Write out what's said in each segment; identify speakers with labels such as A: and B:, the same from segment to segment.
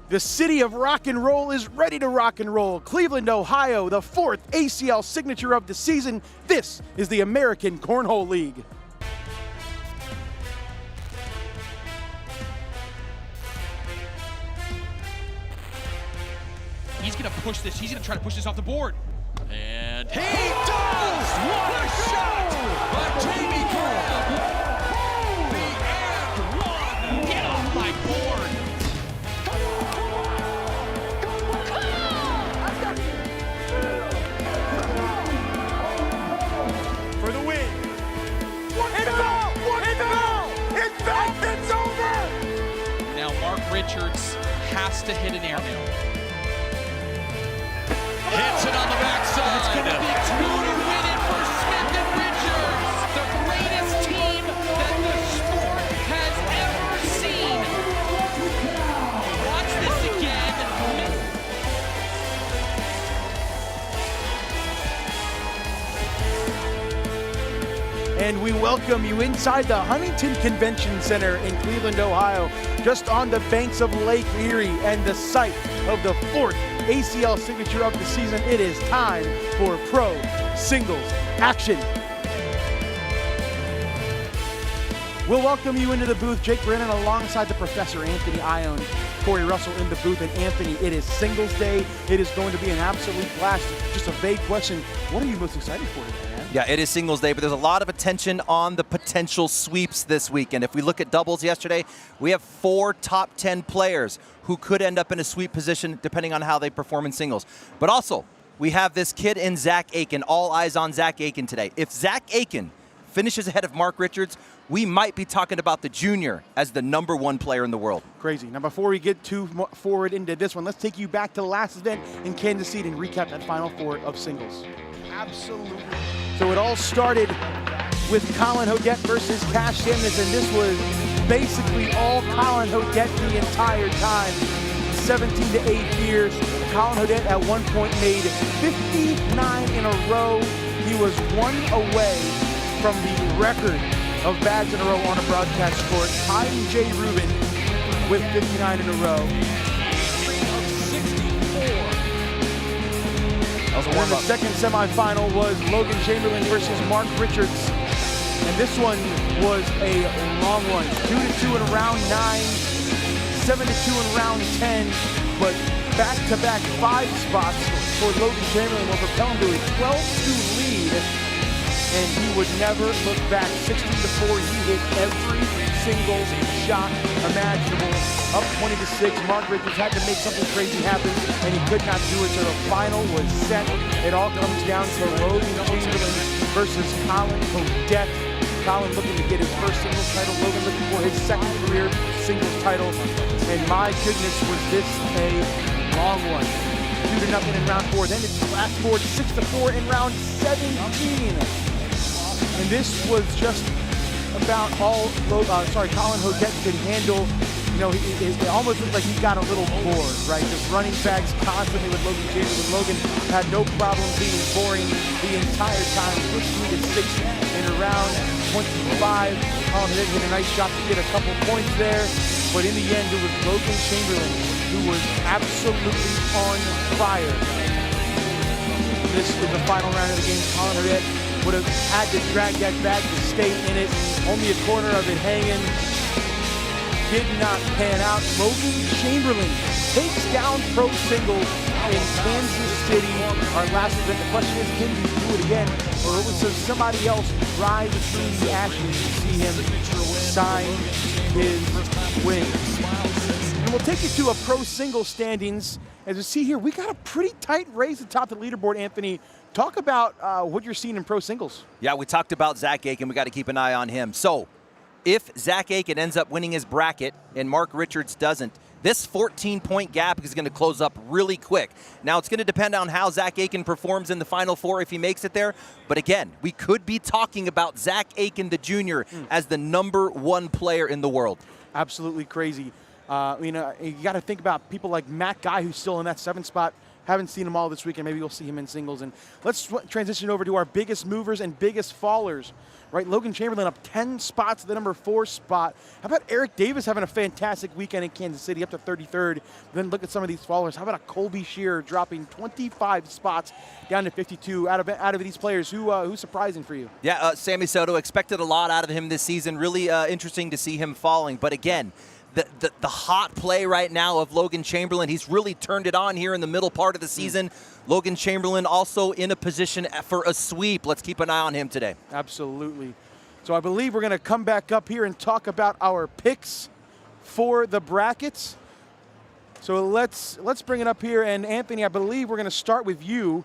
A: The city of rock and roll is ready to rock and roll. Cleveland, Ohio, the 4th ACL signature of the season. This is the American Cornhole League.
B: He's gonna push this, he's gonna try to push this off the board. And
C: he does! What a shot by Jamie Graham! The and one!
B: Get off my board!
A: For the win. It's all! It's all! It's back! It's over!
B: Now Mark Richards has to hit an airmail.
C: Hits it on the backside.
B: It's going to be 2 to win it for Smith and Richards. The greatest team that the sport has ever seen. Watch this again.
A: And we welcome you inside the Huntington Convention Center in Cleveland, Ohio, just on the banks of Lake Erie and the site of the 4th ACL signature of the season. It is time for pro singles action. We'll welcome you into the booth. Jake Brennan alongside the Professor Anthony Ione, Corey Russell in the booth. And Anthony, it is singles day. It is going to be an absolute blast. Just a vague question. What are you most excited for today, man?
D: Yeah, it is singles day, but there's a lot of attention on the potential sweeps this weekend. If we look at doubles yesterday, we have 4 top 10 players who could end up in a sweep position depending on how they perform in singles. But also, we have this kid in Zach Aken. All eyes on Zach Aken today. If Zach Aken finishes ahead of Mark Richards, we might be talking about the junior as the #1 player in the world.
A: Crazy. Now, before we get too forward into this one, let's take you back to the last event in Kansas City and recap that Final Four of singles. Absolutely. So it all started with Colin Hodette versus Cash Chamniss, and this was basically all Colin Hodette the entire time. 17-8 years. Colin Hodette at one point made 59 in a row. He was 1 away from the record of bags in a row on a broadcast court, tying Jay Rubin with 59 in a row. And the second semifinal was Logan Chamberlain versus Mark Richards. And this one was a long one. 2-2 in round 9, 7-2 in round 10, but back-to-back 5 spots for Logan Chamberlain will propel him to a 12-2 lead. And he would never look back. 16-4, he hit every single shot imaginable. Up 20-6, Mark Richards had to make something crazy happen, and he could not do it, so the final was set. It all comes down to Logan Chamberlain versus Colin Hodette. Colin looking to get his first singles title, Logan looking for his second career singles title. And my goodness, was this a long one. 2-0 in round 4. Then it's fast forward 6-4 in round 17. And this was just about all Colin Hodette could handle. You know, it almost looked like he got a little bored, right? Just running bags constantly with Logan Chamberlain. Logan had no problem being boring the entire time. 15-6 in around 25. Colin Hodette hit a nice shot to get a couple points there. But in the end, it was Logan Chamberlain who was absolutely on fire. This is the final round of the game. Colin Hodette would have had to drag that bag to stay in it. Only a corner of it hanging. Did not pan out. Logan Chamberlain takes down pro singles in Kansas City. Our last event. The question is, can he do it again? Or will somebody else rise through the ashes to see him sign his win? And we'll take you to a pro singles standings. As you see here, we got a pretty tight race at the top of the leaderboard, Anthony. Talk about what you're seeing in pro singles.
D: Yeah, we talked about Zach Aken. We got to keep an eye on him. So, if Zach Aken ends up winning his bracket and Mark Richards doesn't, this 14-point gap is going to close up really quick. Now, it's going to depend on how Zach Aken performs in the Final Four if he makes it there. But again, we could be talking about Zach Aken, the junior, as the #1 player in the world.
A: Absolutely crazy. You know, you got to think about people like Matt Guy, who's still in that 7th spot, Haven't seen them all this weekend. Maybe you'll see him in singles. And let's transition over to our biggest movers and biggest fallers. Right, Logan Chamberlain up 10 spots to the number 4 spot. How about Eric Davis having a fantastic weekend in Kansas City, up to 33rd? Then look at some of these fallers. How about a Colby Shearer dropping 25 spots down to 52? Out of these players, who's surprising for you?
D: Yeah, Sammy Soto, expected a lot out of him this season. Really interesting to see him falling. But again, the hot play right now of Logan Chamberlain, he's really turned it on here in the middle part of the season. Logan Chamberlain also in a position for a sweep. Let's keep an eye on him today.
A: Absolutely. So I believe we're going to come back up here and talk about our picks for the brackets. So let's bring it up here. And Anthony, I believe we're going to start with you.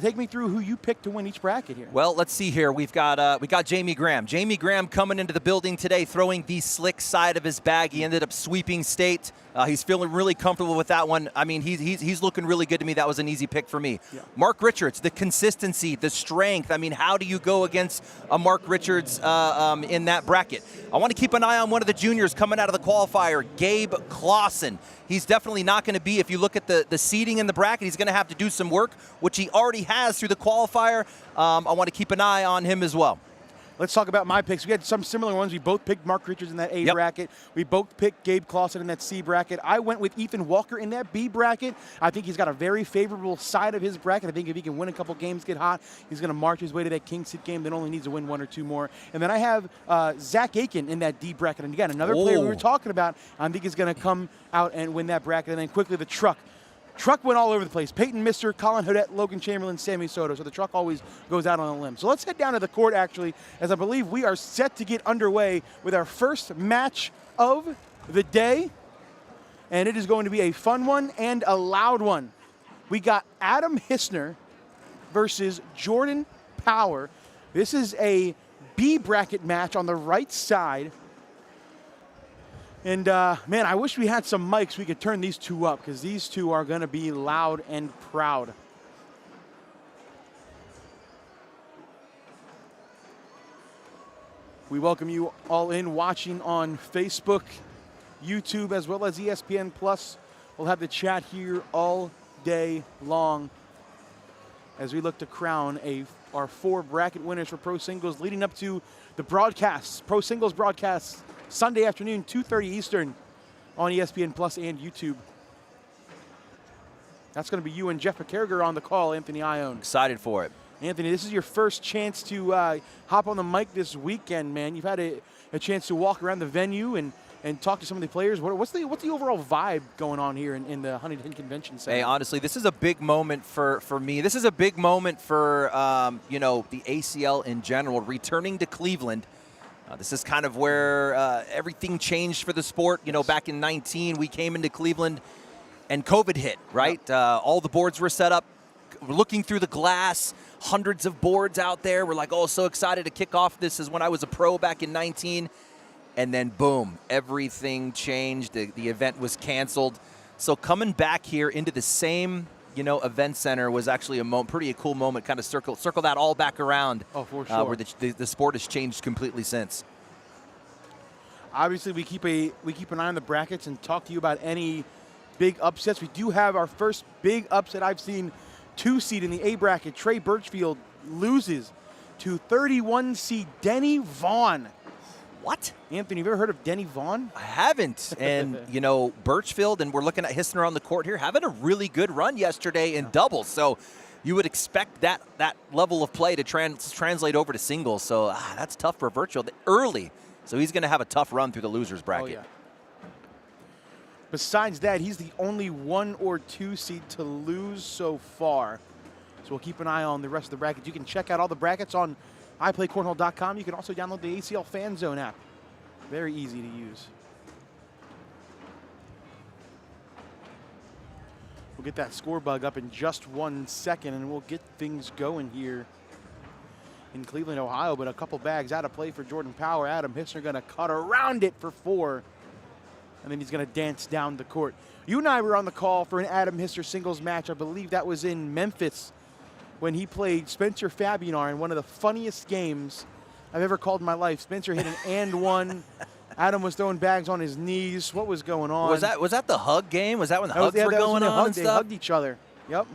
A: Take me through who you picked to win each bracket here.
D: Well, let's see here. We got Jamie Graham. Jamie Graham coming into the building today, throwing the slick side of his bag. He ended up sweeping state. He's feeling really comfortable with that one. I mean, he's looking really good to me. That was an easy pick for me. Yeah. Mark Richards, the consistency, the strength. I mean, how do you go against a Mark Richards in that bracket? I want to keep an eye on one of the juniors coming out of the qualifier, Gabe Clausen. He's definitely not going to be, if you look at the seeding in the bracket, he's going to have to do some work, which he already has through the qualifier. I want to keep an eye on him as well.
A: Let's talk about my picks. We had some similar ones. We both picked Mark Richards in that A bracket. We both picked Gabe Clausen in that C bracket. I went with Ethan Walker in that B bracket. I think he's got a very favorable side of his bracket. I think if he can win a couple games, get hot, he's going to march his way to that King Seed game, then only needs to win 1 or 2 more. And then I have Zach Aken in that D bracket. And again, another player we were talking about, I think is going to come out and win that bracket. And then quickly the truck. Truck went all over the place. Peyton Mister, Colin Hodette, Logan Chamberlain, Sammy Soto. So the truck always goes out on a limb. So let's head down to the court, actually, as I believe we are set to get underway with our first match of the day. And it is going to be a fun one and a loud one. We got Adam Hissner versus Jordan Power. This is a B bracket match on the right side. And, man, I wish we had some mics we could turn these two up, because these two are going to be loud and proud. We welcome you all in watching on Facebook, YouTube, as well as ESPN+. We'll have the chat here all day long as we look to crown our 4 bracket winners for Pro Singles, leading up to the broadcasts, Pro Singles broadcasts, Sunday afternoon, 2:30 Eastern on ESPN Plus and YouTube. That's going to be you and Jeff McCarriger on the call, Anthony Ione.
D: Excited for it.
A: Anthony, this is your first chance to hop on the mic this weekend, man. You've had a chance to walk around the venue and talk to some of the players. What's the overall vibe going on here in the Huntington Convention Center?
D: Hey, honestly, this is a big moment for me. This is a big moment for the ACL in general, returning to Cleveland. This is kind of where everything changed for the sport. You know, back in 19, we came into Cleveland and COVID hit, right? Yep. All the boards were set up. We're looking through the glass, hundreds of boards out there. We're like, oh, so excited to kick off. This is when I was a pro back in 19. And then, boom, everything changed. The event was canceled. So coming back here into the same event center was actually a pretty cool moment. Kind of circle that all back around.
A: Oh, for sure.
D: Where the sport has changed completely since.
A: Obviously, we keep an eye on the brackets and talk to you about any big upsets. We do have our first big upset I've seen. 2 seed in the A bracket. Trey Birchfield loses to 31 seed Denny Vaughn.
D: What?
A: Anthony, have you ever heard of Denny Vaughn?
D: I haven't. And, Birchfield, and we're looking at Hissner on the court here, having a really good run yesterday in doubles. So you would expect that level of play to translate over to singles. So that's tough for Birchfield early. So he's going to have a tough run through the losers bracket.
A: Oh, yeah. Besides that, he's the only 1 or 2 seed to lose so far. So we'll keep an eye on the rest of the brackets. You can check out all the brackets on iPlayCornhole.com. You can also download the ACL Fan Zone app. Very easy to use. We'll get that score bug up in just 1 second, and we'll get things going here in Cleveland, Ohio. But a couple bags out of play for Jordan Power. Adam Hissner going to cut around it for 4. And then he's going to dance down the court. You and I were on the call for an Adam Hissner singles match. I believe that was in Memphis when he played Spencer Fabianar in one of the funniest games I've ever called in my life. Spencer hit an and one. Adam was throwing bags on his knees. What was going on?
D: Was that the hug game? Was that when the hugs were going on and
A: They
D: stuff?
A: hugged each other. Yep.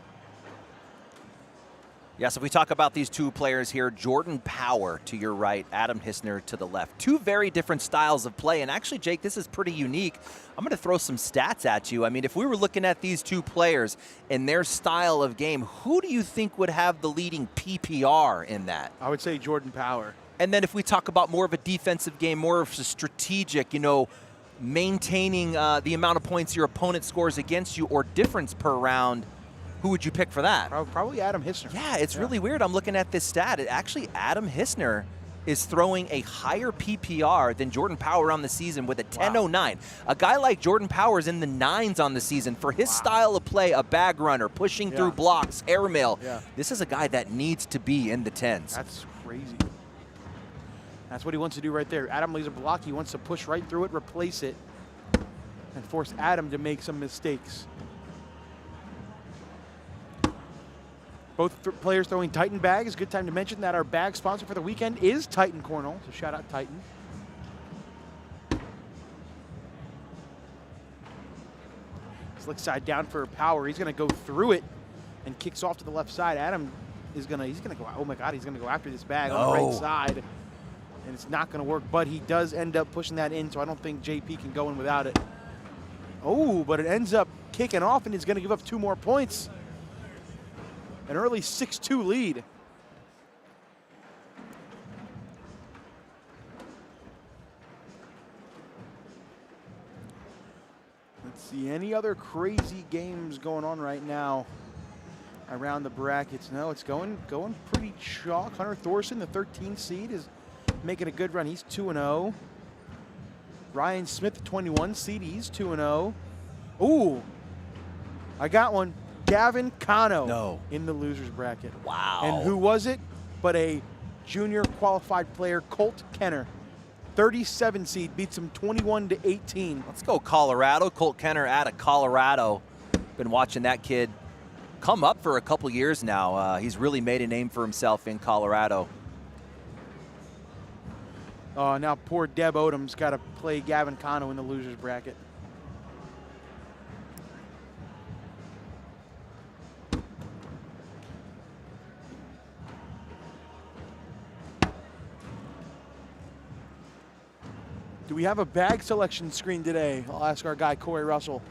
D: Yes, if we talk about these two players here, Jordan Power to your right, Adam Hissner to the left. Two very different styles of play. And actually, Jake, this is pretty unique. I'm going to throw some stats at you. I mean, if we were looking at these two players and their style of game, who do you think would have the leading PPR in that?
A: I would say Jordan Power.
D: And then if we talk about more of a defensive game, more of a strategic, you know, maintaining the amount of points your opponent scores against you or difference per round, who would you pick for that?
A: Probably Adam Hissner.
D: Yeah, it's really weird. I'm looking at this stat. Actually, Adam Hissner is throwing a higher PPR than Jordan Power on the season with a 10.09. A guy like Jordan Power is in the 9s on the season. For his style of play, a bag runner, pushing through blocks, airmail, this is a guy that needs to be in the 10s.
A: That's crazy. That's what he wants to do right there. Adam lays a block. He wants to push right through it, replace it, and force Adam to make some mistakes. Both players throwing Titan bags. Good time to mention that our bag sponsor for the weekend is Titan Cornell. So shout out Titan. Slick side down for Power. He's going to go through it and kicks off to the left side. Adam is going to, he's going to go, oh my God, he's going to go after this bag on the right side. And it's not going to work, but he does end up pushing that in, so I don't think JP can go in without it. Oh, but it ends up kicking off, and he's going to give up 2 more points. An early 6-2 lead. Let's see, any other crazy games going on right now around the brackets? No, it's going pretty chalk. Hunter Thorson, the 13th seed, is making a good run. He's 2-0. Ryan Smith, the 21 seed, he's 2-0. Ooh, I got one. Gavin Cano in the losers bracket.
D: Wow.
A: And who was it but a junior qualified player, Colt Kenner. 37 seed, beats him 21-18.
D: Let's go Colorado. Colt Kenner out of Colorado. Been watching that kid come up for a couple years now. He's really made a name for himself in Colorado.
A: Now poor Deb Odom's got to play Gavin Cano in the losers bracket. Do we have a bag selection screen today? I'll ask our guy, Corey Russell.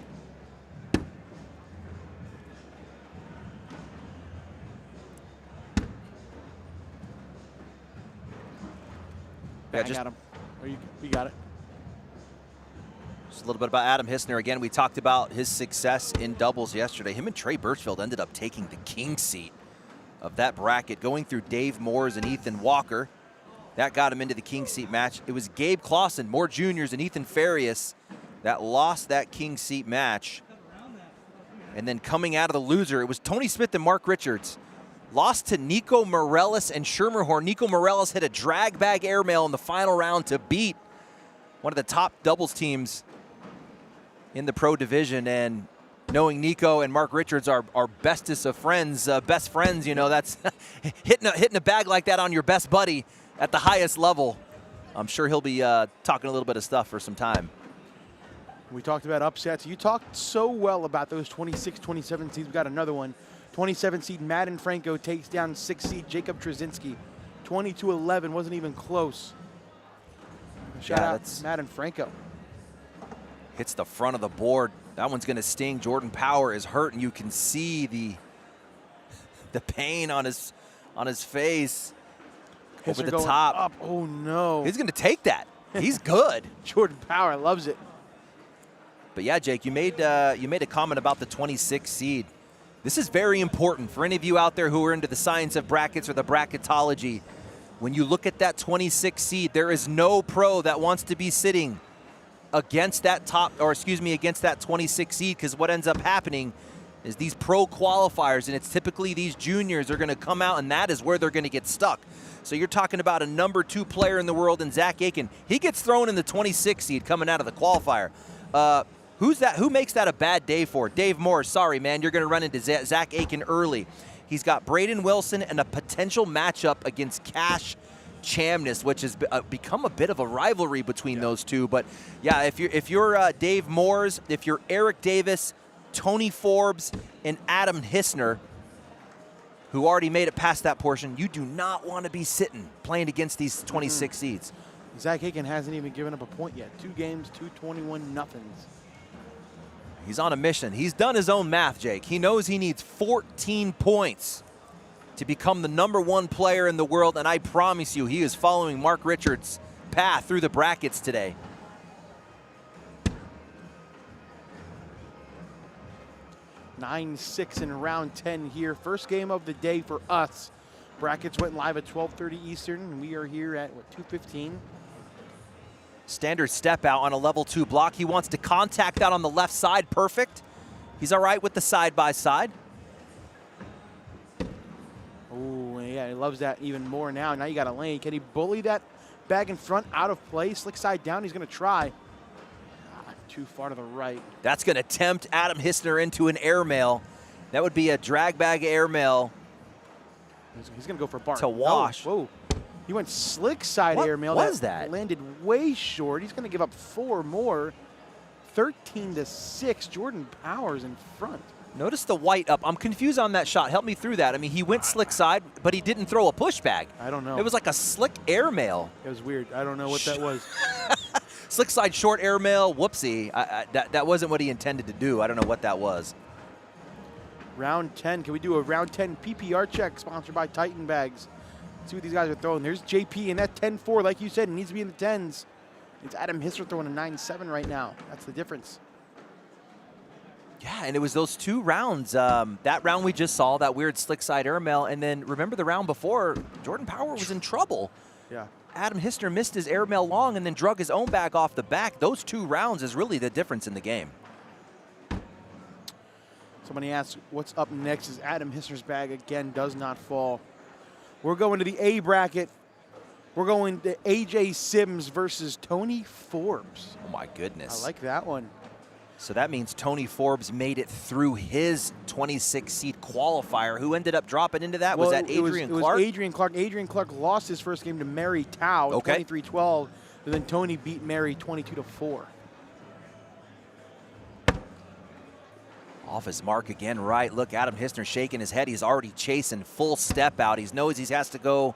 D: Yeah,
A: I got him. Oh, you got it.
D: Just a little bit about Adam Hissner. Again, we talked about his success in doubles yesterday. Him and Trey Birchfield ended up taking the king seat of that bracket, going through Dave Moores and Ethan Walker. That got him into the king seat match. It was Gabe Clausen, more juniors, and Ethan Farias that lost that king seat match. And then coming out of the loser, it was Tony Smith and Mark Richards. Lost to Nico Morellis and Schermerhorn. Nico Morellis hit a drag bag airmail in the final round to beat one of the top doubles teams in the pro division. And knowing Nico and Mark Richards are bestest of friends, best friends, you know, that's hitting a bag like that on your best buddy at the highest level. I'm sure he'll be talking a little bit of stuff for some time.
A: We talked about upsets. You talked so well about those 26, 27 seeds. We've got another one. 27 seed Madden Franco takes down 6 seed Jacob Trzynski. 22-11, wasn't even close. Shout out Madden Franco.
D: Hits the front of the board. That one's going to sting. Jordan Power is hurt, and you can see the pain on his face. Over the top.
A: Up. Oh no.
D: He's going to take that. He's good.
A: Jordan Power loves it.
D: But yeah, Jake, you made a comment about the 26 seed. This is very important for any of you out there who are into the science of brackets or the bracketology. When you look at that 26 seed, there is no pro that wants to be sitting against that against that 26 seed, because what ends up happening is these pro qualifiers, and it's typically these juniors are going to come out, and that is where they're going to get stuck. So you're talking about a number 2 player in the world in Zach Aken. He gets thrown in the 26 seed coming out of the qualifier. Who's that? Who makes that a bad day for? Dave Moore, sorry, man. You're going to run into Zach Aken early. He's got Braden Wilson and a potential matchup against Cash Chamniss, which has become a bit of a rivalry between those two. But yeah, if you're Dave Moores, if you're Eric Davis, Tony Forbes and Adam Hissner, who already made it past that portion. You do not want to be sitting playing against these 26 seeds.
A: Zach Aken hasn't even given up a point yet. 2 games, 2-21 nothings.
D: He's on a mission. He's done his own math, Jake. He knows he needs 14 points to become the #1 player in the world, and I promise you, he is following Mark Richards' path through the brackets today.
A: (9-6) in round 10 here. First game of the day for us. Brackets went live at 12:30 Eastern, and we are here at, what, 2:15?
D: Standard step out on a level 2 block. He wants to contact that on the left side. Perfect. He's all right with the side-by-side.
A: Oh, yeah, he loves that even more now. Now you got a lane. Can he bully that bag in front out of play? Slick side down, he's going to try. Too far to the right.
D: That's going to tempt Adam Hissner into an airmail. That would be a drag bag airmail.
A: He's going to go for a bar.
D: To wash.
A: Oh, whoa. He went slick side airmail.
D: What was that?
A: Landed way short. He's going to give up 4 more. 13-6. Jordan Powers in front.
D: Notice the white up. I'm confused on that shot. Help me through that. I mean, he went slick side, but he didn't throw a push bag.
A: I don't know.
D: It was like a slick airmail.
A: It was weird. I don't know what that was.
D: Slick side short airmail. Whoopsie. That wasn't what he intended to do. I don't know what that was.
A: Round 10. Can we do a round 10 PPR check sponsored by Titan Bags? Let's see what these guys are throwing. There's JP in that 10-4. Like you said, it needs to be in the 10s. It's Adam Hissner throwing a 9-7 right now. That's the difference.
D: Yeah, and it was those 2 rounds. That round we just saw, that weird slick side airmail, and then remember the round before, Jordan Power was in trouble.
A: Yeah.
D: Adam Hissner missed his airmail long and then drug his own bag off the back. Those 2 rounds is really the difference in the game.
A: Somebody asks, what's up next? Is Adam Hissner's bag again does not fall. We're going to the A bracket. We're going to AJ Sims versus Tony Forbes.
D: Oh my goodness.
A: I like that one.
D: So that means Tony Forbes made it through his 26 seed qualifier. Who ended up dropping into that?
A: Well,
D: was that Adrian Clark?
A: It was Adrian Clark. Adrian Clark lost his first game to Mary Tao,
D: okay.
A: 23-12. But then Tony beat Mary 22-4.
D: Off his mark again, right. Look, Adam Hissner shaking his head. He's already chasing full step out. He knows he has to go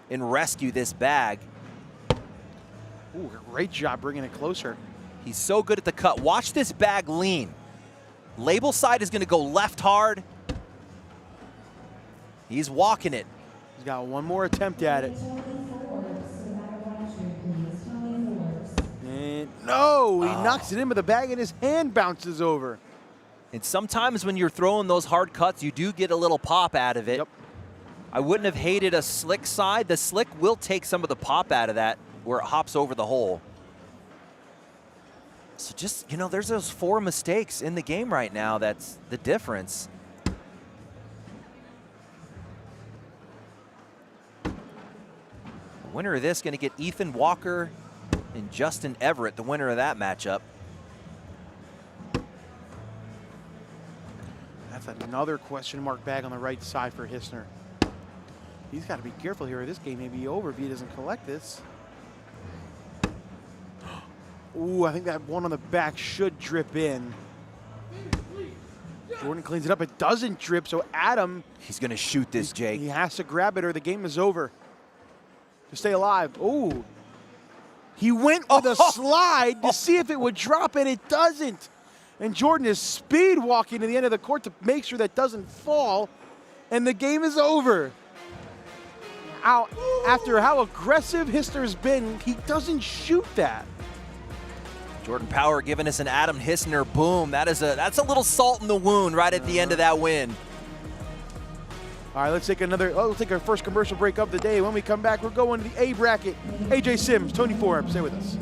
D: and rescue this bag.
A: Ooh, great job bringing it closer.
D: He's so good at the cut. Watch this bag lean. Label side is going to go left hard. He's walking it.
A: He's got one more attempt at it. And no, he knocks it in, but the bag in his hand bounces over.
D: And sometimes when you're throwing those hard cuts, you do get a little pop out of it.
A: Yep.
D: I wouldn't have hated a slick side. The slick will take some of the pop out of that where it hops over the hole. So just, you know, there's those 4 mistakes in the game right now. That's the difference. The winner of this going to get Ethan Walker and Justin Everett, the winner of that matchup.
A: That's another question mark bag on the right side for Hissner. He's got to be careful here. This game may be over if he doesn't collect this. Ooh, I think that one on the back should drip in. Jordan cleans it up. It doesn't drip, so Adam...
D: He's going to shoot this, Jake.
A: He has to grab it or the game is over. To stay alive. Ooh. He went with a slide to see if it would drop, and it doesn't. And Jordan is speed walking to the end of the court to make sure that doesn't fall, and the game is over. After how aggressive Hissner's been, he doesn't shoot that.
D: Jordan Power giving us an Adam Hissner boom. That's a little salt in the wound right at the end of that win.
A: All right, let's take we'll take our first commercial break of the day. When we come back, we're going to the A bracket. AJ Sims, Tony Forbes, stay with us.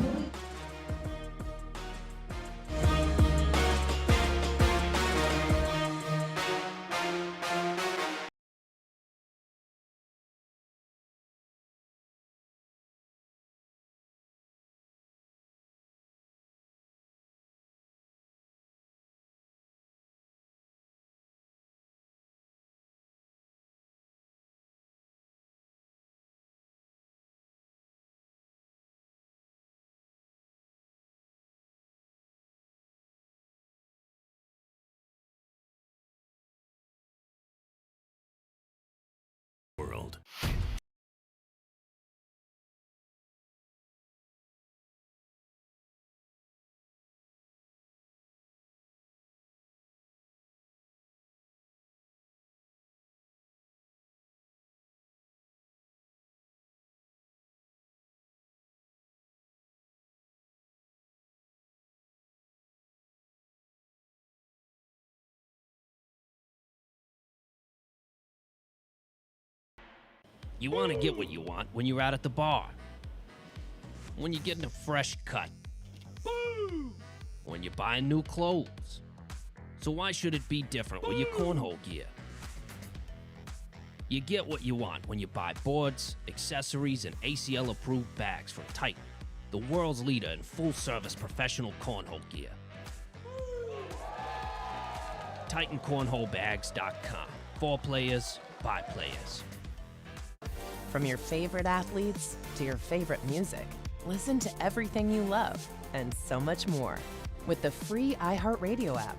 E: You want to get what you want when you're out at the bar. When you're getting a fresh cut. When you're buying new clothes. So why should it be different with your cornhole gear? You get what you want when you buy boards, accessories, and ACL-approved bags from Titan, the world's leader in full-service professional cornhole gear. TitanCornholeBags.com. For players, by players.
F: From your favorite athletes to your favorite music, listen to everything you love and so much more with the free iHeartRadio app.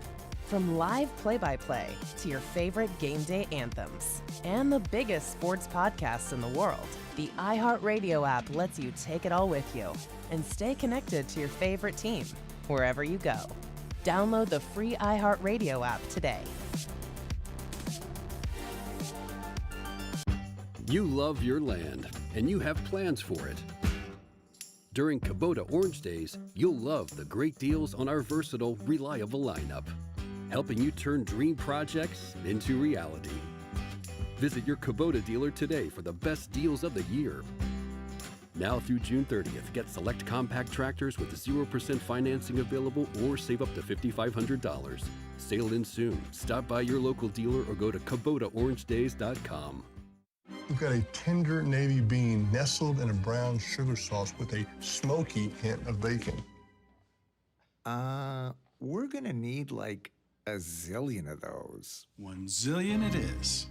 F: From live play-by-play to your favorite game day anthems and the biggest sports podcasts in the world, the iHeartRadio app lets you take it all with you and stay connected to your favorite team wherever you go. Download the free iHeartRadio app today.
G: You love your land, and you have plans for it. During Kubota Orange Days, you'll love the great deals on our versatile, reliable lineup, helping you turn dream projects into reality. Visit your Kubota dealer today for the best deals of the year. Now through June 30th, get select compact tractors with 0% financing available or save up to $5,500. Sale ends soon. Stop by your local dealer or go to KubotaOrangeDays.com.
H: We've got a tender navy bean nestled in a brown sugar sauce with a smoky hint of bacon.
I: We're gonna need like a zillion of those.
C: 1 zillion it is.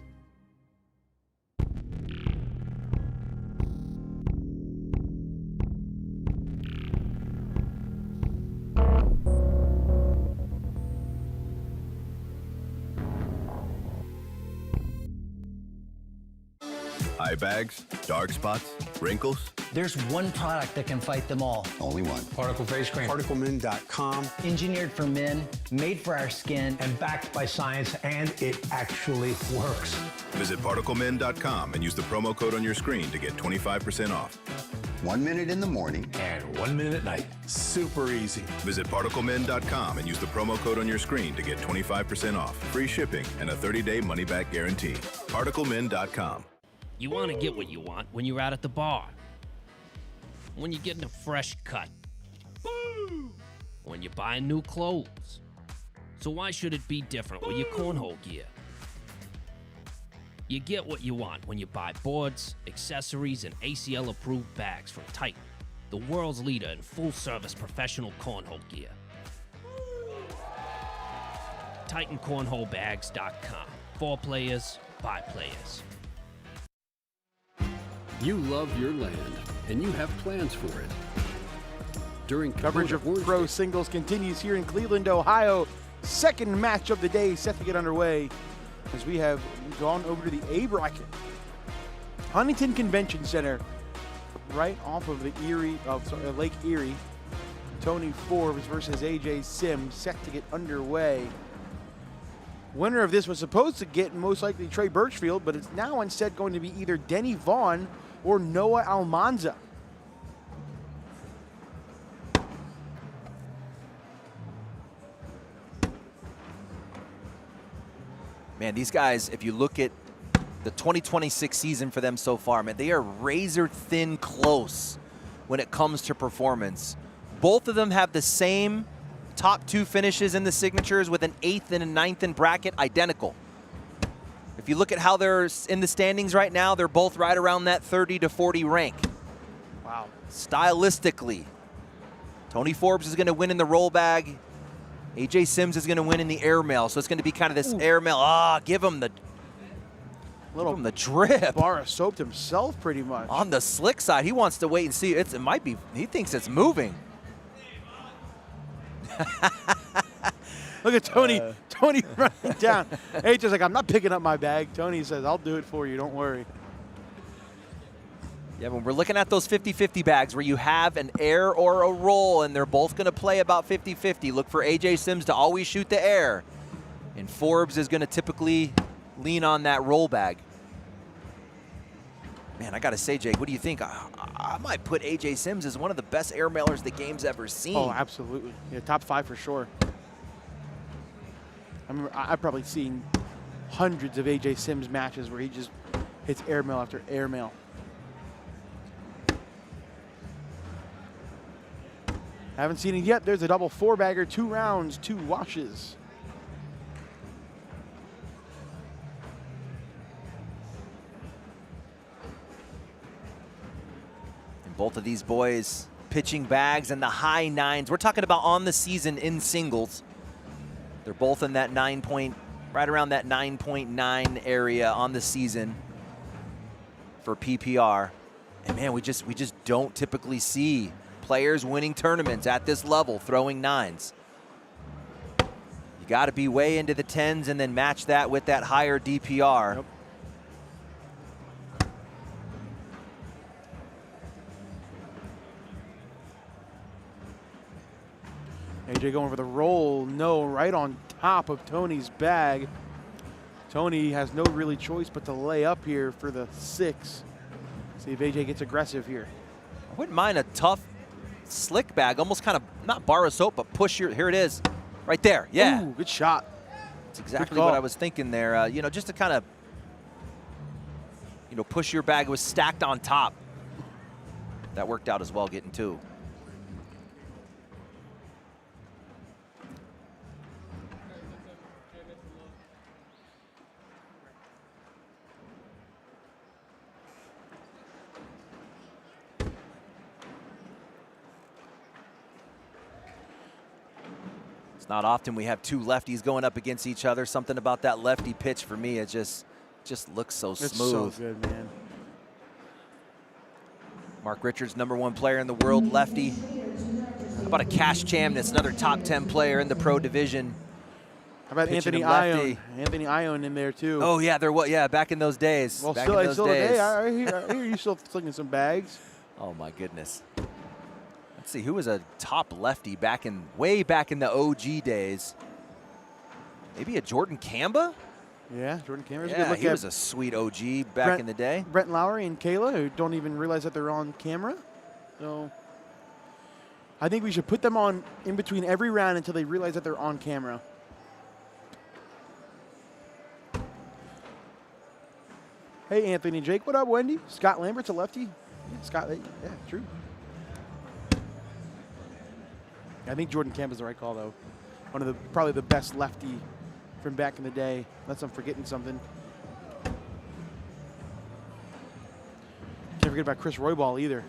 J: Eye bags, dark spots, wrinkles.
K: There's one product that can fight them all.
J: Only one.
K: Particle Face Cream.
L: ParticleMin.com.
K: Engineered for men, made for our skin.
L: And backed by science, and it actually works.
J: Visit ParticleMin.com and use the promo code on your screen to get 25% off.
M: 1 minute in the morning.
L: And 1 minute at night. Super easy.
J: Visit ParticleMin.com and use the promo code on your screen to get 25% off, free shipping, and a 30-day money-back guarantee. ParticleMin.com.
E: You want to get what you want when you're out at the bar. When you're getting a fresh cut. When you're buying new clothes. So why should it be different with your cornhole gear? You get what you want when you buy boards, accessories, and ACL-approved bags from Titan, the world's leader in full-service professional cornhole gear. TitanCornholeBags.com. For players, by players.
G: You love your land, and you have plans for it. During
A: Coverage of pro singles continues here in Cleveland, Ohio. Second match of the day set to get underway as we have gone over to the A bracket. Huntington Convention Center, right off of the Lake Erie. Tony Forbes versus AJ Sims set to get underway. Winner of this was supposed to get most likely Trey Birchfield, but it's now instead going to be either Denny Vaughn or Noah Almanza.
D: Man, these guys, if you look at the 2026 season for them so far, man, they are razor thin close when it comes to performance. Both of them have the same top two finishes in the signatures with an 8th and a 9th in bracket, identical. If you look at how they're in the standings right now, they're both right around that 30 to 40 rank.
A: Wow.
D: Stylistically, Tony Forbes is going to win in the roll bag. AJ Sims is going to win in the airmail. So it's going to be kind of this airmail. Give him the drip.
A: Barra soaped himself pretty much.
D: On the slick side, he wants to wait and see. It might be. He thinks it's moving.
A: Look at Tony. Tony running down. AJ's like, I'm not picking up my bag. Tony says, I'll do it for you. Don't worry.
D: Yeah, when we're looking at those 50-50 bags where you have an air or a roll and they're both going to play about 50-50, look for AJ Sims to always shoot the air. And Forbes is going to typically lean on that roll bag. Man, I got to say, Jake, what do you think? I might put AJ Sims as one of the best air mailers the game's ever seen.
A: Oh, absolutely. Yeah, top 5 for sure. I remember I've probably seen hundreds of AJ Sims matches where he just Hits airmail after airmail. Haven't seen it yet. There's a double 4-bagger, 2 rounds, 2 washes.
D: And both of these boys pitching bags in the high 9s. We're talking about on the season in singles. They're both in that 9 point, right around that 9.9 area on the season for PPR. And man, we just don't typically see players winning tournaments at this level throwing 9s. You got to be way into the 10s and then match that with that higher DPR.
A: Yep. AJ going for the roll, no, right on top of Tony's bag. Tony has no really choice but to lay up here for the 6. See if AJ gets aggressive here.
D: I wouldn't mind a tough, slick bag, almost kind of, not bar of soap, but push your, here it is, right there, yeah.
A: Ooh, good shot.
D: That's exactly what I was thinking there. You know, just to kind of, you know, push your bag. It was stacked on top. That worked out as well, getting 2. Not often we have 2 lefties going up against each other. Something about that lefty pitch for me, it just looks so smooth.
A: It's so good, man.
D: Mark Richards, #1 player in the world, lefty. How about a Cash Chamniss, another top 10 player in the pro division?
A: How about Anthony Ione? Anthony Ione in there too.
D: Oh yeah, there was, yeah, back in those days.
A: Well,
D: back
A: still,
D: in those days.
A: Hey, I hear you still slinging some bags.
D: Oh my goodness. Let's see, who was a top lefty back in, way back in the OG days? Maybe a Jordan Kamba?
A: Yeah, Jordan Kamba.
D: Yeah, he was a sweet OG back in the day.
A: Brent Lowry and Kayla, who don't even realize that they're on camera. So I think we should put them on in between every round until they realize that they're on camera. Hey, Anthony and Jake, what up, Wendy? Scott Lambert's a lefty. Yeah, Scott, yeah, true. I think Jordan Camp is the right call, though. One of the probably the best lefty from back in the day, unless I'm forgetting something. Can't forget about Chris Roybal either.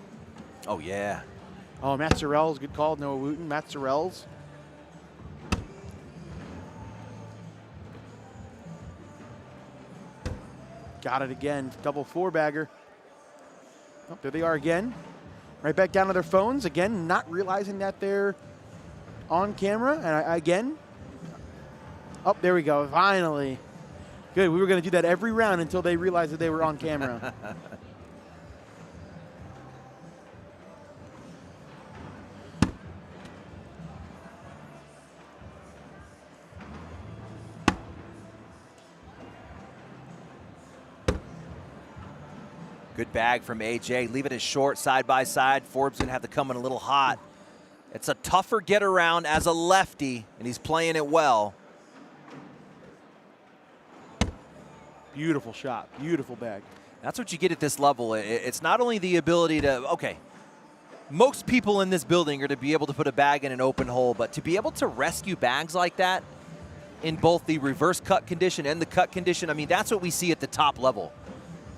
D: Oh, yeah.
A: Oh, Matt Sorrells, good call. Noah Wooten, Matt Sorrells. Got it again, double 4-bagger. Oh, there they are again. Right back down to their phones. Again, not realizing that they're on camera. And again, oh, there we go, finally. Good, we were gonna do that every round until they realized that they were on camera.
D: Good bag from AJ. Leave it as short, side by side. Forbes gonna have to come in a little hot. It's a tougher get around as a lefty, and he's playing it well.
A: Beautiful shot, beautiful bag.
D: That's what you get at this level. It's not only the ability to, okay, most people in this building are to be able to put a bag in an open hole, but to be able to rescue bags like that in both the reverse cut condition and the cut condition, I mean, that's what we see at the top level,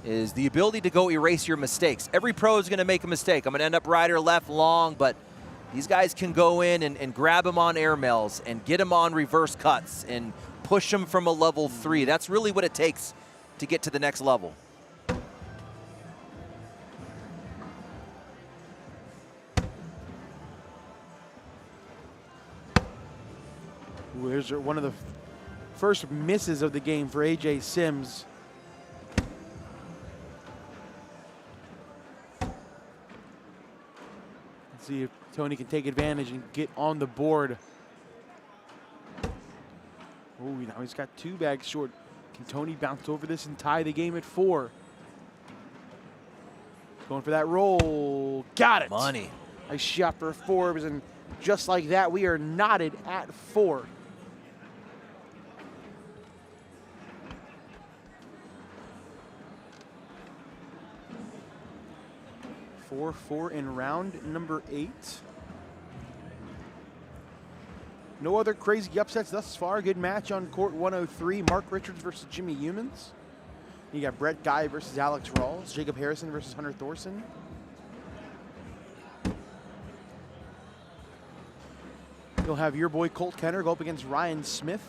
D: is the ability to go erase your mistakes. Every pro is gonna make a mistake. I'm gonna end up right or left long, but these guys can go in and grab them on airmails and get them on reverse cuts and push them from a level 3. That's really what it takes to get to the next level.
A: Ooh, there's one of the first misses of the game for AJ Sims. Let's see if Tony can take advantage and get on the board. Oh, now he's got 2 bags short. Can Tony bounce over this and tie the game at 4? Going for that roll. Got it.
D: Money.
A: Nice shot for Forbes, and just like that, we are knotted at 4. 4-4 in round number 8. No other crazy upsets thus far. Good match on court 103. Mark Richards versus Jimmy Humans. You got Brett Guy versus Alex Rawls. Jacob Harrison versus Hunter Thorson. You'll have your boy Colt Kenner go up against Ryan Smith.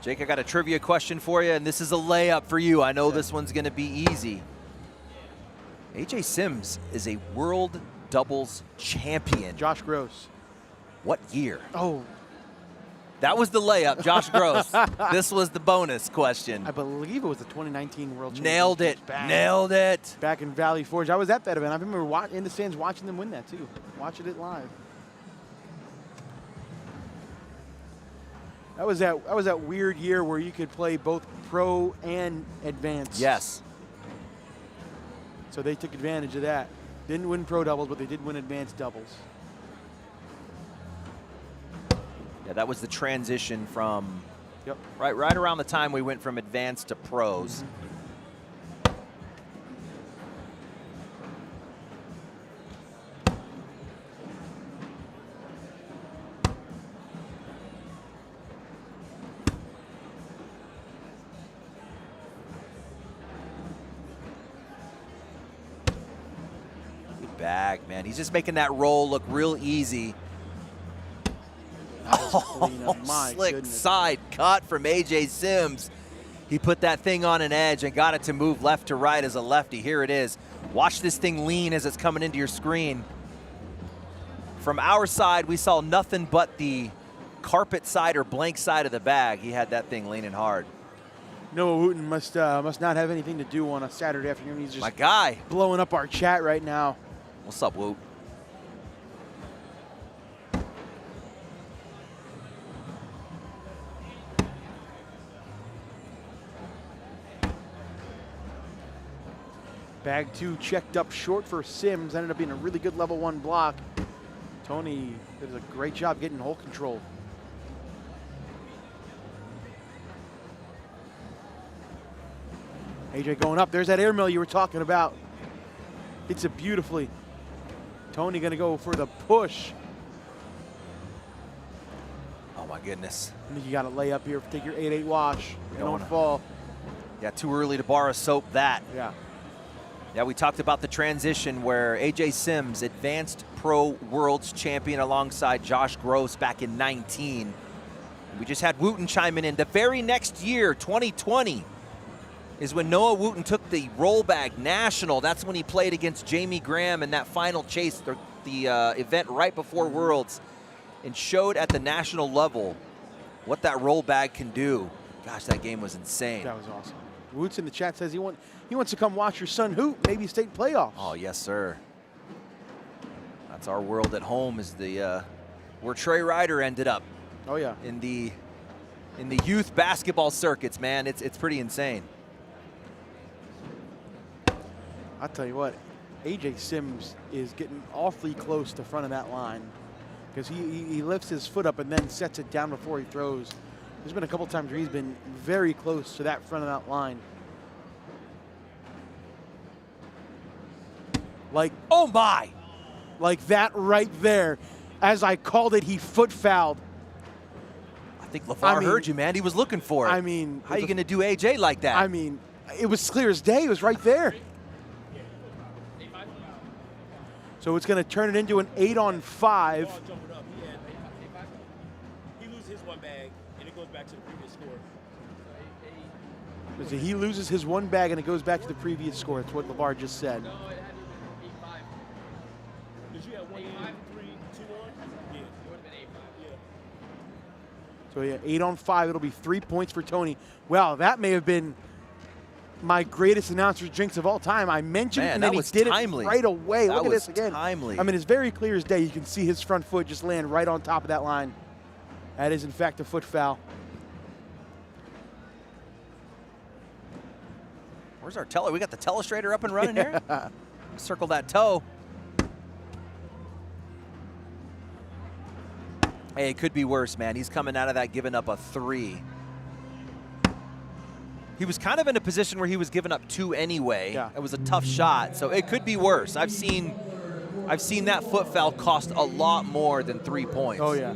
D: Jake, I got a trivia question for you, and this is a layup for you. I know this one's going to be easy. AJ Sims is a world doubles champion.
A: Josh Gross.
D: What year?
A: Oh.
D: That was the layup, Josh Gross. This was the bonus question.
A: I believe it was the 2019 World Championship.
D: Nailed it. Nailed it.
A: Back in Valley Forge. I was at that event. I remember in the stands watching them win that too. Watching it live. That was that weird year where you could play both pro and advanced.
D: Yes.
A: So they took advantage of that. Didn't win pro doubles, but they did win advanced doubles.
D: Yeah, that was the transition from right around the time we went from advanced to pros. Bag, man. He's just making that roll look real easy. Oh, slick side cut from AJ Sims. He put that thing on an edge and got it to move left to right as a lefty. Here it is. Watch this thing lean as it's coming into your screen. From our side, we saw nothing but the carpet side or blank side of the bag. He had that thing leaning hard.
A: Noah Wooten must not have anything to do on a Saturday afternoon. He's just
D: my guy
A: blowing up our chat right now.
D: What's up, Woot?
A: Bag 2 checked up short for Sims. Ended up being a really good level 1 block. Tony did a great job getting hole control. AJ going up. There's that air mill you were talking about. Hits it beautifully. Tony gonna go for the push.
D: Oh my goodness.
A: You gotta lay up here, take your 8-8 wash. You don't fall.
D: Yeah, too early to borrow soap that.
A: Yeah.
D: Yeah, we talked about the transition where AJ Sims, advanced pro world's champion alongside Josh Gross back in 19. We just had Wooten chiming in. The very next year, 2020, is when Noah Wooten took the rollback national. That's when he played against Jamie Graham in that final chase, the event right before Worlds, and showed at the national level what that rollback can do. Gosh, that game was insane.
A: That was awesome. Woots in the chat says he wants to come watch your son hoop, maybe state playoffs.
D: Oh, yes, sir. That's our world at home, is the where Trey Ryder ended up.
A: Oh, yeah.
D: In the youth basketball circuits, man. It's pretty insane.
A: I'll tell you what, AJ Sims is getting awfully close to the front of that line because he lifts his foot up and then sets it down before he throws. There's been a couple times where he's been very close to that front of that line. Like, oh my! Like that right there. As I called it, he foot fouled.
D: I think LeVar heard you, man. He was looking for it.
A: I mean,
D: how are you going to do AJ like that?
A: I mean, it was clear as day. It was right there. So it's going to turn it into an 8-on-5.
N: He loses his one bag, and it goes back to the previous score.
A: So he loses his one bag, and it goes back to the previous score. That's what LeVar just said.
N: No, it had to be 8-5. Did you have 1, 5, 3, 2, 1? Yeah. It would have been 8-5. Yeah.
A: So yeah, 8-on-5. It'll be 3 points for Tony. Wow, that may have been my greatest announcer's jinx of all time. I mentioned and then he did
D: timely.
A: It right away.
D: That
A: Look at
D: was
A: this again.
D: Timely.
A: I mean, it's very clear as day. You can see his front foot just land right on top of that line. That is, in fact, a foot foul.
D: Where's our we got the telestrator up and running here? Circle that toe. Hey, it could be worse, man. He's coming out of that giving up a 3. He was kind of in a position where he was giving up 2 anyway.
A: Yeah.
D: It was a tough shot, so it could be worse. I've seen that foot foul cost a lot more than 3 points.
A: Oh, yeah.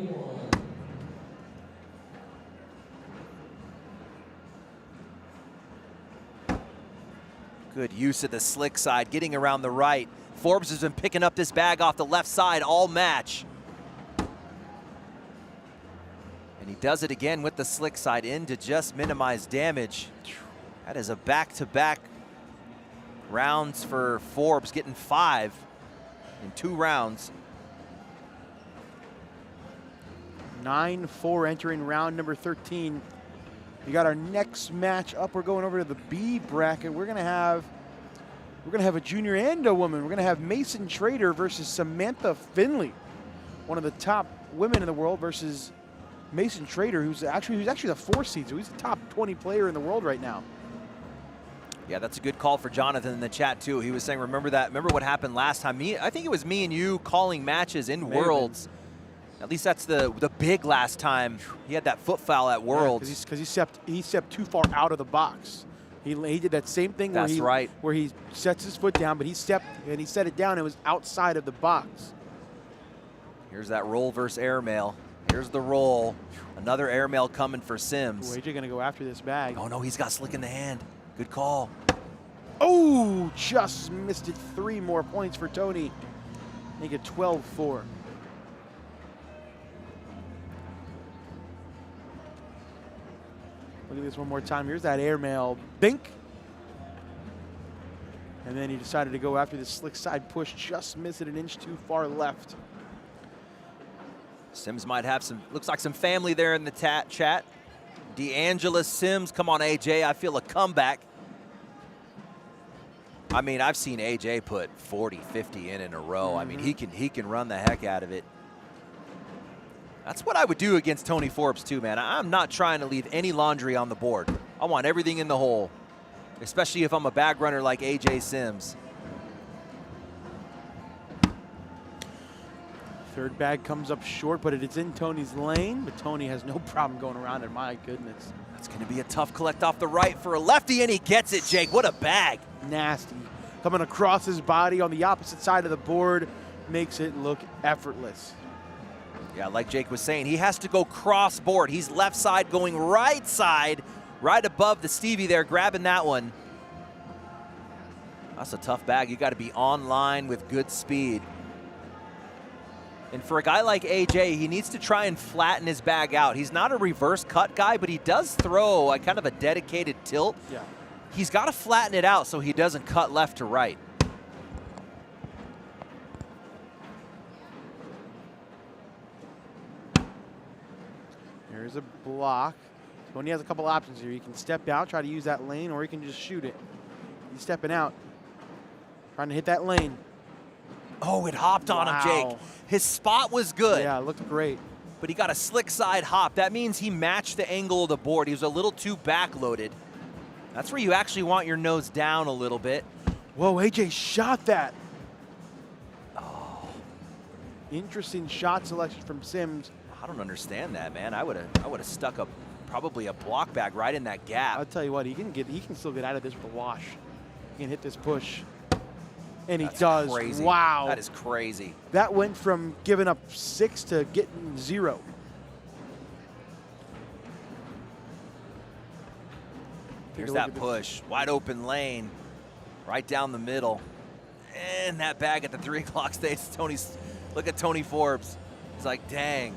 D: Good use of the slick side, getting around the right. Forbes has been picking up this bag off the left side all match. And he does it again with the slick side in to just minimize damage. That is a back-to-back rounds for Forbes, getting 5 in 2 rounds.
A: 9-4 entering round number 13. We got our next match up. We're going over to the B bracket. We're gonna have a junior and a woman. We're gonna have Mason Trader versus Samantha Finley, one of the top women in the world, versus Mason Trader, who's actually the 4 seed, so he's the top 20 player in the world right now.
D: Yeah, that's a good call for Jonathan in the chat too. He was saying, remember what happened last time? I think it was me and you calling matches in Worlds. At least that's the big last time. He had that foot foul at Worlds.
A: Because he stepped too far out of the box. He did that same thing where he sets his foot down, but he stepped and he set it down. It was outside of the box.
D: Here's that roll versus airmail. Here's the roll. Another airmail coming for Sims.
A: Ooh, AJ gonna go after this bag.
D: Oh no, he's got slick in the hand. Good call.
A: Oh, just missed it. 3 more points for Tony. Make it 12-4. Look at this one more time. Here's that airmail. Bink. And then he decided to go after the slick side push. Just missed it, an inch too far left.
D: Sims might have looks like some family there in the chat. DeAngela Sims, come on AJ, I feel a comeback. I mean, I've seen AJ put 40, 50 in a row. I mean, he can run the heck out of it. That's what I would do against Tony Forbes too, man. I'm not trying to leave any laundry on the board. I want everything in the hole, especially if I'm a bag runner like AJ Sims.
A: Third bag comes up short, but it's in Tony's lane. But Tony has no problem going around it. My goodness.
D: That's going to be a tough collect off the right for a lefty, and he gets it, Jake. What a bag.
A: Nasty. Coming across his body on the opposite side of the board makes it look effortless.
D: Yeah, like Jake was saying, he has to go cross board. He's left side going right side, right above the Stevie there, grabbing that one. That's a tough bag. You got to be online with good speed. And for a guy like AJ, he needs to try and flatten his bag out. He's not a reverse cut guy, but he does throw a kind of a dedicated tilt.
A: Yeah.
D: He's got to flatten it out so he doesn't cut left to right.
A: There's a block. Tony has a couple options here. He can step out, try to use that lane, or he can just shoot it. He's stepping out, trying to hit that lane.
D: Oh, it hopped on him, Jake. His spot was good.
A: Yeah, it looked great.
D: But he got a slick side hop. That means he matched the angle of the board. He was a little too backloaded. That's where you actually want your nose down a little bit.
A: Whoa, AJ shot that. Oh. Interesting shot selection from Sims.
D: I don't understand that, man. I would have stuck probably a block bag right in that gap.
A: I'll tell you what, he can still get out of this with a wash. He can hit this push. And he does.
D: Crazy.
A: Wow.
D: That is crazy.
A: That went from giving up 6 to getting 0.
D: Here's that push. Wide open lane. Right down the middle. And that bag at the 3 o'clock stage. Look at Tony Forbes. He's like, dang.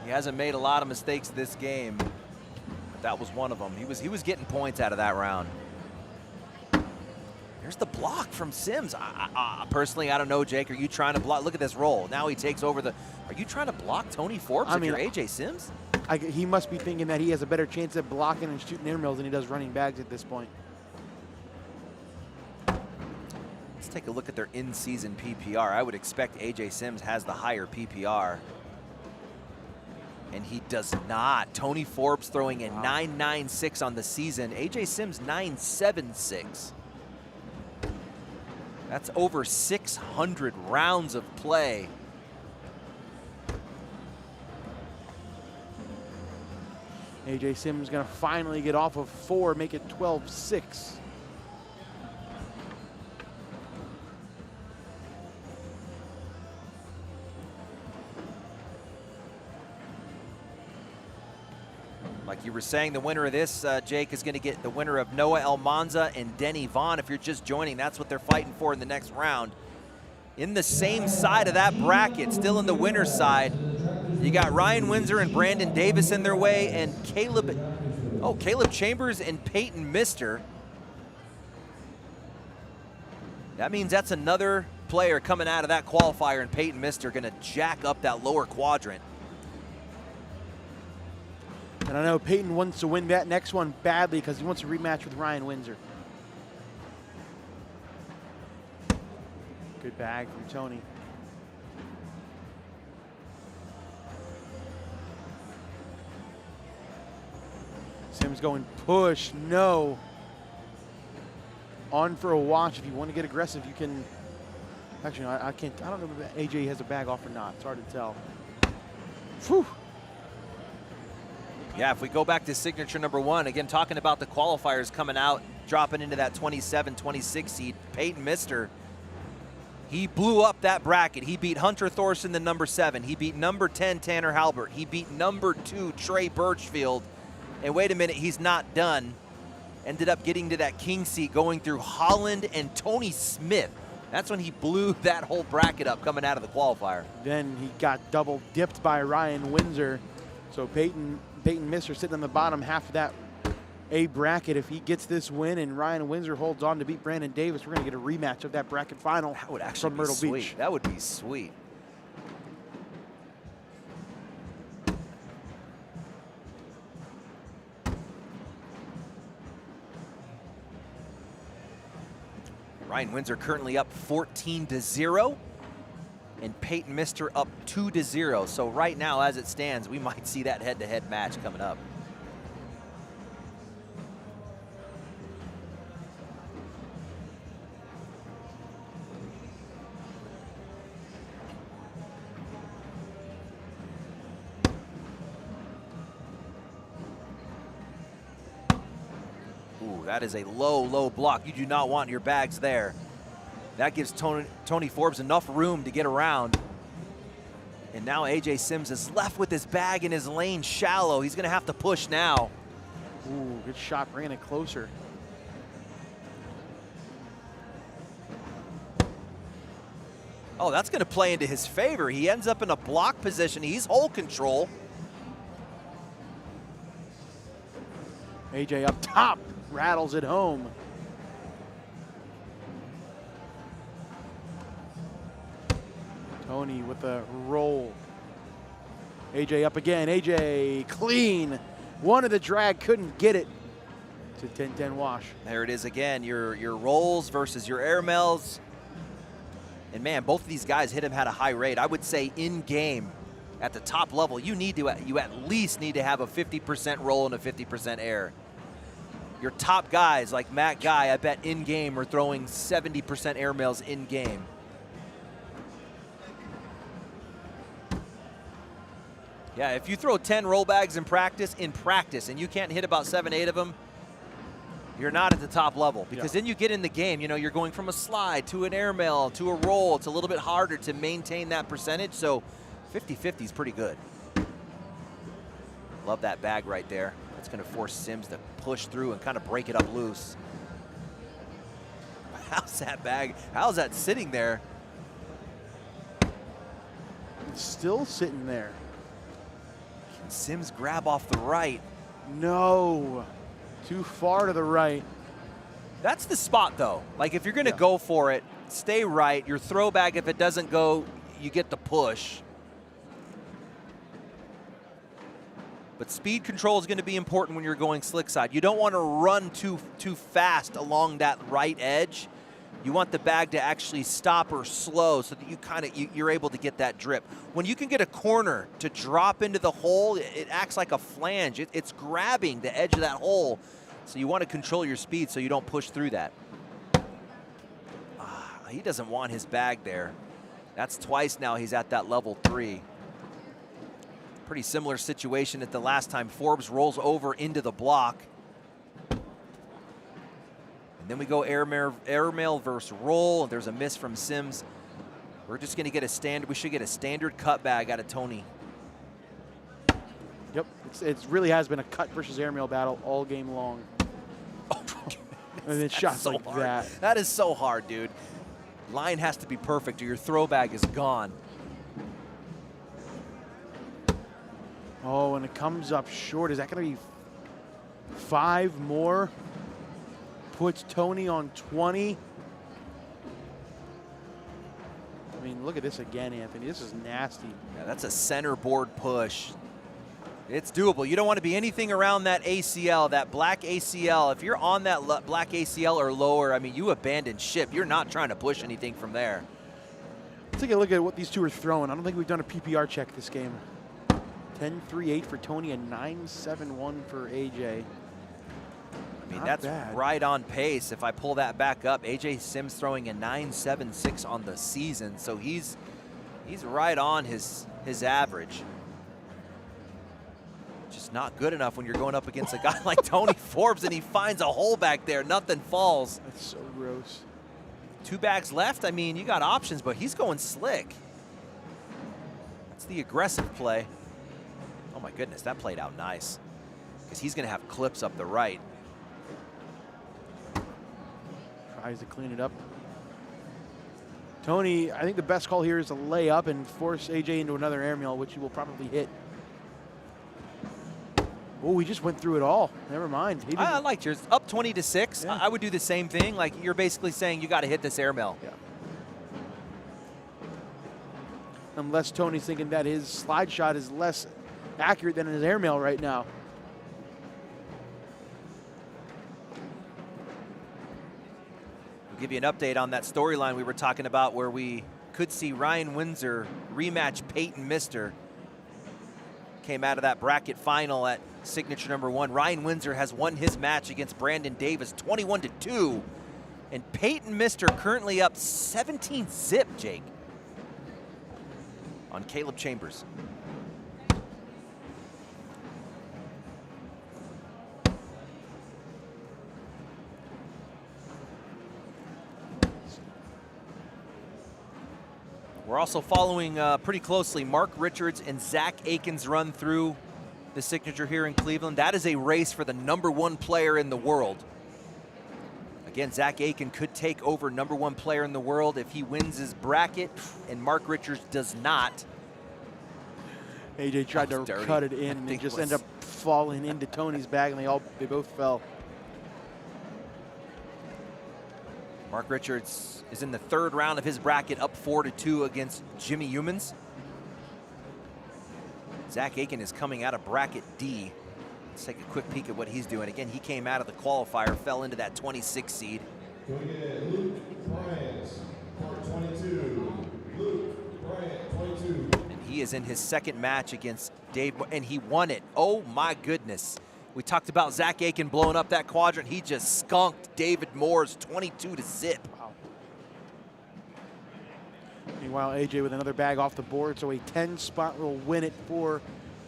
D: He hasn't made a lot of mistakes this game, but that was one of them. He was getting points out of that round. There's the block from Sims. Personally, I don't know, Jake. Are you trying to block? Look at this roll. Now he takes over the. Are you trying to block Tony Forbes if you're AJ Sims?
A: He must be thinking that he has a better chance at blocking and shooting airmails than he does running bags at this point.
D: Let's take a look at their in-season PPR. I would expect AJ Sims has the higher PPR. And he does not. Tony Forbes throwing a 9.96 on the season. AJ Sims 9.76. That's over 600 rounds of play.
A: AJ Sims gonna finally get off of 4, make it 12-6.
D: Like you were saying, the winner of this, Jake, is going to get the winner of Noah Almanza and Denny Vaughn. If you're just joining, that's what they're fighting for in the next round. In the same side of that bracket, still in the winner's side, you got Ryan Windsor and Brandon Davis in their way, and Caleb Chambers and Peyton Mister. That means that's another player coming out of that qualifier, and Peyton Mister going to jack up that lower quadrant.
A: And I know Peyton wants to win that next one badly because he wants a rematch with Ryan Windsor. Good bag from Tony. Sims going push, no. On for a watch. If you want to get aggressive, you can. Actually, I can't. I don't know if AJ has a bag off or not. It's hard to tell. Whew.
D: Yeah, if we go back to signature number 1, again, talking about the qualifiers coming out, dropping into that 27-26 seed, Peyton Mister, he blew up that bracket. He beat Hunter Thorson, the number 7. He beat number 10, Tanner Halbert. He beat number 2, Trey Birchfield. And wait a minute, he's not done. Ended up getting to that king seat, going through Holland and Tony Smith. That's when he blew that whole bracket up coming out of the qualifier.
A: Then he got double dipped by Ryan Windsor. So Peyton Mister sitting on the bottom half of that A bracket. If he gets this win and Ryan Windsor holds on to beat Brandon Davis, we're going to get a rematch of that bracket final.
D: That would actually
A: from
D: be
A: Myrtle
D: sweet.
A: Beach.
D: That would be sweet. Ryan Windsor currently up 14-0. And Peyton Mister up 2-0. So right now, as it stands, we might see that head-to-head match coming up. Ooh, that is a low block. You do not want your bags there. That gives Tony Forbes enough room to get around. And now AJ Sims is left with his bag in his lane shallow. He's going to have to push now.
A: Ooh, good shot, bringing it closer.
D: Oh, that's going to play into his favor. He ends up in a block position. He's hole control.
A: AJ up top, rattles it home. Tony with a roll. AJ up again. AJ clean. One of the drag couldn't get it to 10-10 wash.
D: There it is again. Your rolls versus your airmails. And man, both of these guys hit him at a high rate. I would say in game at the top level, you at least need to have a 50% roll and a 50% air. Your top guys like Matt Guy, I bet in game are throwing 70% airmails in game. Yeah, if you throw 10 roll bags in practice, and you can't hit about 7, 8 of them, you're not at the top level. Because then you get in the game, you know, you're going from a slide to an airmail to a roll. It's a little bit harder to maintain that percentage, so 50-50 is pretty good. Love that bag right there. That's going to force Sims to push through and kind of break it up loose. How's that bag? How's that sitting there?
A: It's still sitting there.
D: Can Sims grab off the right?
A: No. Too far to the right.
D: That's the spot, though. Like, if you're going to go for it, stay right. Your throw bag, if it doesn't go, you get the push. But speed control is going to be important when you're going slick side. You don't want to run too fast along that right edge. You want the bag to actually stop or slow so that you're able to get that drip. When you can get a corner to drop into the hole, it acts like a flange. It's grabbing the edge of that hole. So you want to control your speed so you don't push through that. He doesn't want his bag there. That's twice now he's at that level 3. Pretty similar situation at the last time. Forbes rolls over into the block. And then we go airmail versus roll. There's a miss from Sims. We're just gonna get a standard, we should get a standard cut bag out of Tony.
A: Yep, it really has been a cut versus airmail battle all game long.
D: Oh,
A: and then shots
D: so
A: like
D: hard.
A: that.
D: That is so hard, dude. Line has to be perfect or your throw bag is gone.
A: Oh, and it comes up short. Is that going to be 5 more? Puts Tony on 20. I mean, look at this again, Anthony. This is nasty.
D: Yeah, that's a center board push. It's doable. You don't want to be anything around that ACL, that black ACL. If you're on that black ACL or lower, I mean, you abandon ship. You're not trying to push anything from there.
A: Let's take a look at what these two are throwing. I don't think we've done a PPR check this game. 10-3-8 for Tony and 9-7-1 for AJ.
D: I mean, that's right on pace. If I pull that back up, AJ Sims throwing a 9.76 on the season, so he's right on his average. Just not good enough when you're going up against a guy like Tony Forbes and he finds a hole back there. Nothing falls.
A: That's so gross.
D: 2 bags left. I mean, you got options, but he's going slick. That's the aggressive play. Oh my goodness, that played out nice. Because he's going to have clips up the right.
A: Tries to clean it up. Tony, I think the best call here is to lay up and force AJ into another airmail, which he will probably hit. Oh, we just went through it all. Never mind.
D: I liked yours. Up 20-6.
A: Yeah.
D: I would do the same thing. Like, you're basically saying you got to hit this airmail.
A: Yeah. Unless Tony's thinking that his slide shot is less accurate than his airmail right now.
D: We'll give you an update on that storyline we were talking about where we could see Ryan Windsor rematch Peyton Mister. Came out of that bracket final at signature number 1. Ryan Windsor has won his match against Brandon Davis 21-2. And Peyton Mister currently up 17-zip, Jake, on Caleb Chambers. We're also following pretty closely Mark Richards and Zach Aken's run through the signature here in Cleveland. That is a race for the #1 player in the world. Again, Zach Aken could take over #1 player in the world if he wins his bracket, and Mark Richards does not.
A: AJ tried to cut it in and it just ended up falling into Tony's bag, and they both fell.
D: Mark Richards is in the 3rd round of his bracket, up 4-2 against Jimmy Humans. Zach Aken is coming out of bracket D. Let's take a quick peek at what he's doing. Again, he came out of the qualifier, fell into that 26 seed.
N: Can we get Luke Bryant, part 22. Luke Bryant, 22.
D: And he is in his 2nd match against Dave, and he won it. Oh my goodness. We talked about Zach Aken blowing up that quadrant. He just skunked David Moore's 22-zip.
A: Wow. Meanwhile, AJ with another bag off the board, so a 10 spot will win it for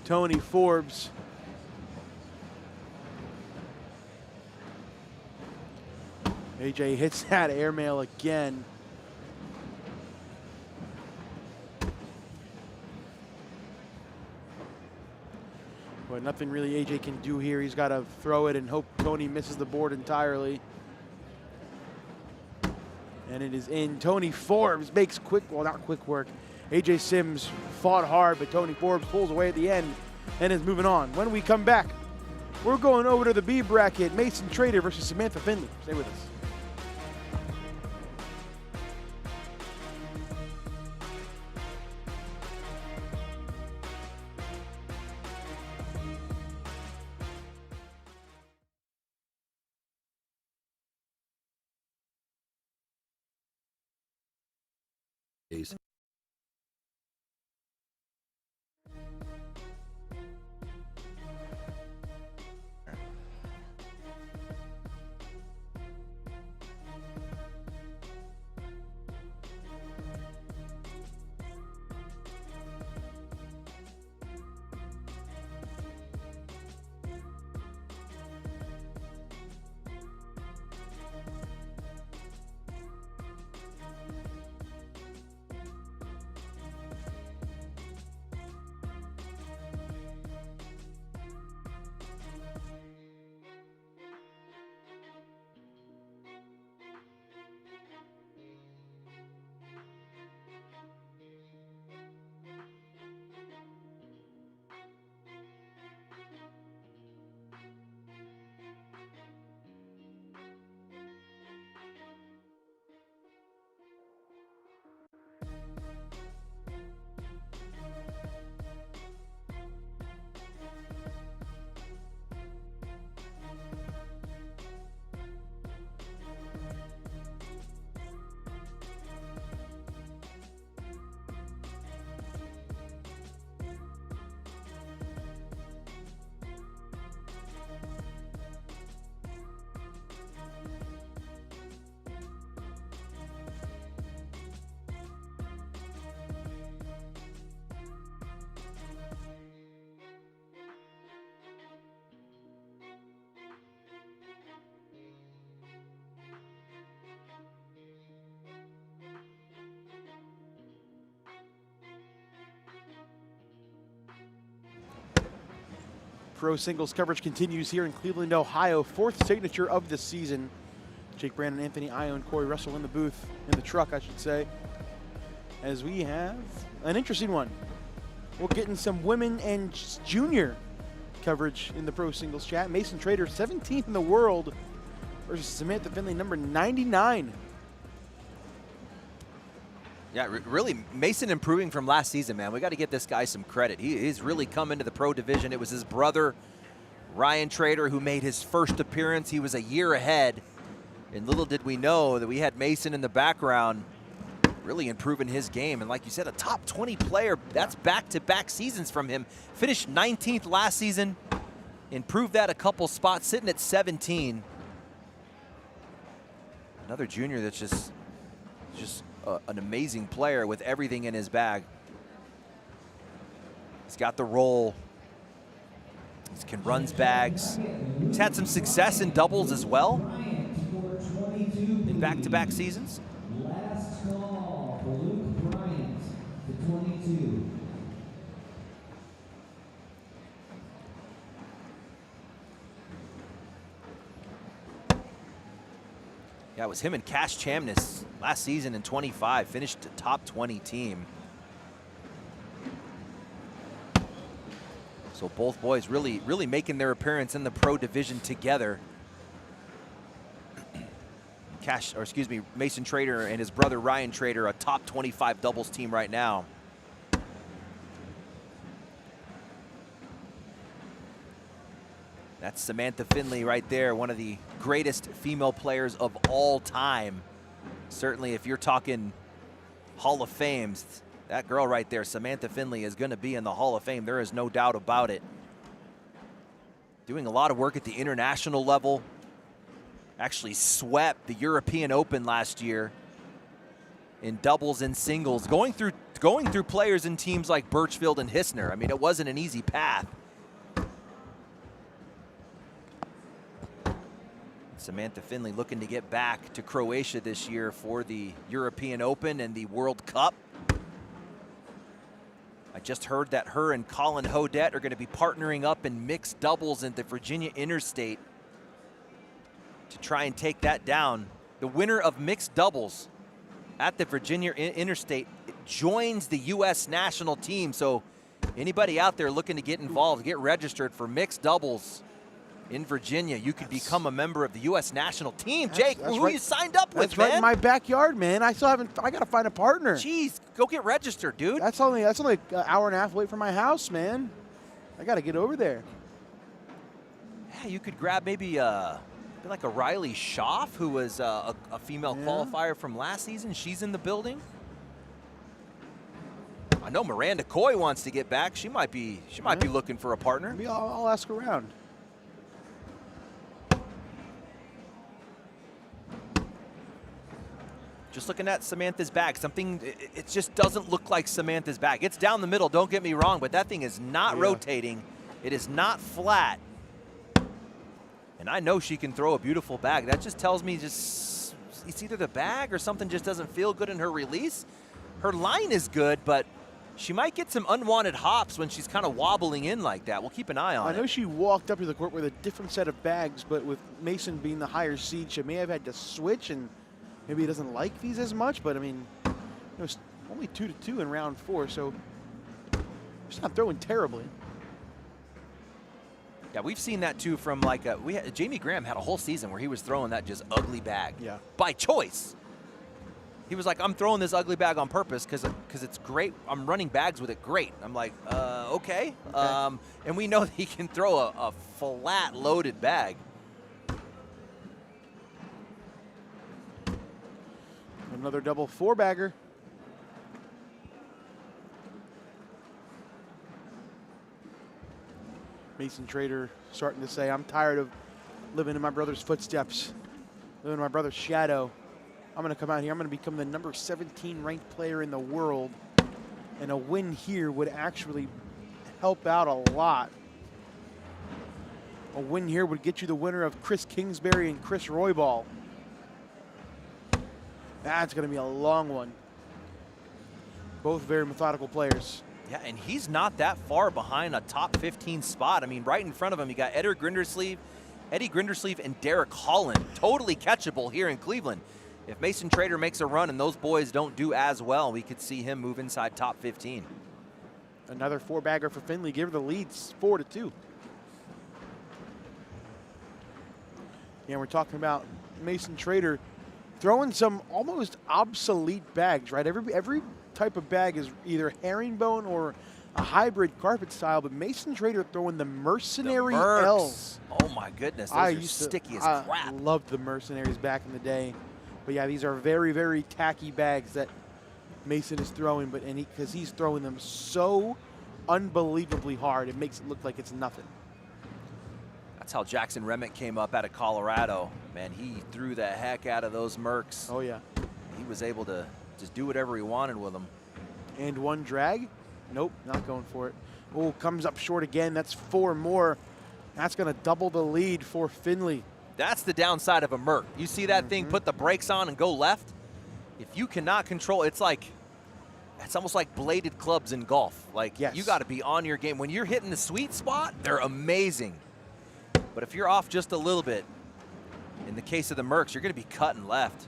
A: Tony Forbes. AJ hits that airmail again. But nothing really AJ can do here. He's got to throw it and hope Tony misses the board entirely. And it is in. Tony Forbes makes not quick work. AJ Sims fought hard, but Tony Forbes pulls away at the end and is moving on. When we come back, we're going over to the B bracket. Mason Trader versus Samantha Finley. Stay with us.
G: Days.
A: Pro singles coverage continues here in Cleveland, Ohio. 4th signature of the season. Jake Brandon, Anthony Io, Corey Russell in the booth, in the truck, I should say. As we have an interesting one. We'll get in some women and junior coverage in the pro singles chat. Mason Trader, 17th in the world, versus Samantha Finley, number 99.
D: Yeah, really, Mason improving from last season, man. We got to give this guy some credit. He's really come into the pro division. It was his brother, Ryan Trader, who made his first appearance. He was a year ahead. And little did we know that we had Mason in the background really improving his game. And like you said, a top 20 player, that's back-to-back seasons from him. Finished 19th last season, improved that a couple spots, sitting at 17. Another junior that's just an amazing player with everything in his bag. He's got the roll. He can runs bags. He's had some success in doubles as well in back-to-back seasons.
O: Last call for Luke Bryant to 22.
D: Yeah, it was him and Cash Chamniss last season in 25, finished a top 20 team. So both boys really making their appearance in the pro division together. Mason Trader and his brother Ryan Trader, a top 25 doubles team right now. That's Samantha Finley right there, one of the greatest female players of all time. Certainly if you're talking Hall of Fames, that girl right there, Samantha Finley, is going to be in the Hall of Fame. There is no doubt about it. Doing a lot of work at the international level. Actually swept the European Open last year in doubles and singles. Going through players in teams like Birchfield and Hissner. I mean, it wasn't an easy path. Samantha Finley looking to get back to Croatia this year for the European Open and the World Cup. I just heard that her and Colin Hodette are going to be partnering up in mixed doubles at the Virginia Interstate to try and take that down. The winner of mixed doubles at the Virginia Interstate joins the U.S. national team. So anybody out there looking to get involved, get registered for mixed doubles in Virginia, you could become a member of the U.S. national team. Jake, who
A: right.
D: you signed up with,
A: That's right in my backyard, man. I still haven't. I got to find a partner.
D: Jeez, go get registered, dude.
A: That's only an hour and a half away from my house, man. I got to get over there.
D: Yeah, you could grab maybe like a Riley Schaff, who was a female qualifier from last season. She's in the building. I know Miranda Coy wants to get back. She might be looking for a partner.
A: Maybe I'll ask around.
D: Just looking at Samantha's bag, it just doesn't look like Samantha's bag. It's down the middle, don't get me wrong, but that thing is not rotating. It is not flat. And I know she can throw a beautiful bag. That just tells me it's either the bag or something just doesn't feel good in her release. Her line is good, but she might get some unwanted hops when she's kind of wobbling in like that. We'll keep an eye on it.
A: I know she walked up to the court with a different set of bags, but with Mason being the higher seed, she may have had to switch, and maybe he doesn't like these as much, but I mean, it was only 2-2 in round 4, so she's not throwing terribly.
D: Yeah, we've seen that too from Jamie Graham had a whole season where he was throwing that just ugly bag by choice. He was like, I'm throwing this ugly bag on purpose because it's great. I'm running bags with it great. I'm like, okay. And we know that he can throw a flat loaded bag.
A: Another double 4-bagger. Mason Trader starting to say, I'm tired of living in my brother's footsteps, living in my brother's shadow. I'm going to come out here. I'm going to become the number 17 ranked player in the world. And a win here would actually help out a lot. A win here would get you the winner of Chris Kingsbury and Chris Roybal. That's going to be a long one. Both very methodical players.
D: Yeah, and he's not that far behind a top 15 spot. I mean, right in front of him, you got Eddie Grindersleeve, and Derek Holland. Totally catchable here in Cleveland. If Mason Trader makes a run and those boys don't do as well, we could see him move inside top 15.
A: Another 4-bagger for Finley. Give her the lead 4-2. Yeah, we're talking about Mason Trader throwing some almost obsolete bags, right? Every type of bag is either herringbone or a hybrid carpet style, but Mason Trader throwing the Mercenary L's.
D: Oh my goodness, those are sticky as crap.
A: I loved the Mercenaries back in the day. But yeah, these are very, very tacky bags that Mason is throwing, but because he's throwing them so unbelievably hard, it makes it look like it's nothing.
D: That's how Jackson Remick came up out of Colorado. Man, he threw the heck out of those Mercs.
A: Oh yeah.
D: He was able to just do whatever he wanted with them.
A: And one drag. Nope, not going for it. Oh, comes up short again. That's 4 more. That's going to double the lead for Finley.
D: That's the downside of a Merc. You see that thing put the brakes on and go left? If you cannot control, it's almost like bladed clubs in golf. Like, you got to be on your game. When you're hitting the sweet spot, they're amazing. But if you're off just a little bit, in the case of the Mercs, you're going to be cutting left.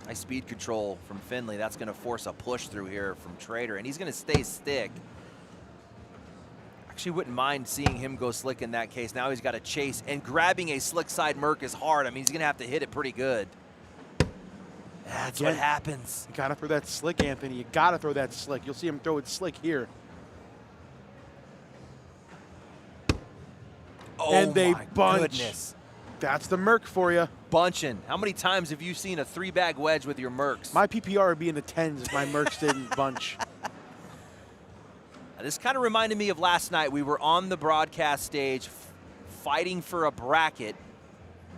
D: Nice speed control from Finley. That's going to force a push through here from Trader, and he's going to stay stick. Actually wouldn't mind seeing him go slick in that case. Now he's got to chase, and grabbing a slick side Merc is hard. I mean, he's going to have to hit it pretty good. That's what happens.
A: You got to throw that slick, Anthony. You got to throw that slick. You'll see him throw it slick here.
D: Oh,
A: and they
D: my
A: bunch.
D: Goodness.
A: That's the Merc for you.
D: Bunching. How many times have you seen a 3-bag wedge with your Mercs?
A: My PPR would be in the 10s if my Mercs didn't bunch.
D: This kind of reminded me of last night. We were on the broadcast stage fighting for a bracket.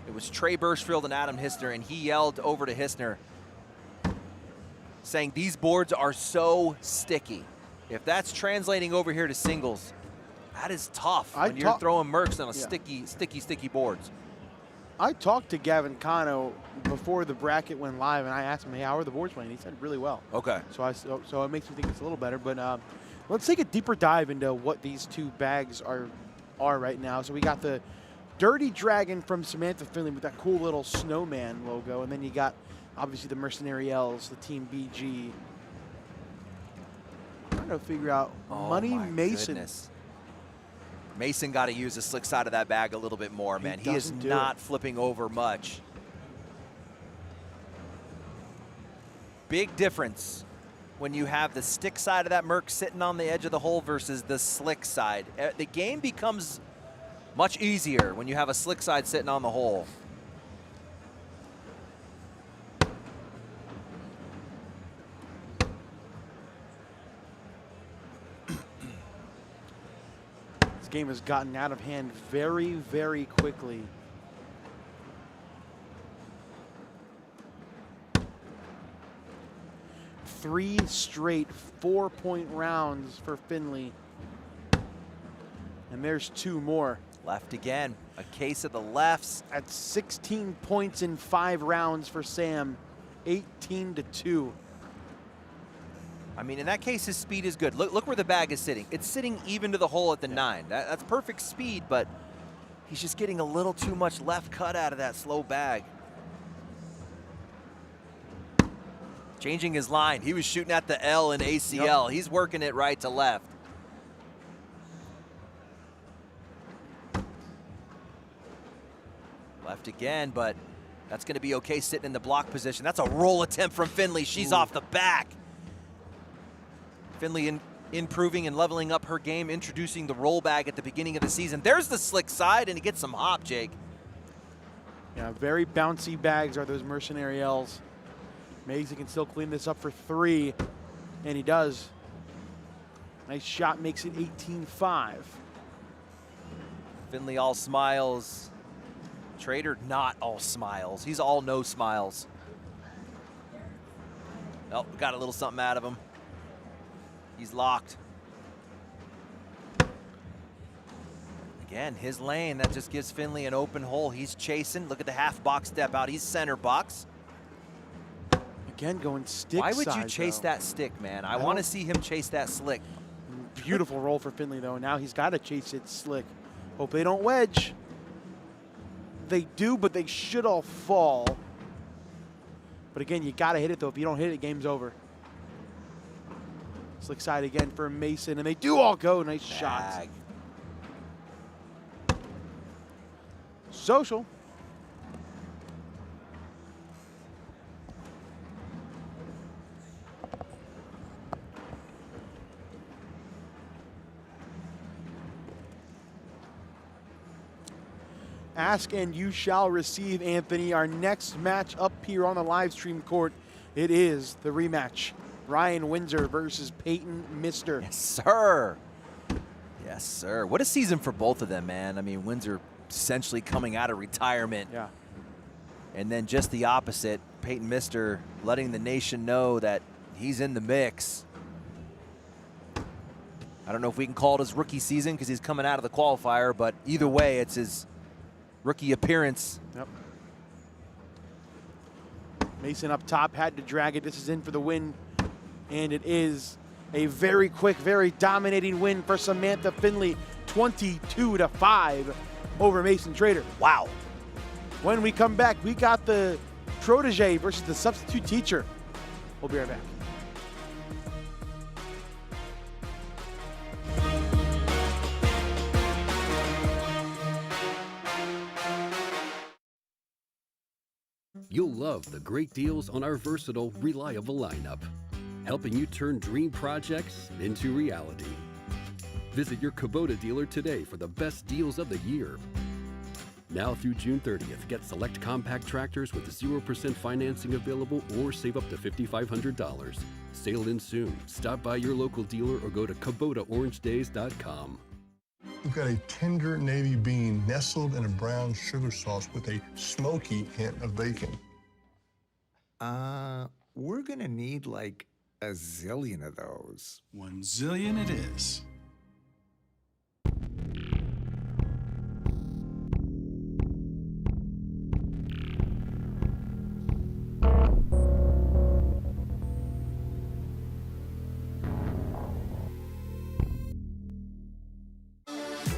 D: It was Trey Burschfield and Adam Hissner, and he yelled over to Hissner saying, these boards are so sticky. If that's translating over here to singles, that is tough when you're throwing Mercs on a sticky boards.
A: I talked to Gavin Cano before the bracket went live, and I asked him, hey, how are the boards playing? He said really well.
D: Okay.
A: So it makes me think it's a little better. But let's take a deeper dive into what these 2 bags are right now. So we got the Dirty Dragon from Samantha Finley with that cool little snowman logo, and then you got obviously the Mercenary L's, the Team BG. I'm trying to figure out Money Mason.
D: Goodness. Mason got to use the slick side of that bag a little bit more, man. He is not flipping over much. Big difference when you have the stick side of that Merc sitting on the edge of the hole versus the slick side. The game becomes much easier when you have a slick side sitting on the hole.
A: Game has gotten out of hand very, very quickly. Three straight 4-point rounds for Finley. And there's 2 more.
D: Left again, a case of the lefts.
A: At 16 points in 5 rounds for Sam, 18-2.
D: I mean, in that case, his speed is good. Look where the bag is sitting. It's sitting even to the hole at the 9. That's perfect speed, but he's just getting a little too much left cut out of that slow bag. Changing his line. He was shooting at the L in ACL. He's working it right to left. Left again, but that's going to be okay sitting in the block position. That's a roll attempt from Finley. She's off the back. Finley improving and leveling up her game, introducing the roll bag at the beginning of the season. There's the slick side, and he gets some hop, Jake.
A: Yeah, very bouncy bags are those Mercenary L's. Mason can still clean this up for 3, and he does. Nice shot, makes it 18-5.
D: Finley all smiles. Trader not all smiles. He's all no smiles. Oh, got a little something out of him. He's locked. Again, his lane, that just gives Finley an open hole. He's chasing. Look at the half box step out. He's center box.
A: Again, going stick
D: Why would you
A: side,
D: chase
A: though.
D: that stick, man? I want to see him chase that slick.
A: Beautiful roll for Finley, though. Now he's got to chase it slick. Hope they don't wedge. They do, but they should all fall. But again, you got to hit it, though. If you don't hit it, game's over. Slick side again for Mason, and they do all go. Nice shots. Social. Ask and you shall receive, Anthony. Our next match up here on the live stream court, it is the rematch. Ryan Windsor versus Peyton Mister.
D: Yes, sir. Yes, sir. What a season for both of them, man. I mean, Windsor essentially coming out of retirement.
A: Yeah.
D: And then just the opposite, Peyton Mister letting the nation know that he's in the mix. I don't know if we can call it his rookie season because he's coming out of the qualifier, but either way, it's his rookie appearance.
A: Yep. Mason up top, had to drag it. This is in for the win. And it is a very quick, very dominating win for Samantha Finley, 22-5 over Mason Trader.
D: Wow.
A: When we come back, we got the protege versus the substitute teacher. We'll be right back.
G: You'll love the great deals on our versatile, reliable lineup, helping you turn dream projects into reality. Visit your Kubota dealer today for the best deals of the year. Now through June 30th, get select compact tractors with 0% financing available or save up to $5,500. Sale in soon. Stop by your local dealer or go to KubotaOrangeDays.com.
H: We've got a tender navy bean nestled in a brown sugar sauce with a smoky hint of bacon.
I: We're gonna need like a zillion of those.
C: 1 zillion it is.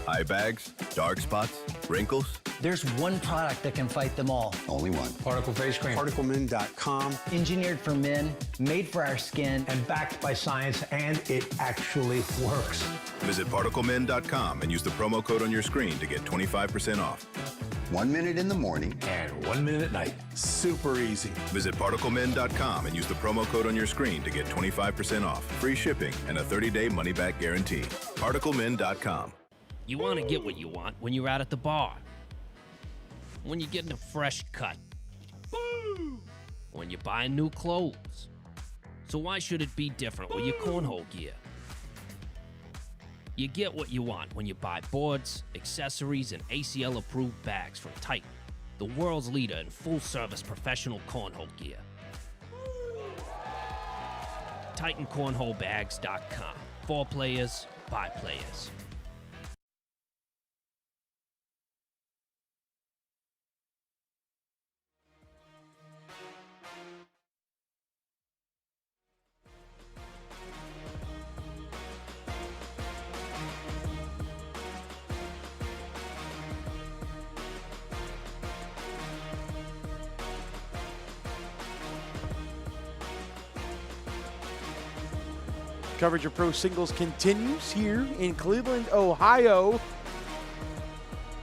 J: Eye bags, dark spots, wrinkles.
K: There's one product that can fight them all.
M: Only one.
L: Particle face cream. ParticleMin.com.
K: Engineered for men, made for our skin.
L: And backed by science, and it actually works.
J: Visit ParticleMin.com and use the promo code on your screen to get 25% off.
M: 1 minute in the morning.
L: And 1 minute at night. Super easy.
J: Visit ParticleMin.com and use the promo code on your screen to get 25% off, free shipping, and a 30-day money-back guarantee. ParticleMin.com.
E: You want to get what you want when you're out at the bar. When you're getting a fresh cut. When you're buying new clothes. So why should it be different with your cornhole gear? You get what you want when you buy boards, accessories, and ACL-approved bags from Titan, the world's leader in full-service professional cornhole gear. TitanCornholeBags.com. For players, by players.
A: Coverage of pro singles continues here in Cleveland, Ohio,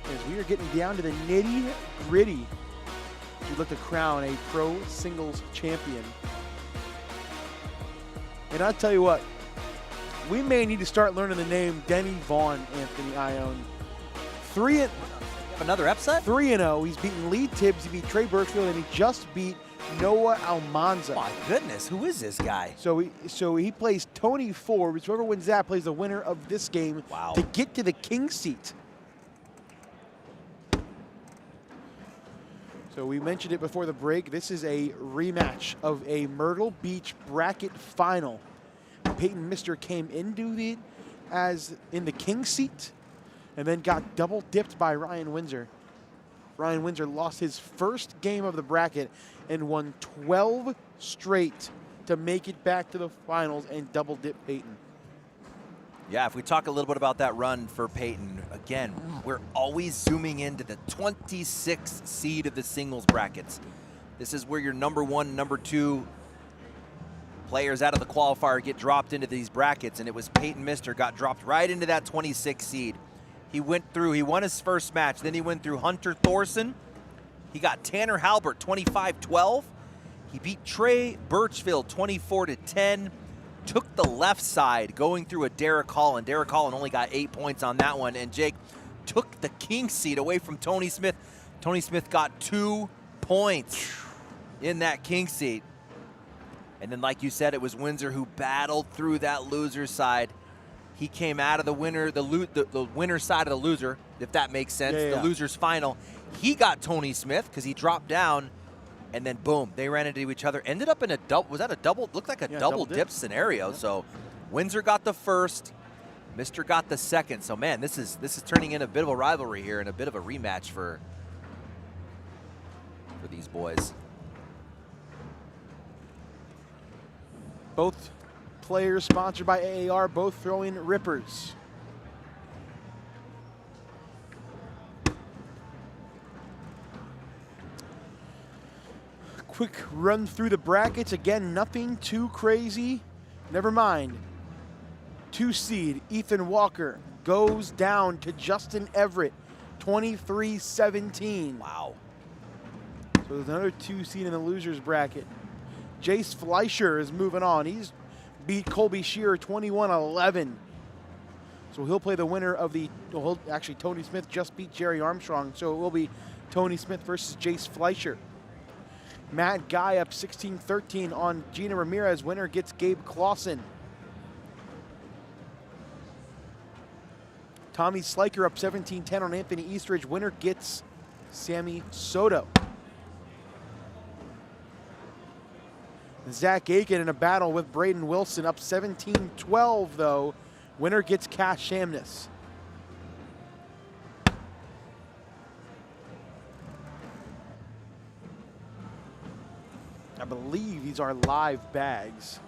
A: as we are getting down to the nitty-gritty as we look to crown a pro singles champion. And I'll tell you what, we may need to start learning the name Denny Vaughn, Anthony Ione.
D: Another upset?
A: 3-0. He's beaten Lee Tibbs, he beat Trey Birchfield, and he just beat Noah Almanza.
D: My goodness, who is this guy?
A: So he plays Tony Forbes. Whoever wins that plays the winner of this game to get to the king seat. So we mentioned it before the break. This is a rematch of a Myrtle Beach bracket final. Peyton Mister came into it as in the king seat and then got double dipped by Ryan Windsor. Ryan Windsor lost his first game of the bracket and won 12 straight to make it back to the finals and double dip Peyton.
D: Yeah, if we talk a little bit about that run for Peyton, again, we're always zooming into the 26th seed of the singles brackets. This is where your number 1, number 2 players out of the qualifier get dropped into these brackets, and it was Peyton Mister got dropped right into that 26th seed. He went through, he won his first match, then he went through Hunter Thorson. He got Tanner Halbert 25-12. He beat Trey Birchfield 24-10. Took the left side going through a Derek Holland. Derek Holland only got 8 points on that one, and Jake took the king seat away from Tony Smith. Tony Smith got 2 points in that king seat. And then, like you said, it was Windsor who battled through that loser side. He came out of the winner, the winner side of the loser, if that makes sense, the loser's final. He got Tony Smith because he dropped down, and then boom, they ran into each other. Ended up in a double, was that a double? Looked like a double dip scenario. Yeah. So Windsor got the first, Mister got the second. So man, this is turning into a bit of a rivalry here and a bit of a rematch for these boys.
A: Both players sponsored by AAR, both throwing rippers. Quick run through the brackets. Again, nothing too crazy. Never mind. 2 seed Ethan Walker goes down to Justin Everett, 23-17.
D: Wow.
A: So there's another 2 seed in the losers bracket. Jace Fleischer is moving on. He's beat Colby Shearer 21-11. So he'll play the winner of the, well, actually Tony Smith just beat Jerry Armstrong, so it will be Tony Smith versus Jace Fleischer. Matt Guy up 16-13 on Gina Ramirez. Winner gets Gabe Clausen. Tommy Sliker up 17-10 on Anthony Eastridge. Winner gets Sammy Soto. Zach Aken in a battle with Braden Wilson up 17-12 though. Winner gets Cash Chamniss. I believe these are live bags.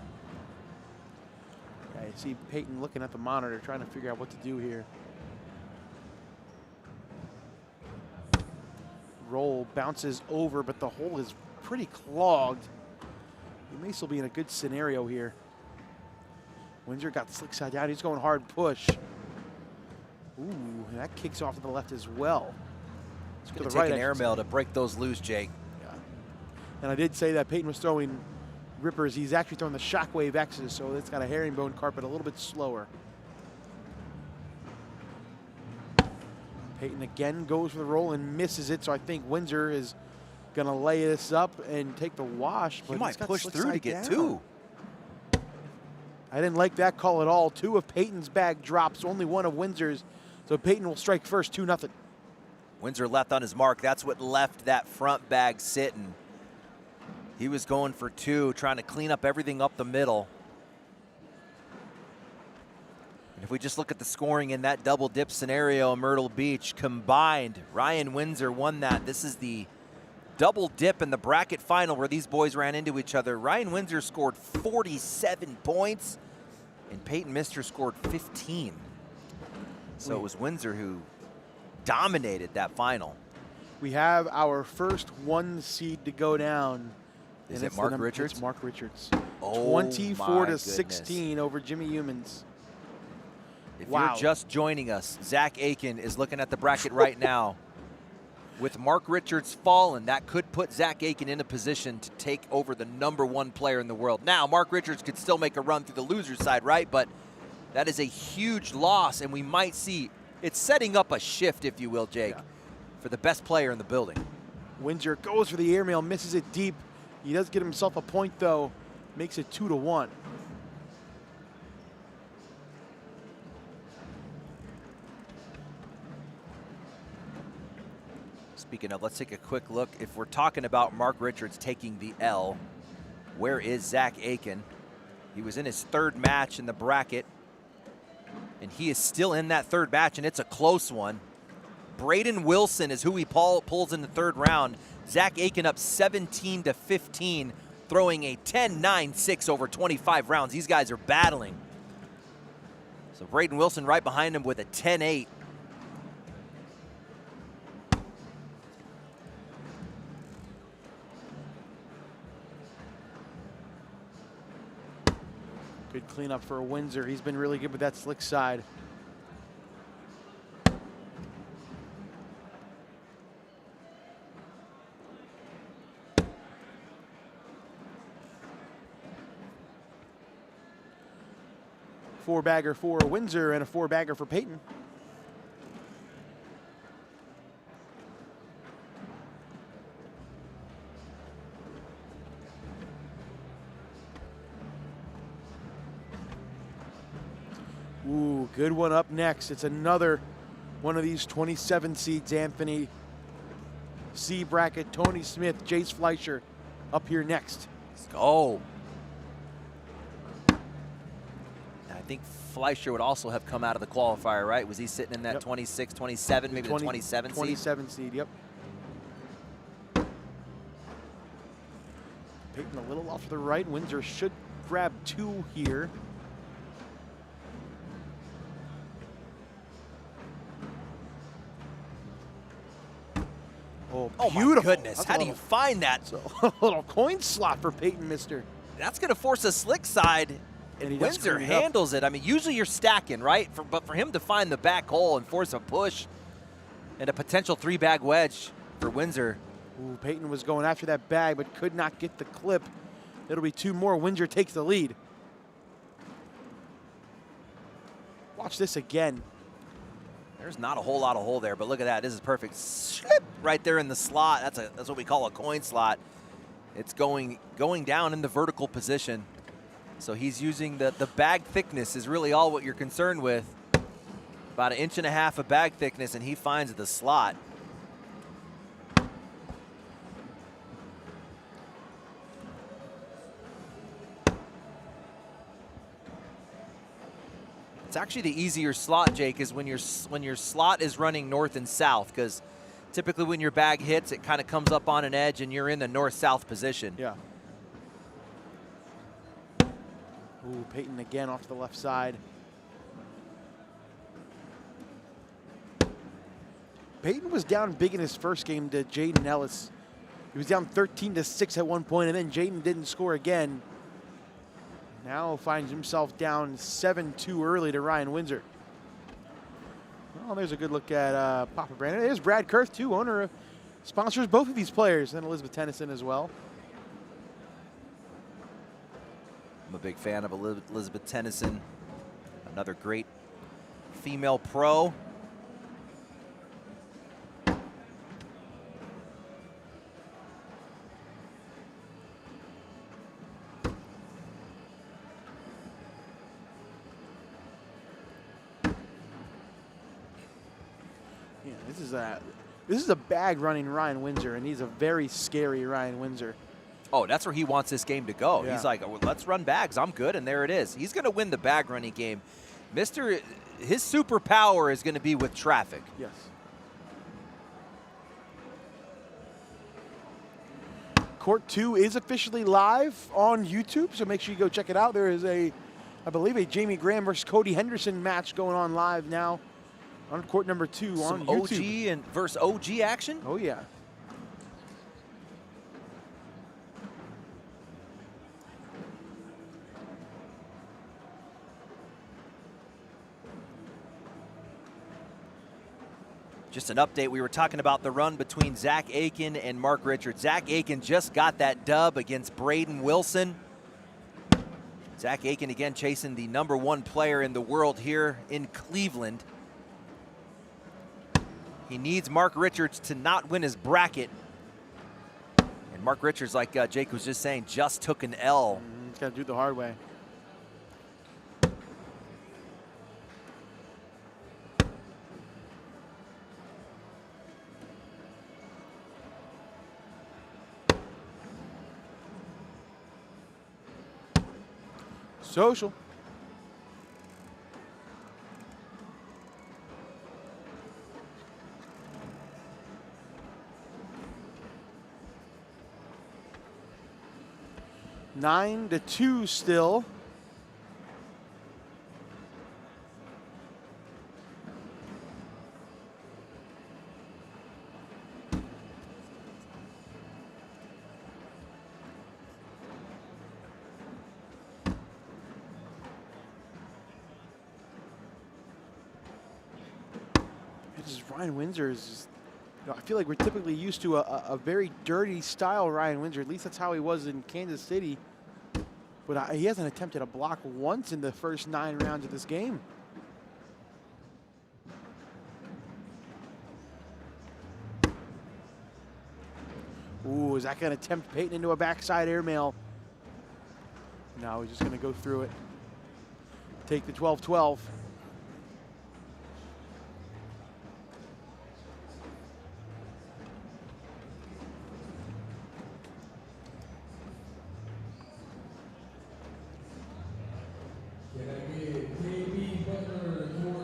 A: I see Peyton looking at the monitor trying to figure out what to do here. Roll bounces over, but the hole is pretty clogged. He may still be in a good scenario here. Windsor got the slick side down. He's going hard push. Ooh, and that kicks off to the left as well.
D: It's going to take an airmail to break those loose, Jake.
A: Yeah. And I did say that Peyton was throwing rippers. He's actually throwing the Shockwave X's, so it's got a herringbone carpet a little bit slower. Peyton again goes for the roll and misses it, so I think Windsor is going to lay this up and take the wash.
D: But he might push through to get 2.
A: I didn't like that call at all. 2 of Peyton's bag drops, only 1 of Windsor's. So Peyton will strike first, 2-0.
D: Windsor left on his mark. That's what left that front bag sitting. He was going for 2, trying to clean up everything up the middle. And if we just look at the scoring in that double dip scenario in Myrtle Beach combined, Ryan Windsor won that. This is the double dip in the bracket final where these boys ran into each other. Ryan Windsor scored 47 points and Peyton Mister scored 15. So it was Windsor who dominated that final.
A: We have our first 1 seed to go down.
D: Is it Mark Richards?
A: It's Mark Richards.
D: Oh,
A: 24-16 over Jimmy Humans.
D: If you're just joining us, Zach Aken is looking at the bracket right now. With Mark Richards fallen, that could put Zach Aken in a position to take over the #1 player in the world. Now, Mark Richards could still make a run through the loser side, right? But that is a huge loss, and we might see it's setting up a shift, if you will, Jake, for the best player in the building.
A: Windsor goes for the airmail, misses it deep. He does get himself a point, though. Makes it 2-1.
D: Speaking of, let's take a quick look. If we're talking about Mark Richards taking the L, where is Zach Aken? He was in his 3rd match in the bracket, and he is still in that 3rd match, and it's a close one. Braden Wilson is who he pulls in the third round. Zach Aken up 17-15, throwing a 10-9-6 over 25 rounds. These guys are battling. So Braden Wilson right behind him with a 10-8.
A: Good cleanup for Windsor. He's been really good with that slick side. Four-bagger for Windsor and a four-bagger for Peyton. Ooh, good one up next. It's another one of these 27 seeds, Anthony. C bracket, Tony Smith, Jace Fleischer up here next.
D: Let's go. I think Fleischer would also have come out of the qualifier, right? Was he sitting in that 26, 27, maybe the 27 seed?
A: 27 seed, yep. Peyton a little off to the right. Windsor should grab two here. Oh, beautiful.
D: My goodness.
A: That's
D: How do you find that?
A: A little coin slot for Peyton, mister.
D: That's going to force a slick side. And Windsor handles it. I mean, usually you're stacking, right? But for him to find the back hole and force a push and a potential three-bag wedge for Windsor.
A: Ooh, Peyton was going after that bag, but could not get the clip. It'll be two more. Windsor takes the lead. Watch this again.
D: There's not a whole lot of hole there, but look at that. This is perfect. Slip right there in the slot. That's what we call a coin slot. It's going down in the vertical position. So he's using the bag thickness is really all what you're concerned with. About 1.5 inches of bag thickness, and he finds the slot. It's actually the easier slot, Jake, is when your slot is running north and south, because typically when your bag hits, it kind of comes up on an edge and you're in the north-south position.
A: Yeah. Ooh, Peyton again off to the left side. Peyton was down big in his first game to Jaden Ellis. He was down 13-6 at one point, and then Jaden didn't score again. Now finds himself down 7-2 early to Ryan Windsor. Well, there's a good look at Papa Brandon. There's Brad Kurth, too, owner of, sponsors both of these players, and Elizabeth Tennyson as well.
D: I'm a big fan of Elizabeth Tennyson, another great female pro.
A: This is a bag running Ryan Windsor, and he's a very scary Ryan Windsor.
D: Oh, that's where he wants this game to go.
A: Yeah.
D: He's like, oh, let's run bags. I'm good, and there it is. He's going to win the bag running game. His superpower is going to be with traffic.
A: Yes. Court 2 is officially live on YouTube, so make sure you go check it out. There is I believe, a Jamie Graham versus Cody Henderson match going on live now on court number 2 on YouTube.
D: OG and versus OG action?
A: Oh, yeah.
D: Just an update, we were talking about the run between Zach Aken and Mark Richards. Zach Aken just got that dub against Braden Wilson. Zach Aken again chasing the #1 player in the world here in Cleveland. He needs Mark Richards to not win his bracket. And Mark Richards, like Jake was just saying, just took an L.
A: He's got to do it the hard way. Social. 9-2 still. Ryan Windsor is just, I feel like we're typically used to a very dirty style Ryan Windsor. At least that's how he was in Kansas City. But he hasn't attempted a block once in the first 9 rounds of this game. Ooh, is that going to tempt Peyton into a backside airmail? No, he's just going to go through it. Take the 12-12.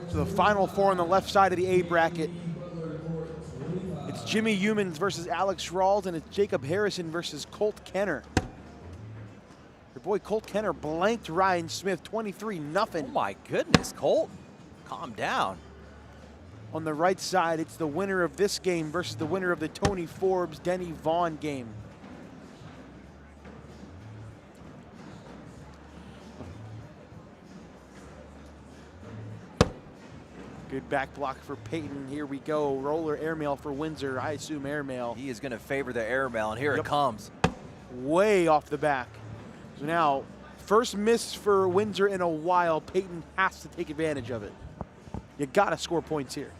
A: So the final 4 on the left side of the A bracket. It's Jimmy Humans versus Alex Rawls, and it's Jacob Harrison versus Colt Kenner. Your boy Colt Kenner blanked Ryan Smith 23-0.
D: Oh my goodness, Colt, calm down.
A: On the right side, it's the winner of this game versus the winner of the Tony Forbes Denny Vaughn game. Good back block for Peyton. Here we go. Roller airmail for Windsor. I assume airmail.
D: He is going to favor the airmail, and here it comes.
A: Way off the back. So now, first miss for Windsor in a while. Peyton has to take advantage of it. You got to score points here.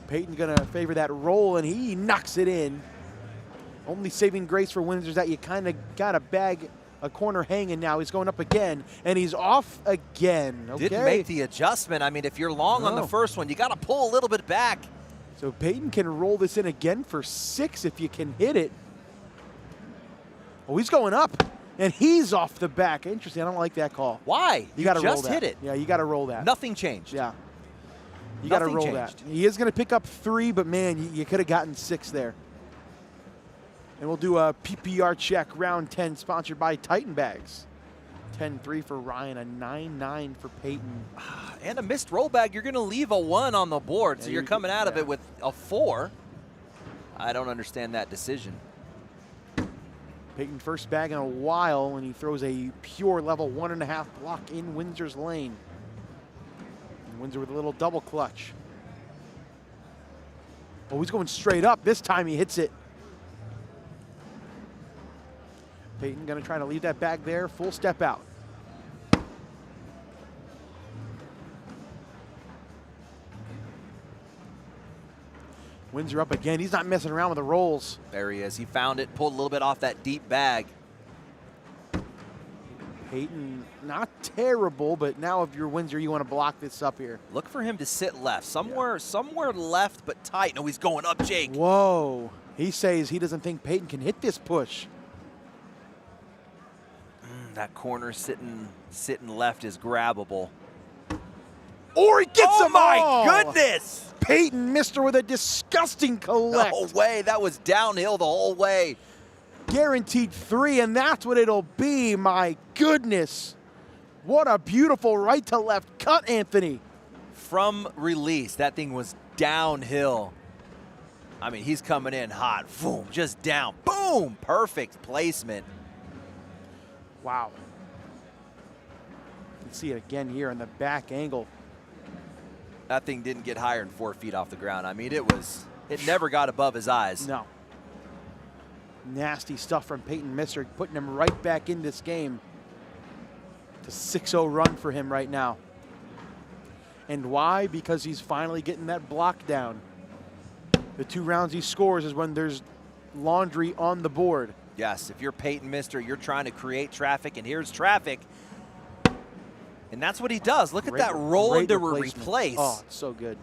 A: Peyton's going to favor that roll, and he knocks it in. Only saving grace for Windsor is that you kind of got to bag a corner hanging now. He's going up again, and he's off again. Okay.
D: Didn't make the adjustment. I mean, if you're long on the first one, you got to pull a little bit back.
A: So Peyton can roll this in again for 6 if you can hit it. Oh, he's going up, and he's off the back. Interesting. I don't like that call.
D: Why?
A: You got to roll that.
D: Just hit it.
A: Yeah, you got to roll that.
D: Nothing changed.
A: Yeah. You got to roll that. He is going to pick up 3, but man, you could have gotten 6 there. And we'll do a PPR check, round 10, sponsored by Titan Bags. 10-3 for Ryan, a 9-9 for Peyton.
D: And a missed roll bag, you're going to leave a 1 on the board,
A: Yeah,
D: so you're coming out of it with a 4. I don't understand that decision.
A: Peyton first bag in a while, and he throws a pure level 1.5 block in Windsor's lane. And Windsor with a little double clutch. Oh, he's going straight up. This time he hits it. Peyton gonna try to leave that bag there, full step out. Windsor up again, he's not messing around with the rolls.
D: There he is, he found it, pulled a little bit off that deep bag.
A: Peyton, not terrible, but now if you're Windsor, you wanna block this up here.
D: Look for him to sit left, somewhere left but tight. No, he's going up, Jake.
A: Whoa, he says he doesn't think Peyton can hit this push.
D: That corner sitting left is grabbable.
A: Or he gets him!
D: Oh my goodness!
A: Peyton missed her with a disgusting collect.
D: No way, that was downhill the whole way.
A: Guaranteed 3, and that's what it'll be. My goodness. What a beautiful right to left cut, Anthony.
D: From release, that thing was downhill. I mean, he's coming in hot. Boom, just down. Boom! Perfect placement.
A: Wow. You can see it again here in the back angle.
D: That thing didn't get higher than 4 feet off the ground. I mean, it never got above his eyes.
A: No. Nasty stuff from Peyton Misser, putting him right back in this game. It's a 6-0 run for him right now. And why? Because he's finally getting that block down. The 2 rounds he scores is when there's laundry on the board.
D: Yes, if you're Peyton Misser, you're trying to create traffic, and here's traffic. And that's what he does. Look at that roll into replace.
A: Oh, it's so good.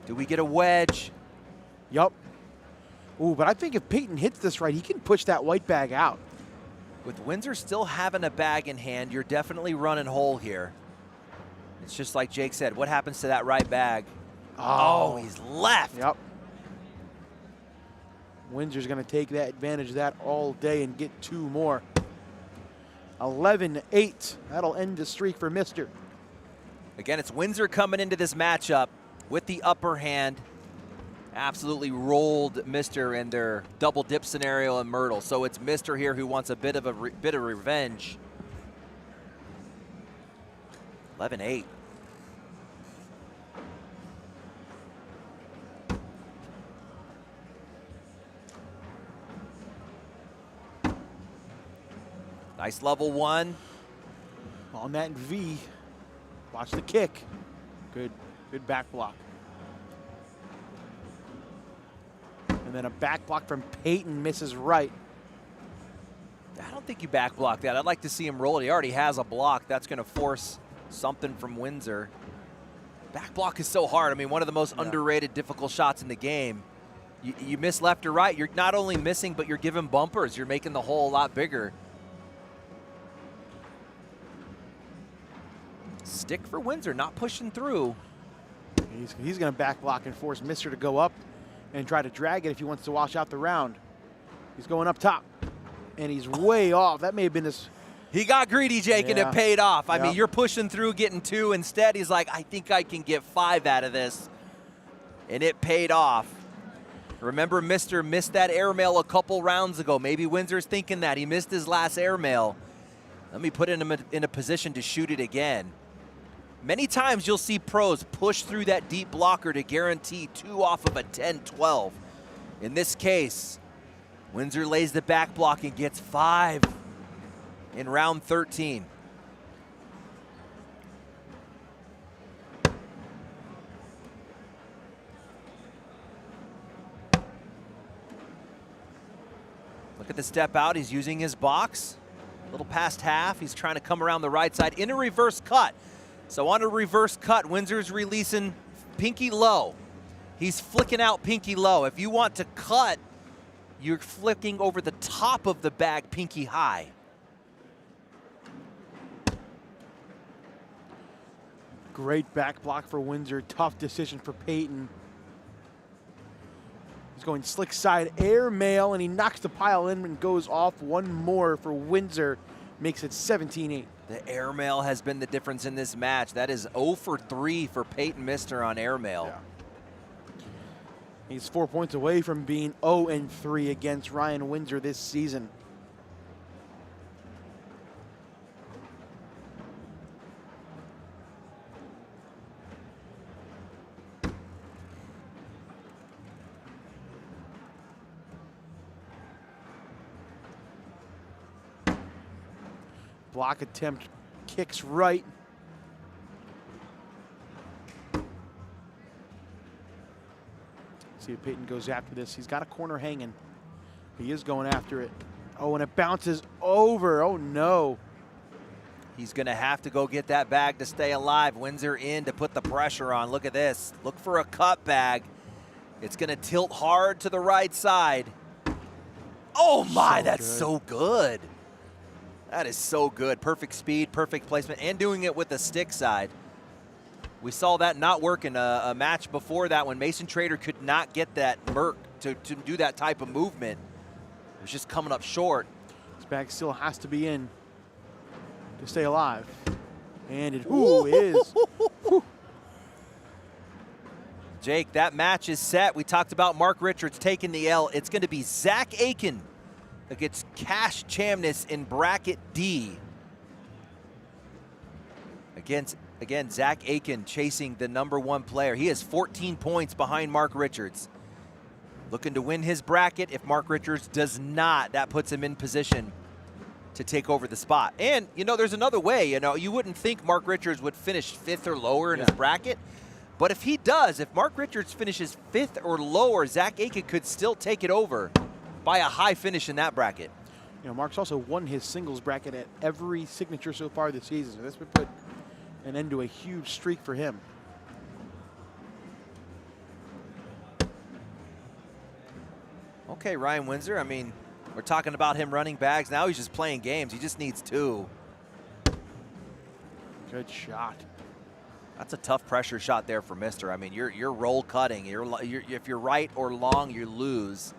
D: Do we get a wedge?
A: Yup. Ooh, but I think if Peyton hits this right, he can push that white bag out.
D: With Windsor still having a bag in hand, you're definitely running whole here. It's just like Jake said, what happens to that right bag? Oh, he's left.
A: Yep. Windsor's going to take that advantage of that all day and get 2 more. 11-8. That'll end the streak for Mister.
D: Again, it's Windsor coming into this matchup with the upper hand. Absolutely rolled Mister in their double dip scenario in Myrtle. So it's Mister here who wants a bit of revenge. 11-8. Nice level 1.
A: On that V. Watch the kick. Good back block. And then a back block from Peyton, misses right.
D: I don't think you back block that. I'd like to see him roll it. He already has a block. That's going to force something from Windsor. Back block is so hard. I mean, one of the most underrated, difficult shots in the game. You miss left or right, you're not only missing, but you're giving bumpers. You're making the hole a lot bigger. Stick for Windsor, not pushing through.
A: He's going to back block and force Mister to go up and try to drag it if he wants to wash out the round. He's going up top, and he's way off. That may have been his...
D: He got greedy, Jake, and it paid off. I
A: Yep.
D: mean, you're pushing through, getting 2. Instead, he's like, I think I can get 5 out of this. And it paid off. Remember, Mister missed that airmail a couple rounds ago. Maybe Windsor's thinking that. He missed his last airmail. Let me put him in a position to shoot it again. Many times you'll see pros push through that deep blocker to guarantee 2 off of a 10-12. In this case, Windsor lays the back block and gets 5 in round 13. Look at the step out. He's using his box. A little past half. He's trying to come around the right side in a reverse cut. So on a reverse cut, Windsor's releasing pinky low. He's flicking out pinky low. If you want to cut, you're flicking over the top of the bag pinky high.
A: Great back block for Windsor. Tough decision for Peyton. He's going slick side airmail, and he knocks the pile in and goes off. 1 more for Windsor. Makes it 17-8.
D: The airmail has been the difference in this match. That is 0 for 3 for Peyton Mister on airmail.
A: Yeah. He's 4 points away from being 0-3 against Ryan Windsor this season. Block attempt, kicks right. See if Peyton goes after this. He's got a corner hanging. He is going after it. Oh, and it bounces over. Oh, no.
D: He's going to have to go get that bag to stay alive. Windsor in to put the pressure on. Look at this. Look for a cut bag. It's going to tilt hard to the right side. Oh, my, that's so good. That is so good. Perfect speed, perfect placement, and doing it with the stick side. We saw that not work in a match before that when Mason Trader could not get that Merc to do that type of movement. It was just coming up short.
A: This bag still has to be in to stay alive. And it is.
D: Jake, that match is set. We talked about Mark Richards taking the L. It's going to be Zach Aken against Cash Chamniss in bracket D. Again, Zach Aken chasing the #1 player. He has 14 points behind Mark Richards. Looking to win his bracket. If Mark Richards does not, that puts him in position to take over the spot. And, you know, there's another way. You know, you wouldn't think Mark Richards would finish 5th or lower in his bracket. But if he does, if Mark Richards finishes 5th or lower, Zach Aken could still take it over by a high finish in that bracket.
A: You know, Mark's also won his singles bracket at every signature so far this season. So this would put an end to a huge streak for him.
D: Okay, Ryan Windsor, I mean, we're talking about him running bags. Now he's just playing games. He just needs 2.
A: Good shot.
D: That's a tough pressure shot there for Mister. I mean, you're roll cutting. If you're right or long, you lose.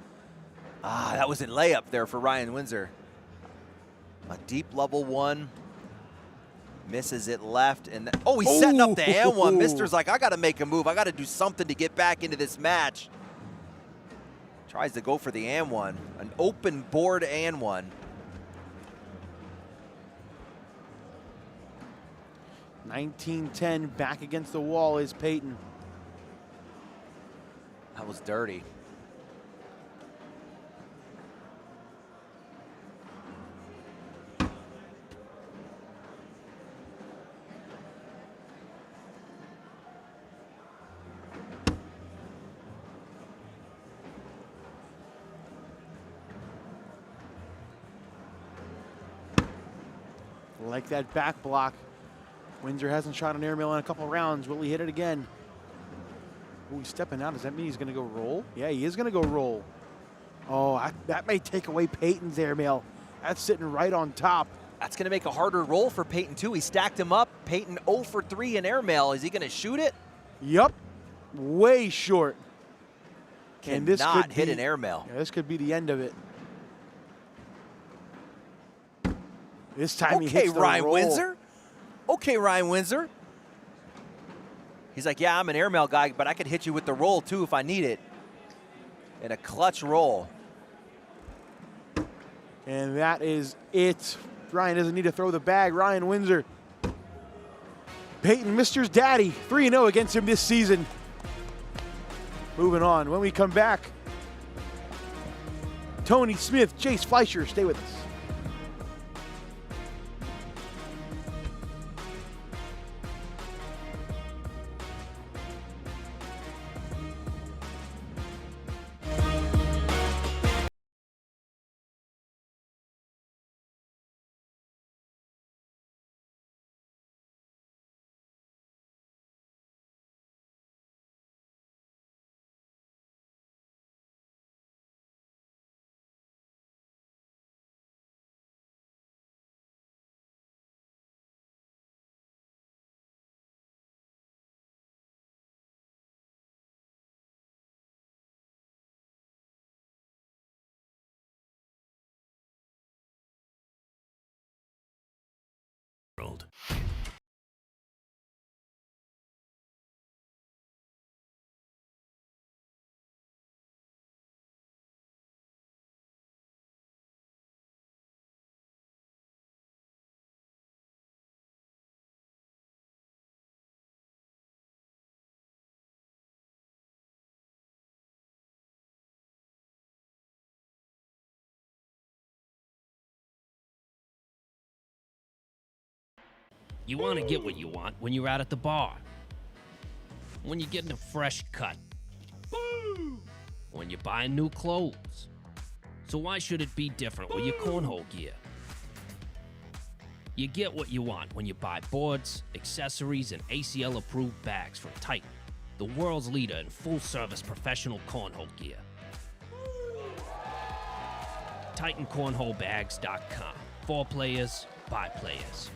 D: Ah, that was a layup there for Ryan Windsor. A deep level one. Misses it left, and oh, he's setting up the and one. Mister's like, I got to make a move. I got to do something to get back into this match. Tries to go for the and one, an open board and one.
A: 19-10, back against the wall is Peyton.
D: That was dirty.
A: Like that back block. Windsor hasn't shot an airmail in a couple rounds. Will he hit it again? Oh, he's stepping out. Does that mean he's going to go roll? Yeah, he is going to go roll. Oh, that may take away Peyton's airmail. That's sitting right on top.
D: That's going to make a harder roll for Peyton, too. He stacked him up. Peyton 0 for 3 in airmail. Is he going to shoot it?
A: Yup. Way short.
D: And this could hit an airmail.
A: Yeah, this could be the end of it. This time he hits the
D: Ryan
A: roll.
D: Windsor. Okay, Ryan Windsor. He's like, yeah, I'm an airmail guy, but I could hit you with the roll, too, if I need it. And a clutch roll.
A: And that is it. Ryan doesn't need to throw the bag. Ryan Windsor. Peyton, Mister's daddy, 3-0 against him this season. Moving on. When we come back, Tony Smith, Jace Fleischer, stay with us.
E: You want to get what you want when you're out at the bar. When you're getting a fresh cut. When you're buying new clothes. So why should it be different with your cornhole gear? You get what you want when you buy boards, accessories, and ACL-approved bags from Titan, the world's leader in full-service professional cornhole gear. TitanCornholeBags.com. For players, by players.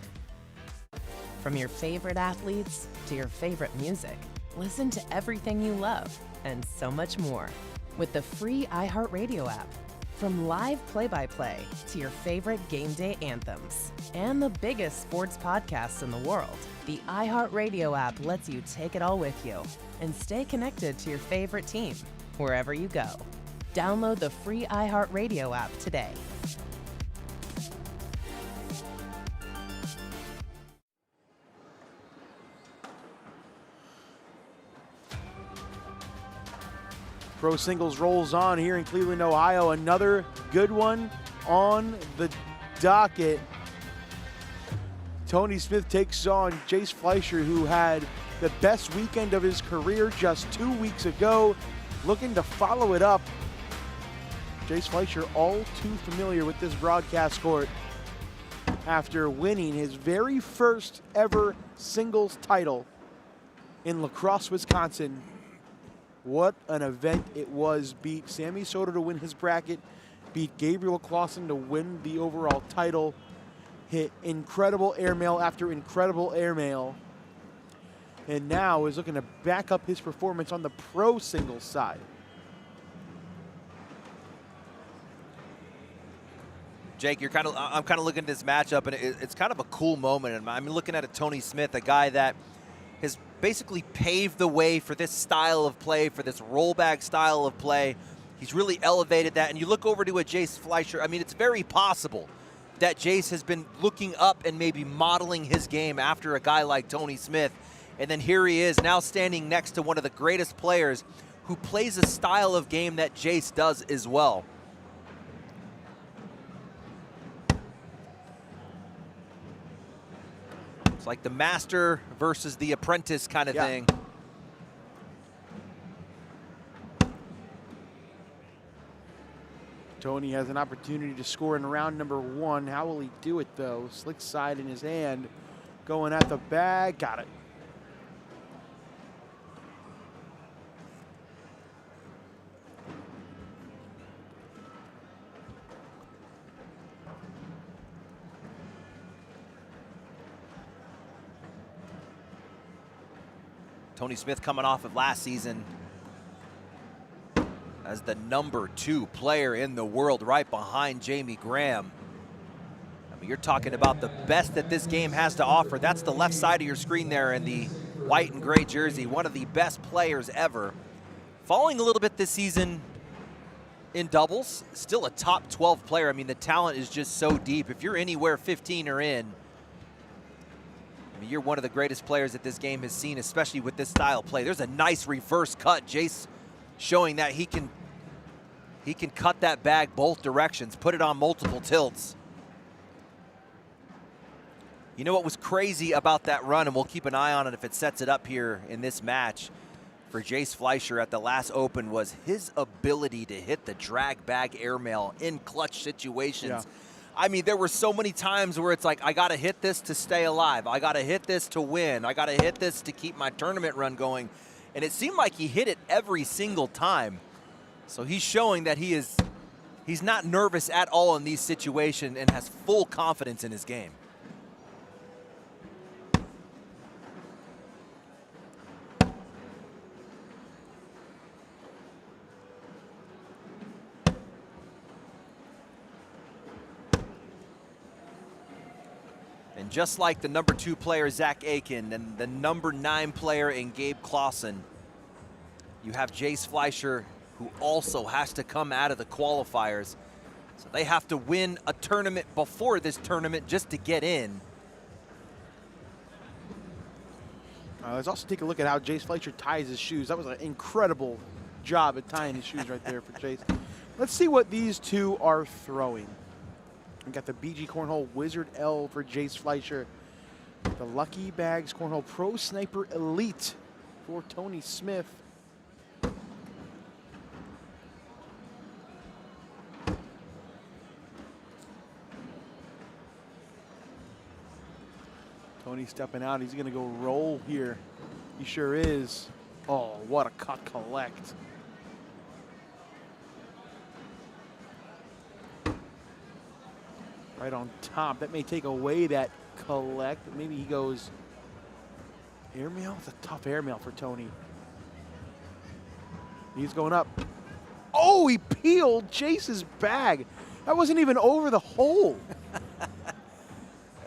F: From your favorite athletes to your favorite music, listen to everything you love and so much more with the free iHeartRadio app. From live play-by-play to your favorite game day anthems and the biggest sports podcasts in the world, the iHeartRadio app lets you take it all with you and stay connected to your favorite team wherever you go. Download the free iHeartRadio app today.
A: Pro singles rolls on here in Cleveland, Ohio. Another good one on the docket. Tony Smith takes on Jace Fleischer, who had the best weekend of his career just 2 weeks ago, looking to follow it up. Jace Fleischer all too familiar with this broadcast court after winning his very first ever singles title in La Crosse, Wisconsin. What an event it was. Beat Sammy Soto to win his bracket, beat Gabriel Clausen to win the overall title, hit incredible airmail after incredible airmail, and now is looking to back up his performance on the pro singles side.
D: Jake, I'm kind of looking at this matchup, and it's kind of a cool moment. And I'm looking at a Tony Smith, a guy that has basically paved the way for this style of play, for this rollback style of play. He's really elevated that. And you look over to a Jace Fleischer, I mean, it's very possible that Jace has been looking up and maybe modeling his game after a guy like Tony Smith. And then here he is now standing next to one of the greatest players who plays a style of game that Jace does as well. It's like the master versus the apprentice kind of thing.
A: Tony has an opportunity to score in round number 1. How will he do it, though? Slick side in his hand, going at the bag. Got it.
D: Tony Smith coming off of last season as the #2 player in the world, right behind Jamie Graham. I mean, you're talking about the best that this game has to offer. That's the left side of your screen there in the white and gray jersey. One of the best players ever. Falling a little bit this season in doubles, still a top 12 player. I mean, the talent is just so deep. If you're anywhere 15 or in, I mean, you're one of the greatest players that this game has seen, especially with this style of play. There's a nice reverse cut. Jace showing that he can cut that bag both directions, put it on multiple tilts. You know what was crazy about that run, and we'll keep an eye on it if it sets it up here in this match for Jace Fleischer at the last Open, was his ability to hit the drag bag airmail in clutch situations.
A: Yeah.
D: I mean, there were so many times where it's like, I got to hit this to stay alive. I got to hit this to win. I got to hit this to keep my tournament run going. And it seemed like he hit it every single time. So he's showing that he's not nervous at all in these situations and has full confidence in his game. And just like the #2 player, Zach Aken, and the #9 player in Gabe Clausen, you have Jace Fleischer, who also has to come out of the qualifiers. So they have to win a tournament before this tournament just to get in.
A: Let's also take a look at how Jace Fleischer ties his shoes. That was an incredible job at tying his shoes right there for Jace. Let's see what these two are throwing. We got the BG Cornhole Wizard L for Jace Fleischer. The Lucky Bags Cornhole Pro Sniper Elite for Tony Smith. Tony stepping out. He's going to go roll here. He sure is. Oh, what a cut collect. Right on top. That may take away that collect. Maybe he goes airmail. It's a tough airmail for Tony. He's going up. Oh, he peeled Jace's bag. That wasn't even over the hole.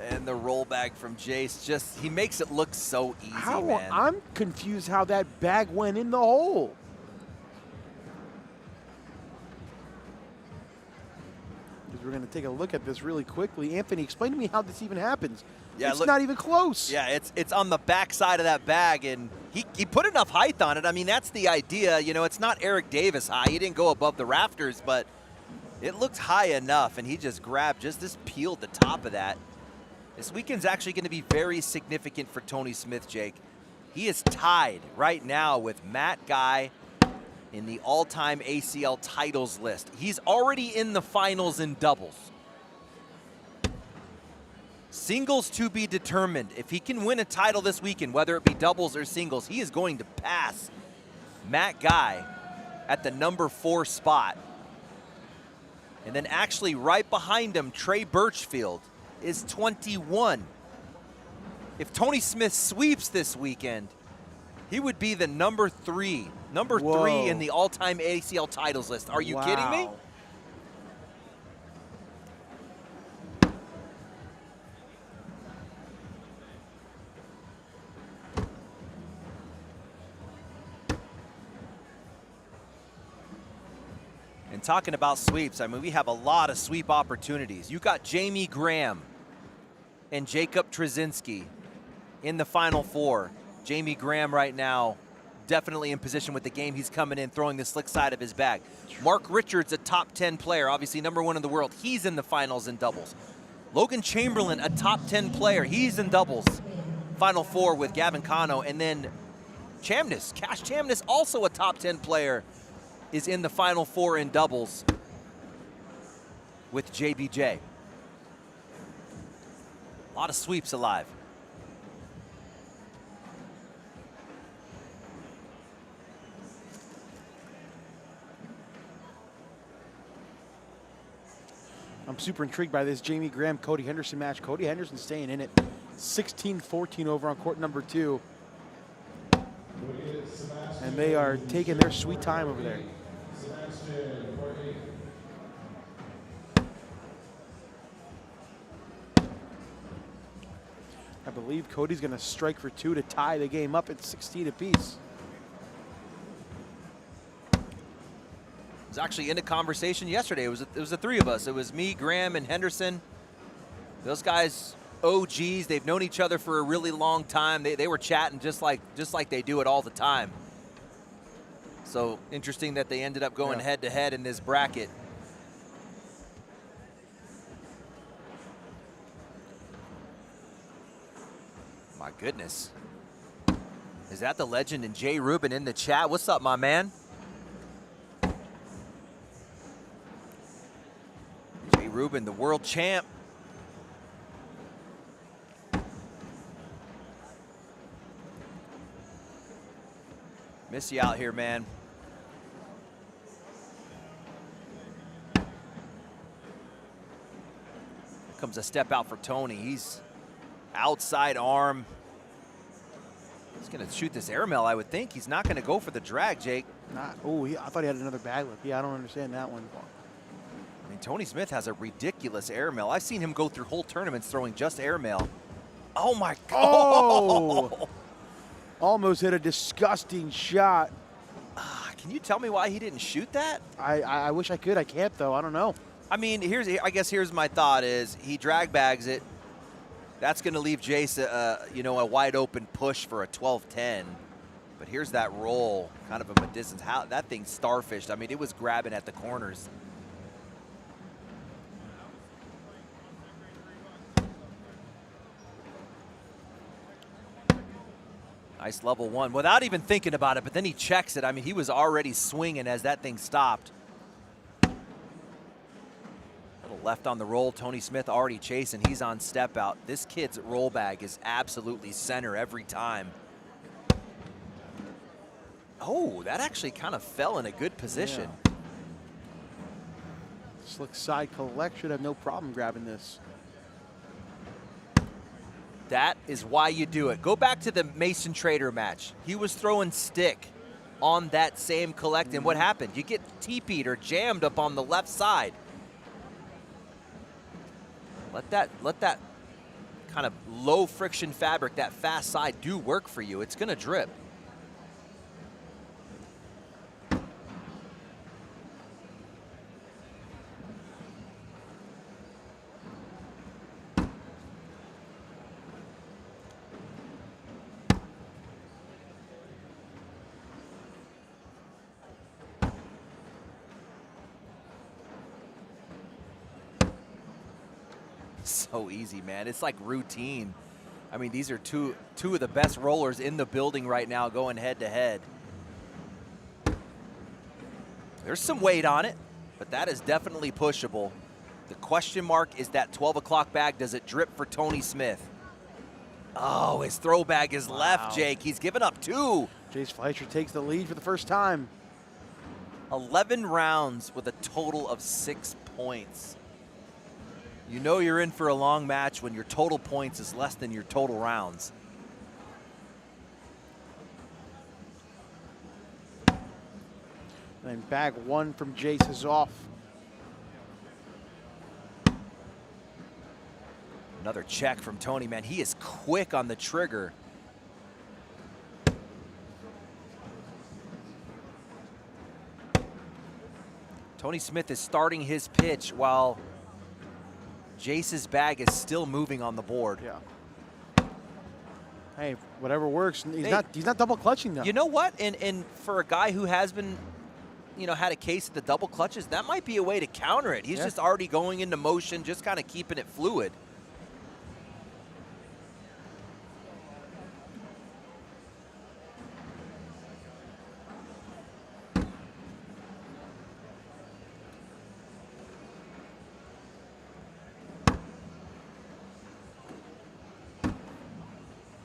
D: And the rollback from Jace, just, he makes it look so easy, man.
A: I'm confused how that bag went in the hole. We're going to take a look at this really quickly. Anthony, explain to me how this even happens.
D: Yeah,
A: it's not even close.
D: Yeah, it's on the back side of that bag, and he put enough height on it. I mean, that's the idea. You know, it's not Eric Davis high. He didn't go above the rafters, but it looked high enough, and he just grabbed, just peeled the top of that. This weekend's actually going to be very significant for Tony Smith, Jake. He is tied right now with Matt Guy in the all-time ACL titles list. He's already in the finals in doubles. Singles to be determined. If he can win a title this weekend, whether it be doubles or singles, he is going to pass Matt Guy at the #4 spot. And then actually right behind him, Trey Birchfield is 21. If Tony Smith sweeps this weekend, he would be the number three in the all-time ACL titles list. Are you kidding me? talking about sweeps, I mean, we have a lot of sweep opportunities. You got Jamie Graham and Jacob Trzynski in the Final Four. Jamie Graham right now definitely in position with the game. He's coming in, throwing the slick side of his bag. Mark Richards, a top 10 player, obviously #1 in the world. He's in the finals in doubles. Logan Chamberlain, a top 10 player. He's in doubles. Final Four with Gavin Cano. And then Chamniss, Cash Chamniss, also a top 10 player, is in the Final Four in doubles with JBJ. A lot of sweeps alive.
A: I'm super intrigued by this Jamie Graham, Cody Henderson match. Cody Henderson staying in it. 16-14 over on court number 2. And they are taking their sweet time over there. I believe Cody's going to strike for 2 to tie the game up at 16 apiece.
D: Was actually in a conversation yesterday. It was the 3 of us. It was me, Graham, and Henderson. Those guys, OGs. They've known each other for a really long time. They were chatting just like they do it all the time. So interesting that they ended up going head to head in this bracket. My goodness. Is that the legend and Jay Rubin in the chat? What's up, my man? Jay Rubin, the world champ. Miss you out here, man. Comes a step out for Tony. He's outside arm. He's going to shoot this airmail, I would think. He's not going to go for the drag, Jake.
A: Oh, I thought he had another bag lift. Yeah, I don't understand that one.
D: I mean, Tony Smith has a ridiculous airmail. I've seen him go through whole tournaments throwing just airmail. Oh, my God.
A: Oh! Almost hit a disgusting shot.
D: Can you tell me why he didn't shoot that?
A: I wish I could. I can't, though. I don't know.
D: I mean, I guess here's my thought is he drag bags it. That's going to leave Jace, a wide open push for a 12-10. But here's that roll, kind of a distance. How that thing starfished. I mean, it was grabbing at the corners. Nice level 1 without even thinking about it, but then he checks it. I mean, he was already swinging as that thing stopped. Little left on the roll. Tony Smith already chasing. He's on step out. This kid's roll bag is absolutely center every time. Oh, that actually kind of fell in a good position.
A: Yeah. Slick side collect should have no problem grabbing this.
D: That is why you do it. Go back to the Mason Trader match. He was throwing stick on that same collect, and what happened? You get TP'd or jammed up on the left side. Let that kind of low friction fabric, that fast side, do work for you. It's going to drip. So easy, man. It's like routine. I mean, these are two of the best rollers in the building right now going head to head. There's some weight on it, but that is definitely pushable. The question mark is that 12 o'clock bag. Does it drip for Tony Smith? Oh, his throw bag is left, Jake. He's given up 2.
A: Jace Fleischer takes the lead for the first time.
D: 11 rounds with a total of 6 points. You know you're in for a long match when your total points is less than your total rounds.
A: And bag 1 from Jace is off.
D: Another check from Tony, man. He is quick on the trigger. Tony Smith is starting his pitch while Jace's bag is still moving on the board.
A: Yeah. Hey, whatever works. He's not double clutching though.
D: You know what? And for a guy who has been, had a case of the double clutches, that might be a way to counter it. He's just already going into motion, just kind of keeping it fluid.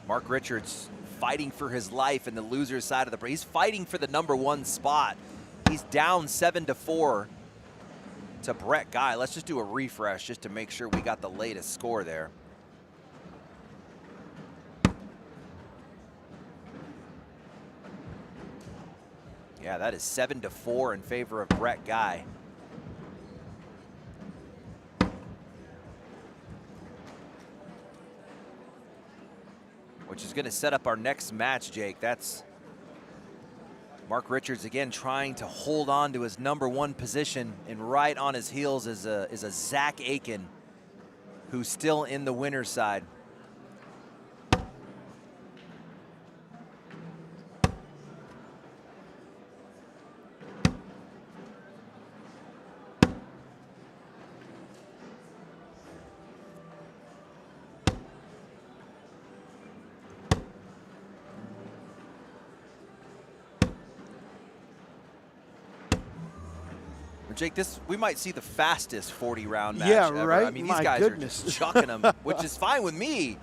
D: Mark Richards fighting for his life in the loser's side of the break. He's fighting for the #1 spot. He's down 7-4 to Brett Guy. Let's just do a refresh just to make sure we got the latest score there. Yeah, that is 7-4 in favor of Brett Guy. Which is going to set up our next match, Jake. That's Mark Richards again trying to hold on to his #1 position, and right on his heels is a Zach Aken, who's still in the winner's side. Jake, we might see the fastest 40-round match ever.
A: Right?
D: I mean, these guys are just chucking them, which is fine with me.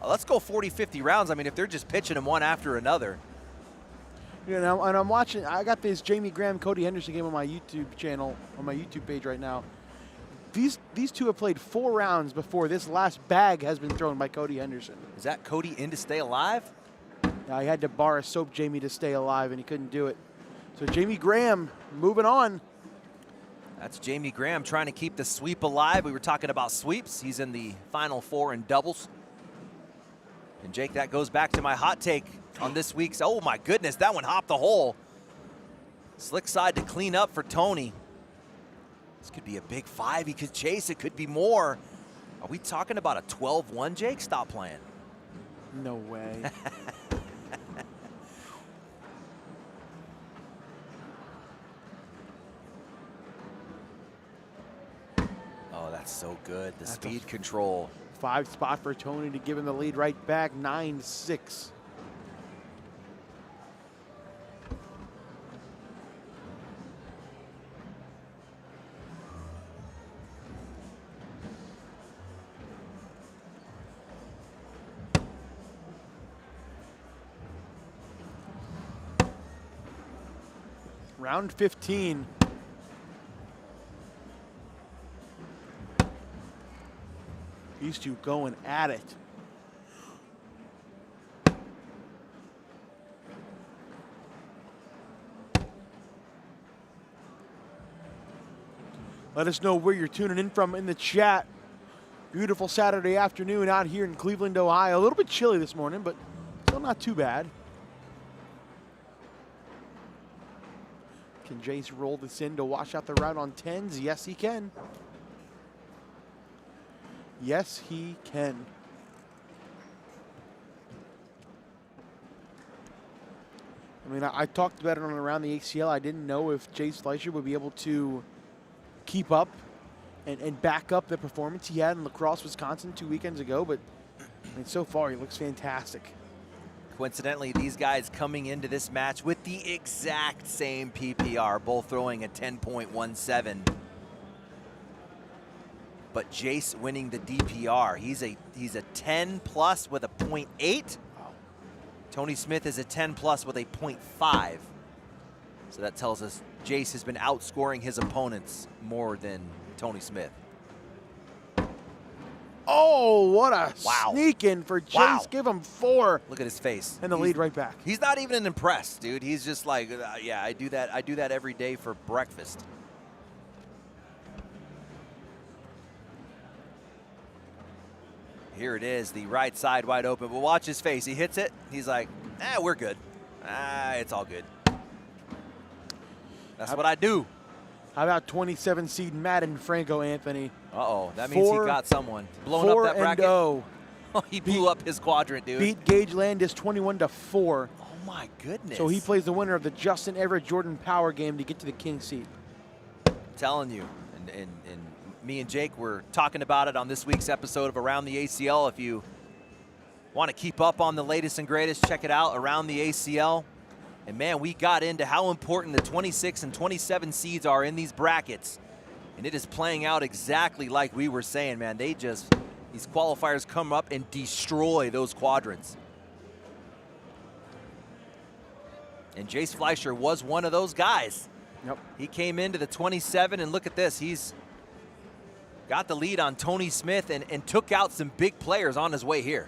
D: Let's go 40, 50 rounds. I mean, if they're just pitching them one after another.
A: And I'm watching. I got this Jamie Graham, Cody Henderson game on my YouTube channel, on my YouTube page right now. These two have played 4 rounds before this last bag has been thrown by Cody Henderson.
D: Is that Cody in to stay alive?
A: Now, he had to bar a soap Jamie to stay alive, and he couldn't do it. So Jamie Graham moving on.
D: That's Jamie Graham trying to keep the sweep alive. We were talking about sweeps. He's in the final 4 in doubles. And Jake, that goes back to my hot take on this week's. Oh my goodness, that one hopped the hole. Slick side to clean up for Tony. This could be a big 5. He could chase. It could be more. Are we talking about a 12-1, Jake? Stop playing.
A: No way.
D: Oh, that's so good. The speed control.
A: 5 spot for Tony to give him the lead right back, 9-6. Round 15. These two going at it. Let us know where you're tuning in from in the chat. Beautiful Saturday afternoon out here in Cleveland, Ohio. A little bit chilly this morning, but still not too bad. Can Jace roll this in to wash out the route on 10s? Yes, he can. Yes, he can. I mean, I talked about it on Around the ACL. I didn't know if Jace Fleischer would be able to keep up and back up the performance he had in La Crosse, Wisconsin 2 weekends ago, but I mean, so far he looks fantastic.
D: Coincidentally, these guys coming into this match with the exact same PPR, both throwing a 10.17. But Jace winning the DPR. He's a 10 plus with a 0.8. Wow. Tony Smith is a 10 plus with a 0.5. So that tells us Jace has been outscoring his opponents more than Tony Smith.
A: Oh, what a sneak in for Jace. Wow. Give him 4.
D: Look at his face.
A: And the lead right back.
D: He's not even impressed, dude. He's just like, yeah, I do that every day for breakfast. Here it is, the right side wide open, but watch his face. He hits it. He's like, we're good. It's all good. That's what I do.
A: How about 27 seed Madden Franco Anthony?
D: Uh-oh, that means he got someone. Blowing up that bracket?
A: 4-0.
D: He blew up his quadrant, dude.
A: Beat Gage Landis 21-4.
D: Oh my goodness.
A: So he plays the winner of the Justin Everett Jordan Power game to get to the king seed.
D: I'm telling you, and me and Jake were talking about it on this week's episode of Around the ACL. If you want to keep up on the latest and greatest, check it out, Around the ACL. And man, we got into how important the 26 and 27 seeds are in these brackets. And it is playing out exactly like we were saying, man. These qualifiers come up and destroy those quadrants. And Jace Fleischer was one of those guys.
A: Yep.
D: He came into the 27, and look at this. He's got the lead on Tony Smith and took out some big players on his way here.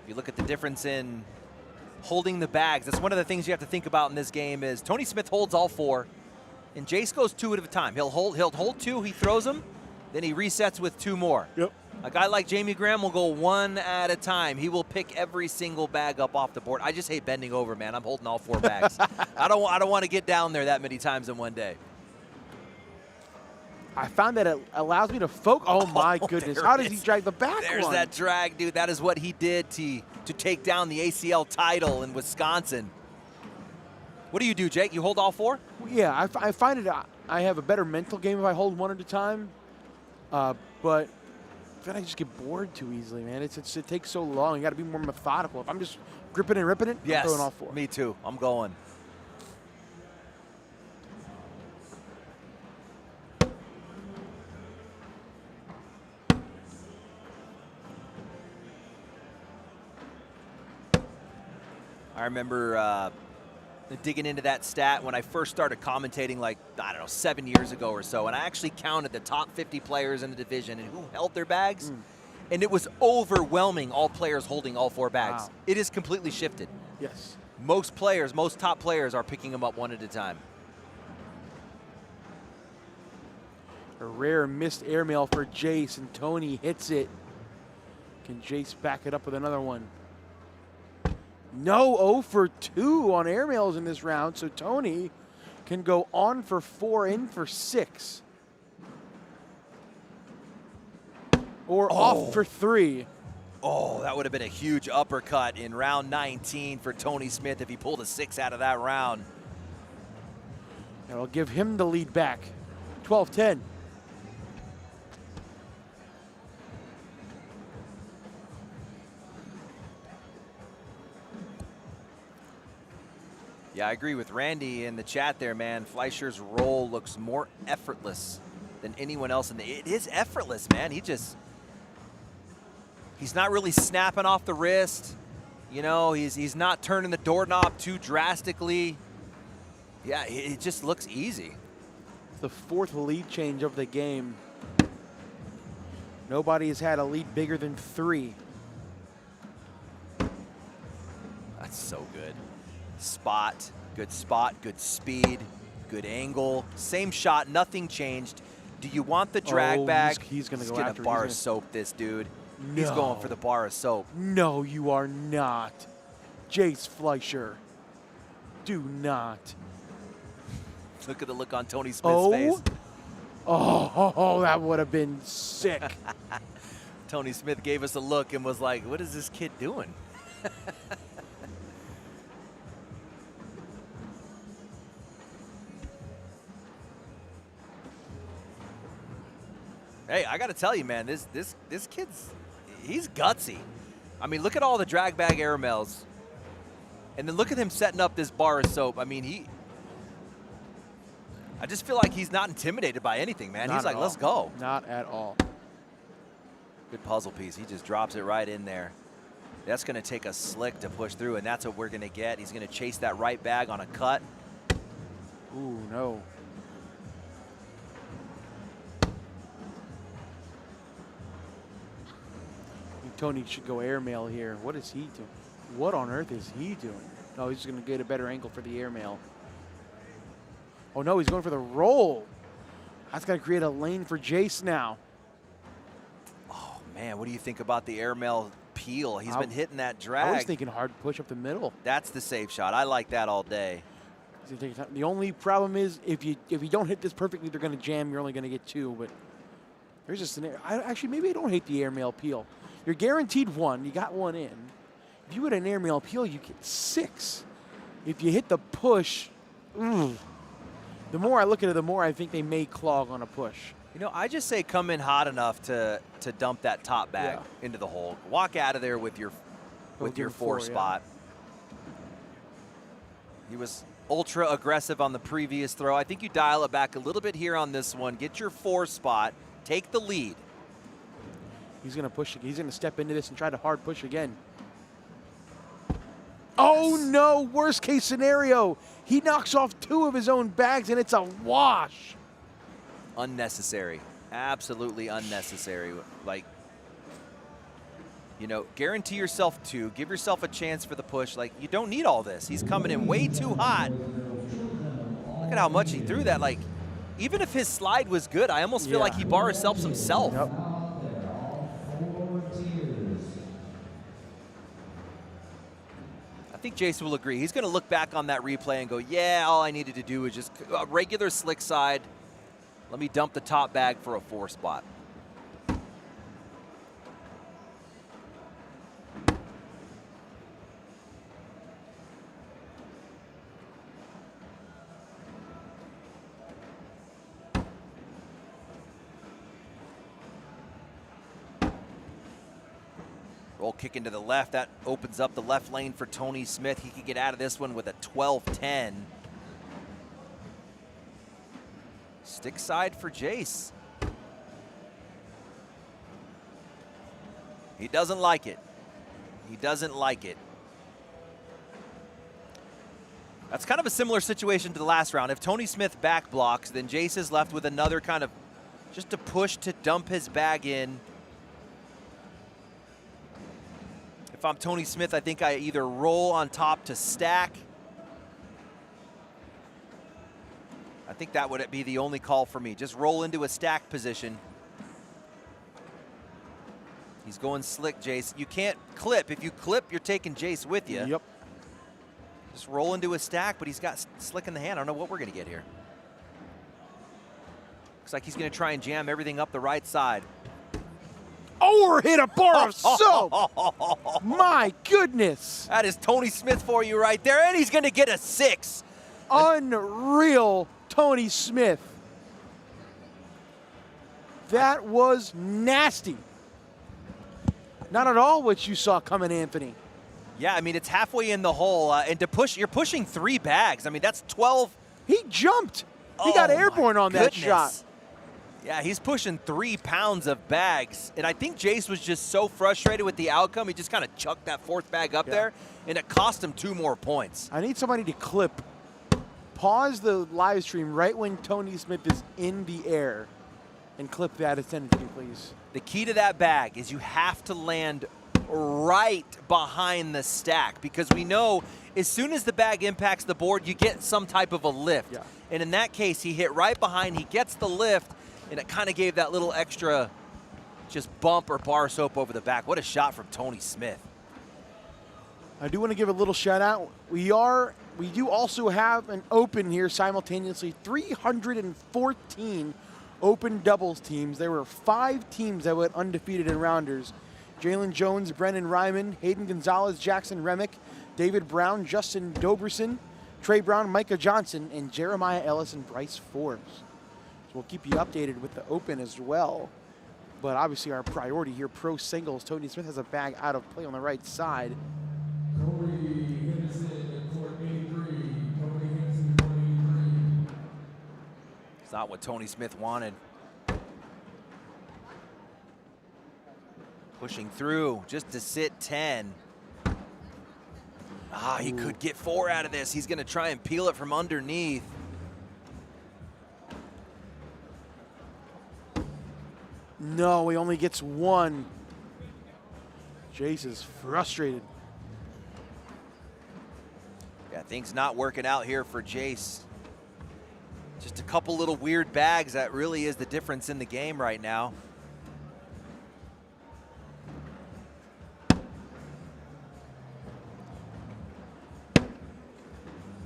D: You look at the difference in holding the bags. That's one of the things you have to think about in this game is Tony Smith holds all 4, and Jace goes 2 at a time. He'll hold 2, he throws them, then he resets with 2 more.
A: Yep.
D: A guy like Jamie Graham will go 1 at a time. He will pick every single bag up off the board. I just hate bending over, man. I'm holding all 4 bags. I don't want to get down there that many times in one day.
A: I found that it allows me to focus. Oh my goodness. How does he drag the back
D: There's
A: one?
D: that drag, dude. That is what he did to take down the ACL title in Wisconsin. What do you do, Jake? You hold all 4?
A: Yeah, I find it, I have a better mental game if I hold 1 at a time. But then I just get bored too easily, man. It takes so long. You got to be more methodical. If I'm just gripping and ripping it,
D: yes,
A: I'm throwing all 4.
D: Me too. I'm going. I remember digging into that stat when I first started commentating, like, I don't know, 7 years ago or so, and I actually counted the top 50 players in the division and who held their bags, and it was overwhelming, all players holding all 4 bags.
A: Wow.
D: It has completely shifted.
A: Yes.
D: Most players, most top players are picking them up 1 at a time.
A: A rare missed airmail for Jace, and Tony hits it. Can Jace back it up with another one? No, 0 for 2 on airmails in this round, so Tony can go on for 4, in for 6. Or off for 3.
D: Oh, that would have been a huge uppercut in round 19 for Tony Smith if he pulled a 6 out of that round.
A: That'll give him the lead back. 12-10.
D: Yeah, I agree with Randy in the chat there, man. Fleischer's roll looks more effortless than anyone else it is effortless, man. He's not really snapping off the wrist. You know, he's not turning the doorknob too drastically. Yeah, it just looks easy.
A: The 4th lead change of the game. Nobody has had a lead bigger than 3.
D: That's so good. Spot, good speed, good angle. Same shot, nothing changed. Do you want the drag bag?
A: He's going to go
D: gonna
A: after
D: bar of soap this dude.
A: No.
D: He's going for the bar of soap.
A: No, you are not. Jace Fleischer. Do not.
D: Look at the look on Tony Smith's face.
A: Oh, that would have been sick.
D: Tony Smith gave us a look and was like, what is this kid doing? Hey, I got to tell you, man, this kid's, he's gutsy. I mean, look at all the drag bag airmails. And then look at him setting up this bar of soap. I mean, I just feel like he's not intimidated by anything, man. He's like, let's go.
A: Not at all.
D: Good puzzle piece. He just drops it right in there. That's going to take a slick to push through, and that's what we're going to get. He's going to chase that right bag on a cut.
A: Ooh, no. Tony should go airmail here. What is he doing? What on earth is he doing? No, he's going to get a better angle for the airmail. Oh, no, he's going for the roll. That's going to create a lane for Jace now.
D: Oh, man, what do you think about the airmail peel? He's been hitting that drag.
A: I was thinking hard push up the middle.
D: That's the safe shot. I like that all day.
A: The only problem is if you don't hit this perfectly, they're going to jam. You're only going to get 2. But there's a scenario. Actually, maybe I don't hate the airmail peel. You're guaranteed 1. You got 1 in. If you hit an airmail peel, you get 6. If you hit the push, the more I look at it, the more I think they may clog on a push.
D: You know, I just say come in hot enough to dump that top bag into the hole. Walk out of there with your 4 spot. He was ultra aggressive on the previous throw. I think you dial it back a little bit here on this one. Get your 4 spot. Take the lead.
A: He's going to push. He's going to step into this and try to hard push again. Oh no, worst case scenario. He knocks off 2 of his own bags and it's a wash.
D: Unnecessary. Absolutely unnecessary. Like, you know, guarantee yourself 2. Give yourself a chance for the push. Like, you don't need all this. He's coming in way too hot. Look at how much he threw that. Like, even if his slide was good, I almost feel like he bar helps himself.
A: Yep.
D: I think Jason will agree. He's going to look back on that replay and go, yeah, all I needed to do was just a regular slick side. Let me dump the top bag for a 4 spot. Roll kick into the left. That opens up the left lane for Tony Smith. He could get out of this one with a 12-10. Stick side for Jace. He doesn't like it. He doesn't like it. That's kind of a similar situation to the last round. If Tony Smith back blocks, then Jace is left with another kind of just a push to dump his bag in. If I'm Tony Smith, I think I either roll on top to stack. I think that would be the only call for me. Just roll into a stack position. He's going slick, Jace. You can't clip. If you clip, you're taking Jace with you.
A: Yep.
D: Just roll into a stack, but he's got slick in the hand. I don't know what we're going to get here. Looks like he's going to try and jam everything up the right side.
A: Or hit a bar of soap. My goodness.
D: That is Tony Smith for you right there, and he's going to get a 6.
A: Unreal Tony Smith. That was nasty. Not at all what you saw coming, Anthony.
D: Yeah, I mean, it's halfway in the hole, and to push, you're pushing 3 bags. I mean, that's 12.
A: He jumped. He got airborne on that shot.
D: Yeah, he's pushing 3 pounds of bags. And I think Jace was just so frustrated with the outcome, he just kind of chucked that 4th bag up there, and it cost him 2 more points.
A: I need somebody to clip. Pause the live stream right when Tony Smith is in the air and clip that and send it to me, please.
D: The key to that bag is you have to land right behind the stack, because we know as soon as the bag impacts the board, you get some type of a lift.
A: Yeah.
D: And in that case, he hit right behind, he gets the lift, and it kind of gave that little extra just bump or bar soap over the back. What a shot from Tony Smith.
A: I do want to give a little shout out. We do also have an open here simultaneously, 314 open doubles teams. There were 5 teams that went undefeated in rounders. Jalen Jones, Brendan Ryman, Hayden Gonzalez, Jackson Remick, David Brown, Justin Doberson, Trey Brown, Micah Johnson, and Jeremiah Ellis and Bryce Forbes. So we'll keep you updated with the open as well. But obviously our priority here, pro singles. Tony Smith has a bag out of play on the right side.
D: It's not what Tony Smith wanted. Pushing through just to sit 10. He could get 4 out of this. He's going to try and peel it from underneath.
A: No, he only gets 1. Jace is frustrated.
D: Yeah, things not working out here for Jace. Just a couple little weird bags. That really is the difference in the game right now.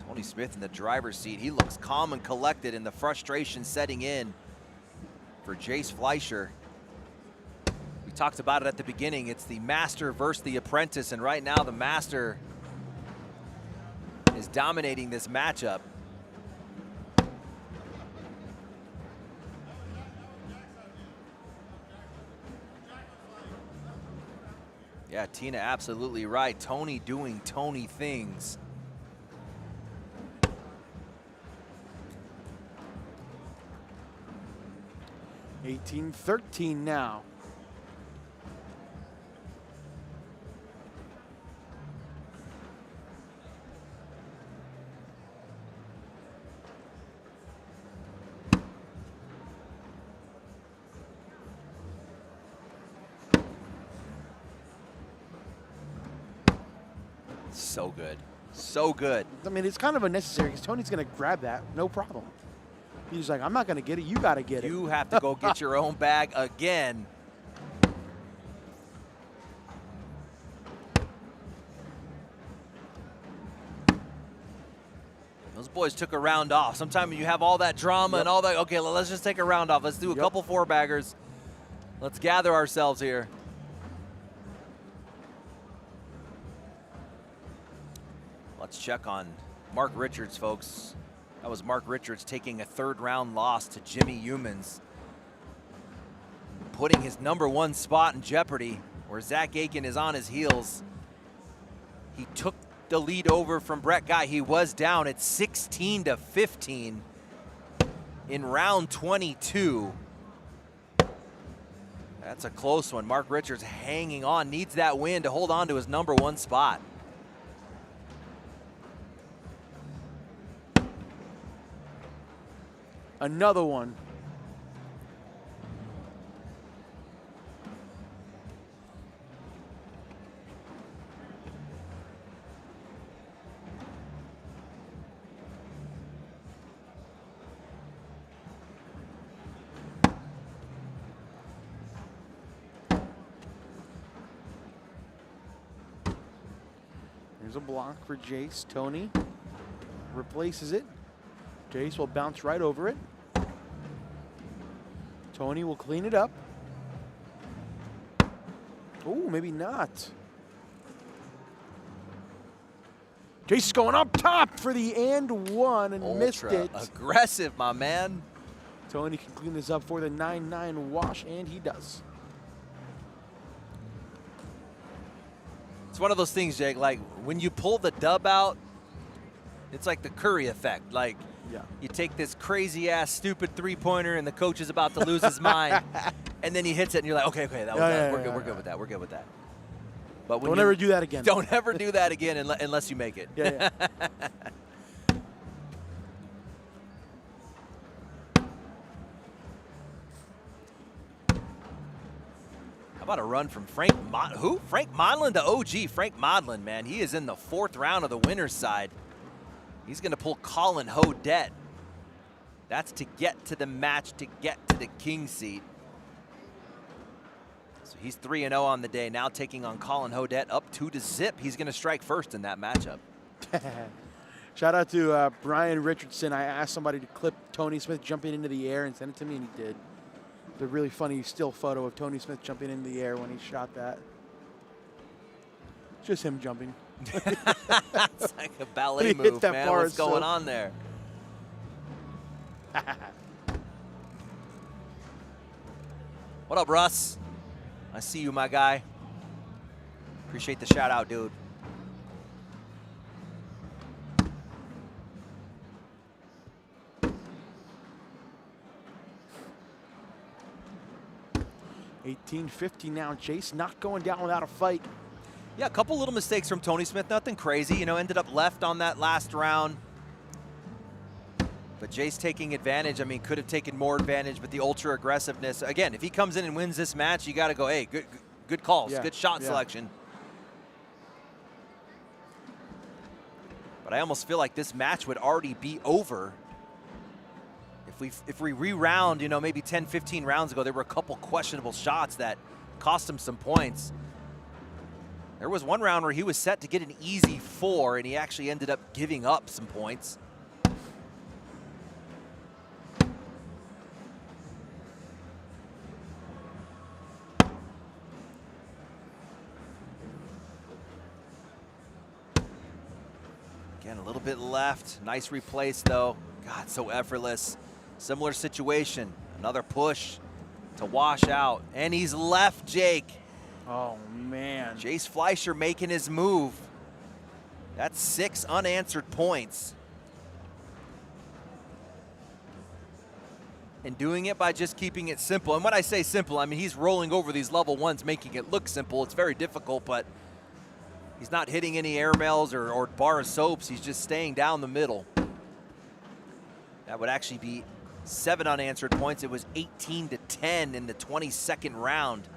D: Tony Smith in the driver's seat. He looks calm and collected, and the frustration setting in for Jace Fleischer. We talked about it at the beginning. It's the master versus the apprentice, and right now the master is dominating this matchup. Yeah, Tina absolutely right. Tony doing Tony things.
A: $18-13 now.
D: So good. So good.
A: I mean, it's kind of unnecessary because Tony's going to grab that, no problem. He's like, I'm not going to get it. You got to get it.
D: You have to go get your own bag again. Those boys took a round off. Sometimes you have all that drama and all that. Okay, let's just take a round off. Let's do a couple four-baggers. Let's gather ourselves here. Let's check on Mark Richards, folks. That was Mark Richards taking a third-round loss to Jimmy Humans, putting his #1 spot in jeopardy, where Zach Aken is on his heels. He took the lead over from Brett Guy. He was down at 16-15 in round 22. That's a close one. Mark Richards hanging on, needs that win to hold on to his #1 spot.
A: Another one. There's a block for Jace. Tony replaces it. Jace will bounce right over it. Tony will clean it up. Oh, maybe not. Jace is going up top for the and one and missed it.
D: Aggressive, my man.
A: Tony can clean this up for the 9-9 wash, and he does.
D: It's one of those things, Jake, like when you pull the dub out, it's like the Curry effect. Like, you take this crazy-ass, stupid three-pointer, and the coach is about to lose his mind, and then he hits it, and you're like, okay, that was that. We're good with that. We're good with that. But when
A: don't ever do that again.
D: Don't ever do that again unless you make it.
A: Yeah.
D: How about a run from Frank Modlin, the OG. Frank Modlin, man. He is in the 4th round of the winner's side. He's going to pull Colin Hodette. That's to get to the match, to get to the king seat. So he's 3-0 on the day, now taking on Colin Hodette, up 2-0. He's going to strike first in that matchup.
A: Shout out to Brian Richardson. I asked somebody to clip Tony Smith jumping into the air and send it to me, and he did. It's a really funny still photo of Tony Smith jumping into the air when he shot that. Just him jumping.
D: It's like a ballet move, man. What's going on there? What up, Russ? I see you, my guy. Appreciate the shout out, dude.
A: $18-50 now. Jace not going down without a fight.
D: Yeah, a couple little mistakes from Tony Smith. Nothing crazy. You know, ended up left on that last round. But Jace taking advantage. I mean, could have taken more advantage, but the ultra aggressiveness. Again, if he comes in and wins this match, you got to go, hey, good calls, good shot selection. But I almost feel like this match would already be over if we re-round, you know, maybe 10, 15 rounds ago, there were a couple questionable shots that cost him some points. There was one round where he was set to get an easy 4, and he actually ended up giving up some points. Again, a little bit left. Nice replace, though. God, so effortless. Similar situation. Another push to wash out. And he's left Jake.
A: Oh, man.
D: Jace Fleischer making his move. That's 6 unanswered points. And doing it by just keeping it simple. And when I say simple, I mean he's rolling over these level 1s, making it look simple. It's very difficult, but he's not hitting any air mails or bar of soaps. He's just staying down the middle. That would actually be 7 unanswered points. It was 18-10 in the 22nd round.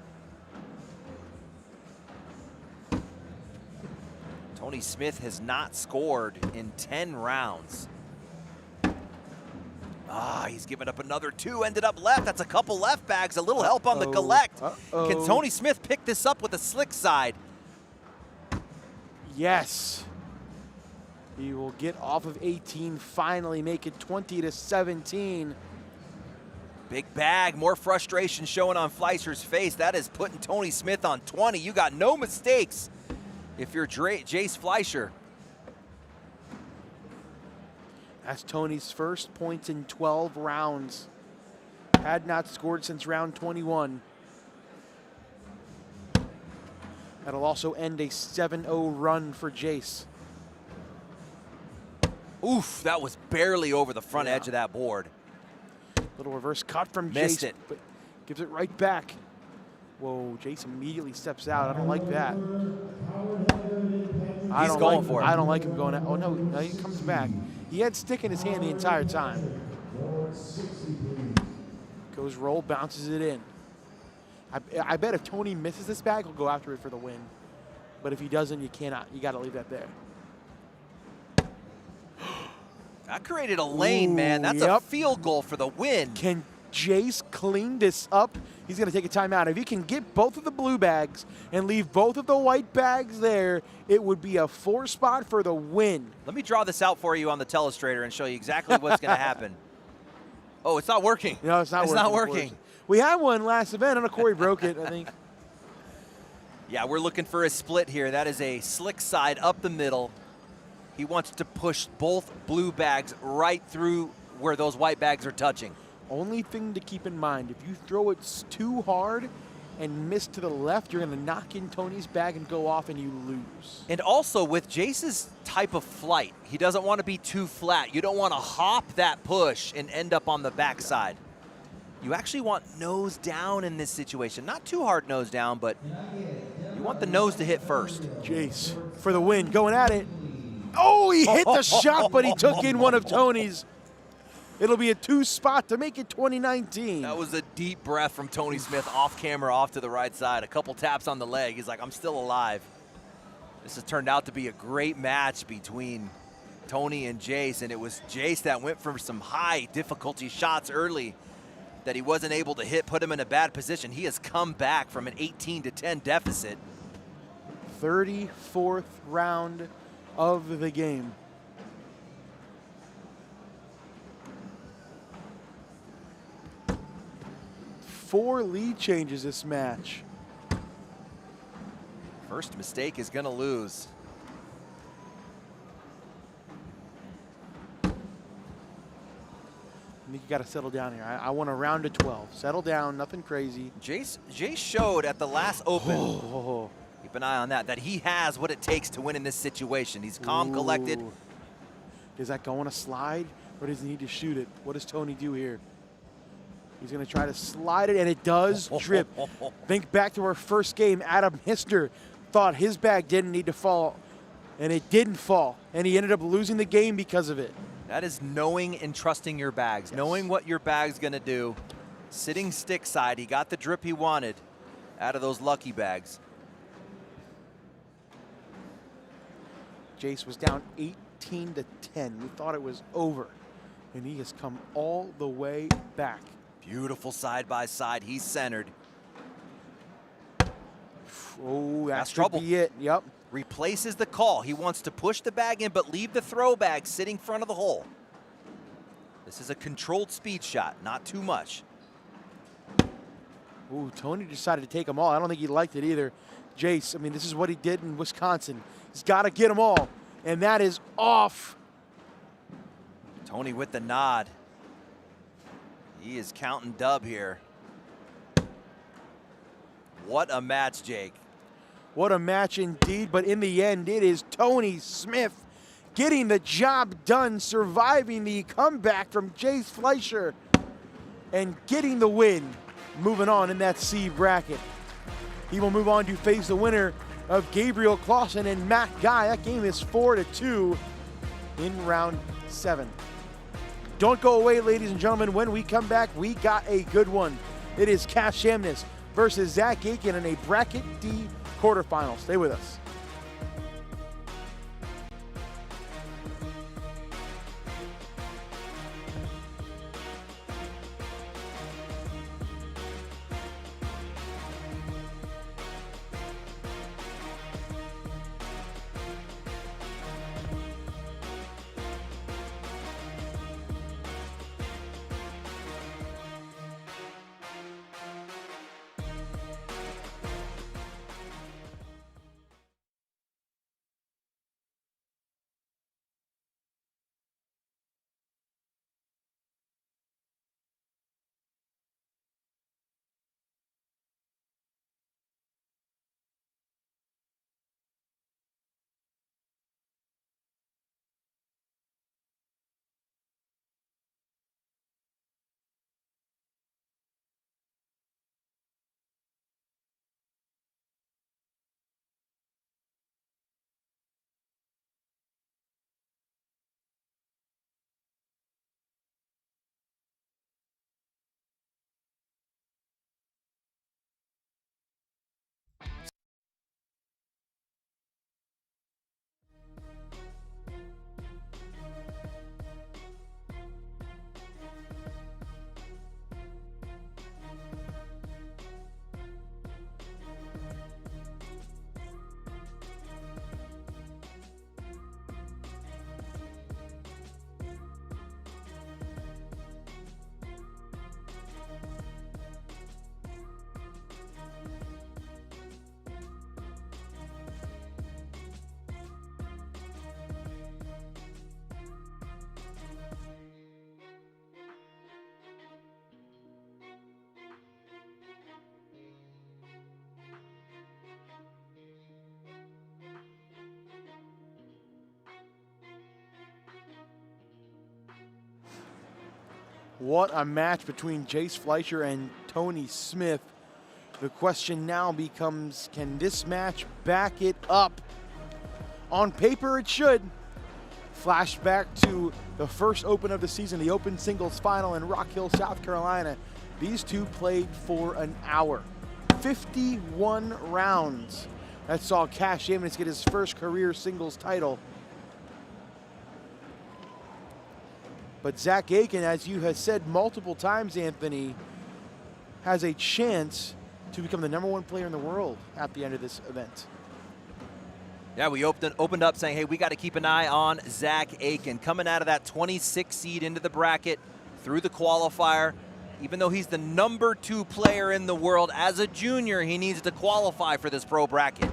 D: Tony Smith has not scored in 10 rounds. He's given up another 2, ended up left. That's a couple left bags, a little help on the collect. Can Tony Smith pick this up with a slick side?
A: Yes. He will get off of 18, finally make it 20-17.
D: Big bag, more frustration showing on Fleischer's face. That is putting Tony Smith on 20. You got no mistakes if you're Jace Fleischer.
A: That's Tony's first points in 12 rounds. Had not scored since round 21. That'll also end a 7-0 run for Jace.
D: Oof, that was barely over the front edge of that board.
A: Little reverse cut from
D: Missed
A: Jace,
D: it.
A: but gives it right back. Whoa, Jace immediately steps out. I don't like that.
D: He's going for it.
A: I don't like him going out. Oh, no, he comes back. He had stick in his hand the entire time. Goes roll, bounces it in. I bet if Tony misses this bag, he'll go after it for the win. But if he doesn't, you cannot. You got to leave that there.
D: That created a lane, man. That's a field goal for the win.
A: Can Jace clean this up? He's going to take a timeout. If he can get both of the blue bags and leave both of the white bags there, it would be a 4 spot for the win.
D: Let me draw this out for you on the telestrator and show you exactly what's going to happen. Oh, it's not working.
A: No, it's not working.
D: It's not working.
A: We had one last event. I don't know, Corey broke it, I think.
D: Yeah, we're looking for a split here. That is a slick side up the middle. He wants to push both blue bags right through where those white bags are touching.
A: Only thing to keep in mind, if you throw it too hard and miss to the left, you're going to knock in Tony's bag and go off and you lose.
D: And also with Jace's type of flight, he doesn't want to be too flat. You don't want to hop that push and end up on the backside. You actually want nose down in this situation. Not too hard nose down, but you want the nose to hit first.
A: Jace for the win, going at it. Oh, he hit the shot, but he took in one of Tony's. It'll be a 2 spot to make it 2019.
D: That was a deep breath from Tony Smith off camera, off to the right side. A couple taps on the leg. He's like, I'm still alive. This has turned out to be a great match between Tony and Jace, and it was Jace that went for some high difficulty shots early that he wasn't able to hit, put him in a bad position. He has come back from an 18-10 deficit.
A: 34th round of the game. Four lead changes this match.
D: First mistake is gonna lose.
A: I think you got to settle down here. I want a round of 12. Settle down, nothing crazy.
D: Jace showed at the last Open, keep an eye on that he has what it takes to win in this situation. He's calm, collected.
A: Does that go on a slide, or does he need to shoot it? What does Tony do here? He's going to try to slide it, and it does drip. Think back to our first game. Adam Hissner thought his bag didn't need to fall, and it didn't fall, and he ended up losing the game because of it.
D: That is knowing and trusting your bags, knowing what your bag's gonna do. Sitting stick side, he got the drip he wanted out of those lucky bags.
A: Jace was down 18-10. We thought it was over. And he has come all the way back.
D: Beautiful side by side. He's centered.
A: Oh,
D: that's
A: that
D: trouble.
A: Be it. Yep.
D: Replaces the call. He wants to push the bag in, but leave the throw bag sitting in front of the hole. This is a controlled speed shot, not too much.
A: Ooh, Tony decided to take them all. I don't think he liked it either. Jace, I mean, this is what he did in Wisconsin. He's got to get them all, and that is off.
D: Tony with the nod. He is counting dub here. What a match, Jake.
A: What a match indeed, but in the end, it is Tony Smith getting the job done, surviving the comeback from Jace Fleischer, and getting the win, moving on in that C bracket. He will move on to face the winner of Gabriel Clausen and Matt Guy. That game is 4-2 in round 7. Don't go away, ladies and gentlemen. When we come back, we got a good one. It is Chamniss versus Zach Aken in a Bracket D quarterfinal. Stay with us. What a match between Jace Fleischer and Tony Smith. The question now becomes, can this match back it up? On paper, it should. Flashback to the first Open of the season, the Open Singles Final in Rock Hill, South Carolina. These two played for an hour. 51 rounds. That saw Chamniss get his first career singles title. But Zach Aken, as you have said multiple times, Anthony, has a chance to become the #1 player in the world at the end of this event.
D: Yeah, we opened up saying, hey, we got to keep an eye on Zach Aken. Coming out of that 26 seed into the bracket through the qualifier. Even though he's the #2 player in the world, as a junior, he needs to qualify for this pro bracket.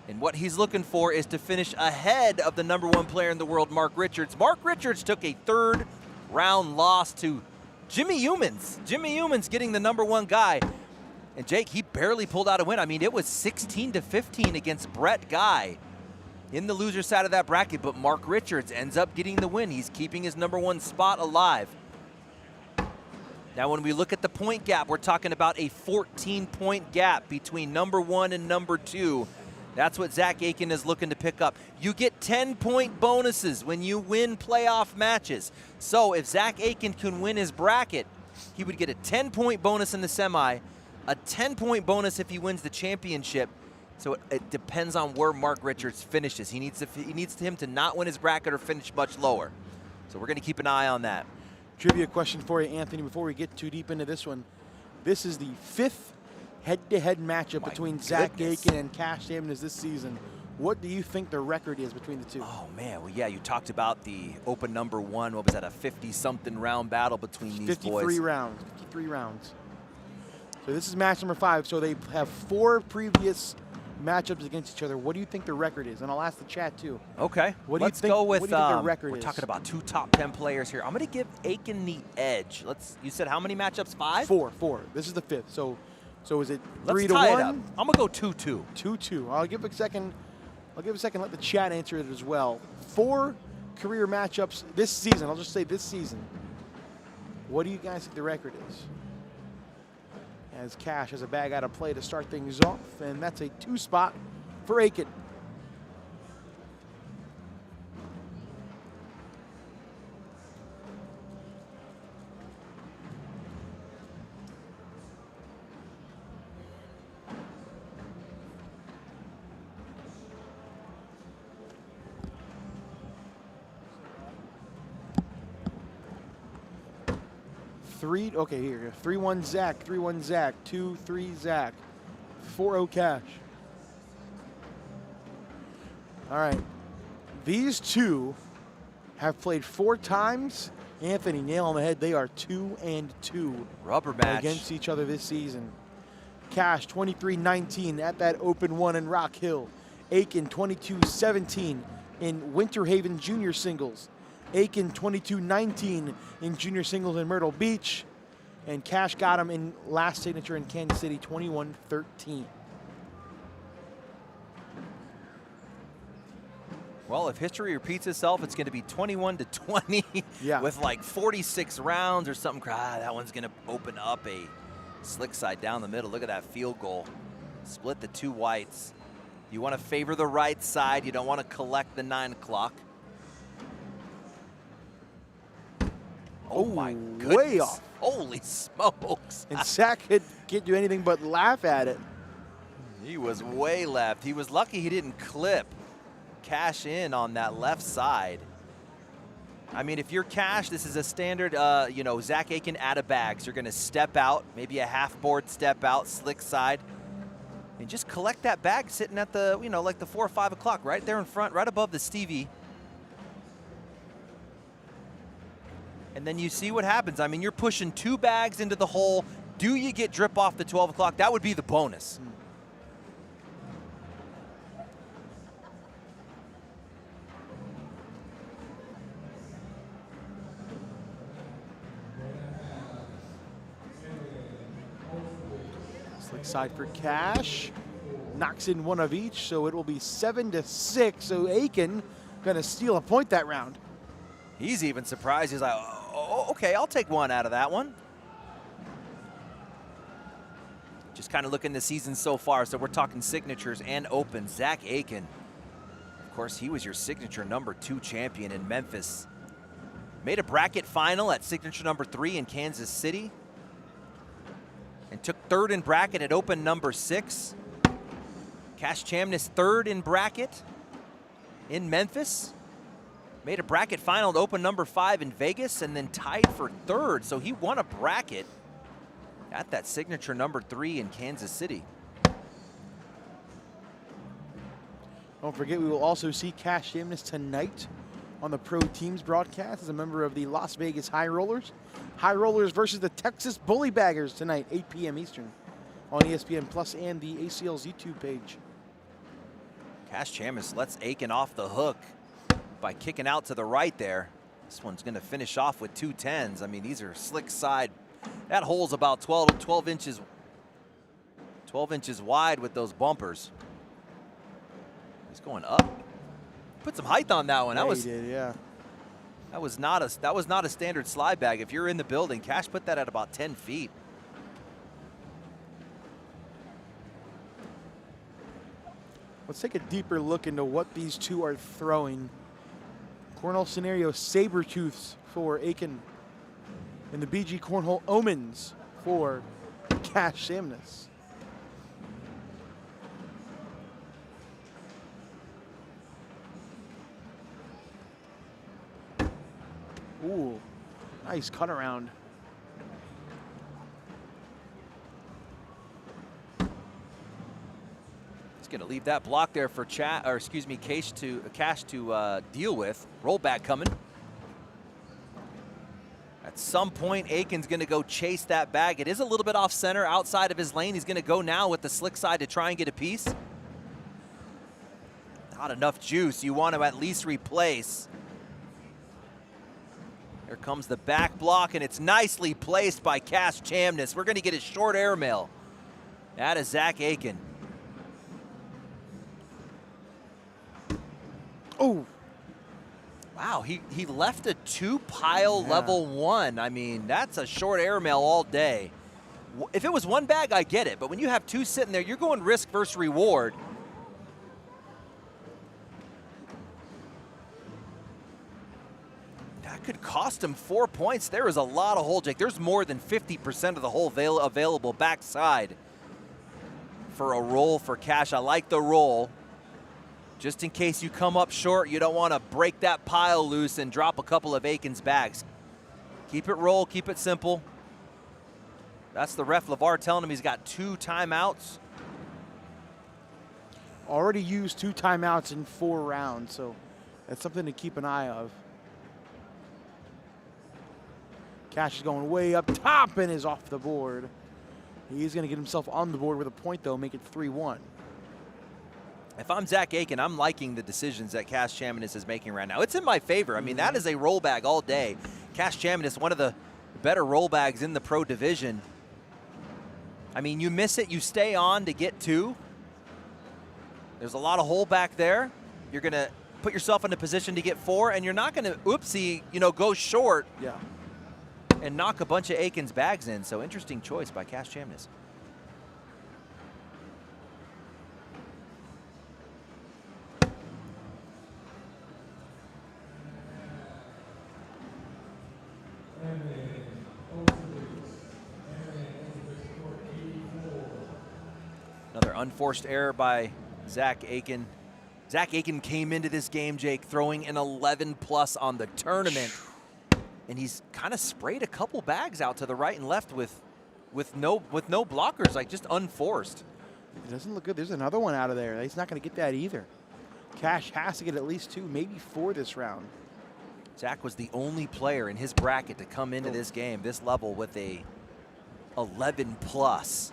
D: And what he's looking for is to finish ahead of the #1 player in the world, Mark Richards. Mark Richards took a 3rd round loss to Jimmy Humans. Jimmy Humans getting the #1 guy. And Jake, he barely pulled out a win. I mean, it was 16-15 against Brett Guy in the loser side of that bracket, but Mark Richards ends up getting the win. He's keeping his #1 spot alive. Now, when we look at the point gap, we're talking about a 14-point gap between #1 and #2. That's what Zach Aken is looking to pick up. You get 10-point bonuses when you win playoff matches. So if Zach Aken can win his bracket, he would get a 10-point bonus in the semi, a 10-point bonus if he wins the championship. So it depends on where Mark Richards finishes. He needs him to not win his bracket or finish much lower. So we're going to keep an eye on that.
A: Trivia question for you, Anthony, before we get too deep into this one. This is the 5th head-to-head matchup between Zach Aken and Cash Chamniss this season. What do you think the record is between the two?
D: Oh, man. Well, yeah, you talked about the open number 1. What was that, a 50-something round battle between these
A: 53
D: boys?
A: 53 rounds. So this is match number 5. So they have 4 previous matchups against each other. What do you think the record is? And I'll ask the chat, too.
D: Okay.
A: What
D: Let's
A: do you think,
D: go with,
A: what do you think the record
D: we're
A: is?
D: talking about 2 top 10 players here. I'm going to give Aken the edge. You said how many matchups? 5?
A: 4. This is the 5th. So is it 3 to 1?
D: Let's tie it up. I'm going to go 2-2.
A: 2-2. I'll give a second. Let the chat answer it as well. 4 career matchups this season. I'll just say this season. What do you guys think the record is? As Cash has a bag out of play to start things off, and that's a 2 spot for Aken. Okay, here. 3-1 Zach, 3-1 Zach, 2-3 Zach, 4-0 Cash. All right. These two have played 4 times. Anthony, nail on the head. They are 2-2.
D: Rubber match
A: against each other this season. Cash 23-19 at that open 1 in Rock Hill. Aken 22-17 in Winter Haven Junior Singles. Aken 22-19 in Junior Singles in Myrtle Beach. And Cash got him in last signature in Kansas City, 21-13.
D: Well, if history repeats itself, it's going to be 21-20 with like 46 rounds or something. That one's going to open up a slick side down the middle. Look at that field goal. Split the 2 whites. You want to favor the right side. You don't want to collect the 9 o'clock. Oh my goodness.
A: Way off.
D: Holy smokes.
A: And Zach can't do anything but laugh at it.
D: He was way left. He was lucky he didn't clip Cash in on that left side. I mean, if you're Cash, this is a standard, Zach Aken out of bags. You're going to step out, maybe a half board step out, slick side, and just collect that bag sitting at the, like the 4 or 5 o'clock, right there in front, right above the Stevie. And then you see what happens. I mean, you're pushing 2 bags into the hole. Do you get drip off the 12 o'clock? That would be the bonus.
A: Slick side for Cash. Knocks in 1 of each, so it will be 7-6. So Aken gonna steal a point that round.
D: He's even surprised. He's like, oh, okay, I'll take 1 out of that one. Just kind of looking the season so far. So we're talking signatures and open. Zach Aken, of course, he was your signature number 2 champion in Memphis. Made a bracket final at signature number 3 in Kansas City. And took 3rd in bracket at open number 6. Cash Chamniss 3rd in bracket in Memphis. Made a bracket final at open number 5 in Vegas and then tied for 3rd. So he won a bracket at that signature number 3 in Kansas City.
A: Don't forget, we will also see Cash Chamniss tonight on the Pro Teams broadcast as a member of the Las Vegas High Rollers. High Rollers versus the Texas Bully Baggers tonight, 8 p.m. Eastern on ESPN Plus and the ACL's YouTube page.
D: Cash Chamniss lets Aken off the hook by kicking out to the right there. This one's going to finish off with 2 10s. I mean, these are slick side. That hole's about 12 inches wide with those bumpers. He's going up. Put some height on that one.
A: Yeah, he did, yeah.
D: That was not a standard slide bag. If you're in the building, Cash put that at about 10 feet.
A: Let's take a deeper look into what these two are throwing. Cornhole scenario Sabertooths for Aken. And the BG Cornhole Omens for Cash Chamniss. Ooh, nice cut around.
D: He's going to leave that block there for Cash to deal with. Rollback coming. At some point, Aken's going to go chase that bag. It is a little bit off center, outside of his lane. He's going to go now with the slick side to try and get a piece. Not enough juice. You want to at least replace. Here comes the back block, and it's nicely placed by Chamniss. We're going to get a short airmail. That is Zach Aken.
A: Oh.
D: Wow, he left a 2-pile level 1. I mean, that's a short airmail all day. If it was one bag, I get it. But when you have 2 sitting there, you're going risk versus reward. That could cost him 4 points. There is a lot of hole, Jake. There's more than 50% of the hole available backside for a roll for Cash. I like the roll. Just in case you come up short, you don't want to break that pile loose and drop a couple of Aken's bags. Keep it roll, keep it simple. That's the ref LeVar telling him he's got 2 timeouts.
A: Already used 2 timeouts in 4 rounds, so that's something to keep an eye of. Cash is going way up top and is off the board. He's going to get himself on the board with a point, though, make it 3-1.
D: If I'm Zach Aken, I'm liking the decisions that Chamniss is making right now. It's in my favor. I mean, that is a roll bag all day. Chamniss, one of the better roll bags in the pro division. I mean, you miss it, you stay on to get 2. There's a lot of hole back there. You're going to put yourself in a position to get 4, and you're not going to, oopsie, go short and knock a bunch of Aken's bags in. So interesting choice by Chamniss. Another unforced error by Zach Aken. Zach Aken came into this game, Jake, throwing an 11+ on the tournament. And he's kind of sprayed a couple bags out to the right and left with no blockers, like just unforced.
A: It doesn't look good. There's another one out of there. He's not going to get that either. Cash has to get at least 2, maybe 4 this round.
D: Zach was the only player in his bracket to come into this game, this level, with a 11+.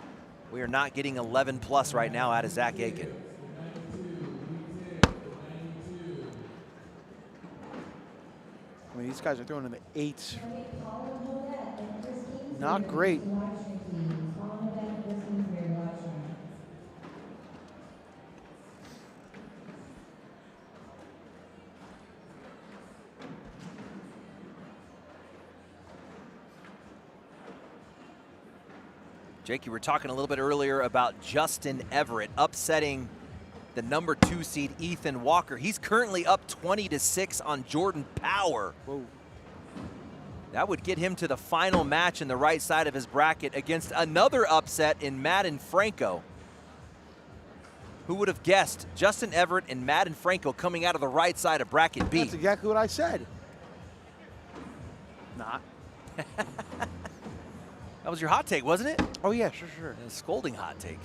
D: We are not getting 11+ right now out of Zach Aken.
A: I mean, these guys are throwing in the 8s. Not great.
D: Jake, you were talking a little bit earlier about Justin Everett upsetting the number 2 seed Ethan Walker. He's currently up 20-6 on Jordan Power.
A: Whoa.
D: That would get him to the final match in the right side of his bracket against another upset in Madden Franco. Who would have guessed Justin Everett and Madden Franco coming out of the right side of bracket B?
A: That's exactly what I said. Not.
D: That was your hot take, wasn't it?
A: Oh, yeah, sure.
D: A scolding hot take.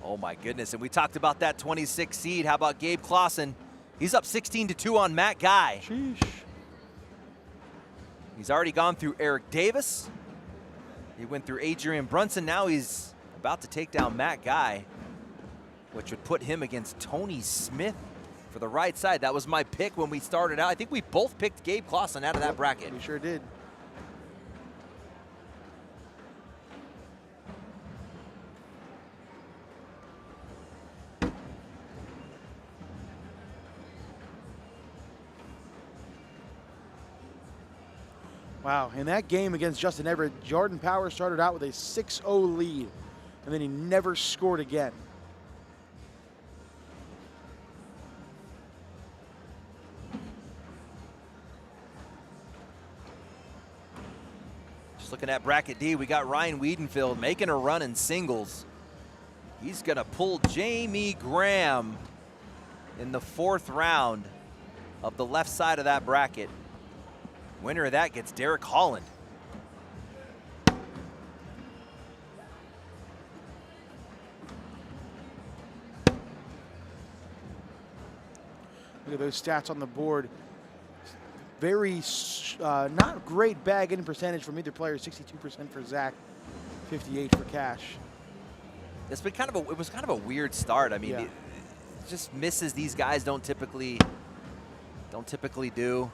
D: Oh, my goodness. And we talked about that 26 seed. How about Gabe Clausen? He's up 16-2 on Matt Guy.
A: Sheesh.
D: He's already gone through Eric Davis. He went through Adrian Brunson. Now he's about to take down Matt Guy, which would put him against Tony Smith for the right side. That was my pick when we started out. I think we both picked Gabe Clausen out of that bracket.
A: We sure did. Wow, in that game against Justin Everett, Jordan Power started out with a 6-0 lead, and then he never scored again.
D: Just looking at bracket D, we got Ryan Wiedenfield making a run in singles. He's gonna pull Jamie Graham in the 4th round. of the left side of that bracket. Winner of that gets Derek Holland.
A: Look at those stats on the board. Very not great bag in percentage from either player. 62% for Zach, 58 for Cash.
D: It's been it was kind of a weird start. I mean,
A: Yeah.
D: it just misses these guys don't typically do.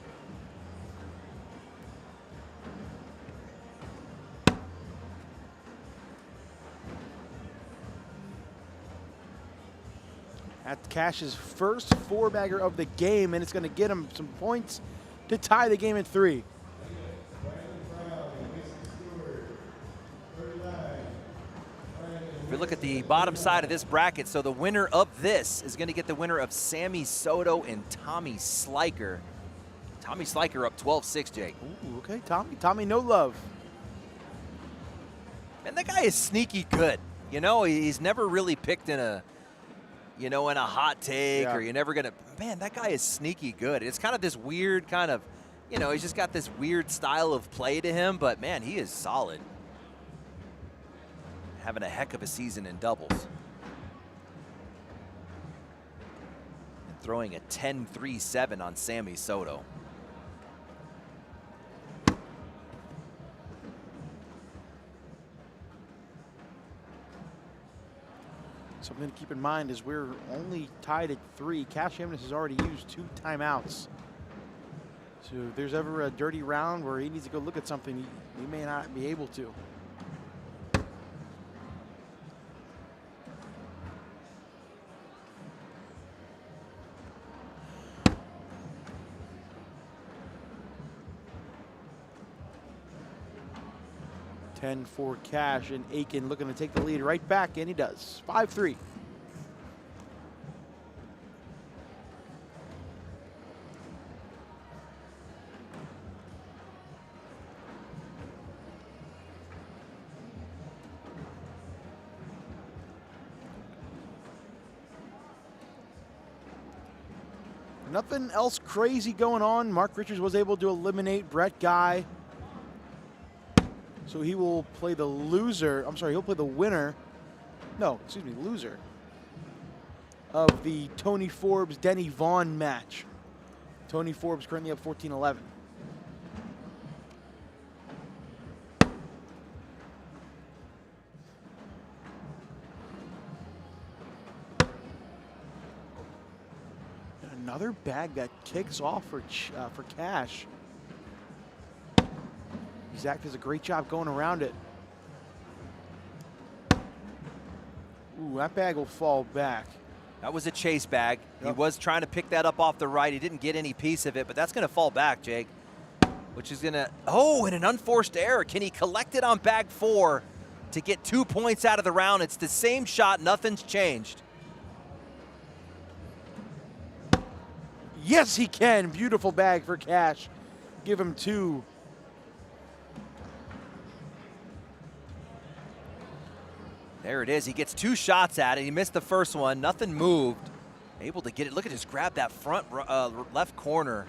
A: At Cash's first 4-bagger of the game, and it's going to get him some points to tie the game at 3.
D: If we look at the bottom side of this bracket, so the winner of this is going to get the winner of Sammy Soto and Tommy Sliker. Tommy Sliker up 12-6, Jake.
A: Ooh, okay, Tommy, no love.
D: And that guy is sneaky good. You know, he's never really picked in a, in a hot take, or you're never going to, man, that guy is sneaky good. It's kind of this weird kind of, he's just got this weird style of play to him, but man, he is solid. Having a heck of a season in doubles. And throwing a 10-3-7 on Sammy Soto.
A: Something to keep in mind is we're only tied at 3. Cash Chamniss has already used 2 timeouts. So if there's ever a dirty round where he needs to go look at something, he may not be able to. For Cash, and Aken looking to take the lead right back, and he does. 5-3. Nothing else crazy going on. Mark Richards was able to eliminate Brett Guy. So he will play the loser. I'm sorry, he'll play the winner. No, excuse me, loser of the Tony Forbes Denny Vaughn match. Tony Forbes currently up 14-11. Another bag that kicks off for Cash. Zach does a great job going around it. Ooh, that bag will fall back.
D: That was a chase bag. He was trying to pick that up off the right. He didn't get any piece of it, but that's going to fall back, Jake. Which is going to, and an unforced error. Can he collect it on bag 4 to get 2 points out of the round? It's the same shot. Nothing's changed.
A: Yes, he can. Beautiful bag for Cash. Give him 2.
D: There it is. He gets 2 shots at it. He missed the first one. Nothing moved. Able to get it. Look at just grab that front left corner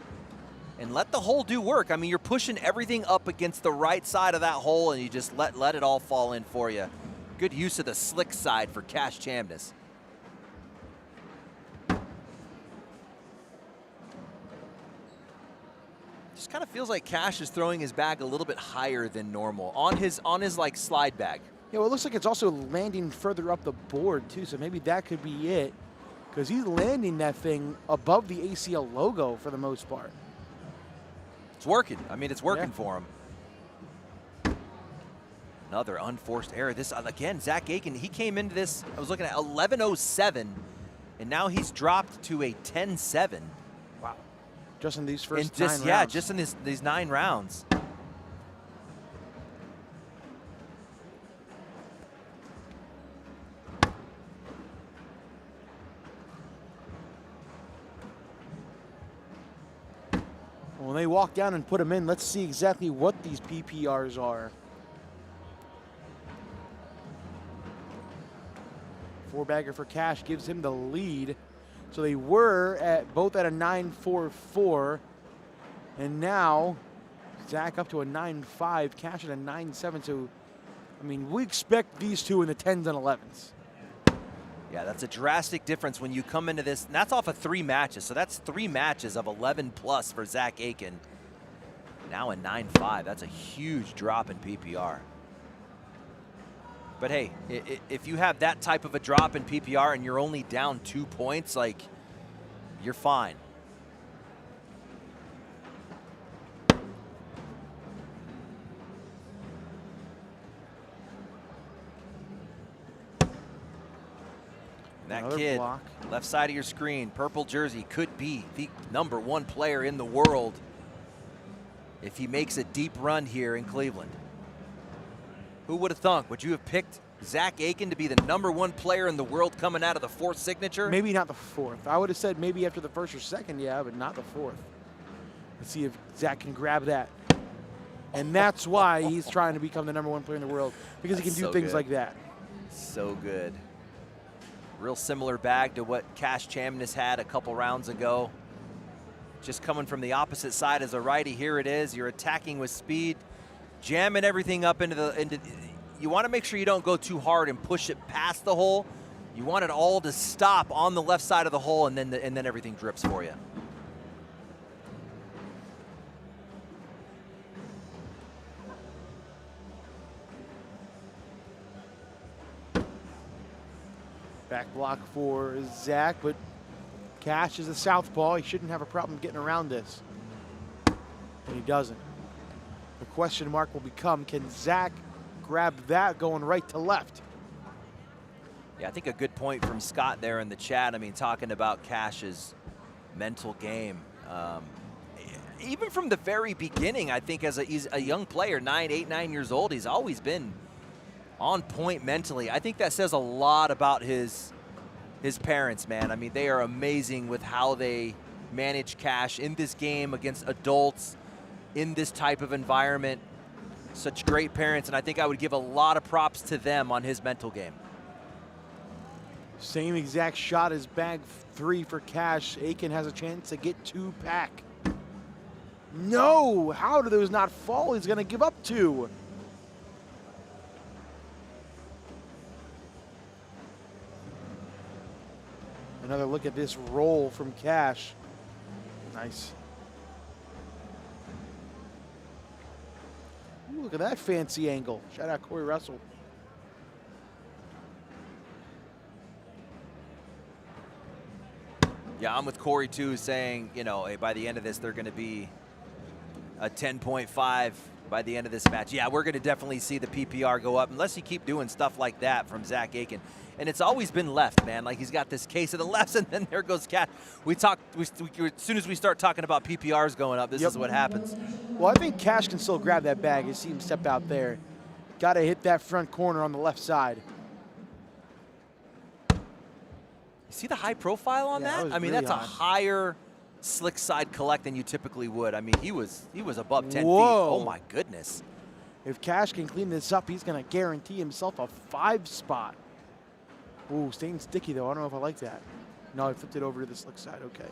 D: and let the hole do work. I mean, you're pushing everything up against the right side of that hole, and you just let it all fall in for you. Good use of the slick side for Cash Chamniss. Just kind of feels like Cash is throwing his bag a little bit higher than normal on his like slide bag.
A: Yeah, well, it looks like it's also landing further up the board, too, so maybe that could be it, because he's landing that thing above the ACL logo for the most part.
D: It's working. I mean, it's working for him. Another unforced error. This, again, Zach Aken, he came into this, I was looking at 11.07, and now he's dropped to a 10.7.
A: Wow. Just in these first
D: 9
A: rounds.
D: Yeah, just in these 9 rounds.
A: When they walk down and put them in, let's see exactly what these PPRs are. 4-bagger for Cash gives him the lead. So they were at both at a 9.44, and now Zach up to a 9.5, Cash at a 9.7. So, I mean, we expect these two in the 10s and 11s.
D: Yeah, that's a drastic difference when you come into this. And that's off of 3 matches. So that's 3 matches of 11 plus for Zach Aken. Now a 9.5. That's a huge drop in PPR. But hey, if you have that type of a drop in PPR and you're only down 2 points, like, you're fine. That
A: Another
D: kid,
A: block.
D: left side of your screen, purple jersey, could be the #1 player in the world if he makes a deep run here in Cleveland. Who would have thunk? Would you have picked Zach Aken to be the #1 player in the world coming out of the 4th signature?
A: Maybe not the 4th. I would have said maybe after the 1st or 2nd, yeah, but not the 4th. Let's see if Zach can grab that. And that's why he's trying to become the #1 player in the world, because he can do things like that.
D: So good. Real similar bag to what Cash Chamniss had a couple rounds ago. Just coming from the opposite side as a righty. Here it is. You're attacking with speed, jamming everything up into you want to make sure you don't go too hard and push it past the hole. You want it all to stop on the left side of the hole, and then everything drips for you.
A: Back block for Zach, but Cash is a southpaw. He shouldn't have a problem getting around this. And he doesn't. The question mark will become, can Zach grab that going right to left?
D: Yeah, I think a good point from Scott there in the chat. I mean, talking about Cash's mental game. Even from the very beginning, I think he's a young player, 8, 9 years old, he's always been on point mentally. I think that says a lot about his parents, man. I mean, they are amazing with how they manage Cash in this game against adults in this type of environment. Such great parents, and I think I would give a lot of props to them on his mental game.
A: Same exact shot as bag 3 for Cash. Aken has a chance to get 2 pack. No, how do those not fall? He's gonna give up 2. Another look at this roll from Cash. Nice. Ooh, look at that fancy angle. Shout out Corey Russell.
D: Yeah, I'm with Corey too, saying, you know, hey, by the end of this, they're going to be a 10.5 by the end of this match. Yeah, we're going to definitely see the PPR go up unless you keep doing stuff like that from Zach Aken. And it's always been left, man. Like, he's got this case of the lefts, and then there goes Cash. As soon as we start talking about PPRs going up, this is what happens.
A: Well, I think Cash can still grab that bag. You see him step out there. Got to hit that front corner on the left side.
D: You see the high profile on that? I mean,
A: really
D: that's a higher slick side collect than you typically would. I mean, he was above 10 feet. Oh my goodness.
A: If Cash can clean this up, he's going to guarantee himself a 5 spot. Ooh, staying sticky though. I don't know if I like that. No, I flipped it over to the slick side. Okay.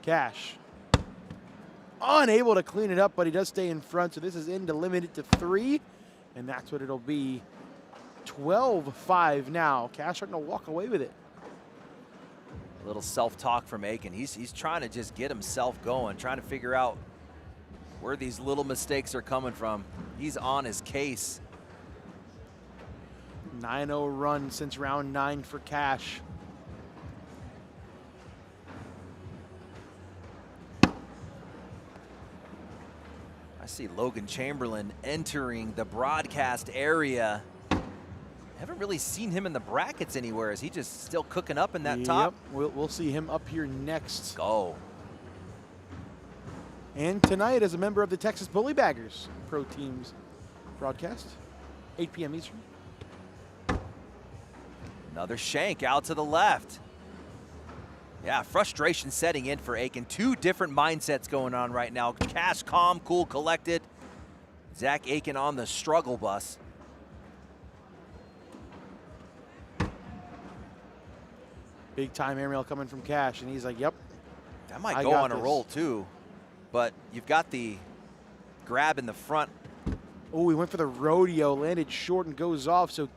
A: Cash. Unable to clean it up, but he does stay in front. So this is in to limit it to 3. And that's what it'll be. 12-5 now. Cash starting to walk away with it.
D: A little self-talk from Aken. He's trying to just get himself going, trying to figure out where these little mistakes are coming from. He's on his case.
A: 9-0 run since round 9 for Cash.
D: I see Logan Chamberlain entering the broadcast area. Haven't really seen him in the brackets anywhere. Is he just still cooking up in that top?
A: We'll see him up here next.
D: Go.
A: And tonight as a member of the Texas Bully Baggers Pro Teams broadcast, 8 p.m. Eastern.
D: Another shank out to the left. Yeah, frustration setting in for Aken. 2 different mindsets going on right now. Cash calm, cool, collected. Zach Aken on the struggle bus.
A: Big time aerial coming from Cash, and he's like, yep.
D: That might go on a roll too, but you've got the grab in the front.
A: Oh, he went for the rodeo, landed short and goes off. So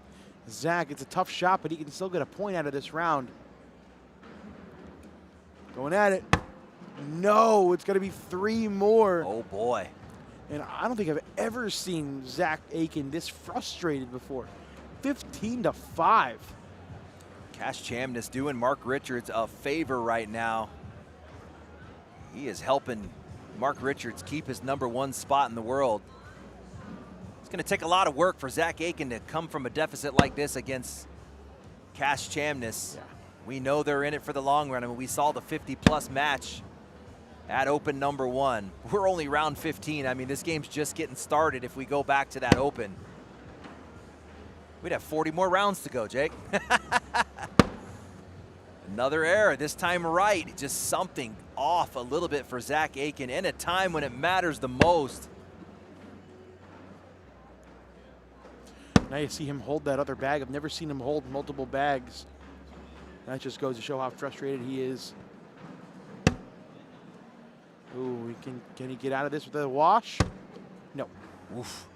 A: Zach, it's a tough shot, but he can still get a point out of this round. Going at it. No, it's going to be 3 more.
D: Oh, boy.
A: And I don't think I've ever seen Zach Aken this frustrated before. 15-5.
D: Cash Chamniss doing Mark Richards a favor right now. He is helping Mark Richards keep his #1 spot in the world. It's going to take a lot of work for Zach Aken to come from a deficit like this against Cash Chamniss.
A: Yeah.
D: We know they're in it for the long run. I mean, we saw the 50-plus match at Open #1. We're only round 15. I mean, this game's just getting started. If we go back to that Open, we'd have 40 more rounds to go, Jake. Another error, this time right. Just something off a little bit for Zach Aken in a time when it matters the most.
A: Now you see him hold that other bag. I've never seen him hold multiple bags. That just goes to show how frustrated he is. Ooh, can he get out of this with a wash? No.
D: Oof.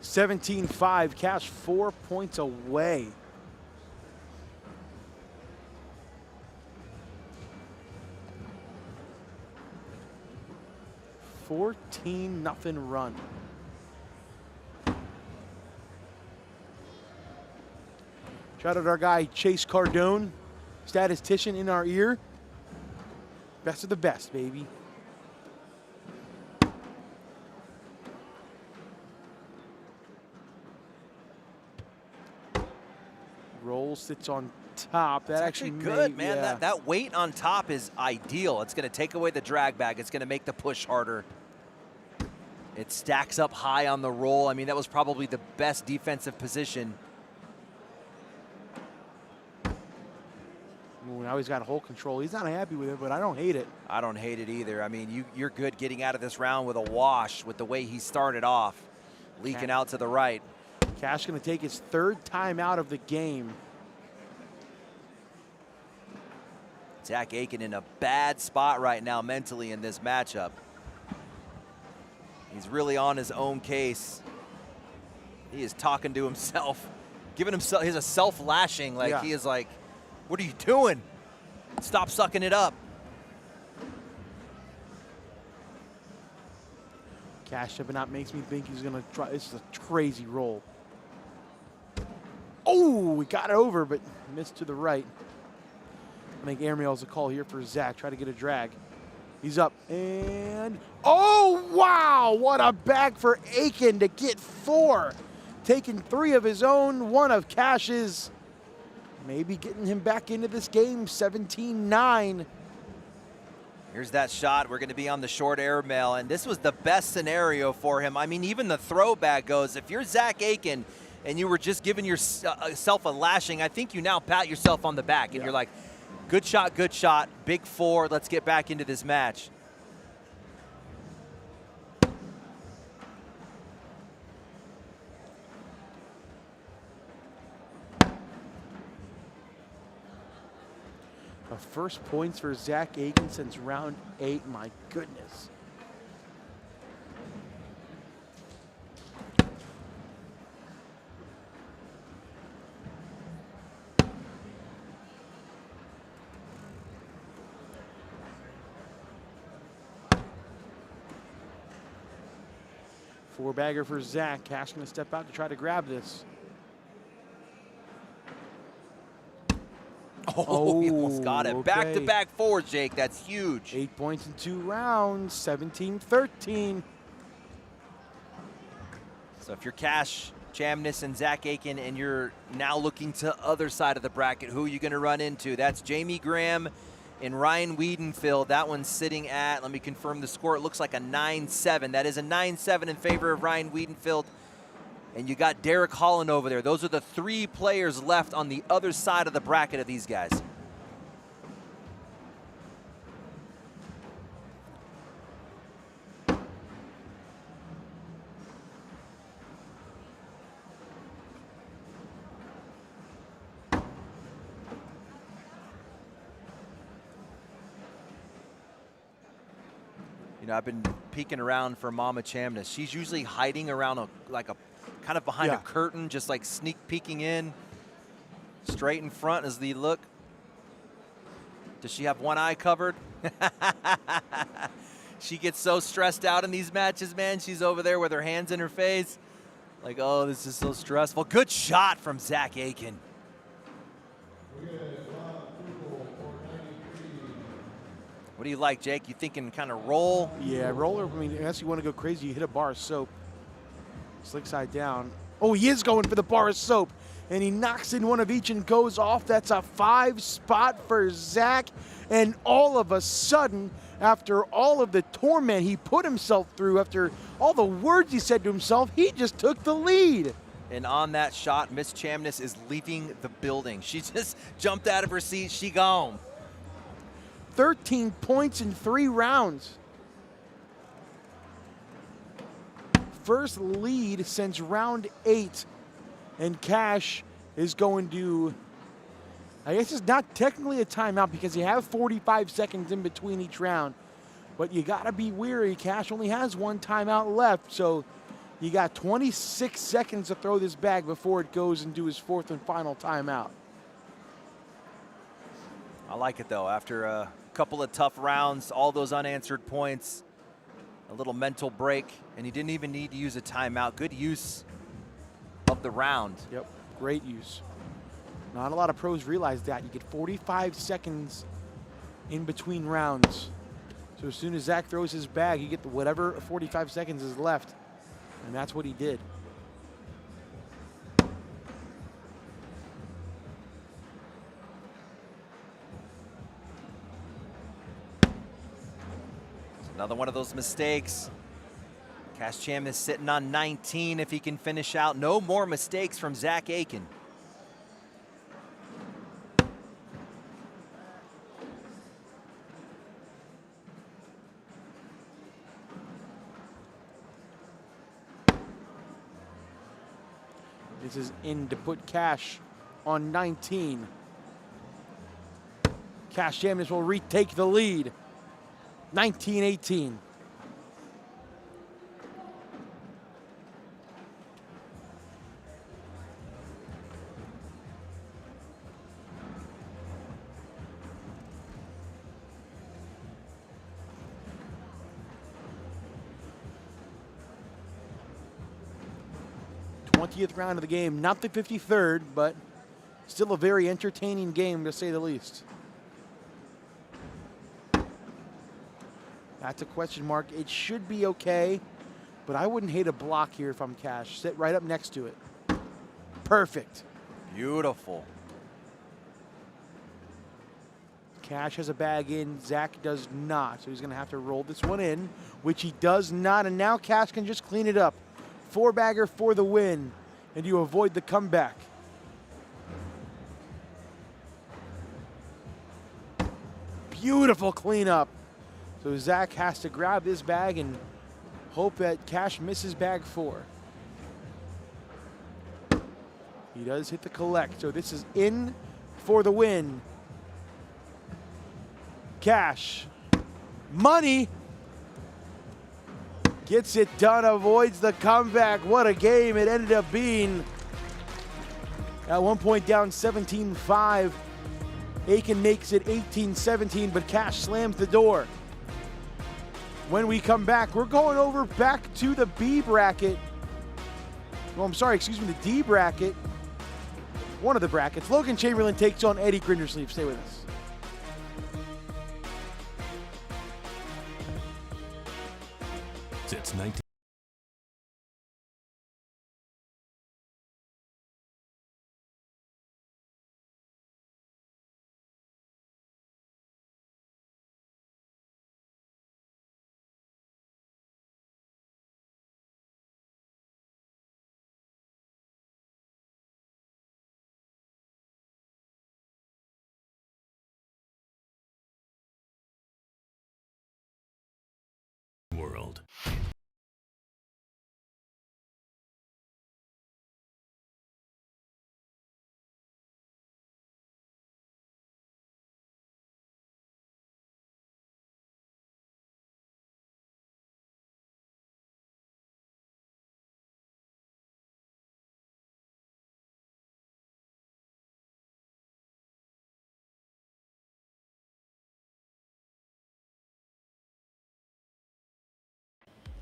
A: $17-5, Cash 4 points away. $14-0 run. Shout out our guy Chase Cardone, statistician in our ear. Best of the best, baby. Roll sits on top. That
D: actually good, man.
A: Yeah.
D: That weight on top is ideal. It's going to take away the drag back. It's going to make the push harder. It stacks up high on the roll. I mean, that was probably the best defensive position.
A: Ooh, now he's got hole control. He's not happy with it, but I don't hate it.
D: I don't hate it either. I mean, you're good getting out of this round with a wash with the way he started off, leaking out to the right.
A: Cash going to take his 3rd time out of the game.
D: Zach Aken in a bad spot right now mentally in this matchup. He's really on his own case. He is talking to himself, giving himself, he's a self-lashing. Like, he is like, what are you doing? Stop sucking it up.
A: Cash stepping out makes me think he's going to try. This is a crazy roll. Oh, we got it over, but missed to the right. I think airmail's a call here for Zach. Try to get a drag. He's up and, oh, wow. What a bag for Aken to get 4. Taking 3 of his own, 1 of Cash's. Maybe getting him back into this game, 17-9.
D: Here's that shot. We're going to be on the short airmail, and this was the best scenario for him. I mean, even the throw bag goes, if you're Zach Aken and you were just giving yourself a lashing, I think you now pat yourself on the back, and you're like, good shot, big 4, let's get back into this match.
A: The first points for Zach Aken since round 8, my goodness. Four-bagger for Zach. Cash going to step out to try to grab this.
D: Oh, he almost got it. Back-to-back 4s, Jake. That's huge.
A: 8 points in 2 rounds, 17-13.
D: So if you're Cash Chamniss and Zach Aken and you're now looking to other side of the bracket, who are you going to run into? That's Jamie Graham and Ryan Wiedenfeld. That one's sitting at, let me confirm the score, it looks like a 9-7. That is a 9-7 in favor of Ryan Wiedenfeld. And you got Derek Holland over there. Those are the 3 players left on the other side of the bracket of these guys. You know, I've been peeking around for Mama Chamniss. She's usually hiding around like a kind of behind a curtain, just like sneak peeking in. Straight in front is the look. Does she have one eye covered? She gets so stressed out in these matches, man. She's over there with her hands in her face. Like, oh, this is so stressful. Good shot from Zach Aken. What do you like, Jake? You thinking kind of roll?
A: Yeah, roller. I mean, unless you want to go crazy, you hit a bar of soap. Slick side down. Oh, he is going for the bar of soap. And he knocks in one of each and goes off. That's a 5 spot for Zach. And all of a sudden, after all of the torment he put himself through, after all the words he said to himself, he just took the lead.
D: And on that shot, Miss Chamniss is leaving the building. She just jumped out of her seat. She gone.
A: 13 points in 3 rounds. First lead since round 8. And Cash is going to, I guess it's not technically a timeout because you have 45 seconds in between each round. But you got to be wary. Cash only has 1 timeout left. So you got 26 seconds to throw this bag before it goes into his 4th and final timeout.
D: I like it, though. After a couple of tough rounds, all those unanswered points, a little mental break, and he didn't even need to use a timeout. Good use of the round.
A: Yep, great use. Not a lot of pros realize that. You get 45 seconds in between rounds. So as soon as Zach throws his bag, you get whatever 45 seconds is left. And that's what he did.
D: Another one of those mistakes. Cash Chamniss sitting on 19 if he can finish out. No more mistakes from Zach Aken.
A: This is in to put Cash on 19. Cash Chamniss will retake the lead. 19-18. Round of the game, not the 53rd, but still a very entertaining game to say the least. That's a question mark. It should be okay, but I wouldn't hate a block here if I'm Cash. Sit right up next to it. Perfect.
D: Beautiful.
A: Cash has a bag in, Zach does not, so he's gonna have to roll this one in, which he does not, and now Cash can just clean it up. 4-bagger for the win, and you avoid the comeback. Beautiful cleanup. So Zach has to grab this bag and hope that Cash misses bag 4. He does hit the collect, so this is in for the win. Cash, money, gets it done, avoids the comeback. What a game it ended up being. At one point down 17-5. Aken makes it 18-17, but Cash slams the door. When we come back, we're going over back to the B bracket. Well, I'm sorry, excuse me, the D bracket. One of the brackets. Logan Chamberlain takes on Eddie Grindersleeve. Stay with us.
P: Since 19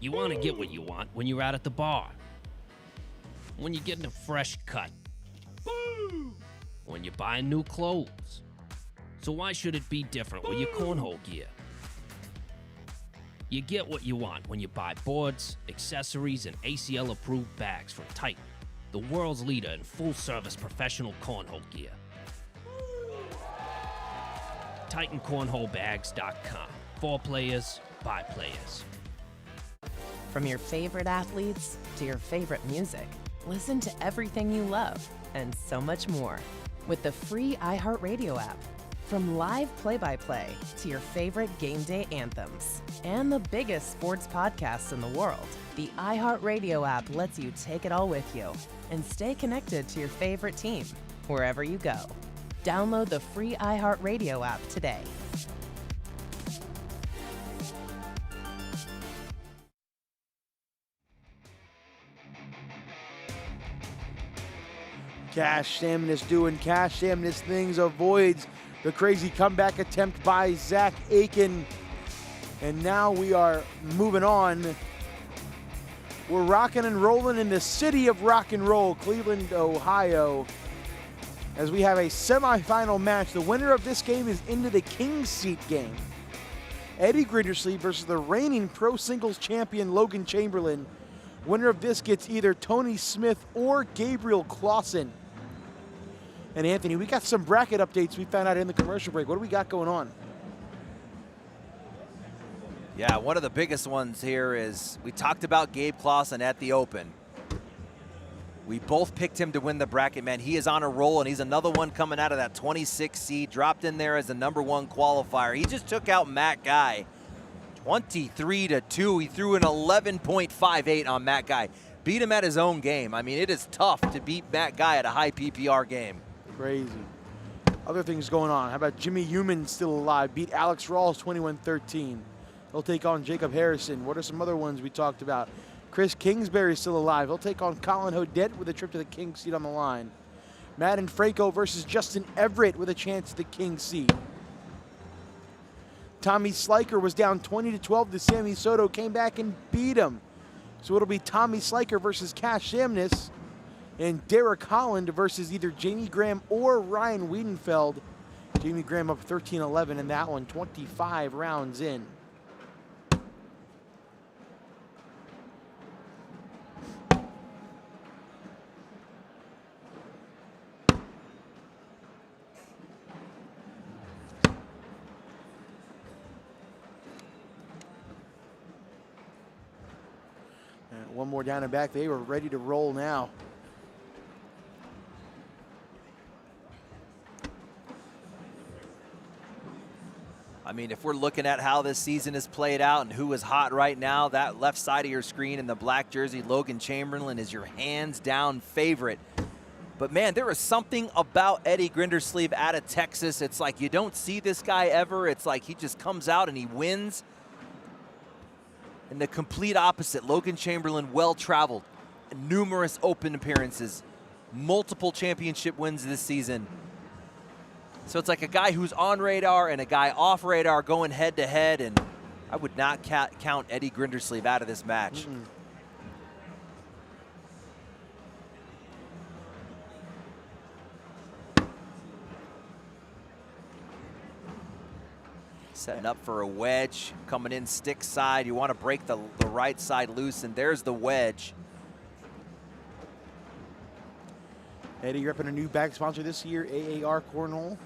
E: You want to get what you want when you're out at the bar. When you're getting a fresh cut. When you're buying new clothes. So why should it be different with your cornhole gear? You get what you want when you buy boards, accessories, and ACL-approved bags from Titan, the world's leader in full-service professional cornhole gear. TitanCornholeBags.com. For players, by players.
F: From your favorite athletes to your favorite music, listen to everything you love and so much more with the free iHeartRadio app. From live play-by-play to your favorite game day anthems and the biggest sports podcasts in the world, the iHeartRadio app lets you take it all with you and stay connected to your favorite team wherever you go. Download the free iHeartRadio app today.
A: Chamniss doing Chamniss things, avoids the crazy comeback attempt by Zach Aken. And now we are moving on. We're rocking and rolling in the city of rock and roll, Cleveland, Ohio, as we have a semifinal match. The winner of this game is into the King's Seat game. Eddie Grindersleeve versus the reigning pro singles champion Logan Chamberlain. Winner of this gets either Tony Smith or Gabriel Clausen. And Anthony, we got some bracket updates we found out in the commercial break. What do we got going on?
D: Yeah, one of the biggest ones here is we talked about Gabe Clausen at the Open. We both picked him to win the bracket, man. He is on a roll, and he's another one coming out of that 26 seed, dropped in there as the #1 qualifier. He just took out Matt Guy 23-2. He threw an 11.58 on Matt Guy. Beat him at his own game. I mean, it is tough to beat Matt Guy at a high PPR game.
A: Crazy. Other things going on. How about Jimmy Human still alive? Beat Alex Rawls 21-13. He'll take on Jacob Harrison. What are some other ones we talked about? Chris Kingsbury is still alive. He'll take on Colin Hodette with a trip to the King's Seat on the line. Madden Franco versus Justin Everett with a chance at the King's Seat. Tommy Sliker was down 20-12 to Sammy Soto, came back and beat him. So it'll be Tommy Sliker versus Cash Chamniss, and Derek Holland versus either Jamie Graham or Ryan Wiedenfeld. Jamie Graham up 13-11 in that one, 25 rounds in. And one more down and back. They were ready to roll now.
D: I mean, if we're looking at how this season has played out and who is hot right now, that left side of your screen in the black jersey, Logan Chamberlain, is your hands-down favorite. But, man, there is something about Eddie Grindersleeve out of Texas. It's like you don't see this guy ever. It's like he just comes out and he wins. And the complete opposite, Logan Chamberlain, well-traveled, numerous open appearances, multiple championship wins this season. So it's like a guy who's on radar and a guy off radar going head-to-head, and I would not count Eddie Grindersleeve out of this match. Setting up for a wedge, coming in stick side. You want to break the right side loose, and there's the wedge.
A: Eddie repping a new bag sponsor this year, AAR Cornhole.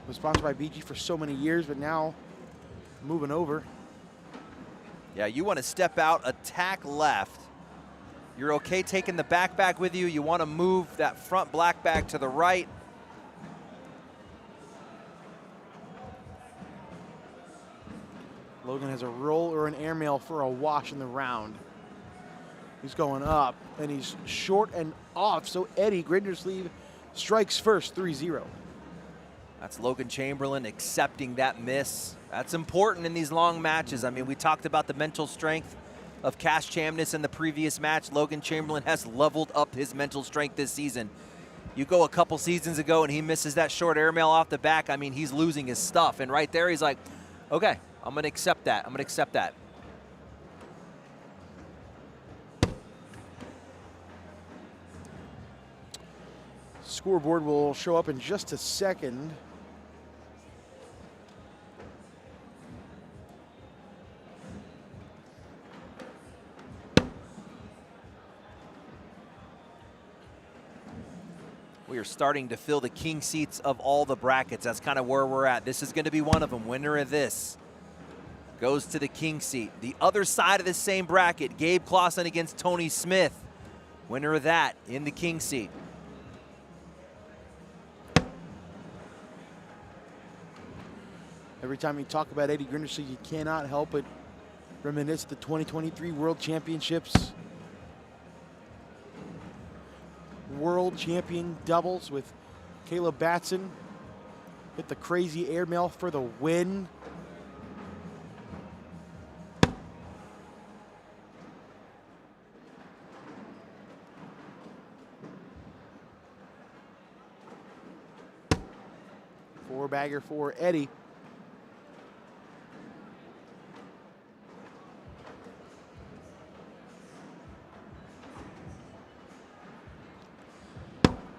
A: Was sponsored by BG for so many years, but now moving over.
D: Yeah, you want to step out, attack left. You're okay taking the backpack with you. You want to move that front black bag to the right.
A: Logan has a roll or an airmail for a wash in the round. He's going up, and he's short and off, so Eddie Grindersleeve strikes first, 3-0.
D: That's Logan Chamberlain accepting that miss. That's important in these long matches. I mean, we talked about the mental strength of Cash Chamniss in the previous match. Logan Chamberlain has leveled up his mental strength this season. You go a couple seasons ago and he misses that short airmail off the back. I mean, he's losing his stuff. And right there, he's like, okay, I'm going to accept that. I'm going to accept that.
A: Scoreboard will show up in just a second.
D: We are starting to fill the king seats of all the brackets. That's kind of where we're at. This is going to be one of them. Winner of this goes to the king seat. The other side of the same bracket, Gabe Clausen against Tony Smith. Winner of that in the king seat.
A: Every time you talk about Eddie Grindersleeve, you cannot help but reminisce the 2023 World Championships. World champion doubles with Caleb Batson. Hit the crazy airmail for the win. Four-bagger for Eddie.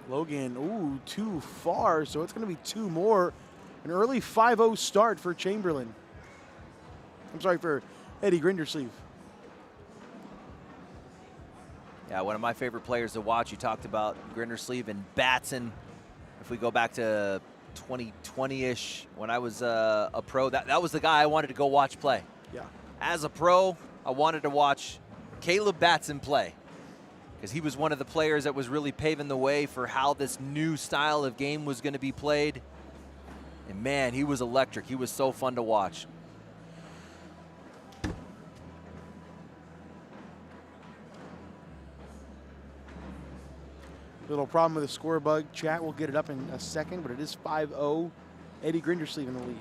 A: Logan, ooh, too far, so it's going to be two more. An early 5-0 start for Chamberlain. I'm sorry, for Eddie Grindersleeve.
D: Yeah, one of my favorite players to watch. You talked about Grindersleeve and Batson. If we go back to 2020-ish, when I was a pro, that was the guy I wanted to go watch play.
A: Yeah.
D: As a pro, I wanted to watch Caleb Batson play, because he was one of the players that was really paving the way for how this new style of game was going to be played. And man, he was electric. He was so fun to watch.
A: Little problem with the score bug. Chat will get it up in a second, but it is 5-0. Eddie Grindersleeve in the lead.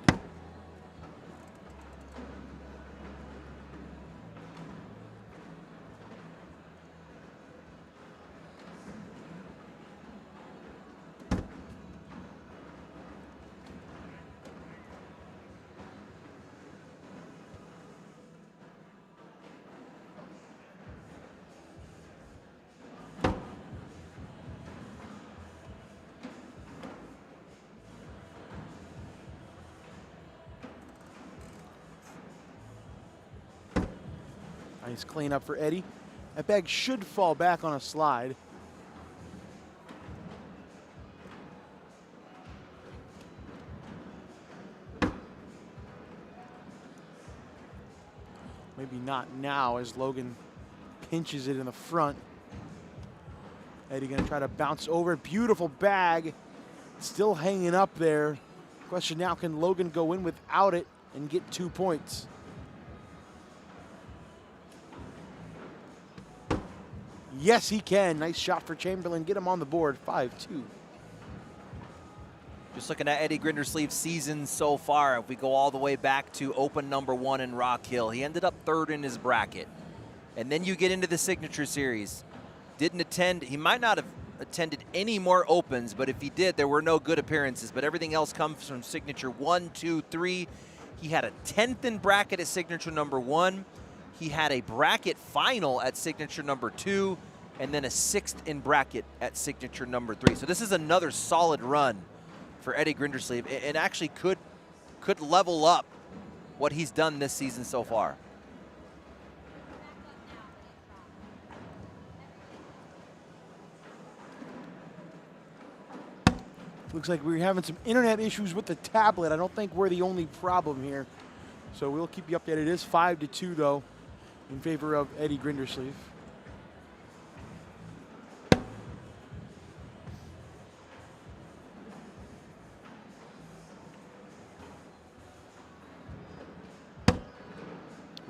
A: Nice cleanup for Eddie. That bag should fall back on a slide. Maybe not now, as Logan pinches it in the front. Eddie gonna try to bounce over. Beautiful bag. Still hanging up there. Question now, can Logan go in without it and get 2 points? Yes, he can. Nice shot for Chamberlain. Get him on the board. 5-2.
D: Just looking at Eddie Grindersleeve's season so far, if we go all the way back to Open #1 in Rock Hill, he ended up 3rd in his bracket. And then you get into the Signature Series. Didn't attend. He might not have attended any more Opens, but if he did, there were no good appearances. But everything else comes from Signature 1, 2, 3. He had a 10th in bracket at Signature #1. He had a bracket final at Signature #2. And then a 6th in bracket at Signature #3. So this is another solid run for Eddie Grindersleeve. It actually could level up what he's done this season so far.
A: Looks like we're having some internet issues with the tablet. I don't think we're the only problem here. So we'll keep you updated. It is 5-2 though, in favor of Eddie Grindersleeve.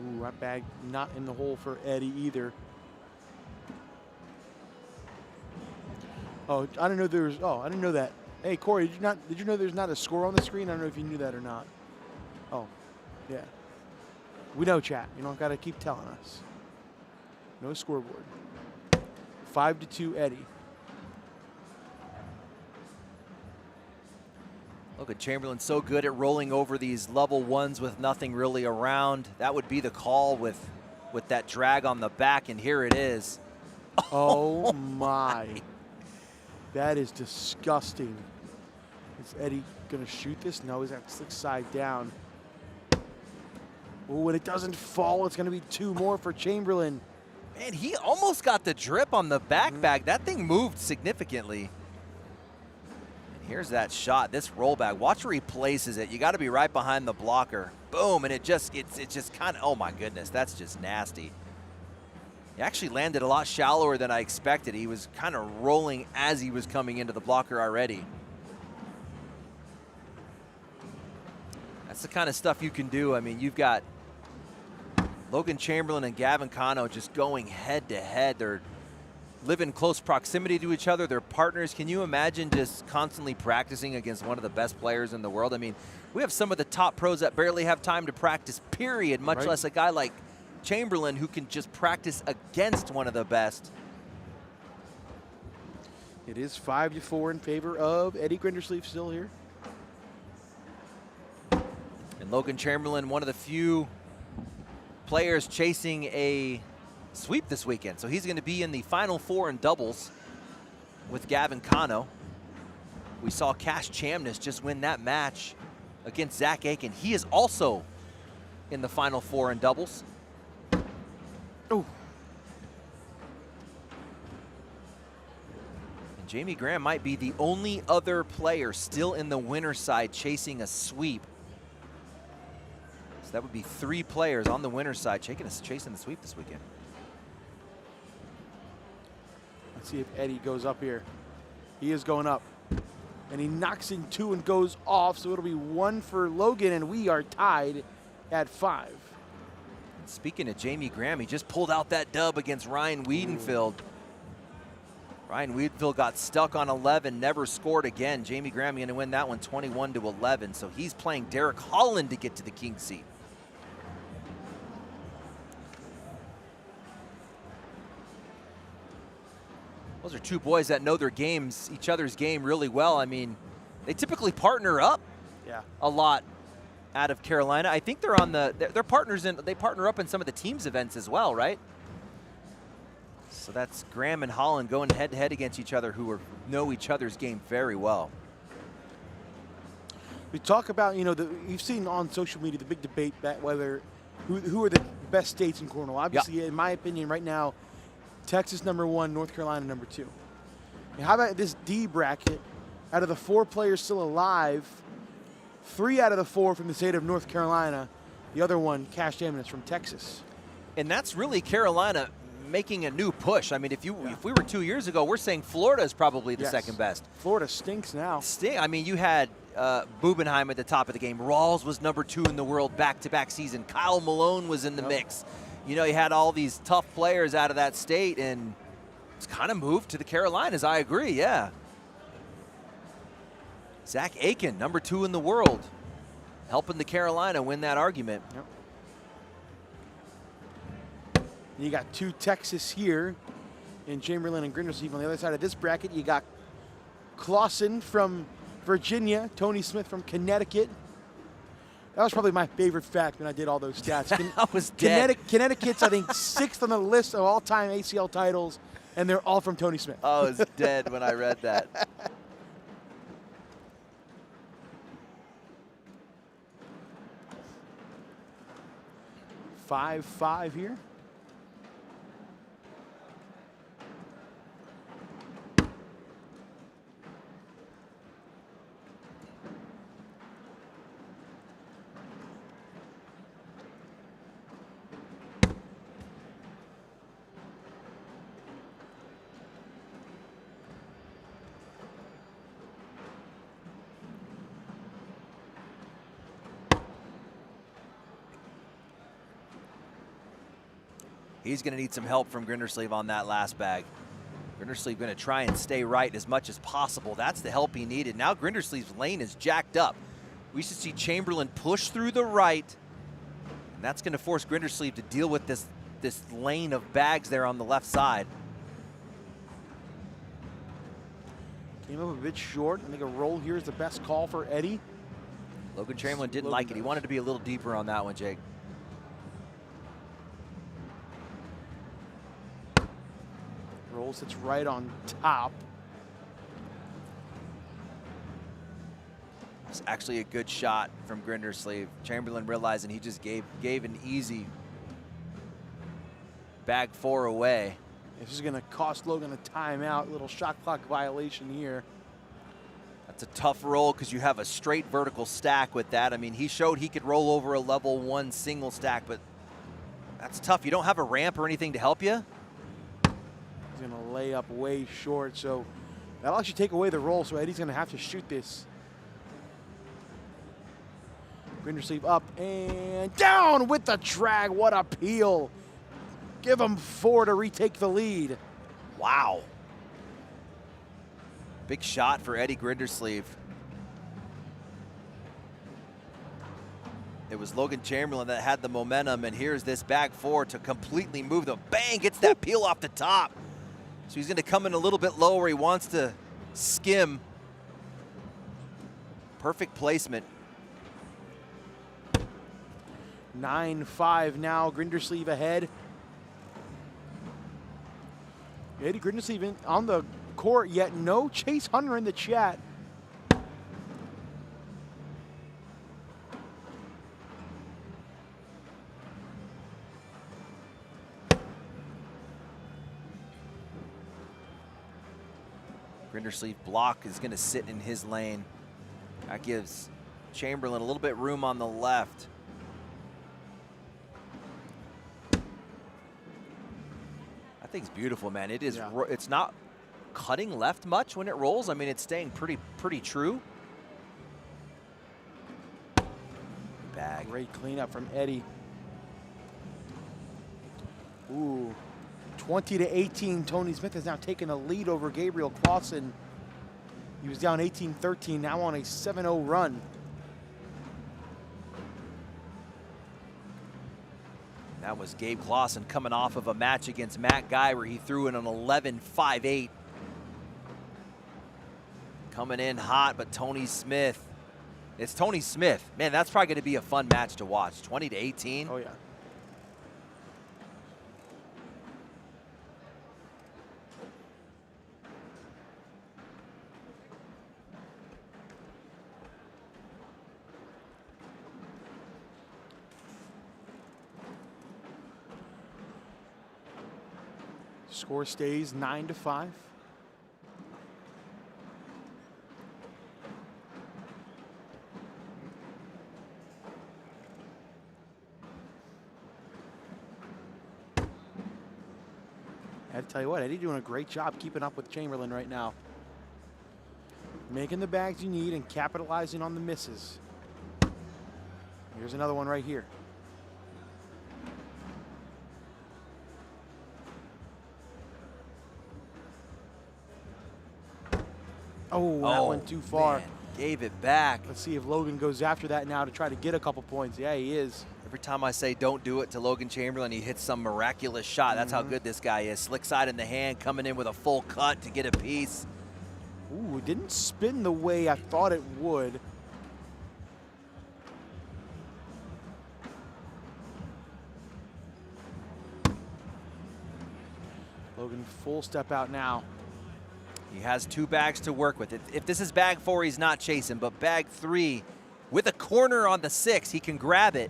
A: Ooh, that bag not in the hole for Eddie either. Oh, I didn't know there was. Oh, I didn't know that. Hey, Corey, did you know there's not a score on the screen? I don't know if you knew that or not. Oh, yeah. We know, chat. You don't got to keep telling us. No scoreboard. 5-2, Eddie.
D: Look at Chamberlain, so good at rolling over these level ones with nothing really around. That would be the call with that drag on the back, and here it is.
A: Oh my. That is disgusting. Is Eddie gonna shoot this? No, he's at slick side down. Oh, and it doesn't fall. It's gonna be 2 more for Chamberlain.
D: Man, he almost got the drip on the back bag. That thing moved significantly. And here's that shot, this rollback. Watch where he places it. You got to be right behind the blocker. Boom, and it's just kind of, oh my goodness, that's just nasty. He actually landed a lot shallower than I expected. He was kind of rolling as he was coming into the blocker already. That's the kind of stuff you can do. I mean, you've got Logan Chamberlain and Gavin Cano just going head to head. They're living in close proximity to each other. They're partners. Can you imagine just constantly practicing against one of the best players in the world? I mean, we have some of the top pros that barely have time to practice, period, much less a guy like Chamberlain who can just practice against one of the best.
A: It is 5-4 in favor of Eddie Grindersleeve still here.
D: And Logan Chamberlain, one of the few players chasing a sweep this weekend. So he's going to be in the Final Four in doubles with Gavin Cano. We saw Chamniss just win that match against Zach Aken. He is also in the Final Four in doubles.
A: Oh.
D: And Jamie Graham might be the only other player still in the winner's side chasing a sweep. So that would be 3 players on the winner's side chasing the sweep this weekend.
A: Let's see if Eddie goes up here. He is going up. And he knocks in 2 and goes off, so it'll be 1 for Logan, and we are tied at 5.
D: And speaking of Jamie Graham, he just pulled out that dub against Ryan Wiedenfeld. Ryan Wiedenfeld got stuck on 11, never scored again. Jamie Graham going to win that one 21-11, so he's playing Derek Holland to get to the king seat. Those are 2 boys that know their games, each other's game really well. I mean, they typically partner up a lot out of Carolina. I think they're on they're partners in, they partner up in some of the team's events as well, right? So that's Graham and Holland going head to head against each other who know each other's game very well.
A: We talk about, you know, you've seen on social media the big debate that whether who are the best states in cornhole. Obviously, in my opinion, right now, Texas #1, North Carolina #2. And how about this D bracket? Out of the 4 players still alive, 3 out of the 4 from the state of North Carolina. The other one, Chamniss from Texas.
D: And that's really Carolina making a new push. I mean, if we were 2 years ago, we're saying Florida is probably the second best.
A: Florida stinks now.
D: I mean, you had Bubenheim at the top of the game. Rawls was #2 in the world back-to-back season. Kyle Malone was in the mix. You know, you had all these tough players out of that state, and it's kind of moved to the Carolinas. I agree, yeah. Zach Aken, #2 in the world, helping the Carolina win that argument.
A: Yep. You got 2 Texas here in Chamberlain and Grindersleeve. On the other side of this bracket, you got Clausen from Virginia, Tony Smith from Connecticut. That was probably my favorite fact when I did all those stats.
D: I was dead.
A: Connecticut's, I think, 6th on the list of all-time ACL titles, and they're all from Tony Smith.
D: I was dead when I read that.
A: Five here.
D: He's going to need some help from Grindersleeve on that last bag. Grindersleeve going to try and stay right as much as possible. That's the help he needed. Now Grindersleeve's lane is jacked up. We should see Chamberlain push through the right, and that's going to force Grindersleeve to deal with this lane of bags there on the left side.
A: Came up a bit short. I think a roll here is the best call for Eddie.
D: Logan Chamberlain didn't like it. He wanted to be a little deeper on that one, Jake.
A: Roll sits right on top.
D: Actually a good shot from Grindersleeve. Chamberlain realizing he just gave an easy bag 4 away.
A: This is gonna cost Logan a timeout, little shot clock violation here.
D: That's a tough roll because you have a straight vertical stack with that. I mean, he showed he could roll over a level 1 single stack, but that's tough. You don't have a ramp or anything to help you.
A: He's gonna lay up way short, so that'll actually take away the roll, so Eddie's gonna have to shoot this. Grindersleeve up and down with the drag. What a peel. Give him 4 to retake the lead.
D: Wow. Big shot for Eddie Grindersleeve. It was Logan Chamberlain that had the momentum, and here's this bag 4 to completely move them. Bang, gets that peel off the top. So he's gonna come in a little bit lower. He wants to skim. Perfect placement.
A: 9-5 now, Grindersleeve ahead. Eddie Grindersleeve on the court, yet no Chase Hunter in the chat.
D: Grindersleeve block is gonna sit in his lane. That gives Chamberlain a little bit room on the left. That thing's beautiful, man. It is.
A: Yeah.
D: It's not cutting left much when it rolls. I mean, it's staying pretty true. Bag.
A: Great cleanup from Eddie. Ooh, 20-18. Tony Smith has now taken a lead over Gabriel Clausen. He was down 18-13, now on a 7-0 run.
D: That was Gabe Clausen coming off of a match against Matt Guy where he threw in an 11-5-8. Coming in hot, but Tony Smith. It's Tony Smith. Man, that's probably going to be a fun match to watch. 20-18.
A: Oh, yeah. Score stays 9-5. I have to tell you what, Eddie doing a great job keeping up with Chamberlain right now. Making the bags you need and capitalizing on the misses. Here's another one right here. Oh, that went too far.
D: Man, gave it back.
A: Let's see if Logan goes after that now to try to get a couple points. Yeah, he is.
D: Every time I say don't do it to Logan Chamberlain, he hits some miraculous shot. That's how good this guy is. Slick side in the hand, coming in with a full cut to get a piece.
A: Ooh, it didn't spin the way I thought it would. Logan full step out now.
D: He has 2 bags to work with. If this is bag 4, he's not chasing, but bag 3, with a corner on the 6, he can grab it.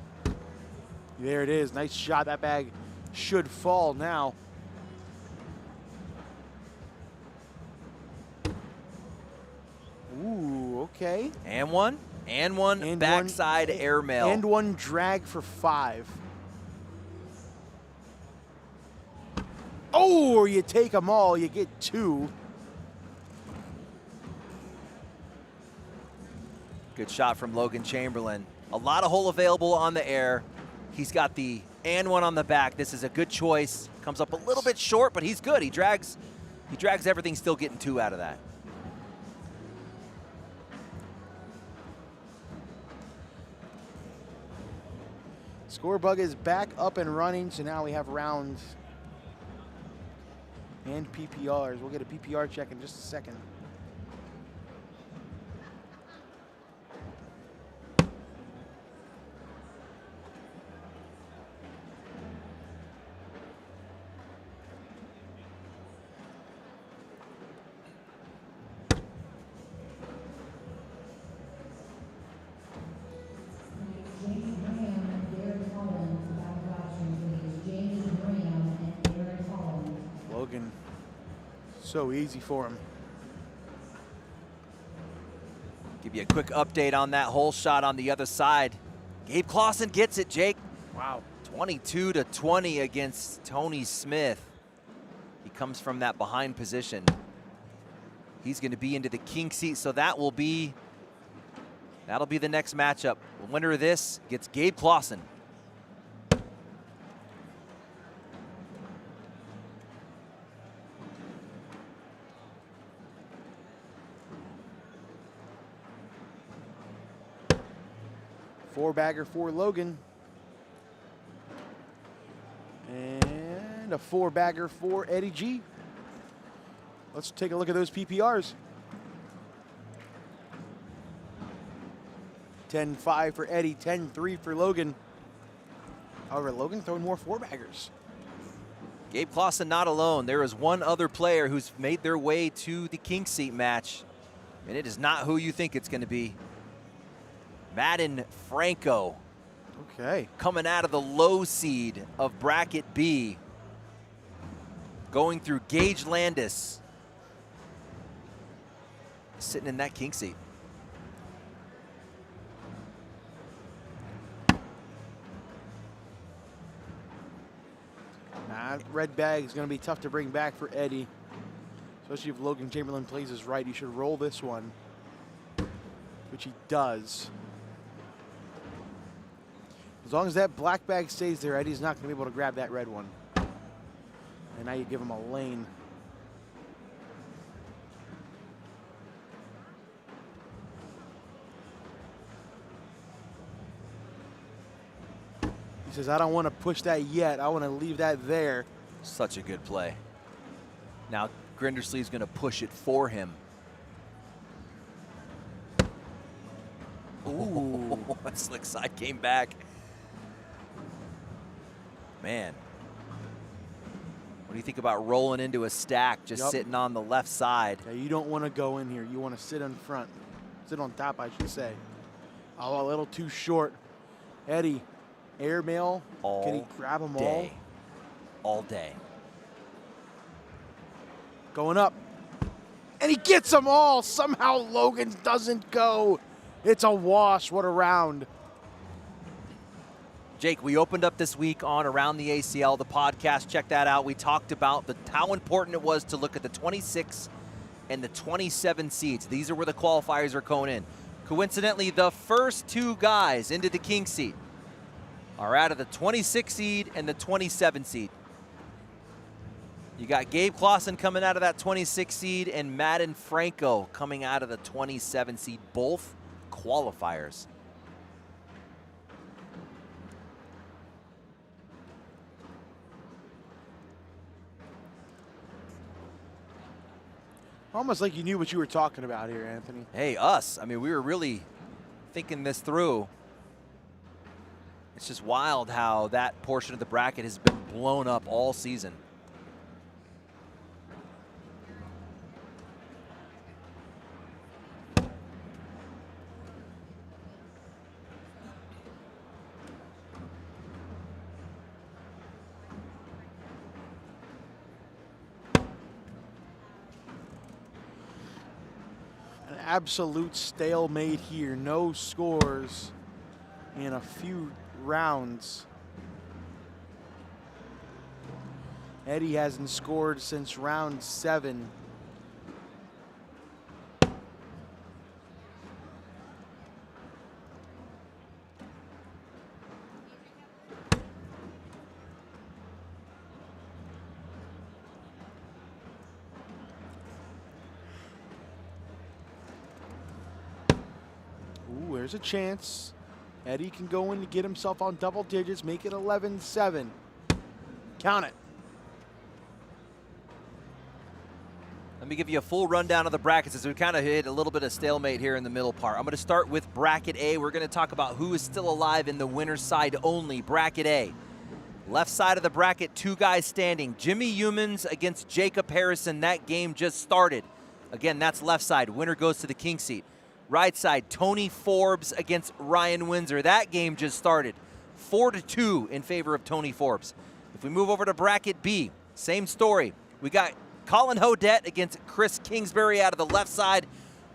A: There it is, nice shot. That bag should fall now. Ooh, okay.
D: And one backside airmail.
A: And one drag for 5. Oh, or you take them all, you get 2.
D: Good shot from Logan Chamberlain. A lot of hole available on the air. He's got the and one on the back. This is a good choice. Comes up a little bit short, but he's good. He drags everything, still getting 2 out of that.
A: Score bug is back up and running, so now we have rounds and PPRs. We'll get a PPR check in just a second. So easy for him.
D: Give you a quick update on that hole shot on the other side. Gabe Clausen gets it, Jake.
A: Wow.
D: 22-20 against Tony Smith. He comes from that behind position. He's going to be into the king seat, so that'll be the next matchup. The winner of this gets Gabe Clausen.
A: Four-bagger for Logan. And a four-bagger for Eddie G. Let's take a look at those PPRs. 10-5 for Eddie, 10-3 for Logan. However, Logan throwing more four-baggers.
D: Gabe Clausen not alone. There is one other player who's made their way to the king seat match, and it is not who you think it's going to be. Madden Franco.
A: Okay.
D: Coming out of the low seed of bracket B. Going through Gage Landis. Sitting in that king seat.
A: Red bag is going to be tough to bring back for Eddie. Especially if Logan Chamberlain plays his right. He should roll this one, which he does. As long as that black bag stays there, Eddie's not going to be able to grab that red one. And now you give him a lane. He says, I don't want to push that yet. I want to leave that there.
D: Such a good play. Now Grindersleeve's going to push it for him. Ooh, that slick side came back. Man. What do you think about rolling into a stack, just sitting on the left side?
A: Yeah, you don't want to go in here. You want to sit in front. Sit on top, I should say. Oh, a little too short. Eddie, airmail. Can he grab them all?
D: All day.
A: Going up. And he gets them all. Somehow Logan doesn't go. It's a wash. What a round.
D: Jake, we opened up this week on Around the ACL, the podcast. Check that out. We talked about how important it was to look at the 26 and the 27 seeds. These are where the qualifiers are going in. Coincidentally, the first two guys into the king seat are out of the 26 seed and the 27 seed. You got Gabe Clausen coming out of that 26 seed and Madden Franco coming out of the 27 seed, both qualifiers.
A: Almost like you knew what you were talking about here, Anthony.
D: Hey, us. I mean, we were really thinking this through. It's just wild how that portion of the bracket has been blown up all season.
A: Absolute stalemate here. No scores in a few rounds. Eddie hasn't scored since round 7. There's a chance. Eddie can go in to get himself on double digits, make it 11-7. Count it.
D: Let me give you a full rundown of the brackets as we kind of hit a little bit of stalemate here in the middle part. I'm going to start with bracket A. We're going to talk about who is still alive in the winner's side only. Bracket A. Left side of the bracket, 2 guys standing. Jimmy Humans against Jacob Harrison. That game just started. Again, that's left side. Winner goes to the king seat. Right side, Tony Forbes against Ryan Windsor. That game just started. 4-2 in favor of Tony Forbes. If we move over to bracket B, same story. We got Colin Hodette against Chris Kingsbury out of the left side.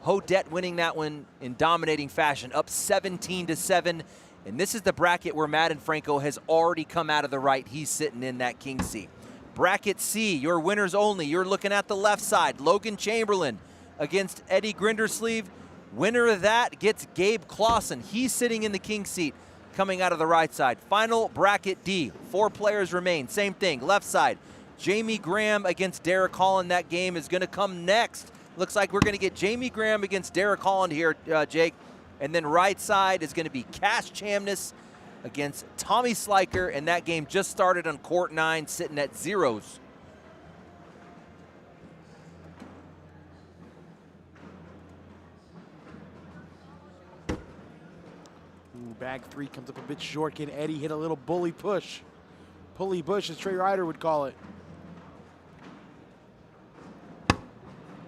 D: Hodette winning that one in dominating fashion, up 17-7. And this is the bracket where Madden Franco has already come out of the right. He's sitting in that king seat. Bracket C, your winners only. You're looking at the left side. Logan Chamberlain against Eddie Grindersleeve. Winner of that gets Gabe Clausen. He's sitting in the king seat, coming out of the right side. Final bracket D, 4 players remain. Same thing, left side. Jamie Graham against Derek Holland. That game is going to come next. Looks like we're going to get Jamie Graham against Derek Holland here, Jake. And then right side is going to be Cash Chamniss against Tommy Sliker, and that game just started on court 9, sitting at 0s.
A: Bag 3 comes up a bit short. Can Eddie hit a little bully push? Pulley push, as Trey Ryder would call it.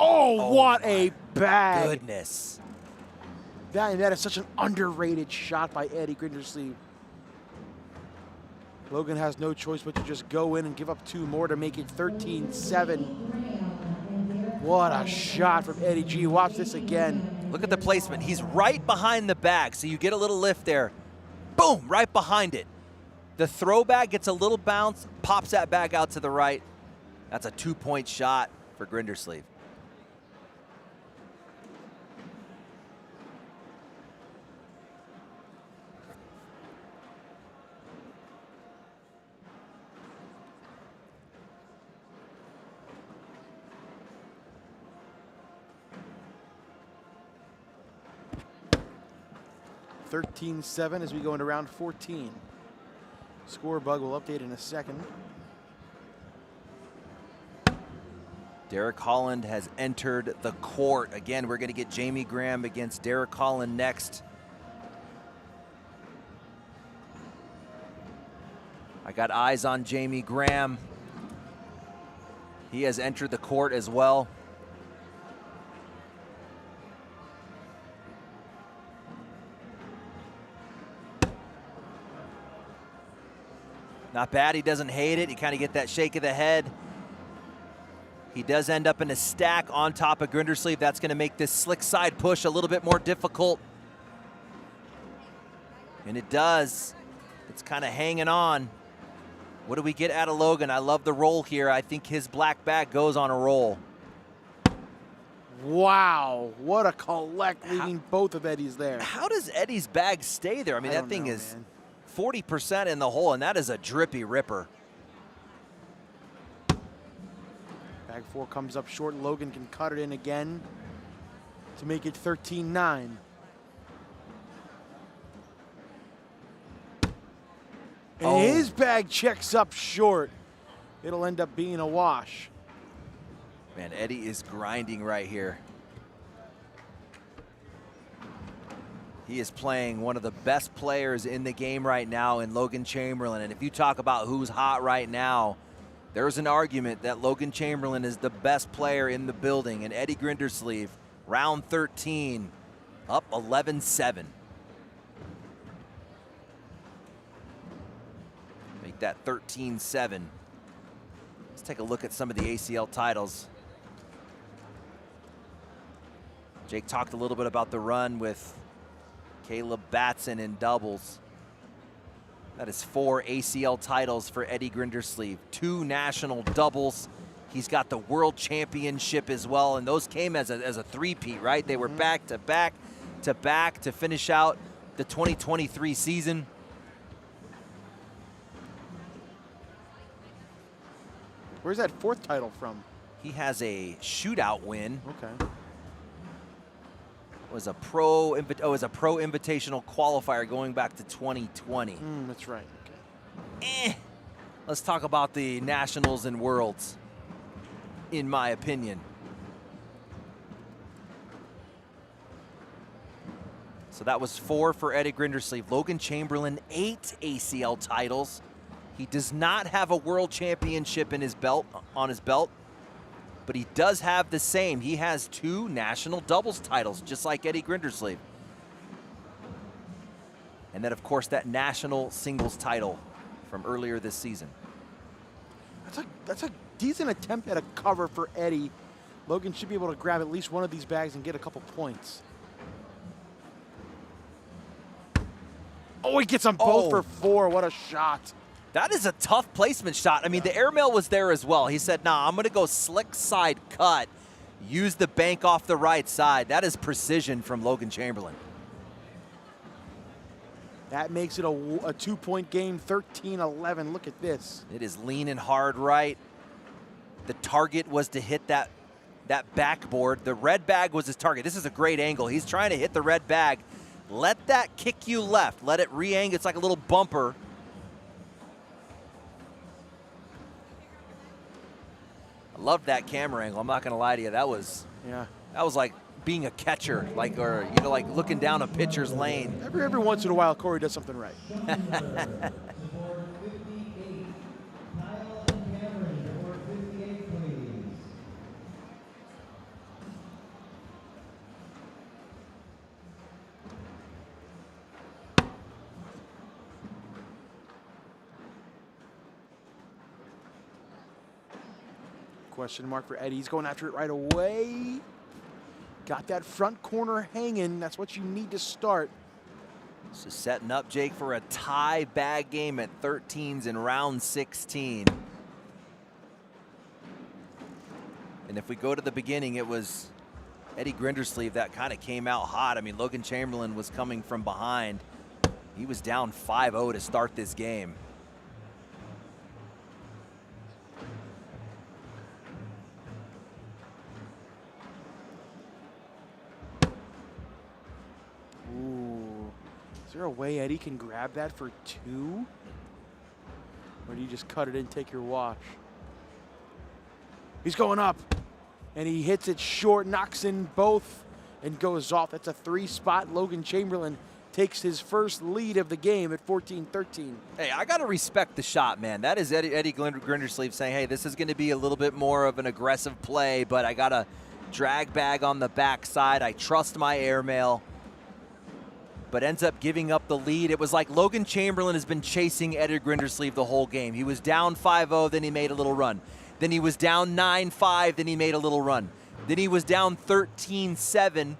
A: Oh, what a bag.
D: Goodness.
A: That is such an underrated shot by Eddie Grindersleeve. Logan has no choice but to just go in and give up 2 more to make it 13-7. What a shot from Eddie G. Watch this again.
D: Look at the placement. He's right behind the bag, so you get a little lift there. Boom, right behind it. The throw bag gets a little bounce, pops that bag out to the right. That's a 2-point shot for Grindersleeve.
A: (13-7) as we go into round 14. Score bug will update in a second.
D: Derek Holland has entered the court. Again, we're going to get Jamie Graham against Derek Holland next. I got eyes on Jamie Graham. He has entered the court as well. Not bad, he doesn't hate it. You kind of get that shake of the head. He does end up in a stack on top of Grindersleeve. That's going to make this slick side push a little bit more difficult. And it does. It's kind of hanging on. What do we get out of Logan? I love the roll here. I think his black bag goes on a roll.
A: Wow, what a collect, leaving both of Eddie's there.
D: How does Eddie's bag stay there? I mean, that thing is 40% in the hole, and that is a drippy ripper.
A: Bag 4 comes up short. Logan can cut it in again to make it 13-9. And his bag checks up short. It'll end up being a wash.
D: Man, Eddie is grinding right here. He is playing one of the best players in the game right now in Logan Chamberlain. And if you talk about who's hot right now, there's an argument that Logan Chamberlain is the best player in the building. And Eddie Grindersleeve, round 13, up 11-7. Make that 13-7. Let's take a look at some of the ACL titles. Jake talked a little bit about the run with Caleb Batson in doubles. That is 4 ACL titles for Eddie Grindersleeve, 2 national doubles. He's got the world championship as well, and those came as a three-peat, right? They were back to back to back to finish out the 2023 season.
A: Where's that 4th title from?
D: He has a shootout win.
A: Okay.
D: Was a pro invitational qualifier going back to 2020.
A: That's right. Okay.
D: Let's talk about the nationals and worlds, in my opinion. So that was 4 for Eddie Grindersleeve. Logan Chamberlain, 8 ACL titles. He does not have a world championship in his belt, on his belt, but he does have the same. He has 2 national doubles titles, just like Eddie Grindersleeve. And then, of course, that national singles title from earlier this season.
A: That's a decent attempt at a cover for Eddie. Logan should be able to grab at least one of these bags and get a couple points. Oh, he gets them both for 4. What a shot.
D: That is a tough placement shot. I mean, the airmail was there as well. He said, nah, I'm going to go slick side cut. Use the bank off the right side. That is precision from Logan Chamberlain.
A: That makes it a 2-point game, 13-11. Look at this.
D: It is leaning hard right. The target was to hit that backboard. The red bag was his target. This is a great angle. He's trying to hit the red bag. Let that kick you left. Let it re-angle. It's like a little bumper. I love that camera angle. I'm not going to lie to you. That was like being a catcher, like, or like looking down a pitcher's lane.
A: Every once in a while, Corey does something right. Question mark for Eddie. He's going after it right away. Got that front corner hanging. That's what you need to start.
D: So setting up, Jake, for a tie bag game at 13s in round 16. And if we go to the beginning, it was Eddie Grindersleeve that kind of came out hot. I mean, Logan Chamberlain was coming from behind. He was down 5-0 to start this game.
A: Is there a way Eddie can grab that for 2? Or do you just cut it in, take your wash? He's going up, and he hits it short, knocks in both, and goes off. That's a 3-spot. Logan Chamberlain takes his first lead of the game at 14-13.
D: Hey, I got to respect the shot, man. That is Eddie Grindersleeve saying, hey, this is going to be a little bit more of an aggressive play, but I got a drag bag on the backside. I trust my airmail. But ends up giving up the lead. It was like Logan Chamberlain has been chasing Eddie Grindersleeve the whole game. He was down 5-0, then he made a little run. Then he was down 9-5, then he made a little run. Then he was down 13-7,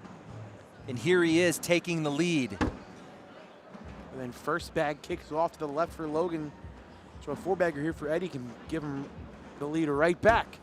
D: and here he is taking the lead.
A: And then first bag kicks off to the left for Logan. So a 4-bagger here for Eddie can give him the lead right back.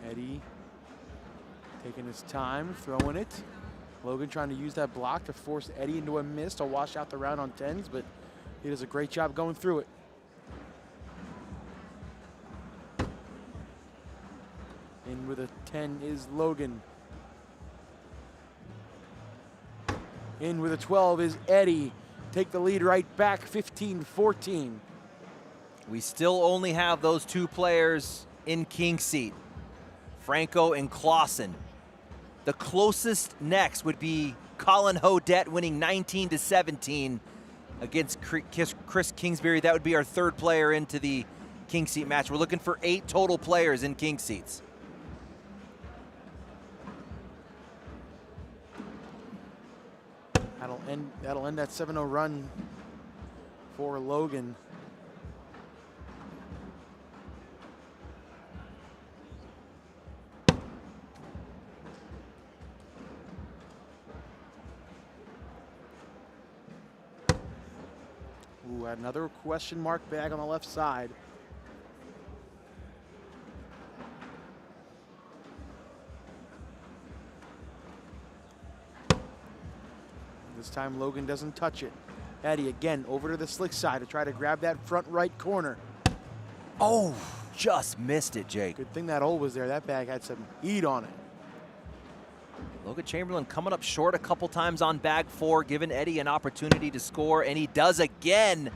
A: Eddie taking his time, throwing it. Logan trying to use that block to force Eddie into a miss to wash out the round on 10s, but he does a great job going through it. In with a 10 is Logan. In with a 12 is Eddie. Take the lead right back, 15-14.
D: We still only have those 2 players in king seat, Franco and Clausen. The closest next would be Colin Hodette winning 19-17 against Chris Kingsbury. That would be our 3rd player into the king seat match. We're looking for 8 total players in king seats.
A: That'll end that 7-0 run for Logan. Ooh, another question mark bag on the left side. This time Logan doesn't touch it. Eddie again over to the slick side to try to grab that front right corner.
D: Oh, just missed it, Jake.
A: Good thing that hole was there. That bag had some heat on it.
D: Logan Chamberlain coming up short a couple times on bag 4, giving Eddie an opportunity to score, and he does again.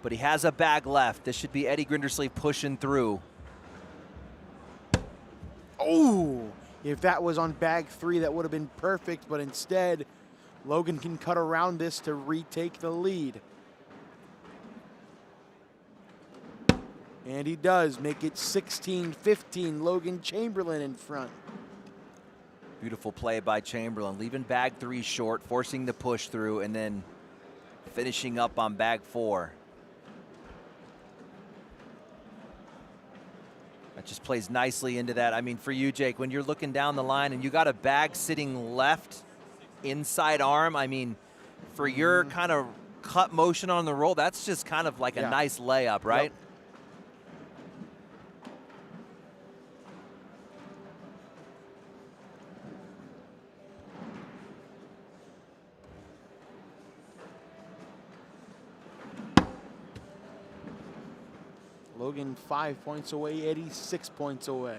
D: but he has a bag left. This should be Eddie Grindersleeve pushing through.
A: Oh, if that was on bag 3, that would have been perfect, but instead, Logan can cut around this to retake the lead. And he does make it 16-15, Logan Chamberlain in front.
D: Beautiful play by Chamberlain, leaving bag 3 short, forcing the push through, and then finishing up on bag 4. That just plays nicely into that. I mean, for you, Jake, when you're looking down the line and you got a bag sitting left inside arm, I mean, for your kind of cut motion on the roll, that's just kind of like a nice layup, right?
A: Yep. Logan 5 points away, Eddie 6 points away.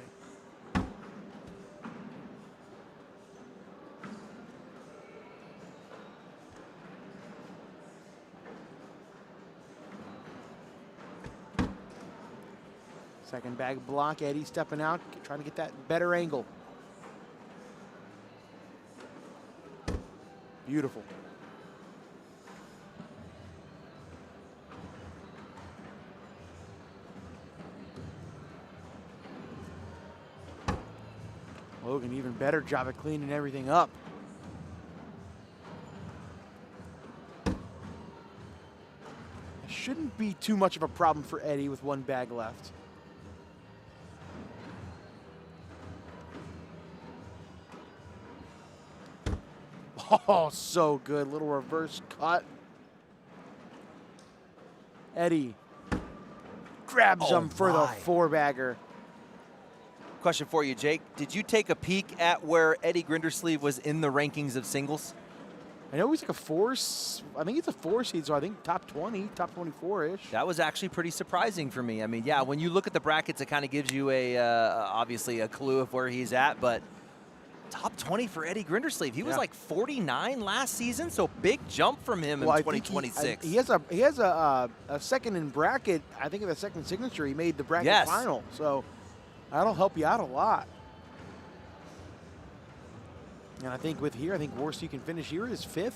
A: Second bag block, Eddie stepping out, trying to get that better angle. Beautiful. Logan, even better job of cleaning everything up. It shouldn't be too much of a problem for Eddie with one bag left. Oh, so good. Little reverse cut. Eddie grabs him for the 4-bagger.
D: Question for you, Jake. Did you take a peek at where Eddie Grindersleeve was in the rankings of singles?
A: I know he's like a 4, I think he's a 4 seed, so I think top 20, top 24-ish.
D: That was actually pretty surprising for me. I mean, yeah, when you look at the brackets, it kind of gives you a obviously a clue of where he's at, but top 20 for Eddie Grindersleeve. He was like 49 last season, so big jump from him in 2026.
A: He has a second in bracket. I think in the second signature, he made the bracket final. So that'll help you out a lot. And I think with here, I think worst you can finish here is 5th.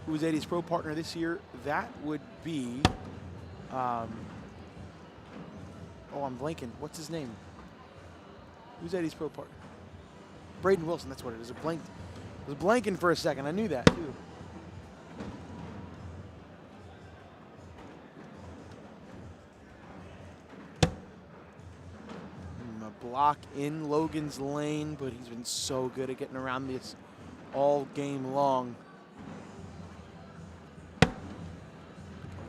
A: Who's Eddie's pro partner this year? That would be, oh, I'm blanking. What's his name? Who's Eddie's pro partner? Braden Wilson, that's what it is. I was blanking for a second. I knew that, too. Block in Logan's lane, but he's been so good at getting around this all game long. A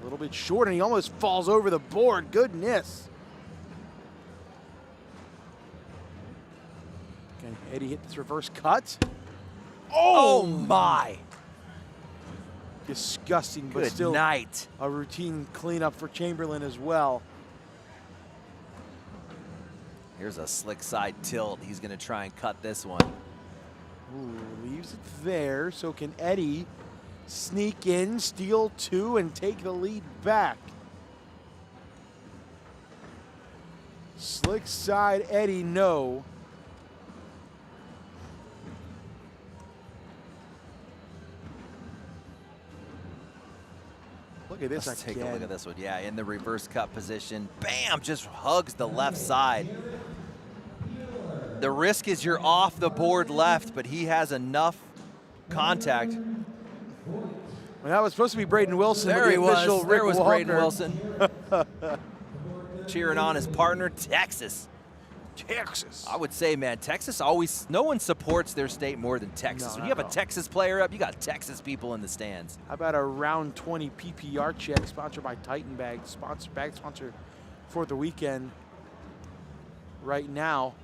A: little bit short, and he almost falls over the board. Goodness. Can Eddie hit this reverse cut?
D: Oh my.
A: Disgusting, but still a routine cleanup for Chamberlain as well.
D: Here's a slick side tilt. He's going to try and cut this one.
A: Ooh, leaves it there. So can Eddie sneak in, steal 2, and take the lead back? Slick side Eddie, no. Look at this.
D: Let's take a look at this one. Yeah, in the reverse cut position. Bam! Just hugs the left side. The risk is you're off the board left, but he has enough contact.
A: Well, that was supposed to be Braden Wilson.
D: There he was. There was Braden
A: Wilson.
D: Cheering on his partner, Texas.
A: Texas.
D: I would say, man, Texas always, no one supports their state more than Texas. When you have a Texas player up, you got Texas people in the stands.
A: How about a round 20 PPR check sponsored by Titan Bags, bag sponsor for the weekend right now.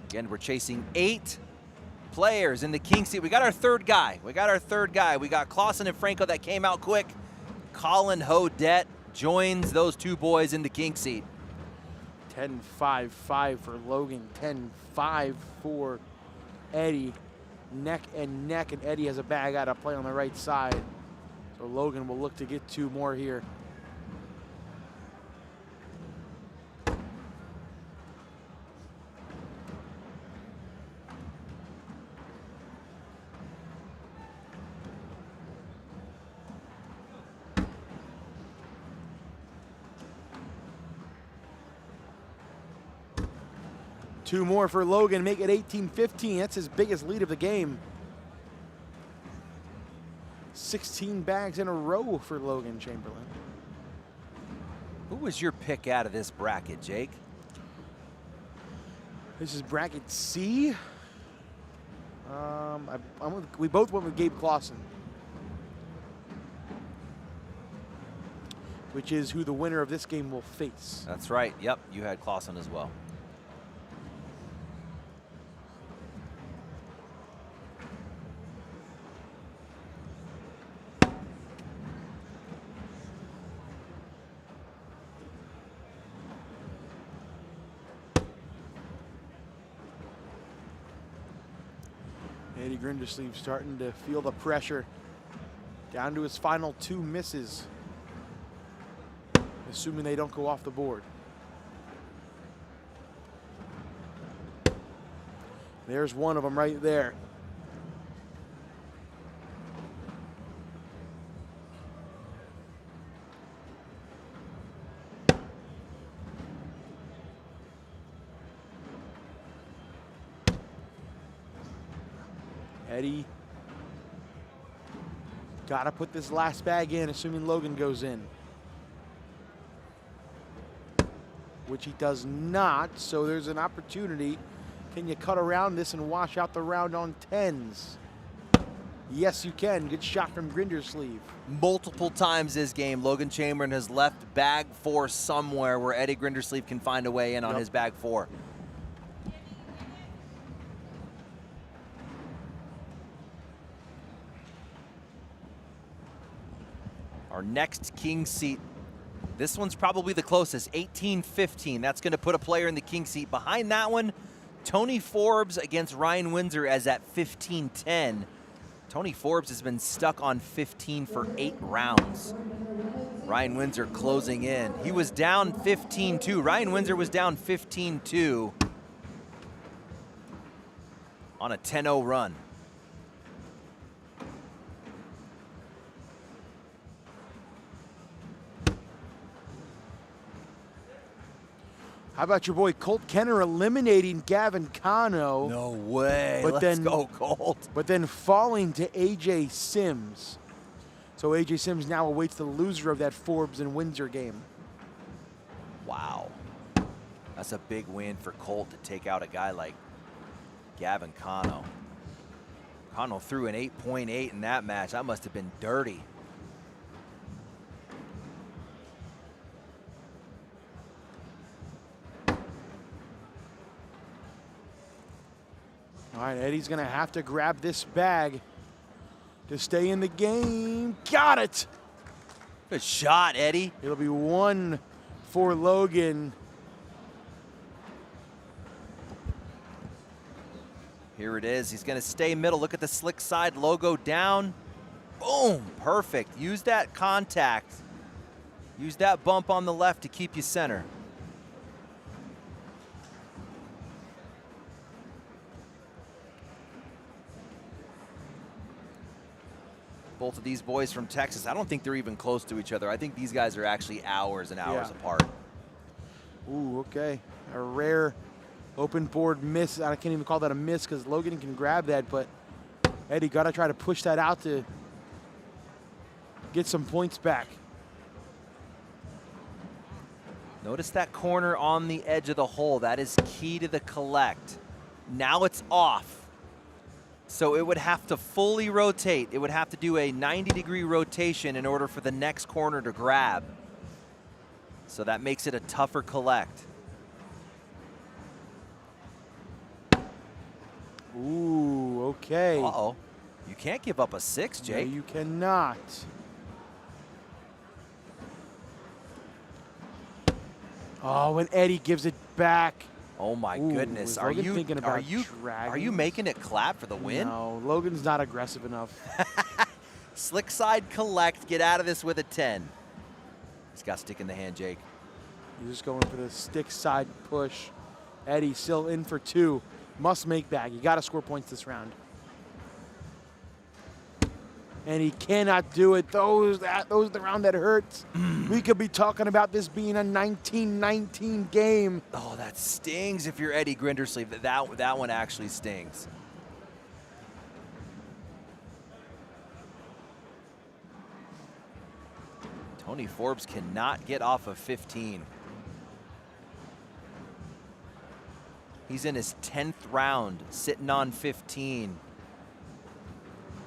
D: Again, we're chasing 8 players in the king seat. We got our third guy. We got Clausen and Franco that came out quick. Colin Hodette joins those 2 boys in the king seat.
A: 10-5-5 for Logan, 10-5 for Eddie. neck and neck, and Eddie has a bag out of play on the right side. So Logan will look to get 2 more here. Two more for Logan, make it 18-15. That's his biggest lead of the game. 16 bags in a row for Logan Chamberlain.
D: Who was your pick out of this bracket, Jake?
A: This is bracket C. We both went with Gabe Clausen, which is who the winner of this game will face.
D: That's right. Yep, you had Clausen as well.
A: Eddie Grindersleeve starting to feel the pressure. Down to his final 2 misses, assuming they don't go off the board. There's one of them right there. Eddie gotta put this last bag in, assuming Logan goes in. Which he does not, so there's an opportunity. Can you cut around this and wash out the round on 10s? Yes, you can. Good shot from Grindersleeve.
D: Multiple times this game, Logan Chamberlain has left bag 4 somewhere where Eddie Grindersleeve can find a way in on his bag 4. Our next king seat, this one's probably the closest, 18-15. That's going to put a player in the king seat. Behind that one, Tony Forbes against Ryan Windsor as at 15-10. Tony Forbes has been stuck on 15 for 8 rounds. Ryan Windsor closing in. He was down 15-2. Ryan Windsor was down 15-2 on a 10-0 run.
A: How about your boy Colt Kenner eliminating Gavin Cano?
D: No way.
A: But
D: Let's go, Colt.
A: But then falling to AJ Sims. So AJ Sims now awaits the loser of that Forbes and Windsor game.
D: Wow. That's a big win for Colt to take out a guy like Gavin Cano. Cano threw an 8.8 in that match. That must have been dirty.
A: All right, Eddie's gonna have to grab this bag to stay in the game. Got it!
D: Good shot, Eddie.
A: It'll be 1 for Logan.
D: Here it is. He's gonna stay middle. Look at the slick side logo down. Boom, perfect. Use that contact. Use that bump on the left to keep you center. Both of these boys from Texas, I don't think they're even close to each other. I think these guys are actually hours and hours apart.
A: Ooh, okay. A rare open board miss. I can't even call that a miss because Logan can grab that, but Eddie got to try to push that out to get some points back.
D: Notice that corner on the edge of the hole. That is key to the collect. Now it's off. So it would have to fully rotate. It would have to do a 90-degree rotation in order for the next corner to grab. So that makes it a tougher collect.
A: Ooh, okay.
D: Uh-oh. You can't give up a 6, Jake.
A: No, you cannot. Oh, and Eddie gives it back.
D: Oh my
A: Ooh,
D: goodness!
A: was
D: Are
A: Logan
D: you
A: thinking about
D: are you making it clap for the win?
A: No, Logan's not aggressive enough.
D: Slick side collect. Get out of this with a 10. He's got stick in the hand, Jake.
A: He's just going for the stick side push. Eddie still in for 2. Must make bag. You got to score points this round. And he cannot do it. Those are the round that hurts. We could be talking about this being a 19-19 game.
D: Oh, that stings if you're Eddie Grindersleeve. That one actually stings. Tony Forbes cannot get off of 15. He's in his 10th round, sitting on 15.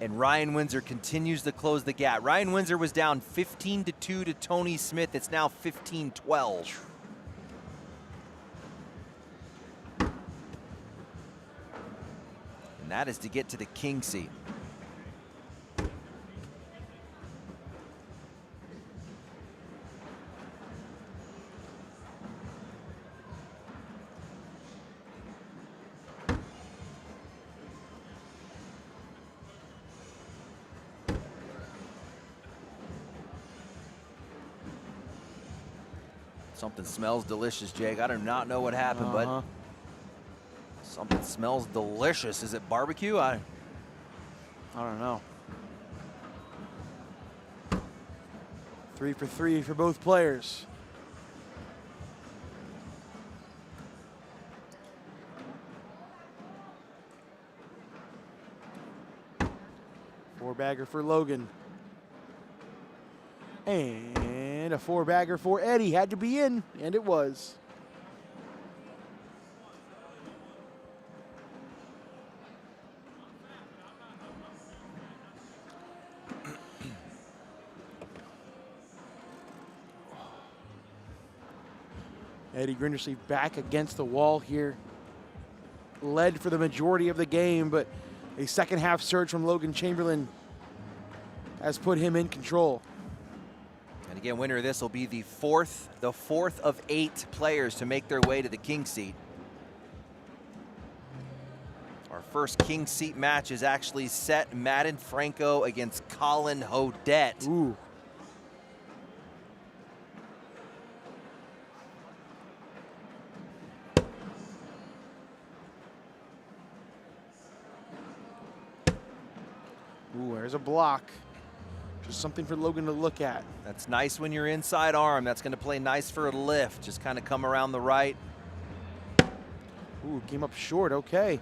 D: And Ryan Windsor continues to close the gap. Ryan Windsor was down 15-2 to Tony Smith. It's now 15-12. And that is to get to the king seat. Something smells delicious, Jake. I do not know what happened, but something smells delicious. Is it barbecue? I
A: don't know. 3 for 3 for both players. Four-bagger for Logan. And a 4-bagger for Eddie. Had to be in, and it was. Eddie Grindersleeve back against the wall here. Led for the majority of the game, but a second half surge from Logan Chamberlain has put him in control.
D: And again, winner of this will be the fourth of 8 players to make their way to the king seat. Our first king seat match is actually set. Madden Franco against Colin Hodette.
A: Ooh. Ooh, there's a block. Just something for Logan to look at.
D: That's nice when you're inside arm. That's going to play nice for a lift. Just kind of come around the right.
A: Ooh, came up short. Okay.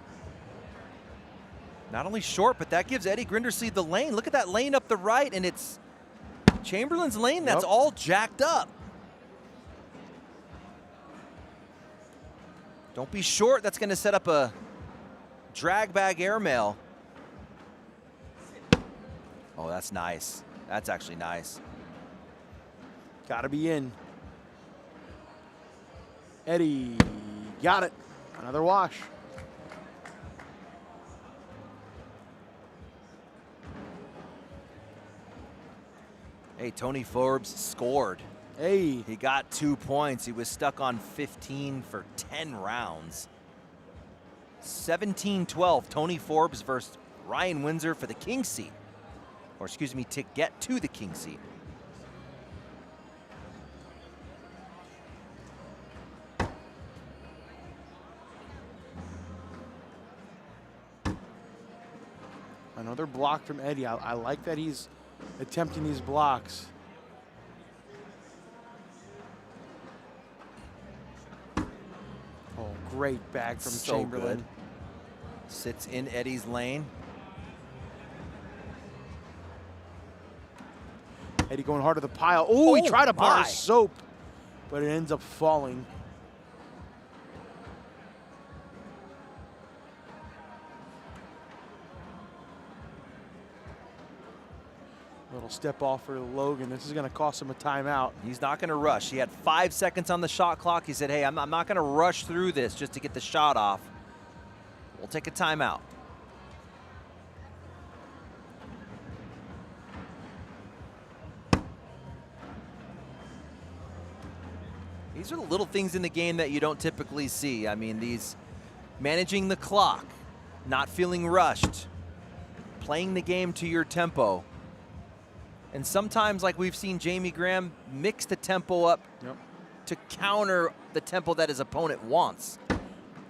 D: Not only short, but that gives Eddie Grindersleeve the lane. Look at that lane up the right, and it's Chamberlain's lane that's all jacked up. Don't be short. That's going to set up a drag bag airmail. Oh, that's nice. That's actually nice.
A: Gotta be in. Eddie got it. Another wash.
D: Hey, Tony Forbes scored.
A: Hey.
D: He got 2 points. He was stuck on 15 for 10 rounds. 17-12, Tony Forbes versus Ryan Windsor for the king seat. Or excuse me, to get to the king seat.
A: Another block from Eddie. I like that he's attempting these blocks. Oh, great bag from Chamberlain.
D: Good. Sits in Eddie's lane.
A: Eddie going hard to the pile. Oh, he tried to bar
D: my.
A: soap, but it ends up falling. Little step off for Logan. This is going to cost him a timeout.
D: He's not going to rush. He had 5 seconds on the shot clock. He said, hey, I'm not going to rush through this just to get the shot off. We'll take a timeout. These are the little things in the game that you don't typically see. I mean, these managing the clock, not feeling rushed, playing the game to your tempo. And sometimes, like we've seen Jamie Graham mix the tempo up to counter the tempo that his opponent wants.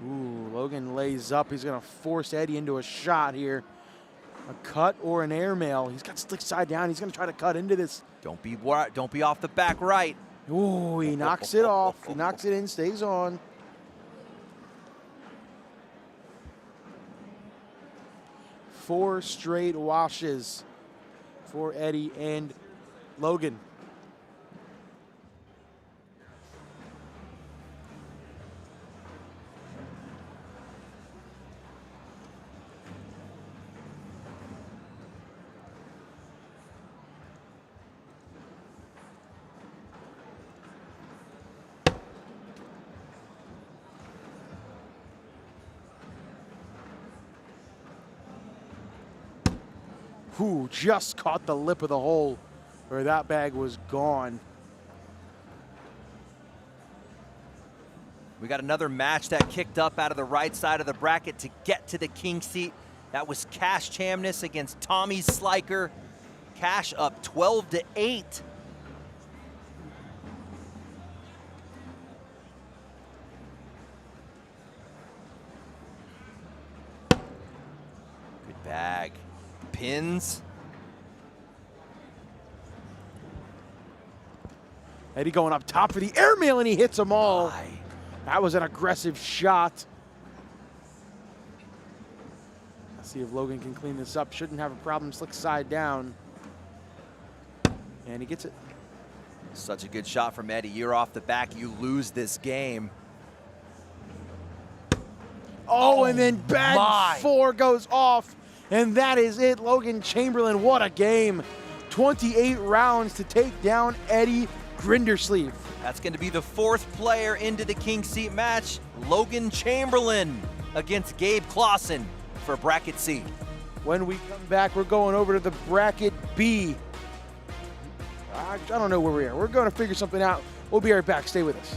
A: Ooh, Logan lays up. He's going to force Eddie into a shot here. A cut or an airmail. He's got slick side down. He's going to try to cut into this.
D: Don't be off the back right.
A: Ooh, he knocks it off. He knocks it in, stays on. Four straight washes for Eddie and Logan. Who just caught the lip of the hole where that bag was gone.
D: We got another match that kicked up out of the right side of the bracket to get to the king seat. That was Cash Chamniss against Tommy Sliker. Cash up 12-8. Good bag. Pins.
A: Eddie going up top for the airmail, and he hits them all. That was an aggressive shot. Let's see if Logan can clean this up. Shouldn't have a problem. Slick side down. And he gets it.
D: Such a good shot from Eddie. You're off the back. You lose this game.
A: Oh, and then bag 4 goes off. And that is it. Logan Chamberlain, what a game. 28 rounds to take down Eddie Grindersleeve.
D: That's going to be the 4th player into the king seat match. Logan Chamberlain against Gabe Clausen for bracket C.
A: When we come back, we're going over to the bracket B. I don't know where we are. We're going to figure something out. We'll be right back. Stay with us.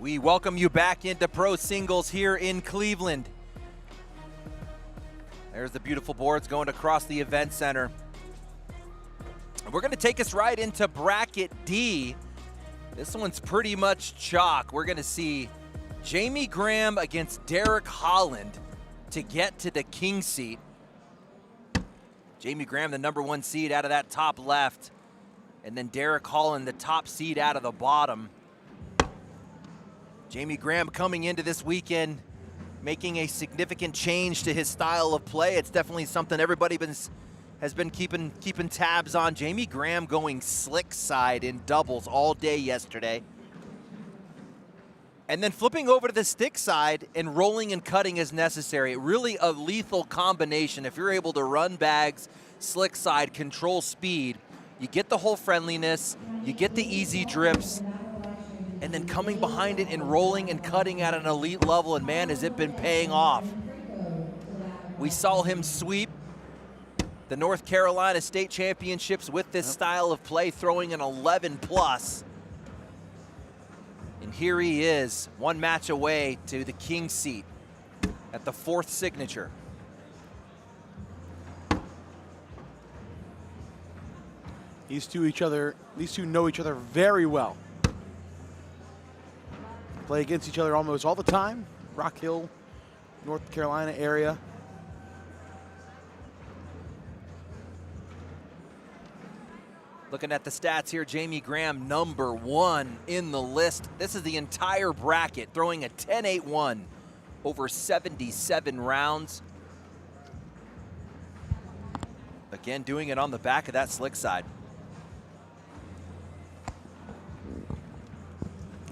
D: We welcome you back into Pro Singles here in Cleveland. There's the beautiful boards going across the event center. We're going to take us right into bracket D. This one's pretty much chalk. We're going to see Jamie Graham against Derek Holland to get to the king seat. Jamie Graham, the #1 seed out of that top left, and then Derek Holland, the top seed out of the bottom. Jamie Graham coming into this weekend, making a significant change to his style of play. It's definitely something everybody has been keeping tabs on. Jamie Graham going slick side in doubles all day yesterday. And then flipping over to the stick side and rolling and cutting as necessary. Really a lethal combination. If you're able to run bags, slick side, control speed, you get the whole friendliness, you get the easy drips, and then coming behind it and rolling and cutting at an elite level, and man, has it been paying off. We saw him sweep the North Carolina State Championships with this style of play, throwing an 11+. And here he is, one match away to the king seat at the 4th signature.
A: These two know each other very well. Play against each other almost all the time. Rock Hill, North Carolina area.
D: Looking at the stats here, Jamie Graham #1 in the list. This is the entire bracket, throwing a 10.81 over 77 rounds. Again, doing it on the back of that slick side.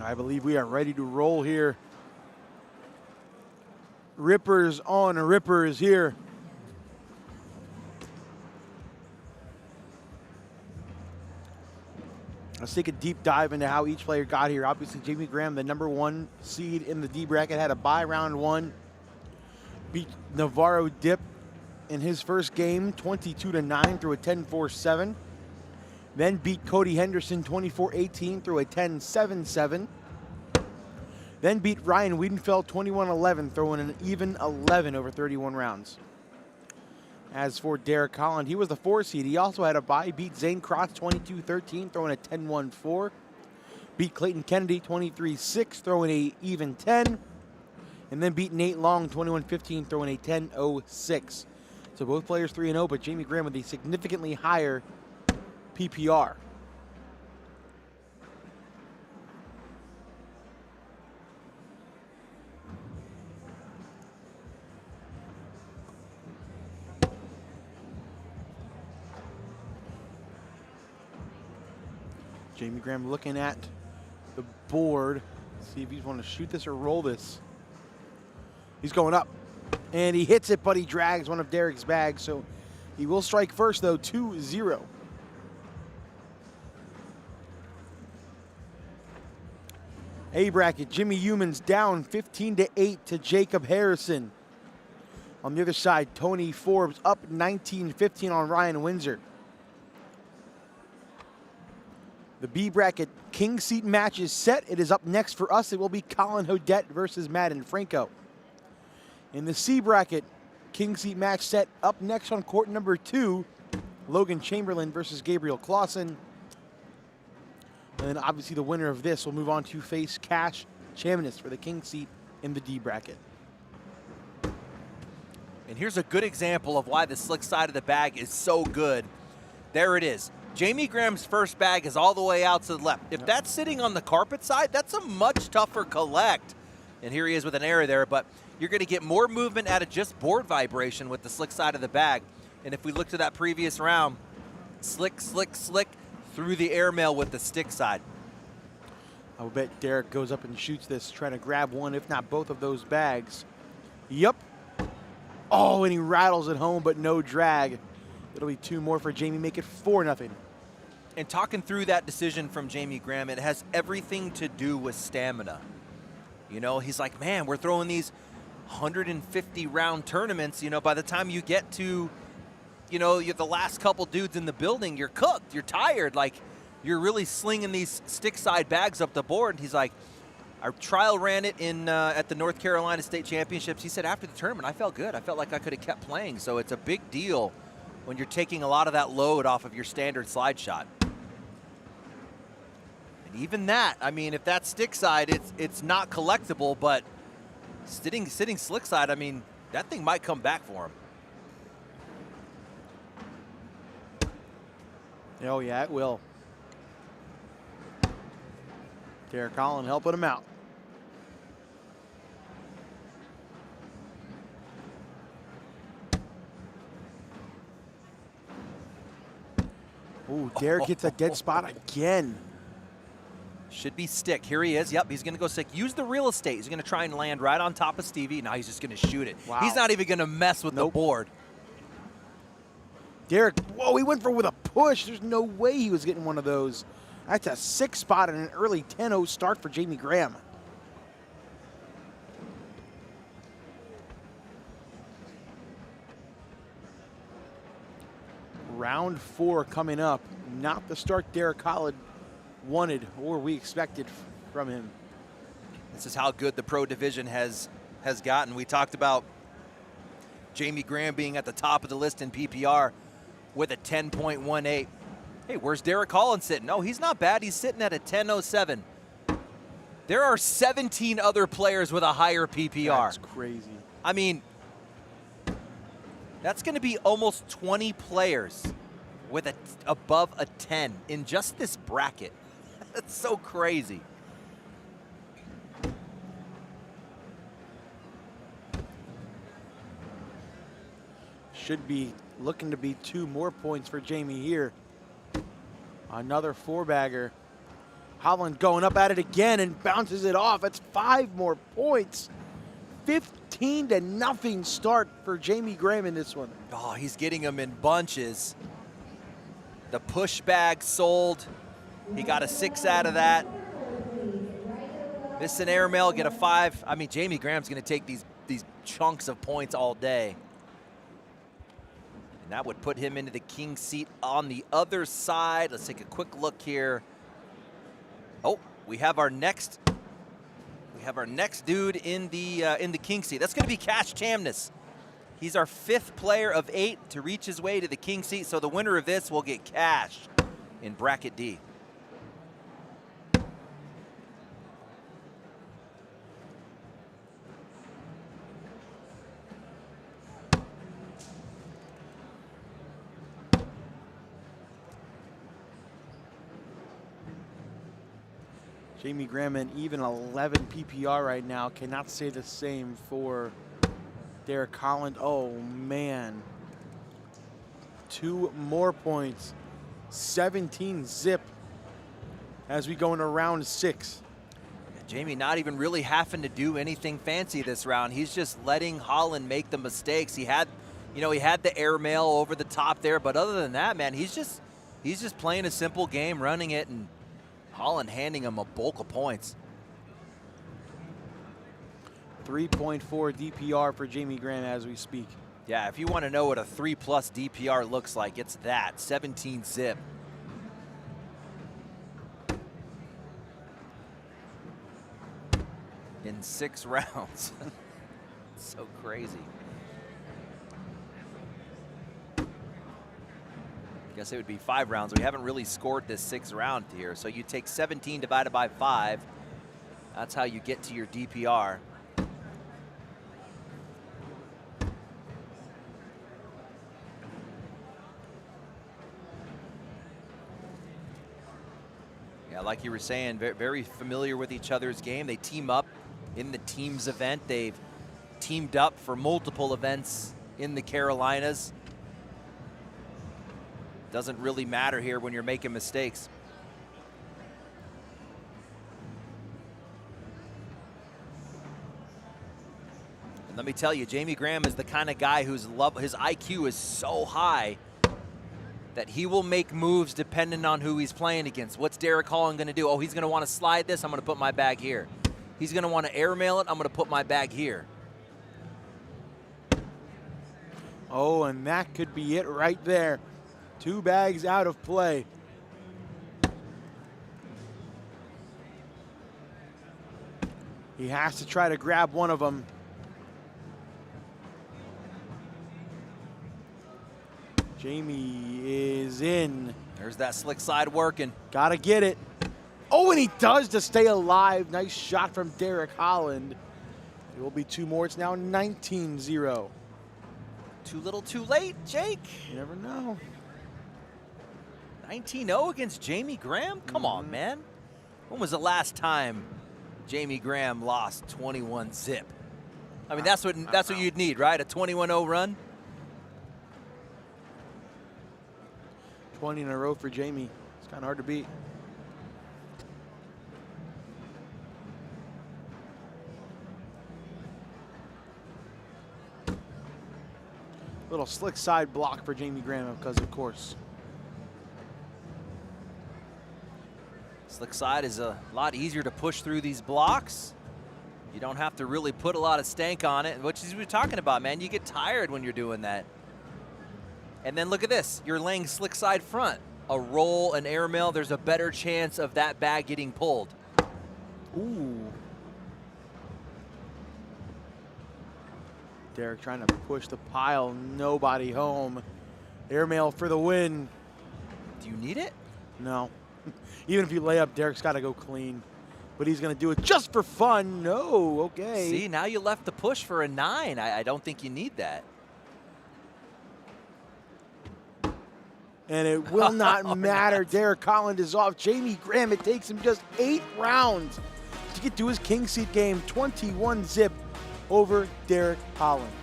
A: I believe we are ready to roll here. Rippers on rippers here. Let's take a deep dive into how each player got here. Obviously, Jamie Graham, the #1 seed in the D bracket, had a bye round 1. Beat Navarro Dip in his first game, 22-9 through a 10-4-7. Then beat Cody Henderson 24-18 through a 10-7-7. Then beat Ryan Wiedenfeld 21-11, throwing an even 11 over 31 rounds. As for Derek Holland, he was the 4 seed. He also had a bye, beat Zane Krotz 22-13, throwing a 10-1-4. Beat Clayton Kennedy 23-6, throwing a even 10. And then beat Nate Long 21-15, throwing a 10-0-6. So both players 3-0, but Jamie Graham with a significantly higher PPR. Jamie Graham looking at the board, see if he's want to shoot this or roll this. He's going up, and he hits it, but he drags one of Derek's bags, so he will strike first, though, 2-0. A bracket, Jimmy Humans down 15-8 to Jacob Harrison. On the other side, Tony Forbes up 19-15 on Ryan Windsor. The B bracket king seat match is set. It is up next for us. It will be Colin Hodette versus Madden Franco. In the C bracket, king seat match set up next on court number 2, Logan Chamberlain versus Gabriel Clausen. And then obviously the winner of this will move on to face Cash Chamniss for the king seat in the D bracket.
D: And here's a good example of why the slick side of the bag is so good. There it is. Jamie Graham's first bag is all the way out to the left. If that's sitting on the carpet side, that's a much tougher collect. And here he is with an error there, but you're going to get more movement out of just board vibration with the slick side of the bag. And if we look to that previous round, slick, slick, slick through the airmail with the stick side.
A: I will bet Derek goes up and shoots this, trying to grab one, if not both of those bags. Yep. Oh, and he rattles it home, but no drag. It'll be 2 more for Jamie, make it 4-0.
D: And talking through that decision from Jamie Graham, it has everything to do with stamina. You know, he's like, man, we're throwing these 150-round tournaments. You know, by the time you get to, you know, you're the last couple dudes in the building, you're cooked, you're tired. Like, you're really slinging these stick side bags up the board. And he's like, I trial ran it in at the North Carolina State Championships. He said after the tournament, I felt good. I felt like I could have kept playing. So it's a big deal when you're taking a lot of that load off of your standard slide shot. And even that, I mean, if that's stick side, it's not collectible, but sitting slick side, I mean, that thing might come back for him.
A: Oh, yeah, it will. Derek Holland helping him out. Ooh, Derek gets a dead spot again.
D: Should be stick. Here he is. Yep, he's going to go stick. Use the real estate. He's going to try and land right on top of Stevie. Now he's just going to shoot it.
A: Wow.
D: He's not even going to mess with the board.
A: Derek, whoa, he went for with a push. There's no way he was getting one of those. That's a 6 spot and an early 10-0 start for Jamie Graham. Round 4 coming up. Not the start Derek Holland wanted or we expected from him.
D: This is how good the pro division has gotten. We talked about Jamie Graham being at the top of the list in PPR with a 10.18. Hey, where's Derek Holland sitting? No, he's not bad. He's sitting at a 10.07. There are 17 other players with a higher PPR.
A: That's crazy.
D: I mean, that's going to be almost 20 players with above a 10 in just this bracket. That's so crazy.
A: Should be looking to be 2 more points for Jamie here. Another 4-bagger. Holland going up at it again and bounces it off. That's 5 more points. 15-0 start for Jamie Graham in this one.
D: Oh, he's getting them in bunches. The push bag sold. He got a 6 out of that. Miss an airmail, get a 5. I mean, Jamie Graham's going to take these chunks of points all day. And that would put him into the king seat on the other side. Let's take a quick look here. Oh, we have our next dude in the king seat. That's going to be Chamniss. He's our 5th player of 8 to reach his way to the king seat. So the winner of this will get cash in bracket D.
A: Jamie Graham in even 11 PPR right now. Cannot say the same for Derek Holland. Oh, man. 2 more points. 17 zip as we go into round 6.
D: Jamie not even really having to do anything fancy this round. He's just letting Holland make the mistakes. He had the airmail over the top there, but other than that, man, he's just playing a simple game, running it, and Holland handing him a bulk of points.
A: 3.4 DPR for Jamie Graham as we speak.
D: Yeah, if you want to know what a 3+ DPR looks like, it's that, 17 zip. In 6 rounds. So crazy. I guess it would be 5 rounds. We haven't really scored this 6th round here. So you take 17 divided by 5. That's how you get to your DPR. Yeah, like you were saying, very familiar with each other's game. They team up in the teams event. They've teamed up for multiple events in the Carolinas. Doesn't really matter here when you're making mistakes. And let me tell you, Jamie Graham is the kind of guy his IQ is so high that he will make moves depending on who he's playing against. What's Derek Holland going to do? Oh, he's going to want to slide this. I'm going to put my bag here. He's going to want to airmail it. I'm going to put my bag here.
A: Oh, and that could be it right there. 2 bags out of play. He has to try to grab one of them. Jamie is in.
D: There's that slick side working.
A: Gotta get it. Oh, and he does to stay alive. Nice shot from Derek Holland. It will be 2 more. It's now 19-0.
D: Too little, too late, Jake.
A: You never know.
D: 19-0 against Jamie Graham? Come on, man. When was the last time Jamie Graham lost 21-zip? I mean, that's what you'd need, right? A 21-0 run.
A: 20 in a row for Jamie. It's kind of hard to beat. Little slick side block for Jamie Graham because, of course.
D: Slick side is a lot easier to push through these blocks. You don't have to really put a lot of stank on it, which is what we're talking about, man. You get tired when you're doing that. And then look at this. You're laying slick side front. A roll, an airmail, there's a better chance of that bag getting pulled.
A: Ooh. Derek trying to push the pile. Nobody home. Airmail for the win.
D: Do you need it?
A: No. Even if you lay up, Derek's got to go clean. But he's going to do it just for fun. No, okay.
D: See, now you left the push for a 9. I don't think you need that.
A: And it will not matter. Derek Holland is off. Jamie Graham, it takes him just 8 rounds to get to his king seat game. 21-zip over Derek Holland.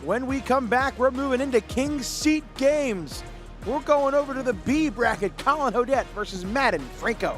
A: When we come back, we're moving into king seat games. We're going over to the B bracket. Colin Hodette versus Madden Franco.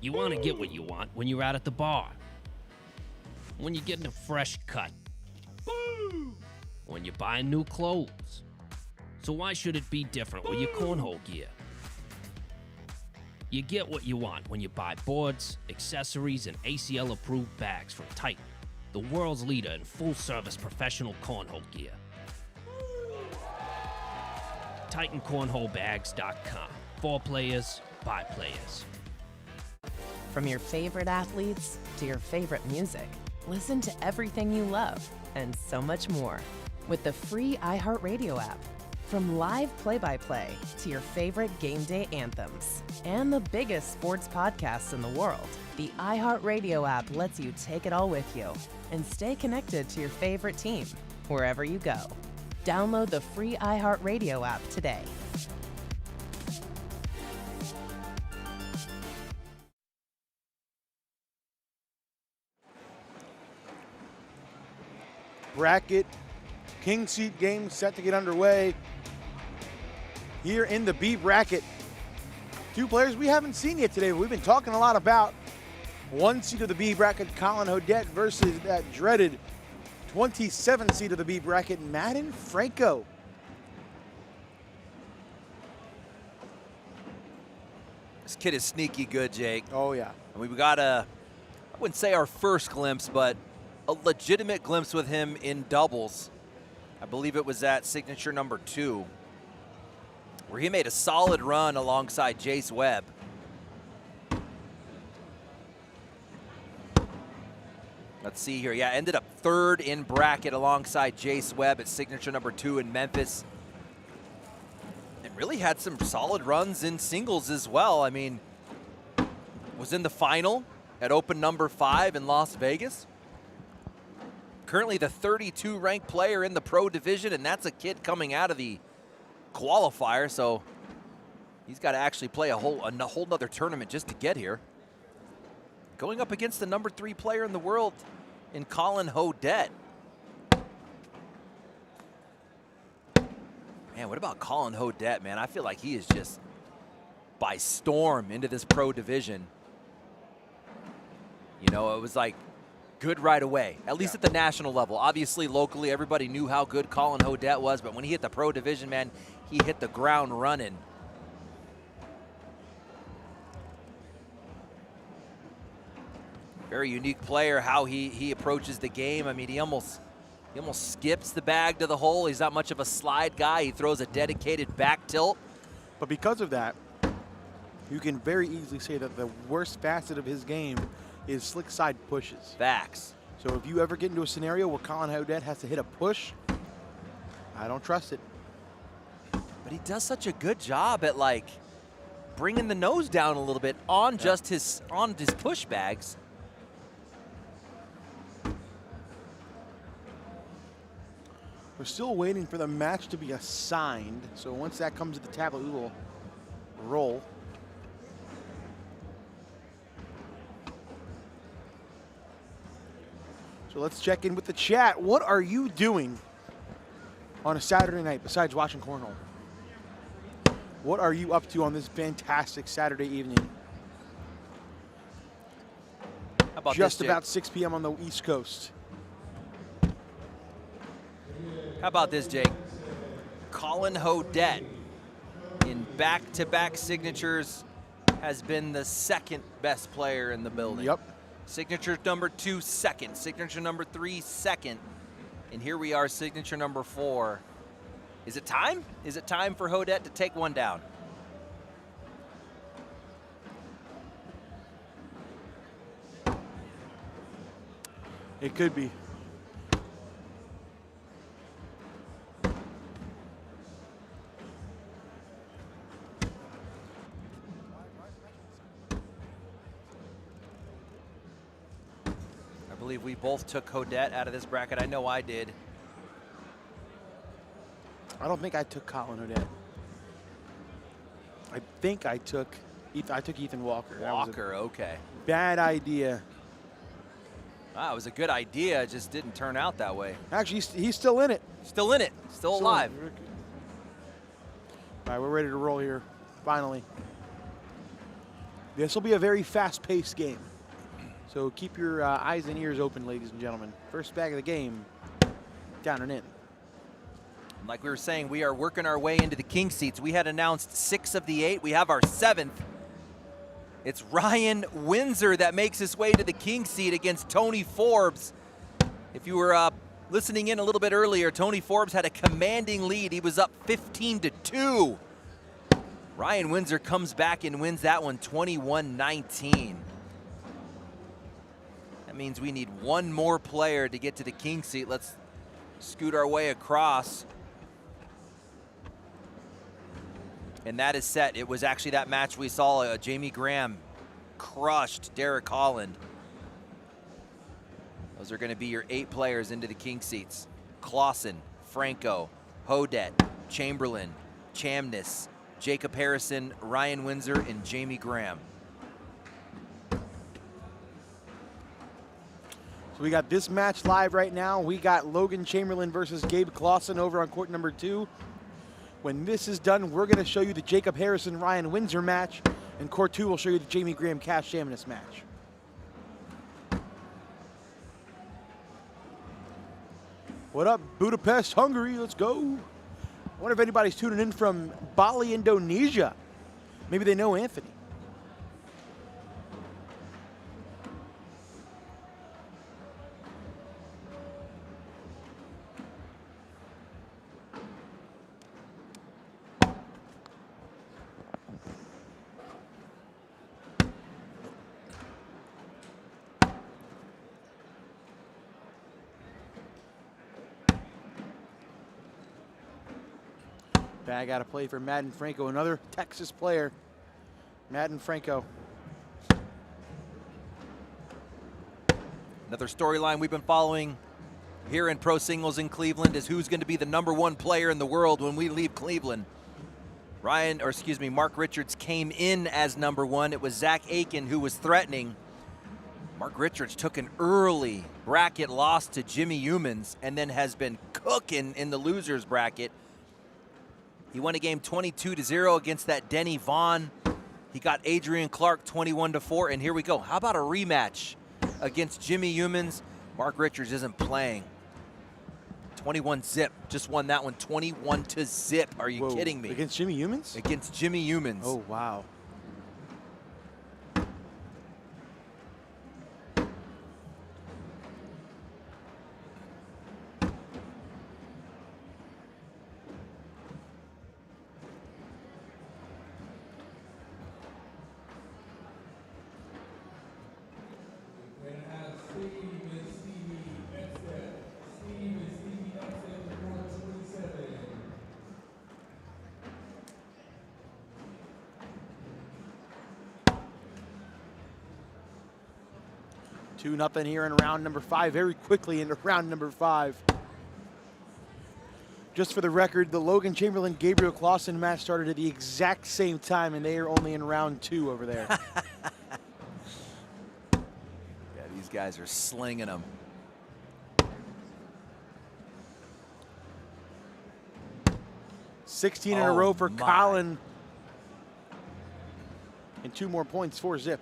E: You want to get what you want when you're out at the bar. When you're getting a fresh cut. When you're buying new clothes. So why should it be different with your cornhole gear? You get what you want when you buy boards, accessories, and ACL-approved bags from Titan, the world's leader in full-service professional cornhole gear. TitanCornholeBags.com. For players, by players.
F: From your favorite athletes to your favorite music, listen to everything you love and so much more with the free iHeartRadio app. From live play-by-play to your favorite game day anthems and the biggest sports podcasts in the world, the iHeartRadio app lets you take it all with you and stay connected to your favorite team wherever you go. Download the free iHeartRadio app today.
A: Bracket king seat game set to get underway here in the B bracket. 2 players we haven't seen yet today, but we've been talking a lot about. 1 seed of the B bracket, Colin Hodette, versus that dreaded 27 seed of the B bracket, Madden Franco.
D: This kid is sneaky good, Jake.
A: Oh, yeah.
D: And we've got I wouldn't say our first glimpse, but a legitimate glimpse with him in doubles. I believe it was at signature number 2, where he made a solid run alongside Jace Webb. Let's see here. Yeah, ended up 3rd in bracket alongside Jace Webb at signature number 2 in Memphis. really had some solid runs in singles as well. I mean, was in the final at Open number 5 in Las Vegas. Currently the 32 ranked player in the pro division, and that's a kid coming out of the qualifier, so he's got to actually play a whole nother tournament just to get here. Going up against the number 3 player in the world in Colin Hodette. Man, what about Colin Hodette, man? I feel like he is just by storm into this pro division. You know, it was like good right away, at least at the national level. Obviously, locally, everybody knew how good Colin Hodette was, but when he hit the pro division, man, he hit the ground running. Very unique player, how he approaches the game. I mean, he almost skips the bag to the hole. He's not much of a slide guy. He throws a dedicated back tilt.
A: But because of that, you can very easily say that the worst facet of his game is slick side pushes.
D: Facts.
A: So if you ever get into a scenario where Colin Hodette has to hit a push, I don't trust it.
D: But he does such a good job at like bringing the nose down a little bit on just his push bags.
A: We're still waiting for the match to be assigned. So once that comes to the tablet, we will roll. So let's check in with the chat. What are you doing on a Saturday night besides watching cornhole? What are you up to on this fantastic Saturday evening?
D: How about
A: just
D: this,
A: about 6 p.m. on the East Coast.
D: How about this, Jake? Colin Hodette in back-to-back signatures has been the second best player in the building.
A: Yep.
D: Signature number 2, second. Signature number 3, second. And here we are, signature number 4. Is it time? Is it time for Hodette to take one down?
A: It could be.
D: I believe we both took Hodette out of this bracket. I know I did.
A: I don't think I took Colin Hodette. I think I took Ethan Walker.
D: Walker, okay.
A: Bad idea.
D: Wow, it was a good idea. It just didn't turn out that way.
A: Actually, he's still in it.
D: Still in it. Still alive.
A: All right, we're ready to roll here, finally. This will be a very fast-paced game. So keep your eyes and ears open, ladies and gentlemen. First bag of the game, down and in.
D: Like we were saying, we are working our way into the king seats. We had announced 6 of the 8. We have our 7th. It's Ryan Windsor that makes his way to the king seat against Tony Forbes. If you were listening in a little bit earlier, Tony Forbes had a commanding lead. He was up 15-2. Ryan Windsor comes back and wins that one 21-19. That means we need one more player to get to the king seat. Let's scoot our way across. And that is set. It was actually that match we saw. Jamie Graham crushed Derek Holland. Those are going to be your 8 players into the king seats. Clausen, Franco, Hodette, Chamberlain, Chamniss, Jacob Harrison, Ryan Windsor, and Jamie Graham.
A: So we got this match live right now. We got Logan Chamberlain versus Gabe Clausen over on court number 2. When this is done, we're going to show you the Jacob Harrison Ryan Windsor match, and court 2 will show you the Jamie Graham Cash Chamniss match. What up, Budapest, Hungary? Let's go. I wonder if anybody's tuning in from Bali, Indonesia. Maybe they know Anthony. Bag out of play for Madden Franco, another Texas player. Madden Franco.
D: Another storyline we've been following here in pro singles in Cleveland is who's going to be the #1 player in the world when we leave Cleveland. Mark Richards came in as #1. It was Zach Aken who was threatening. Mark Richards took an early bracket loss to Jimmy Humans and then has been cooking in the losers bracket. He won a game 22-0 against that Denny Vaughn. He got Adrian Clark 21-4, and here we go. How about a rematch against Jimmy Humans? Mark Richards isn't playing. 21-zip, just won that one 21-0. Are you kidding me?
A: Against Jimmy Humans?
D: Against Jimmy Humans.
A: Oh, wow. Two nothing here in round number 5, very quickly into round number 5. Just for the record, the Logan Chamberlain Gabriel Clausen match started at the exact same time, and they are only in round 2 over there.
D: Yeah, these guys are slinging them.
A: $16 in a row for Colin. And 2 more points for Zip.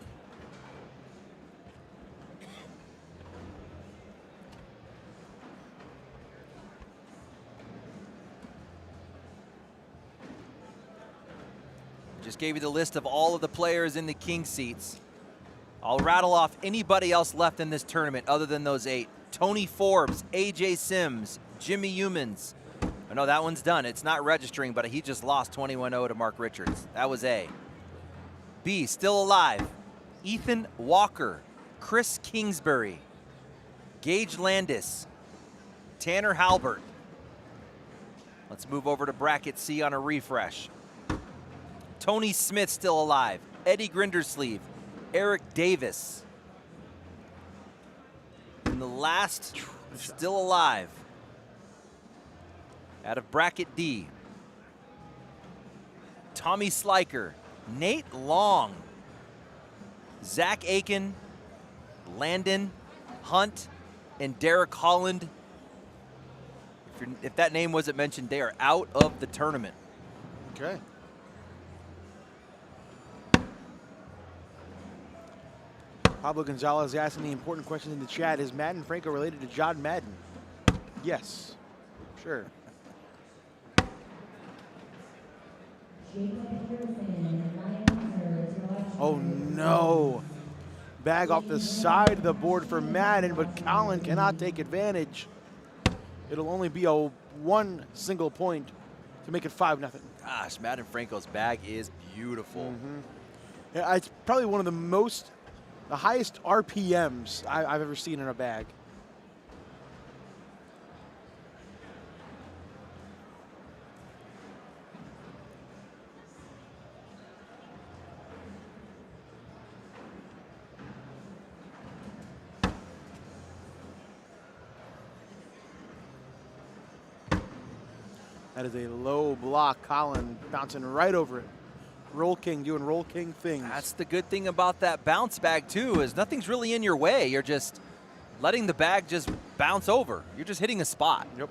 D: Just gave you the list of all of the players in the king seats. I'll rattle off anybody else left in this tournament other than those 8. Tony Forbes, AJ Sims, Jimmy Humans. Oh, no, that one's done. It's not registering, but he just lost 21-0 to Mark Richards. That was A. B, still alive. Ethan Walker, Chris Kingsbury, Gage Landis, Tanner Halbert. Let's move over to bracket C on a refresh. Tony Smith still alive. Eddie Grindersleeve, Eric Davis. And the last still alive. Out of bracket D, Tommy Sliker, Nate Long, Zach Aken, Landon Hunt, and Derek Holland. If that name wasn't mentioned, they are out of the tournament.
A: Okay. Pablo Gonzalez asking the important question in the chat. Is Madden Franco related to John Madden? Yes. Sure. Oh no. Bag off the side of the board for Madden, but Colin cannot take advantage. It'll only be a 1 single point to make it 5-0.
D: Gosh, Madden Franco's bag is beautiful.
A: Yeah, it's probably one of the highest RPMs I've ever seen in a bag. That is a low block. Colin bouncing right over it. Roll King doing Roll King things.
D: That's the good thing about that bounce bag too, is nothing's really in your way. You're just letting the bag just bounce over. You're just hitting a spot.
A: Yep.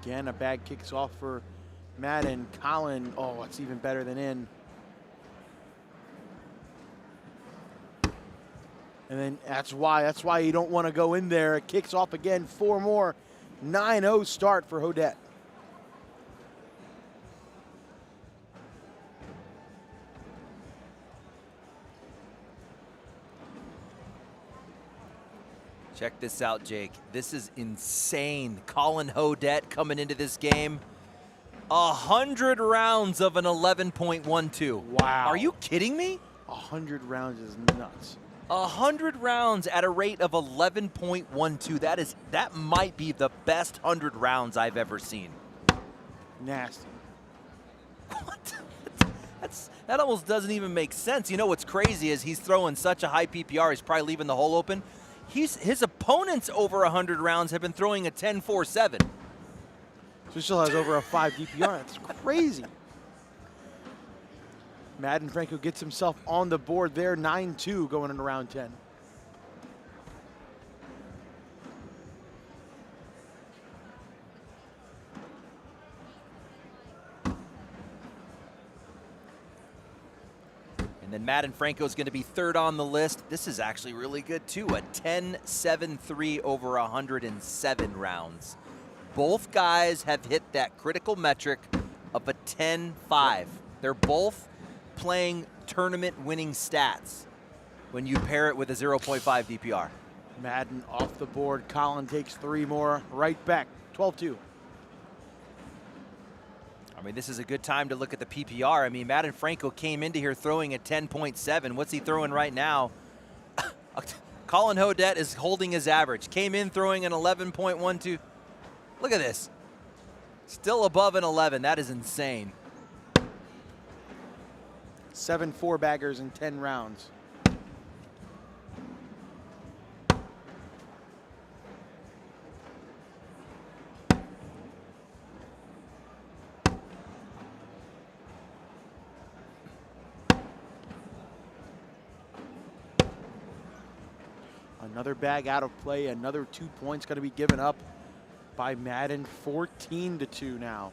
A: Again, a bag kicks off for Madden. Colin, oh, it's even better than in. And then that's why you don't want to go in there. It kicks off again, 4 more. 9-0 start for Hodette.
D: Check this out, Jake. This is insane. Colin Hodette coming into this game. 100 rounds of an 11.12.
A: Wow.
D: Are you kidding me?
A: 100 rounds is nuts.
D: 100 rounds at a rate of 11.12. That might be the best 100 rounds I've ever seen.
A: Nasty.
D: What? That almost doesn't even make sense. You know what's crazy is he's throwing such a high PPR, he's probably leaving the hole open. His opponents over 100 rounds have been throwing a 10.47.
A: So he still has over a 5 DPR. That's crazy. Madden Franco gets himself on the board there, 9-2 going into round 10.
D: And then Madden Franco is going to be third on the list. This is actually really good too, a 10.73 over 107 rounds. Both guys have hit that critical metric of a 10.5. They're both playing tournament winning stats when you pair it with a 0.5 DPR.
A: Madden off the board. Colin takes 3 more. Right back, 12-2.
D: I mean, this is a good time to look at the PPR. I mean, Madden Franco came into here throwing a 10.7. What's he throwing right now? Colin Hodette is holding his average. Came in throwing an 11.12. Look at this. Still above an 11. That is insane.
A: 7 4-baggers in 10 rounds. Another bag out of play. Another 2 points going to be given up by Madden. 14-2 now.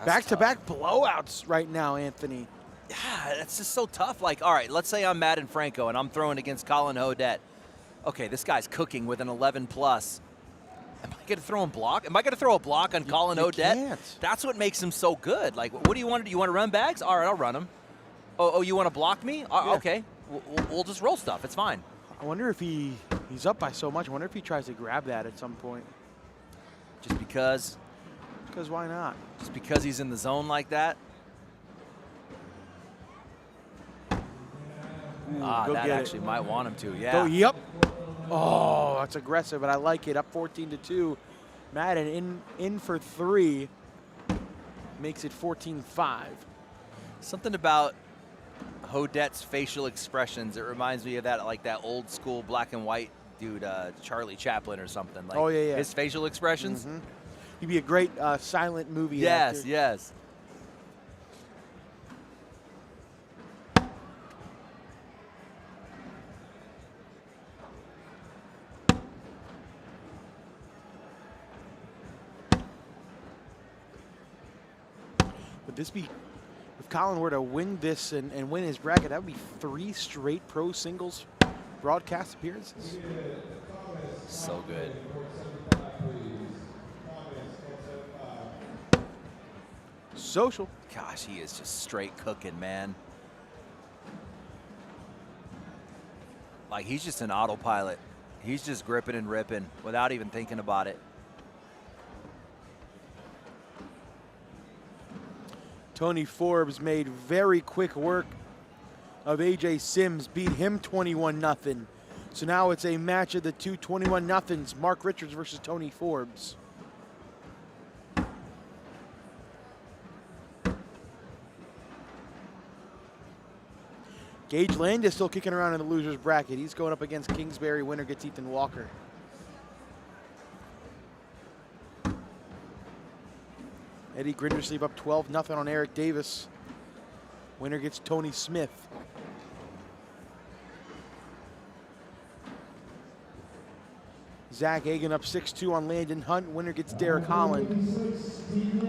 A: Back-to-back blowouts right now, Anthony.
D: Yeah, that's just so tough. Like, all right, let's say I'm Madden Franco and I'm throwing against Colin Hodette. Okay, this guy's cooking with an 11 plus. Am I going to throw him block? Am I going to throw a block on Colin Hodette?
A: Can't.
D: That's what makes him so good. Like, what do you want to do? You want to run bags? All right, I'll run them. Oh, you want to block me?
A: Yeah.
D: Okay, we'll just roll stuff. It's fine.
A: I wonder if he's up by so much. I wonder if he tries to grab that at some point.
D: Just because?
A: Because why not?
D: Just because he's in the zone like that? That actually might want him to, yeah.
A: Oh, yep. Oh, that's aggressive, but I like it. Up 14-2. Madden in for 3. Makes it 14-5.
D: Something about Hodette's facial expressions, it reminds me of that, like that old school black and white dude, Charlie Chaplin or something. Like,
A: oh, yeah.
D: His facial expressions.
A: Mm-hmm. He'd be a great silent movie
D: Yes,
A: actor.
D: yes.
A: Would this be, if Colin were to win this and win his bracket, that would be 3 straight pro singles broadcast appearances?
D: So good.
A: Social.
D: Gosh, he is just straight cooking, man. Like, he's just an autopilot. He's just gripping and ripping without even thinking about it.
A: Tony Forbes made very quick work of AJ Sims, beat him 21-0. So now it's a match of the two 21-0s, Mark Richards versus Tony Forbes. Gage Landis still kicking around in the loser's bracket. He's going up against Kingsbury. Winner gets Ethan Walker. Eddie Grindersleeve up 12-0 on Eric Davis. Winner gets Tony Smith. Zach Aken up 6-2 on Landon Hunt. Winner gets Derek Holland.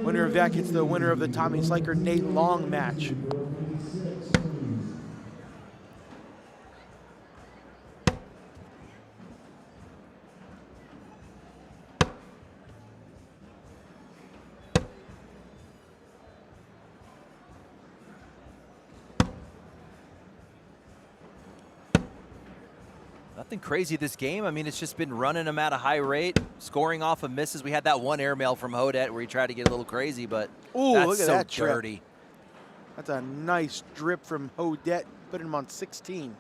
A: Winner of that gets the winner of the Tommy Sliker Nate Long match.
D: Nothing crazy this game. I mean, it's just been running them at a high rate, scoring off of misses. We had that one airmail from Hodette where he tried to get a little crazy, but
A: ooh,
D: that's
A: look at
D: so
A: that
D: dirty.
A: Trip. That's a nice drip from Hodette, putting him on 16.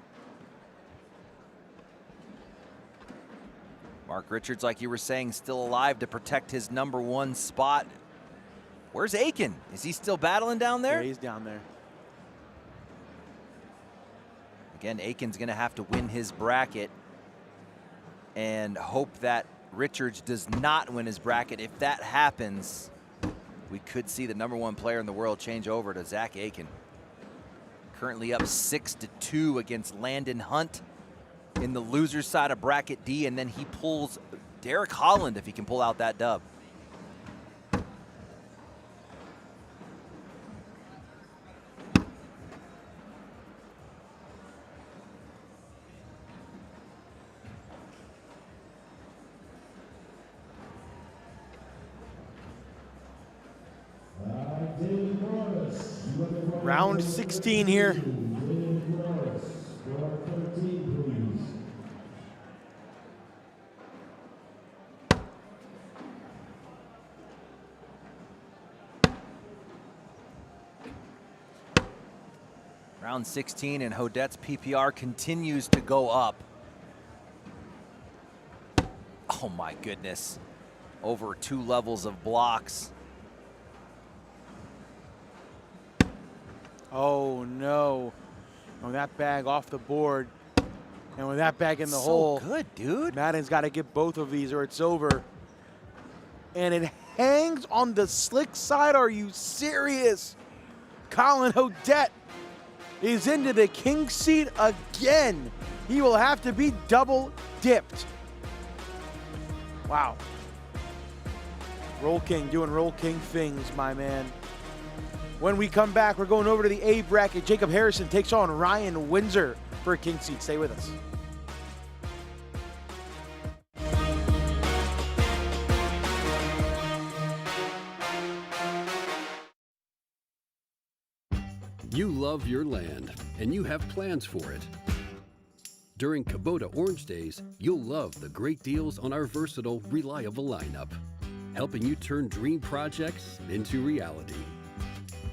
D: Mark Richards, like you were saying, still alive to protect his #1 spot. Where's Aken? Is he still battling down there?
A: Yeah, he's down there.
D: Again, Aken's going to have to win his bracket and hope that Richards does not win his bracket. If that happens, we could see the #1 player in the world change over to Zach Aken. Currently up 6-2 against Landon Hunt in the loser's side of bracket D, and then he pulls Derek Holland if he can pull out that dub.
A: Round 16 here.
D: Round 16, and Hodette's PPR continues to go up. Oh my goodness. Over 2 levels of blocks.
A: Oh no. With that bag off the board, and with that bag in the
D: So
A: hole.
D: good, dude.
A: Madden's got to get both of these or it's over. And it hangs on the slick side. Are you serious? Colin Hodette is into the king seat again. He will have to be double dipped. Wow. Roll King doing Roll King things, my man. When we come back, we're going over to the A bracket. Jacob Harrison takes on Ryan Windsor for a king seat. Stay with us.
G: You love your land, and you have plans for it. During Kubota Orange Days, you'll love the great deals on our versatile, reliable lineup, helping you turn dream projects into reality.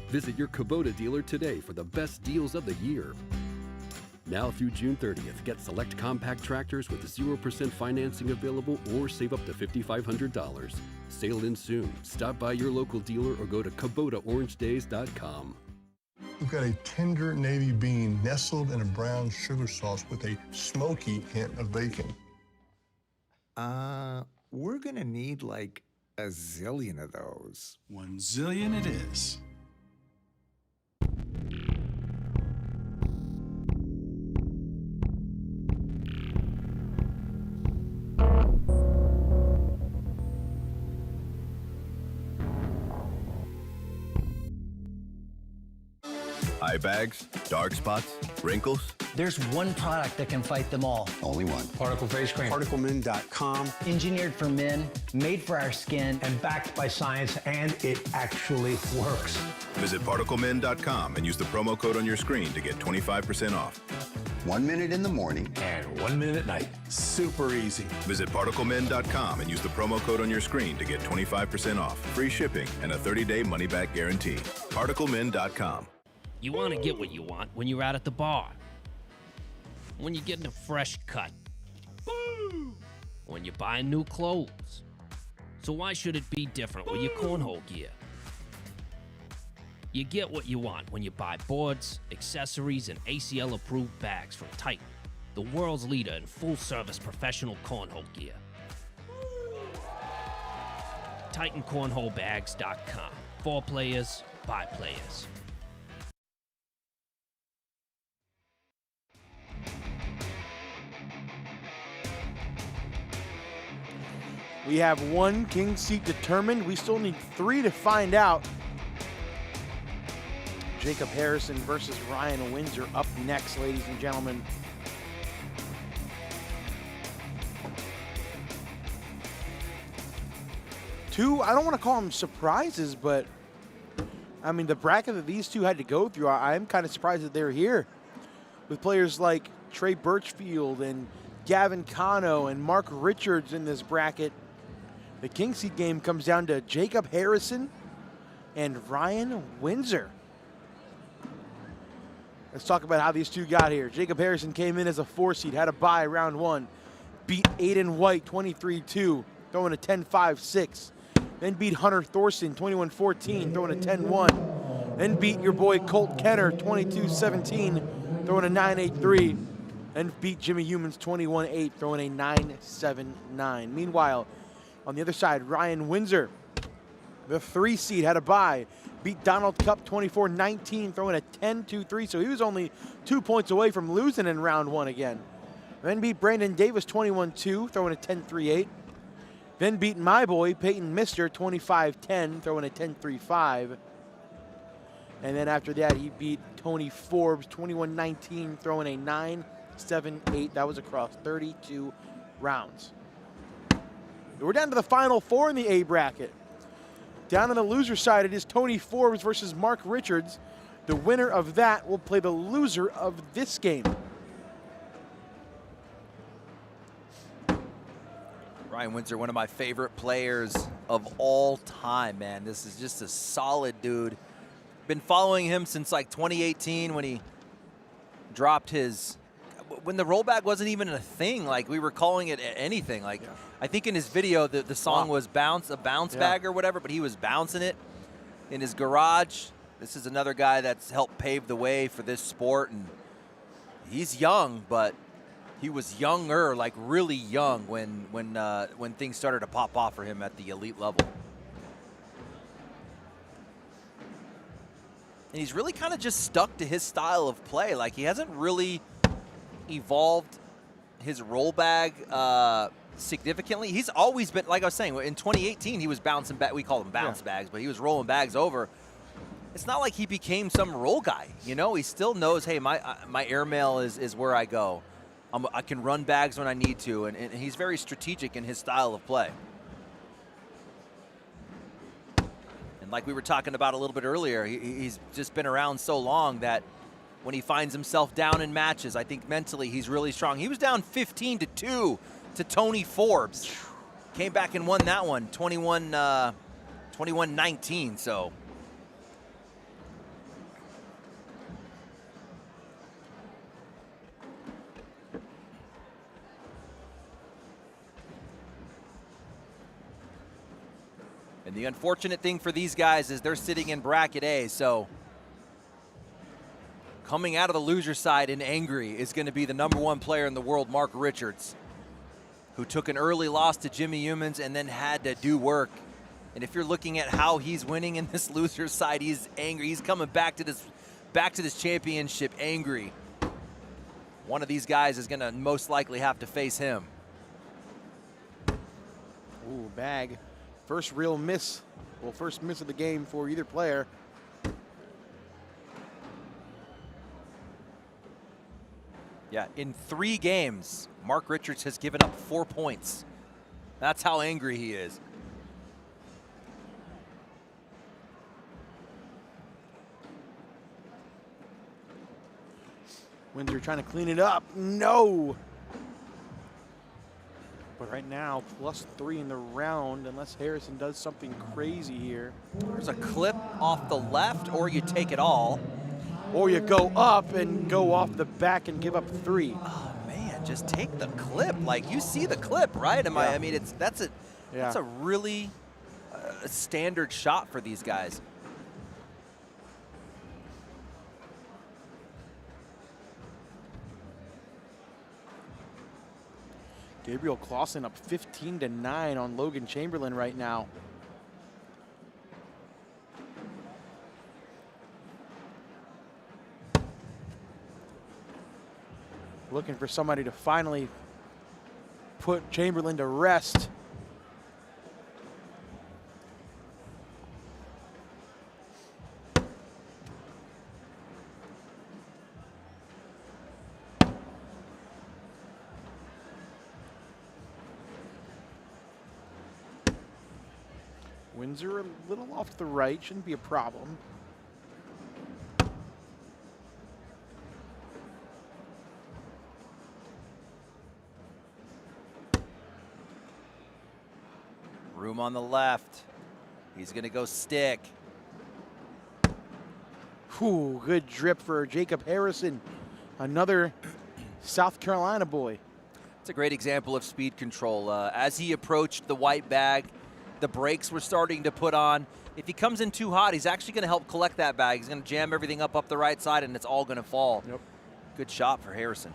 G: Visit your Kubota dealer today for the best deals of the year. Now through June 30th, get select compact tractors with 0% financing available or save up to $5,500. Sale ends soon. Stop by your local dealer or go to KubotaOrangeDays.com.
H: We've got a tender navy bean nestled in a brown sugar sauce with a smoky hint of bacon.
I: We're gonna need like a zillion of those.
C: 1 zillion it is.
J: Eye bags, dark spots, wrinkles.
K: There's one product that can fight them all.
M: Only one.
L: Particle face cream. ParticleMin.com.
K: Engineered for men, made for our skin,
L: And backed by science, and it actually works.
J: Visit ParticleMin.com and use the promo code on your screen to get 25% off.
M: 1 minute in the morning.
L: And 1 minute at night.
C: Super easy.
J: Visit ParticleMin.com and use the promo code on your screen to get 25% off, free shipping, and a 30-day money-back guarantee. ParticleMin.com.
E: You want to get what you want when you're out at the bar. When you're getting a fresh cut. When you're buying new clothes. So why should it be different with your cornhole gear? You get what you want when you buy boards, accessories, and ACL-approved bags from Titan, the world's leader in full-service professional cornhole gear. TitanCornholeBags.com. For players, by players.
A: We have 1 king seat determined. We still need 3 to find out. Jacob Harrison versus Ryan Windsor up next, ladies and gentlemen. Two, I don't want to call them surprises, but I mean, the bracket that these two had to go through, I'm kind of surprised that they're here. With players like Trey Birchfield and Gavin Cano and Mark Richards in this bracket. The king seat game comes down to Jacob Harrison and Ryan Windsor. Let's talk about how these two got here. Jacob Harrison came in as a 4 seed, had a bye round 1. beat Aiden White 23-2, throwing a 10-5-6. Then beat Hunter Thorson 21-14, throwing a 10-1. Then beat your boy Colt Kenner 22-17, throwing a 9-8-3. Then beat Jimmy Humans 21-8, throwing a 9-7-9. Meanwhile, on the other side, Ryan Windsor, the 3 seed, had a bye. Beat Donald Cup 24-19, throwing a 10-2-3, so he was only 2 points away from losing in round 1 again. Then beat Brandon Davis 21-2, throwing a 10-3-8. Then beat my boy Peyton Mister 25-10, throwing a 10-3-5. And then after that, he beat Tony Forbes 21-19, throwing a 9-7-8. That was across 32 rounds. We're down to the final 4 in the A bracket. Down on the loser side, it is Tony Forbes versus Mark Richards. The winner of that will play the loser of this game.
D: Ryan Windsor, one of my favorite players of all time, man. This is just a solid dude. Been following him since like 2018 when he dropped his, when the rollback wasn't even a thing. Like we were calling it anything. Like I think in his video the song was a bounce bag or whatever, but he was bouncing it in his garage. This is another guy that's helped pave the way for this sport, and he's young, but he was younger, like really young, when things started to pop off for him at the elite level. And he's really kind of just stuck to his style of play. Like he hasn't really evolved his roll bag significantly. He's always been, like I was saying, in 2018 he was bouncing back. We call them bounce bags, but he was rolling bags over. It's not like he became some roll guy, you know. He still knows, hey, my airmail is where I go. I can run bags when I need to, and he's very strategic in his style of play. And like we were talking about a little bit earlier, he's just been around so long that when he finds himself down in matches, I think mentally he's really strong. He was down 15-2 to Tony Forbes. Came back and won that one, 21-19, so. And the unfortunate thing for these guys is they're sitting in bracket A, so coming out of the loser side in angry is going to be the #1 player in the world, Mark Richards, who took an early loss to Jimmy Humans and then had to do work. And if you're looking at how he's winning in this loser side, he's angry. He's coming back to this championship angry. One of these guys is going to most likely have to face him.
A: Ooh, bag. First real miss, well, first miss of the game for either player.
D: Yeah, in 3 games, Mark Richards has given up 4 points. That's how angry he is.
A: Windsor trying to clean it up. No! But right now, +3 in the round, unless Harrison does something crazy here.
D: There's a clip off the left, or you take it all.
A: Or you go up and go off the back and give up 3.
D: Oh man, just take the clip. Like you see the clip, right? I mean, that's a really standard shot for these guys.
A: Gabriel Clausen up 15-9 on Logan Chamberlain right now. Looking for somebody to finally put Chamberlain to rest. Windsor a little off to the right, shouldn't be a problem.
D: Room on the left. He's gonna go stick.
A: Whew, good drip for Jacob Harrison, another South Carolina boy.
D: It's a great example of speed control. As he approached the white bag, the brakes were starting to put on. If he comes in too hot, he's actually going to help collect that bag. He's going to jam everything up the right side, and it's all going to fall.
A: Yep.
D: Good shot for Harrison.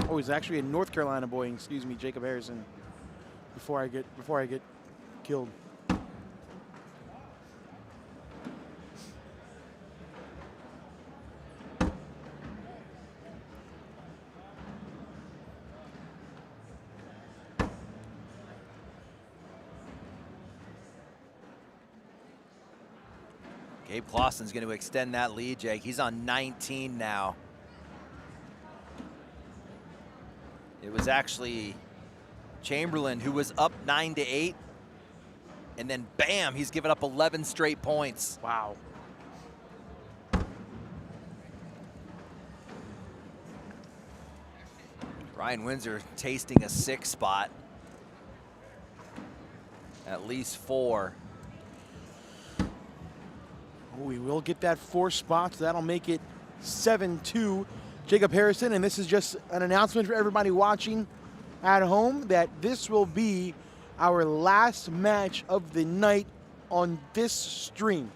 A: Oh, he's actually a North Carolina boy. Excuse me, Jacob Harrison. Before I get killed.
D: Gabe Clausen's going to extend that lead, Jake. He's on 19 now. It was actually Chamberlain who was up 9-8, and then bam, he's given up 11 straight points.
A: Wow.
D: Ryan Windsor tasting a 6 spot. At least 4.
A: We will get that 4 spot, so that'll make it 7-2. Jacob Harrison, and this is just an announcement for everybody watching at home that this will be our last match of the night on this stream,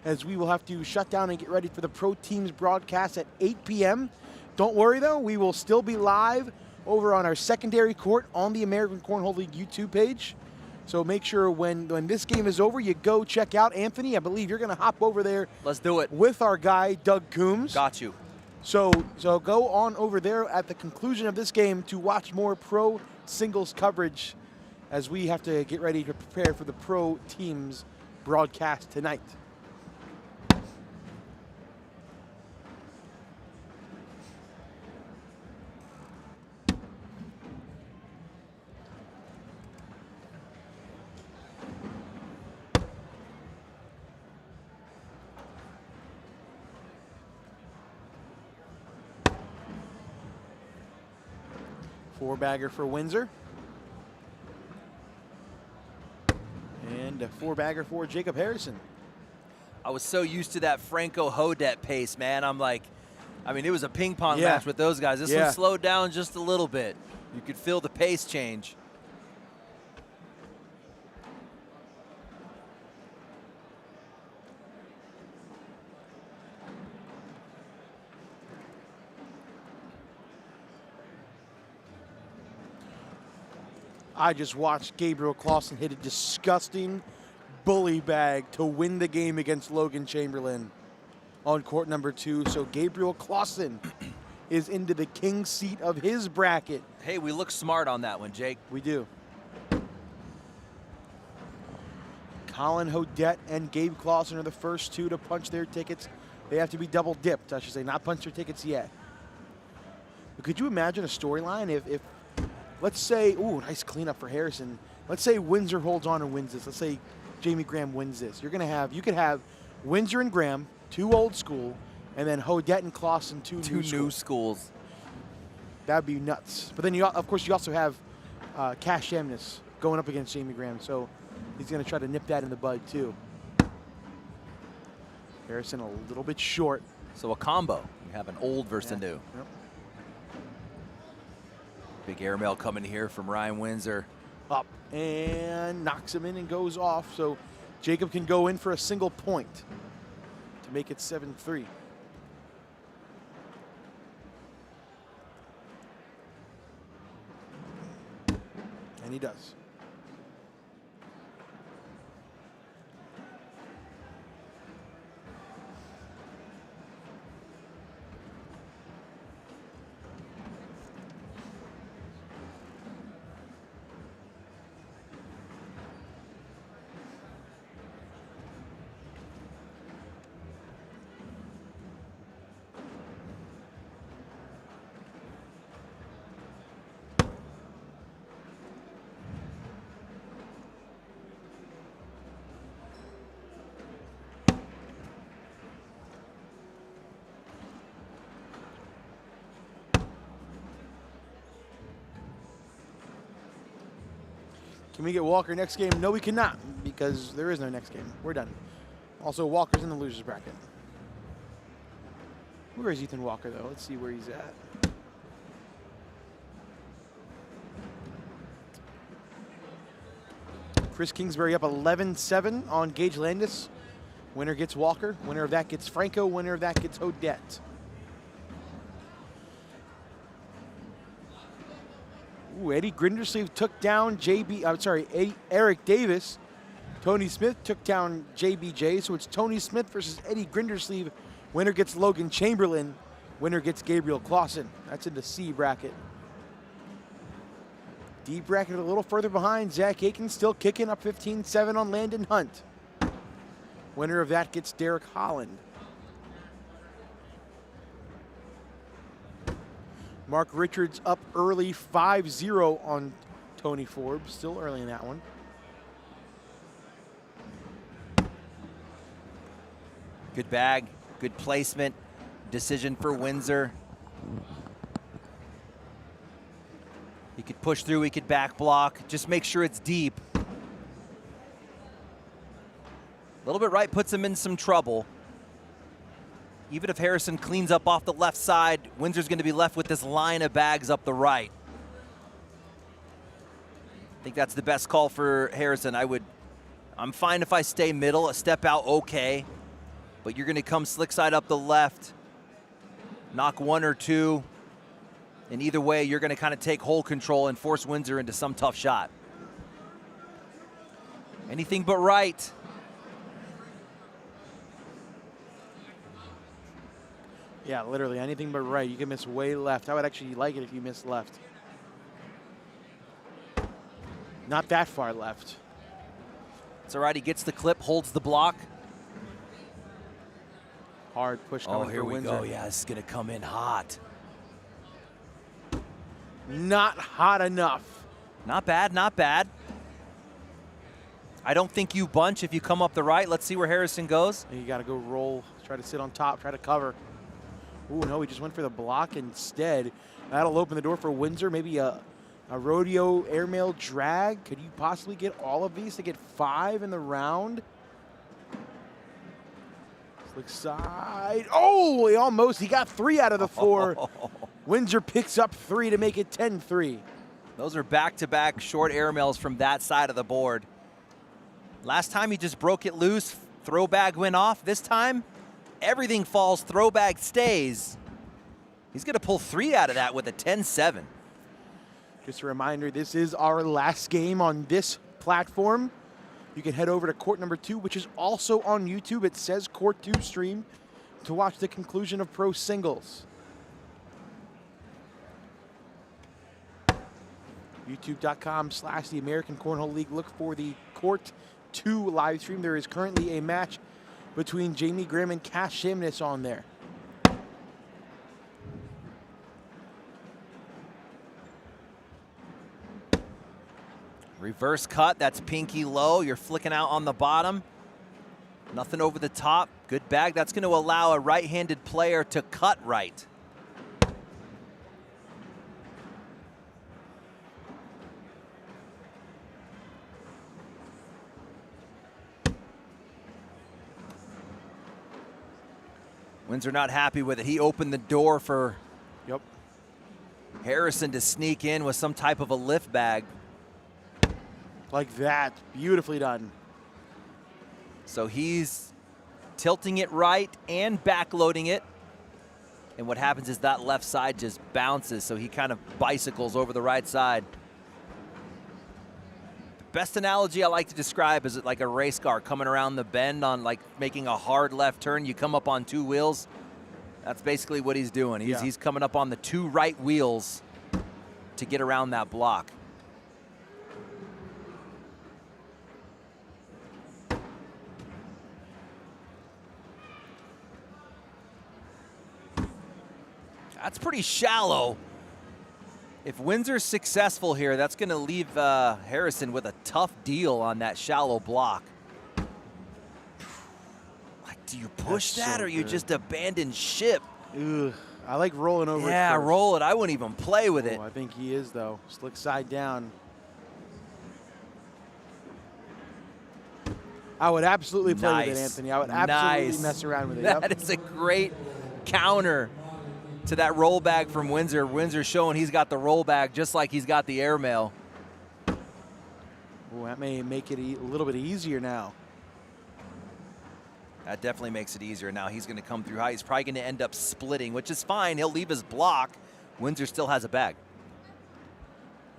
A: as we will have to shut down and get ready for the Pro Teams broadcast at 8 p.m. Don't worry though, we will still be live over on our secondary court on the American Cornhole League YouTube page. So make sure when this game is over, you go check out Anthony. I believe you're going to hop over there.
D: Let's do it.
A: With our guy, Doug Coombs.
D: Got you.
A: So go on over there at the conclusion of this game to watch more pro singles coverage as we have to get ready to prepare for the Pro Teams broadcast tonight. Four-bagger for Windsor. And a 4-bagger for Jacob Harrison.
D: I was so used to that Franco Hodet pace, man. I'm like, I mean, it was a ping pong match with those guys. This one slowed down just a little bit. You could feel the pace change.
A: I just watched Gabriel Clausen hit a disgusting bully bag to win the game against Logan Chamberlain on court number 2. So Gabriel Clausen is into the king seat of his bracket.
D: Hey, we look smart on that one, Jake.
A: We do. Colin Hodet and Gabe Clausen are the first 2 to punch their tickets. They have to be double dipped, I should say, not punch their tickets yet. But could you imagine a storyline if let's say, ooh, nice cleanup for Harrison. Let's say Windsor holds on and wins this. Let's say Jamie Graham wins this. You could have Windsor and Graham, 2 old school, and then Hodet and Clausen, 2 new schools. That'd be nuts. But then, of course, you also have Cash Chamniss going up against Jamie Graham, so he's going to try to nip that in the bud, too. Harrison a little bit short.
D: So a combo. You have an old versus a new.
A: Yep.
D: Big airmail coming here from Ryan Windsor.
A: Up and knocks him in and goes off. So Jacob can go in for a single point to make it 7-3. And he does. Can we get Walker next game? No, we cannot, because there is no next game. We're done. Also, Walker's in the losers bracket. Where is Ethan Walker, though? Let's see where he's at. Chris Kingsbury up 11-7 on Gage Landis. Winner gets Walker. Winner of that gets Franco. Winner of that gets Odette. Ooh, Eddie Grindersleeve took down Eric Davis. Tony Smith took down JBJ, so it's Tony Smith versus Eddie Grindersleeve. Winner gets Logan Chamberlain. Winner gets Gabriel Clausen. That's in the C bracket. D bracket a little further behind. Zach Aken still kicking up 15-7 on Landon Hunt. Winner of that gets Derek Holland. Mark Richards up early 5-0 on Tony Forbes. Still early in that one.
D: Good bag, good placement. Decision for Windsor. He could push through, he could back block. Just make sure it's deep. A little bit right puts him in some trouble. Even if Harrison cleans up off the left side, Windsor's going to be left with this line of bags up the right. I think that's the best call for Harrison. I'm fine if I stay middle, a step out, okay. But you're going to come slick side up the left, knock one or two, and either way, you're going to kind of take hole control and force Windsor into some tough shot. Anything but right.
A: Yeah, literally anything but right. You can miss way left. I would actually like it if you missed left. Not that far left.
D: It's all right. He gets the clip, holds the block.
A: Hard push coming
D: here
A: for
D: we
A: Windsor.
D: go. Yeah, this is going to come in hot.
A: Not hot enough.
D: Not bad, not bad. I don't think you bunch if you come up the right. Let's see where Harrison goes.
A: You got to go roll, try to sit on top, try to cover. Ooh, no, he just went for the block instead. That'll open the door for Windsor. Maybe a rodeo airmail drag. Could you possibly get all of these to get 5 in the round? Slick side. Oh, he got 3 out of the 4. Windsor picks up 3 to make it 10-3.
D: Those are back-to-back short airmails from that side of the board. Last time he just broke it loose, throw bag went off. This time, everything falls, throw bag stays. He's going to pull 3 out of that with a 10-7.
A: Just a reminder, this is our last game on this platform. You can head over to court number 2, which is also on YouTube. It says court 2 stream to watch the conclusion of pro singles. YouTube.com/the American Cornhole League. Look for the court 2 live stream. There is currently a match between Jamie Graham and Cash Chamniss on there.
D: Reverse cut, that's pinky low. You're flicking out on the bottom. Nothing over the top. Good bag. That's going to allow a right-handed player to cut right. Windsor not happy with it. He opened the door for Harrison to sneak in with some type of a lift bag.
A: Like that. Beautifully done.
D: So he's tilting it right and backloading it. And what happens is that left side just bounces, so he kind of bicycles over the right side. The best analogy I like to describe is like a race car coming around the bend on like making a hard left turn. You come up on 2 wheels. That's basically what he's doing. He's coming up on the 2 right wheels to get around that block. That's pretty shallow. If Windsor's successful here, that's going to leave Harrison with a tough deal on that shallow block. Like, do you push that or you just abandon ship?
A: Ugh, I like rolling over.
D: Yeah,
A: it first.
D: roll it. I wouldn't even play with it.
A: I think he is, though. Slick side down. I would absolutely play with it, Anthony. I would absolutely
D: Nice.
A: mess around with it.
D: That
A: Yep.
D: is a great counter to that roll bag from Windsor. Windsor showing he's got the roll bag just like he's got the airmail.
A: Ooh, that may make it a little bit easier now.
D: That definitely makes it easier. Now he's going to come through high. He's probably going to end up splitting, which is fine. He'll leave his block. Windsor still has a bag.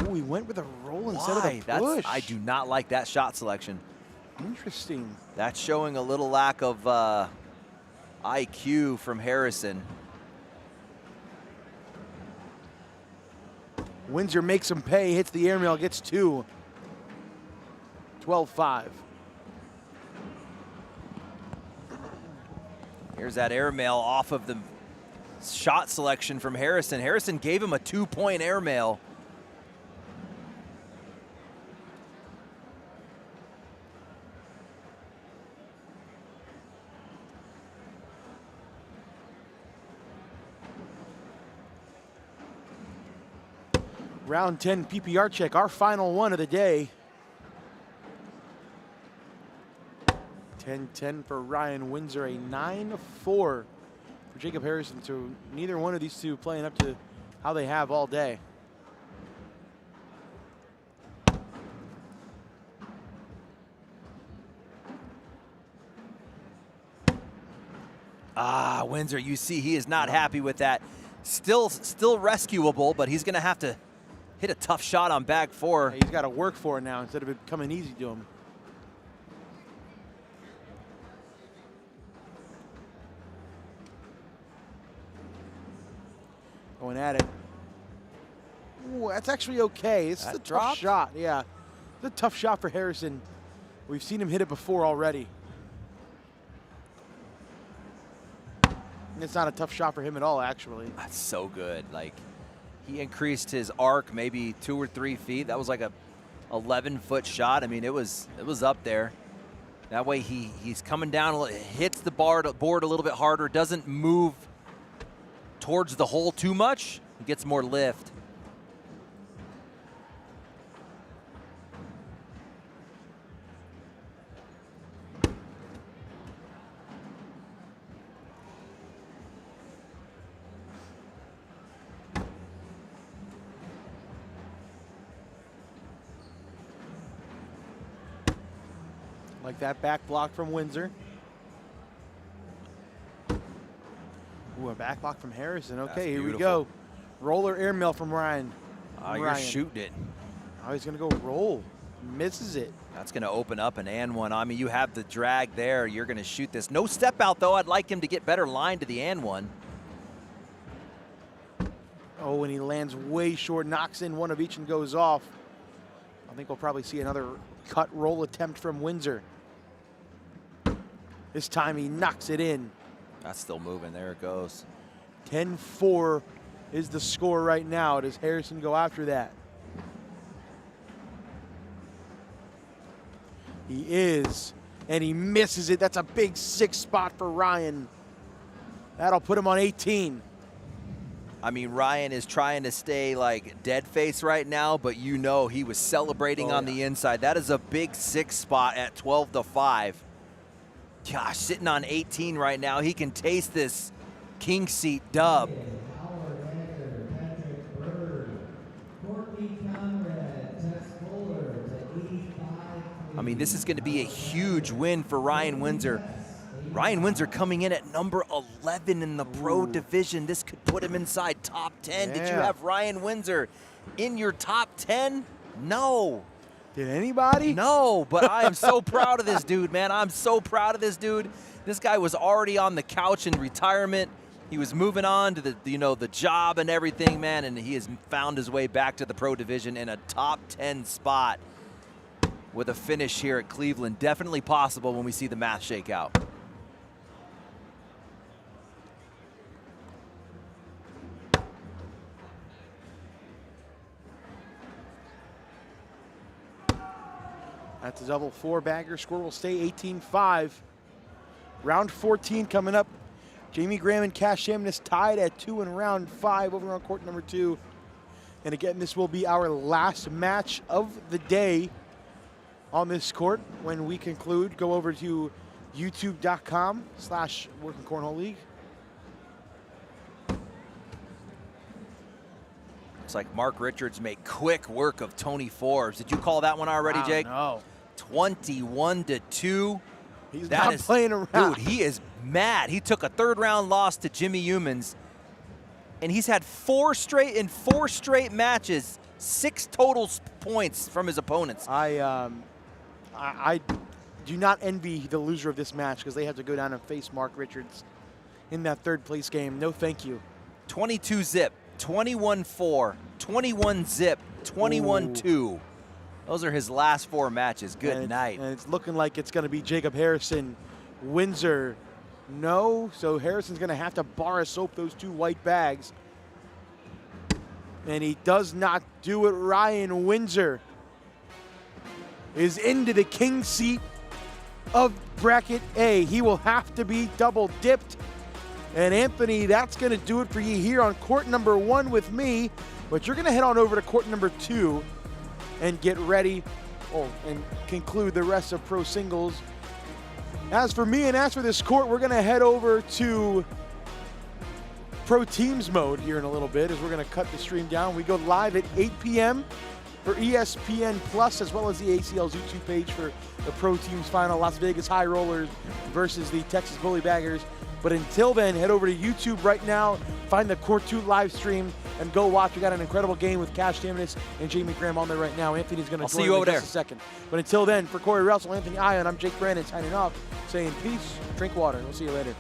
A: Ooh, he went with a roll instead of a
D: Why?
A: push.
D: I do not like that shot selection.
A: Interesting.
D: That's showing a little lack of IQ from Harrison.
A: Windsor makes him pay, hits the airmail, gets 2. 12-5.
D: Here's that airmail off of the shot selection from Harrison. Harrison gave him a 2-point airmail.
A: Round 10 PPR check, our final one of the day. 10-10 for Ryan Windsor, a 9-4 for Jacob Harrison. So neither one of these two playing up to how they have all day.
D: Ah, Windsor, you see he is not happy with that. Still rescuable, but he's going to have to hit a tough shot on bag 4.
A: He's got to work for it now instead of it coming easy to him. Going at it. Ooh, that's actually okay. It's a tough shot. Yeah, it's a tough shot for Harrison. We've seen him hit it before already. And it's not a tough shot for him at all, actually.
D: That's so good. Like, he increased his arc maybe 2 or 3 feet. That was like a 11-foot shot. I mean, it was up there. That way he's coming down, hits the board a little bit harder, doesn't move towards the hole too much. He gets more lift.
A: Like that back block from Windsor. Ooh, a back block from Harrison. Okay, here we go. Roller airmail from Ryan.
D: You're shooting it.
A: Oh, he's going to go roll. Misses it.
D: That's going to open up an and one. I mean, you have the drag there. You're going to shoot this. No step out, though. I'd like him to get better line to the and one.
A: Oh, and he lands way short, knocks in one of each and goes off. I think we'll probably see another cut roll attempt from Windsor. This time he knocks it in.
D: That's still moving. There it goes.
A: 10-4 is the score right now. Does Harrison go after that? He is, and he misses it. That's a big 6 spot for Ryan. That'll put him on 18.
D: I mean, Ryan is trying to stay like dead face right now, but you know he was celebrating on the inside. That is a big 6 spot at 12-5. Gosh, sitting on 18 right now. He can taste this king seat dub. I mean, this is going to be a huge win for Ryan Windsor. Ryan Windsor coming in at number 11 in the pro division. This could put him inside top 10. Did you have Ryan Windsor in your top 10? No.
A: Did anybody?
D: No, but I am so proud of this dude, man. I'm so proud of this dude. This guy was already on the couch in retirement. He was moving on to the job and everything, man, and he has found his way back to the pro division in a top 10 spot with a finish here at Cleveland. Definitely possible when we see the math shake out.
A: That's a double 4-bagger. Score will stay 18-5. Round 14 coming up. Jamie Graham and Cash Chamniss tied at 2 in round 5 over on court number 2. And again, this will be our last match of the day. on this court. When we conclude, go over to youtube.com/Working Cornhole League.
D: Looks like Mark Richards made quick work of Tony Forbes. Did you call that one already, Jake?
A: No.
D: 21-2.
A: He's not playing around.
D: Dude, he is mad. He took a third-round loss to Jimmy Humans, and he's had four straight matches, 6 total points from his opponents.
A: I do not envy the loser of this match because they have to go down and face Mark Richards in that third-place game. No, thank you.
D: 22-zip, 21-4, 21-zip, 21-2. Those are his last 4 matches. Good night.
A: And it's looking like it's going to be Jacob Harrison. Windsor, no. So Harrison's going to have to bar soap those 2 white bags. And he does not do it. Ryan Windsor is into the king seat of bracket A. He will have to be double dipped. And Anthony, that's going to do it for you here on court number 1 with me. But you're going to head on over to court number 2 and get ready and conclude the rest of pro singles. As for me and as for this court, we're going to head over to pro teams mode here in a little bit as we're going to cut the stream down. We go live at 8 p.m. for ESPN Plus, as well as the ACL's YouTube page for the pro teams final, Las Vegas High Rollers versus the Texas Bully Baggers. But until then, head over to YouTube right now, find the Court 2 live stream, and go watch. We got an incredible game with Cash Chamniss and Jamie Graham on there right now. Anthony's going to join in just a second. But until then, for Corey Russell, Anthony Ion, I'm Jake Brandon signing off, saying peace, drink water. We'll see you later.